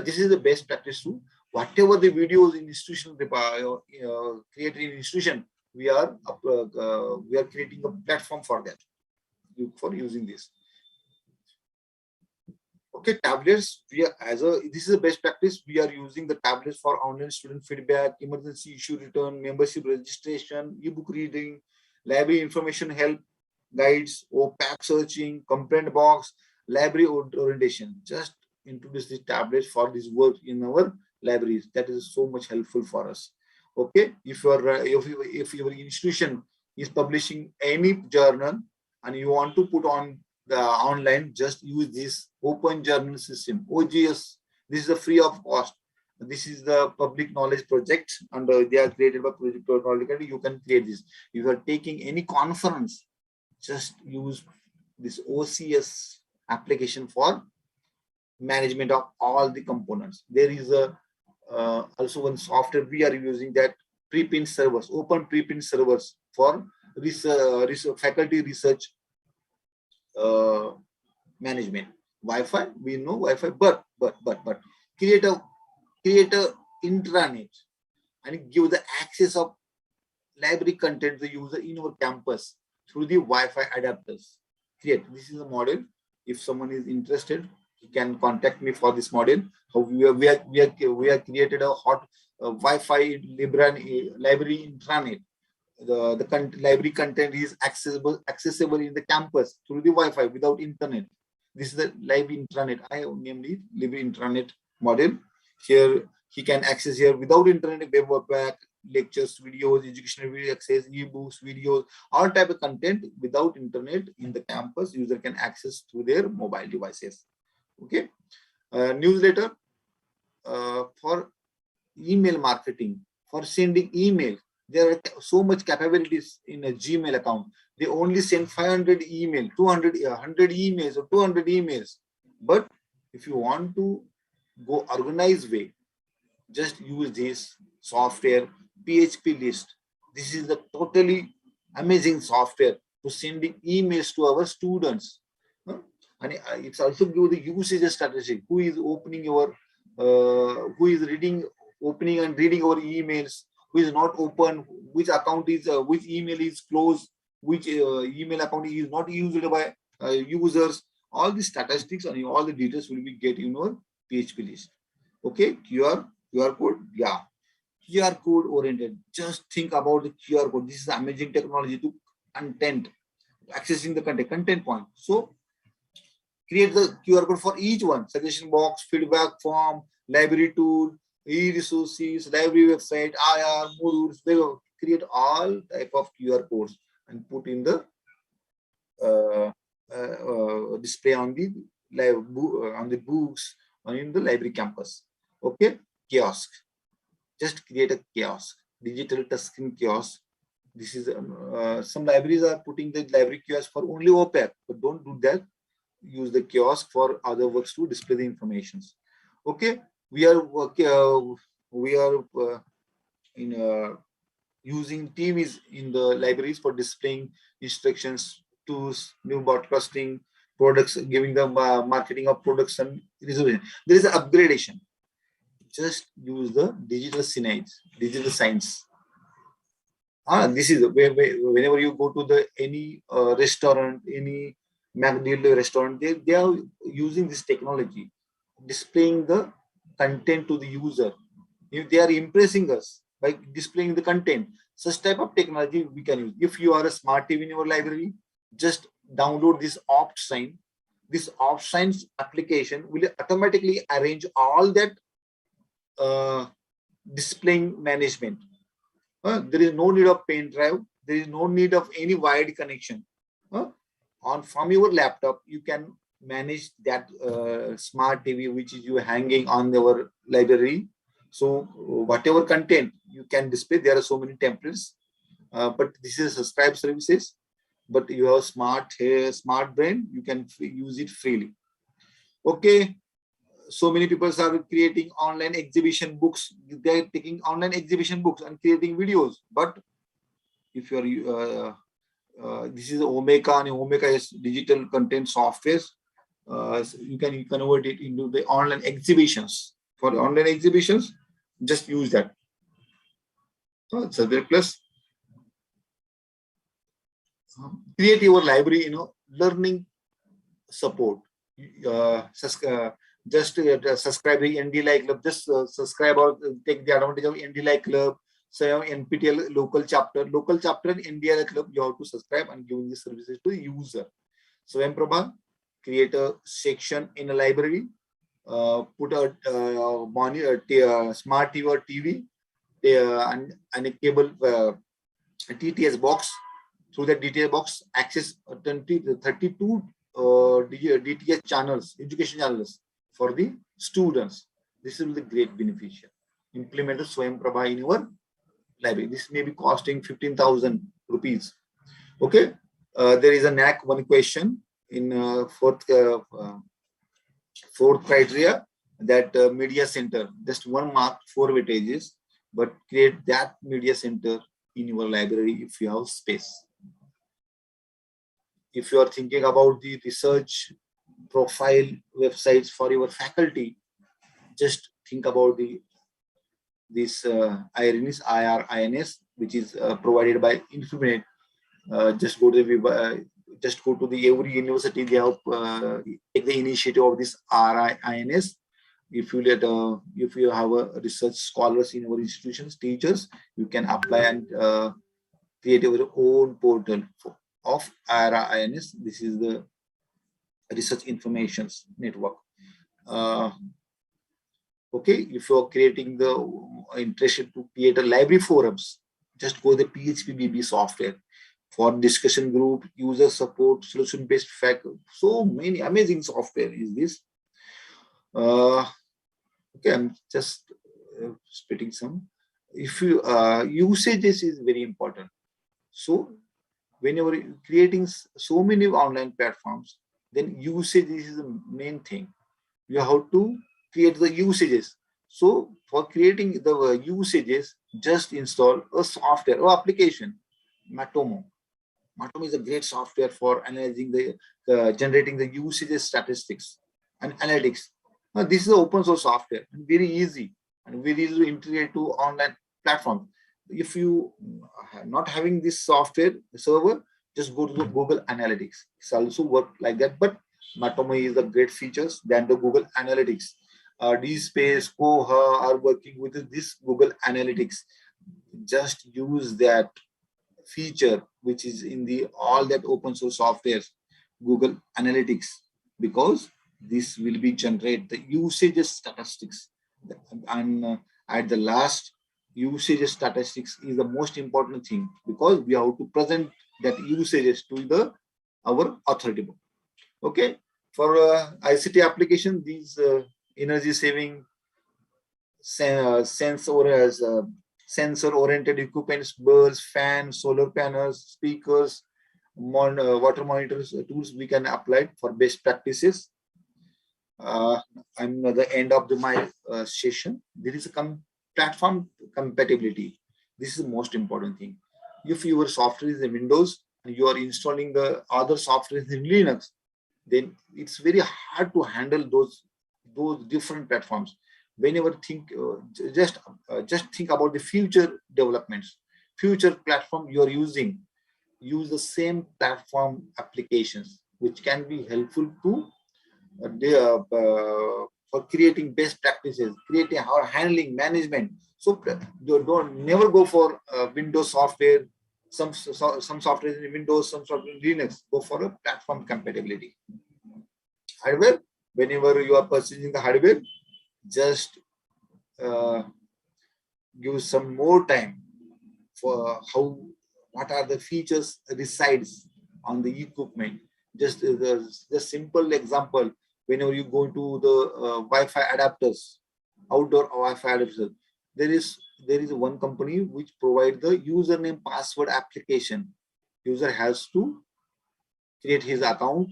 This is the best practice too. Whatever the videos in institution created in institution, we are creating a platform for that, for using this. Okay, tablets. This is the best practice. We are using the tablets for online student feedback, emergency issue return, membership registration, ebook reading, library information help, guides, OPAC searching, complaint box, library orientation. Just introduce the tablets for this work in our libraries. That is so much helpful for us. Okay, if your institution is publishing any journal and you want to put on the online, just use this open journal system, OGS. This is a free of cost. This is the public knowledge project, and they are created by Project Knowledge. You can create this. If you are taking any conference, just use this OCS application for management of all the components. There is also one software we are using, that preprint servers, open preprint servers for faculty research management. Wi-Fi, we know Wi-Fi, but create a intranet and give the access of library content to the user in our campus through the Wi-Fi adapters. This is a model. If someone is interested, he can contact me for this model. We have created a hot Wi-Fi library intranet. The library content is accessible in the campus through the Wi-Fi without internet. This is the library intranet. I have named it library intranet model. Here he can access here without internet, web lectures, videos, educational video access, ebooks, videos, all type of content without internet in the campus. User can access through their mobile devices. Okay, newsletter for email marketing, for sending email. There are so much capabilities in a Gmail account. They only send 500 email, 100 emails or 200 emails. But if you want to go organized way, just use this software, PHP list. This is the totally amazing software for sending emails to our students. And it's also give the usage strategy. Who is opening your, who is opening and reading our emails, who is not open, which account is, which email is closed, which email account is not used by users. All the statistics and all the details will be get in our PHP list. Okay, QR code, yeah, QR code oriented. Just think about the QR code. This is amazing technology to content, accessing the content point. So create the QR code for each one: suggestion box, feedback form, library tool, e-resources, library website, IR, modules. They will create all type of QR codes and put in the display on the books or in the library campus. Okay, kiosk. Just create a kiosk, digital touchscreen kiosk. This is some libraries are putting the library kiosk for only OPAC, but don't do that. Use the kiosk for other works to display the informations. Okay, we are using TVs in the libraries for displaying instructions, tools, new broadcasting, products, giving them marketing of products and resolution. There is an upgradation. Just use the digital signs. This is whenever you go to any restaurant, any McDonald's restaurant, they are using this technology, displaying the content to the user. If they are impressing us by displaying the content, such type of technology we can use. If you are a smart TV in your library, just download this opt sign. This opt signs application will automatically arrange all that displaying management. There is no need of pen drive. There is no need of any wired connection. From your laptop, you can manage that smart TV which is you hanging on your library. So whatever content you can display, there are so many templates. But this is subscribe services. But you have smart brain, you can use it freely. Okay. So many people are creating online exhibition books. They're taking online exhibition books and creating videos. But if you're this is Omeka, and Omeka is digital content software. So you can convert it into the online exhibitions. For online exhibitions, just use that. So it's a very plus. Create your library, learning support. Just subscribe the ND Club. Just subscribe or take the advantage of ND Club. So NPTEL local chapter in ND Club. You have to subscribe and give these services to the user. So Prabha, create a section in a library. Put a smart TV or TV and a cable TTS box. Through that DTS box, access 32 DTS channels, education channels for the students. This will be the great beneficial. Implement the Swayam Prabha in your library. This may be costing 15,000 rupees. Okay. There is a NAC one question in fourth criteria, that media center. Just 1 mark, 4 weightages, but create that media center in your library if you have space. If you are thinking about the research profile websites for your faculty, just think about this IRINS, which is provided by Infonet. Just go to the every university. They have take the initiative of this RINS. If you have a research scholars in our institutions, teachers, you can apply and create your own portal of RINS. This is the research information network. Okay, if you are creating interested to create a library forums, just go the PHPBB software for discussion group, user support, solution-based faculty. So many amazing software is this. Okay, I'm just splitting some. If you usages is very important. So whenever you're creating so many online platforms, then usage is the main thing. You have to create the usages. So for creating the usages, just install a software or application, Matomo. Matomo is a great software for analyzing generating the usages statistics and analytics. Now, this is an open source software and very easy to integrate to online platform. If you are not having this software server, just go to the Google Analytics. It's also work like that, but Matomo is the great features than the Google Analytics. DSpace, Koha are working with this Google Analytics. Just use that feature which is in all that open source software, Google Analytics, because this will be generate the usage statistics. And at the last, usage statistics is the most important thing, because we have to present that usages to our authority board. Okay, for ICT application, these energy saving sensor oriented equipments, bulbs, fans, solar panels, speakers, water monitors tools we can apply for best practices. I'm at the end of my session. There is a platform compatibility. This is the most important thing. If your software is in Windows and you are installing the other software in Linux, then it's very hard to handle those different platforms. Whenever just think about the future developments, future platform you are using. Use the same platform applications, which can be helpful to for creating best practices, creating or handling management. So never go for Windows software. Some software in Windows, some software in Linux. Go for a platform compatibility. Hardware. Whenever you are purchasing the hardware, just give some more time for how, what are the features resides on the equipment. Just the simple example, whenever you go to the Wi-Fi adapters, outdoor Wi-Fi adapters, there is one company which provide the username password application. User has to create his account,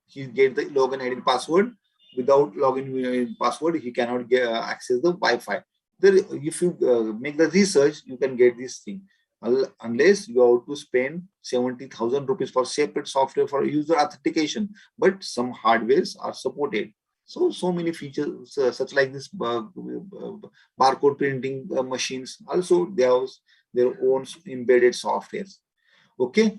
he get the login ID password. Without login password, he cannot get access the Wi-Fi. There, if you make the research, you can get this thing. Unless you have to spend 70,000 rupees for separate software for user authentication, but some hardwares are supported. So many features, such like this barcode printing machines. Also, they have their own embedded softwares. Okay,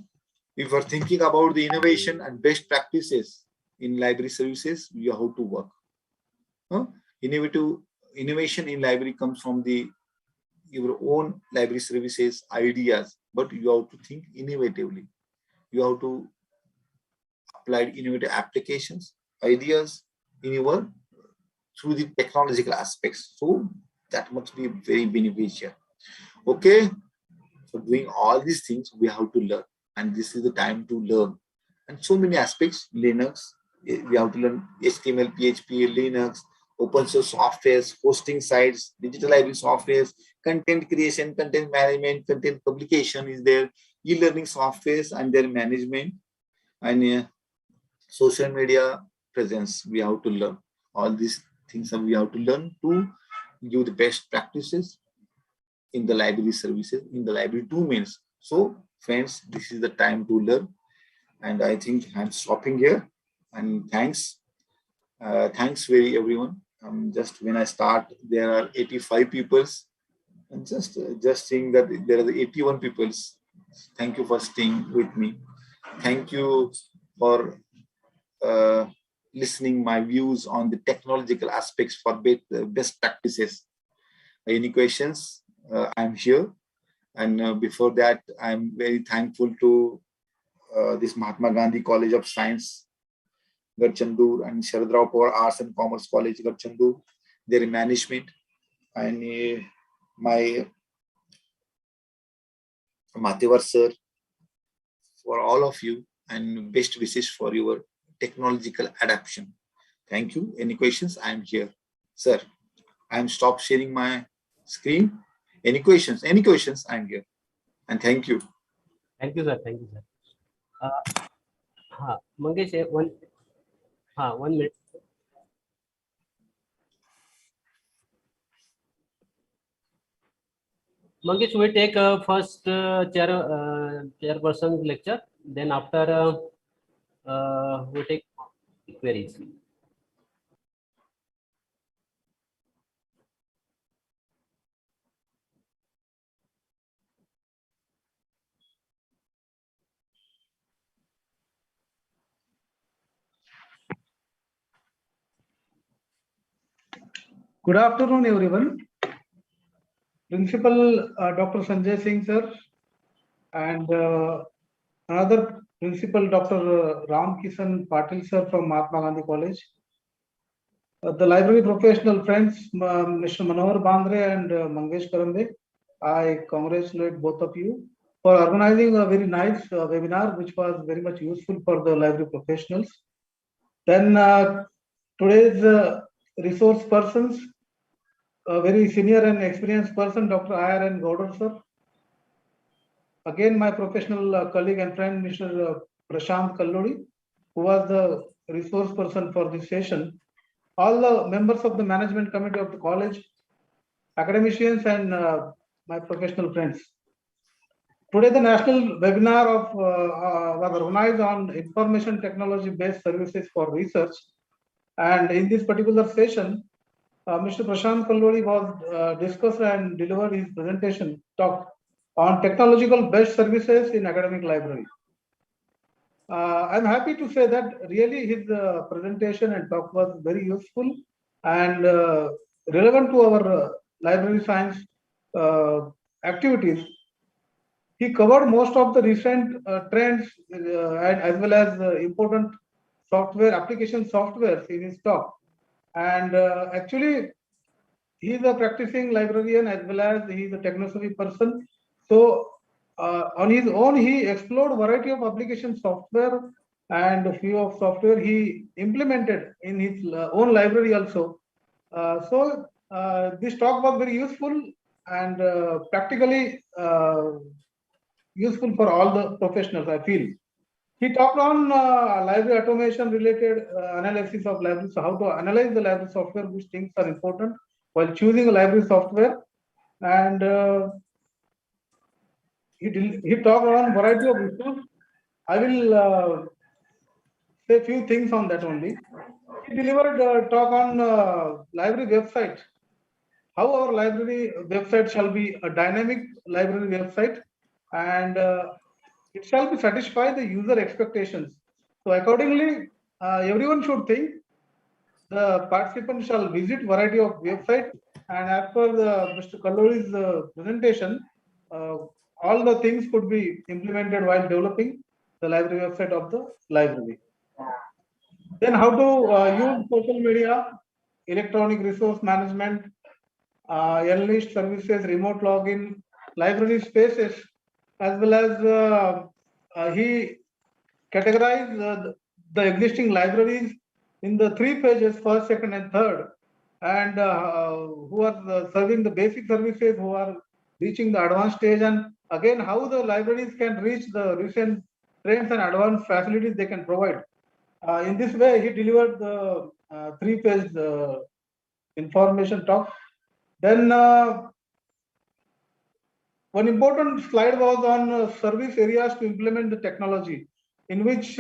if we're thinking about the innovation and best practices in library services, you have to work. Innovation in library comes from your own library services ideas, but you have to think innovatively. You have to apply innovative applications, ideas in your through the technological aspects. So that must be very beneficial. Okay, so doing all these things, we have to learn, and this is the time to learn. And so many aspects, Linux, we have to learn HTML, PHP, Linux, open source softwares, hosting sites, digital library softwares, content creation, content management, content publication is there, e-learning softwares and their management, and social media presence. We have to learn all these things, and we have to learn to give the best practices in the library services, in the library domains. So friends, this is the time to learn, and I think I'm stopping here. And thanks very everyone. Just when I start, there are 85 peoples, and just seeing that there are the 81 peoples. Thank you for staying with me. Thank you for listening my views on the technological aspects for best practices. Any questions? I'm here. And before that, I'm very thankful to this Mahatma Gandhi College of Science, Garchandur, and Sharadrao Power Arts and Commerce College, Garchandur, their management, and my Mathivar sir, for all of you, and best wishes for your technological adaptation. Thank you. Any questions? I'm here. Sir, I'm stopped sharing my screen. Any questions? Any questions? I'm here. And thank you. Thank you, sir. Thank you, sir. Mangesh, one minute. Mangesh, we take first chairperson lecture. Then after we take queries. Good afternoon, everyone. Principal Dr. Sanjay Singh sir, and another Principal Dr. Ram Kishan Patil sir from Mahatma Gandhi College. The library professional friends, Mr. Manohar Bandre and Mangesh Karambe, I congratulate both of you for organizing a very nice webinar, which was very much useful for the library professionals. Then today's resource persons, a very senior and experienced person, Dr. IRN Gaudar sir. Again, my professional colleague and friend, Mr. Prashant Kallodi, who was the resource person for this session. All the members of the management committee of the college, academicians, and my professional friends. Today, the national webinar was organized on information technology based services for research. And in this particular session, Mr. Prashant Kallodi was discussed and delivered his presentation talk on technological based services in academic library. I'm happy to say that really his presentation and talk was very useful and relevant to our library science activities. He covered most of the recent trends and as well as important software application softwares in his talk. And actually, he is a practicing librarian as well as he is a techno-savvy person. So on his own, he explored variety of application software, and a few of software he implemented in his own library also. This talk was very useful and practically useful for all the professionals, I feel. He talked on library automation related analysis of libraries, so how to analyze the library software, which things are important while choosing a library software. And he talked on variety of issues. I will say few things on that only. He delivered a talk on library website, how our library website shall be a dynamic library website, and it shall be satisfy the user expectations. So accordingly, everyone should think the participant shall visit variety of website, and as per Mr. Kalluri's presentation, all the things could be implemented while developing the library website of the library. Then how to use social media, electronic resource management, N-list services, remote login, library spaces, as well as he categorized the existing libraries in the 3 pages, first, second, and third, and who are serving the basic services, who are reaching the advanced stage, and again how the libraries can reach the recent trends and advanced facilities they can provide. In this way, he delivered the 3-page information talk. Then one important slide was on service areas to implement the technology, in which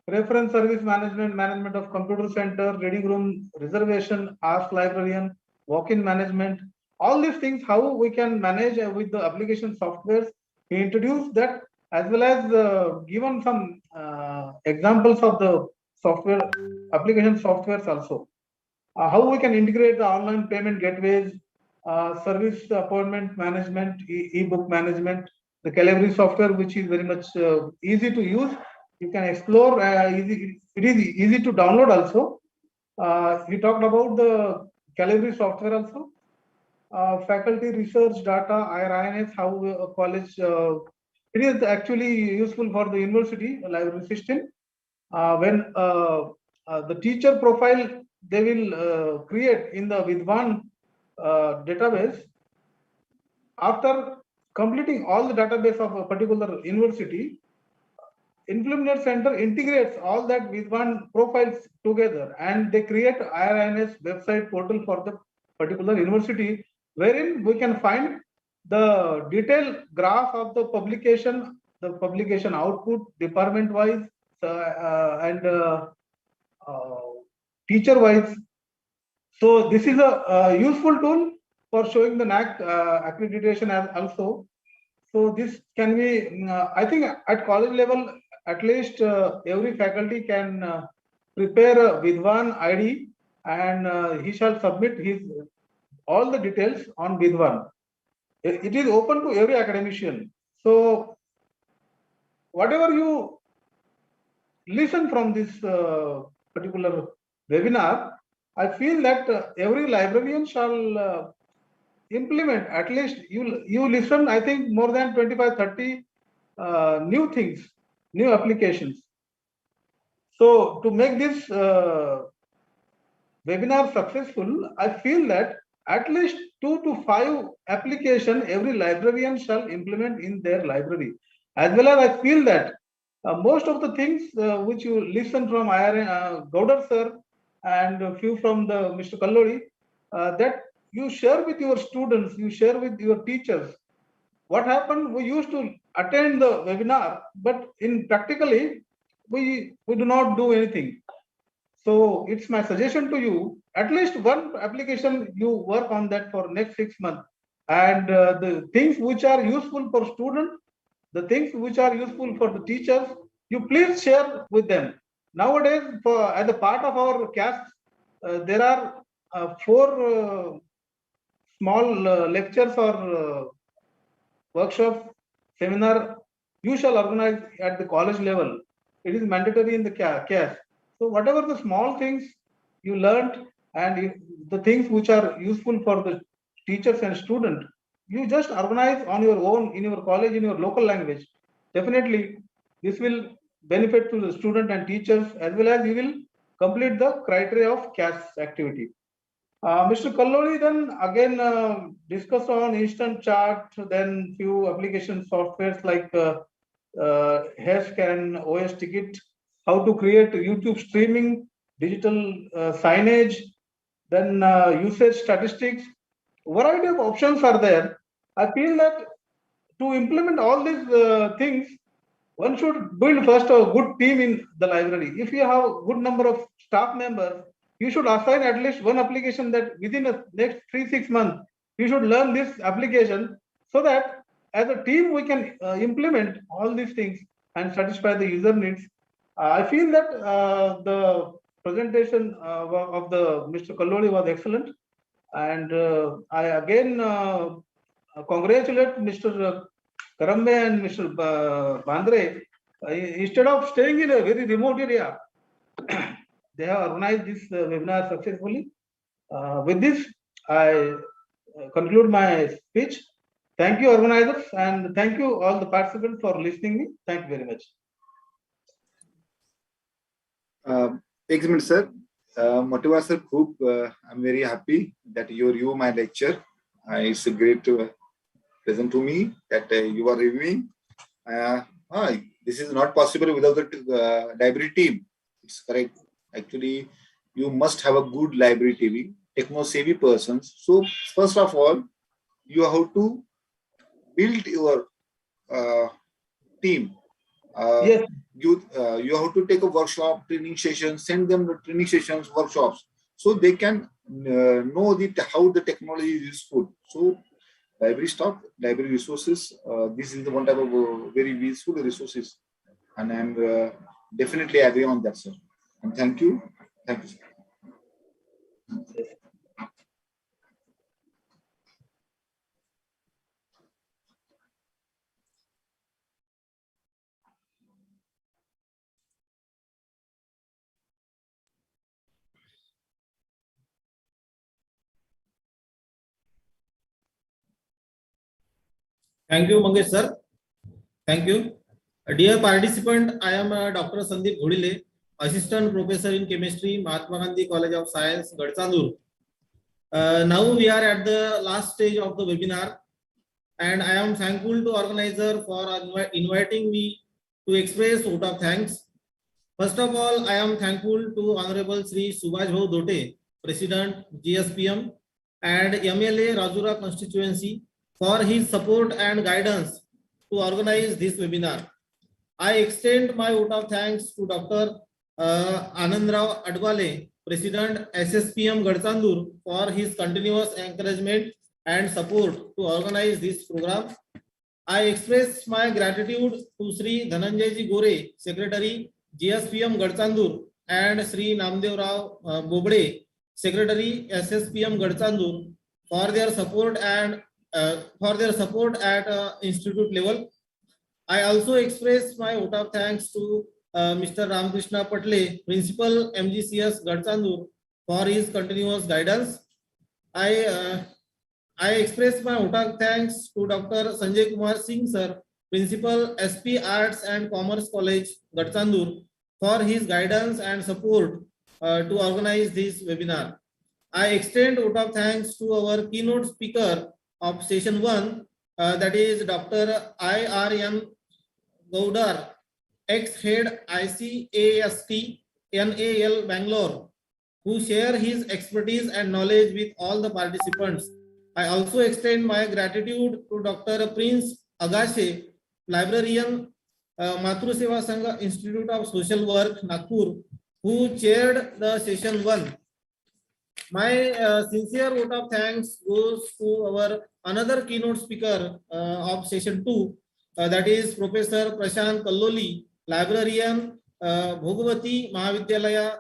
reference service management, management of computer center, reading room, reservation, ask librarian, walk-in management, all these things, how we can manage with the application softwares. He introduced that, as well as given some examples of the software, application softwares also. How we can integrate the online payment gateways, service appointment management, e-book management, the Calibri software, which is very much easy to use. You can explore, it is easy to download also. He talked about the Calibri software also. Faculty research data, IRINS, how a college, it is actually useful for the university library system. When the teacher profile they will create in the Vidwan database, after completing all the database of a particular university, Implement Center integrates all that Vidwan profiles together, and they create IRINS website portal for the particular university, wherein we can find the detailed graph of the publication output, department wise, and teacher wise. So this is a useful tool for showing the NAC accreditation as also. So this can be, I think at college level, at least every faculty can prepare a Vidwan ID, and he shall submit his all the details on Vidwan. It is open to every academician. So whatever you listen from this particular webinar, I feel that every librarian shall implement, at least you listen, I think more than 25-30 new things, new applications. So to make this webinar successful, I feel that at least 2 to 5 application every librarian shall implement in their library. As well as I feel that most of the things which you listen from Gaudar sir and a few from the Mr. Kalluri, that you share with your students, you share with your teachers. What happened? We used to attend the webinar, but in practically, we do not do anything. So it's my suggestion to you, at least one application you work on that for next 6 months. And the things which are useful for students, the things which are useful for the teachers, you please share with them. Nowadays, as a part of our CAST, there are 4 small lectures or workshop, seminar, you shall organize at the college level. It is mandatory in the CAS. So whatever the small things you learned and the things which are useful for the teachers and students, you just organize on your own in your college in your local language, definitely this will benefit to the student and teachers, as well as you will complete the criteria of CAS activity. Mr. Kalloli then again discussed on instant chat, then few application softwares like Hashcan, OS Ticket, how to create YouTube streaming, digital signage, then usage statistics. Variety of options are there. I feel that to implement all these things, one should build first a good team in the library. If you have a good number of staff members, you should assign at least one application that within the next 3-6 months, you should learn this application so that as a team we can implement all these things and satisfy the user needs. I feel that the presentation of the Mr. Kalloli was excellent, and I again congratulate Mr. Karambe and Mr. Bandre. Instead of staying in a very remote area, they have organized this webinar successfully. With this, I conclude my speech. Thank you, organizers, and thank you all the participants for listening me. Thank you very much. Excellent, sir. Motiva sir, I'm very happy that you my lecture. It's great to present to me that you are reviewing. This is not possible without the library team. It's correct. Actually, you must have a good library team, techno-savvy persons. So first of all, you have to build your team. Yes. You have to take a workshop, training session, send them the training sessions, workshops, so they can know how the technology is useful. So library stock, library resources, this is the one type of very useful resources, and I'm definitely agree on that, sir. And thank you, sir. Thank you, Mangesh sir. Thank you. Dear participant, I am Dr. Sandeep Ghodile, Assistant Professor in Chemistry, Mahatma Gandhi College of Science, Gadchandur. Now we are at the last stage of the webinar, and I am thankful to organizer for inviting me to express vote of thanks. First of all, I am thankful to Honorable Sri Subhash Bhau Dote, President, GSPM, and MLA Rajura constituency for his support and guidance to organize this webinar. I extend my vote of thanks to Dr. Anandrao Advale, President, SSPM Gadchandur, for his continuous encouragement and support to organize this program. I express my gratitude to Sri Dhananjayji Gore, Secretary, GSPM Gadchandur, and Sri Namdev Rao Bobre, Secretary, SSPM Gadchandur, for their support and at institute level. I also express my vote of thanks to Mr. Ramakrishna Patle, Principal, MGCS Gadchandur, for his continuous guidance. I express my vote of thanks to Dr. Sanjay Kumar Singh sir, Principal, SP Arts and Commerce College, Gadchandur, for his guidance and support to organize this webinar. I extend vote of thanks to our keynote speaker of session 1, that is Dr. IRN Gaudar, ex-head ICAST NAL Bangalore, who share his expertise and knowledge with all the participants. I also extend my gratitude to Dr. Prince Agashe, librarian, Matru Seva Sangha Institute of Social Work, Nagpur, who chaired the session 1. My sincere vote of thanks goes to our another keynote speaker of session 2, that is Professor Prashant Kalloli, librarian, Bhogavati Mahavidyalaya,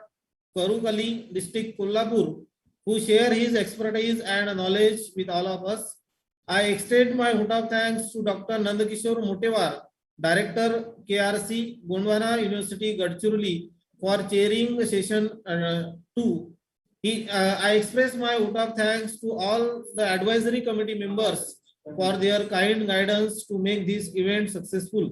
Karukali, District, Kolhapur, who share his expertise and knowledge with all of us. I extend my vote of thanks to Dr. Nandakishore Motewar, Director, KRC, Gondwana University, Gadchiroli, for chairing the session 2. I express my vote of thanks to all the advisory committee members for their kind guidance to make this event successful.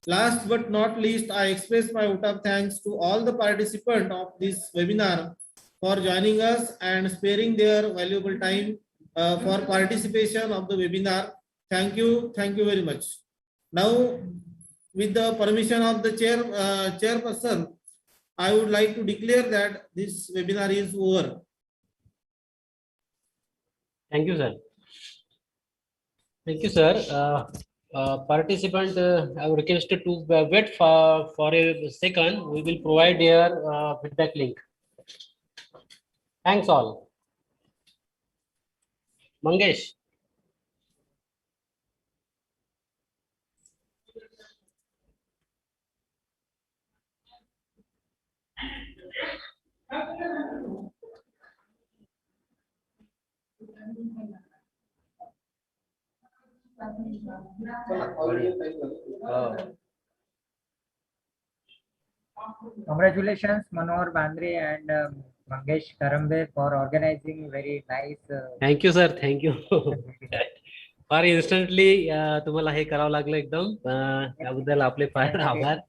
Last but not least, I express my vote of thanks to all the participants of this webinar for joining us and sparing their valuable time for participation of the webinar. Thank you very much. Now, with the permission of the chairperson, I would like to declare that this webinar is over. Thank you, sir. Thank you, sir. Participant, I would request to wait for a second. We will provide their feedback link. Thanks all. Mangesh. Congratulations, Manohar Bandre and Mangesh Karambe for organizing very nice. Thank you, sir. Thank you. Far instantly तुम्हाला हे करावं लागलं एकदम त्याबद्दल आपले फार आभार.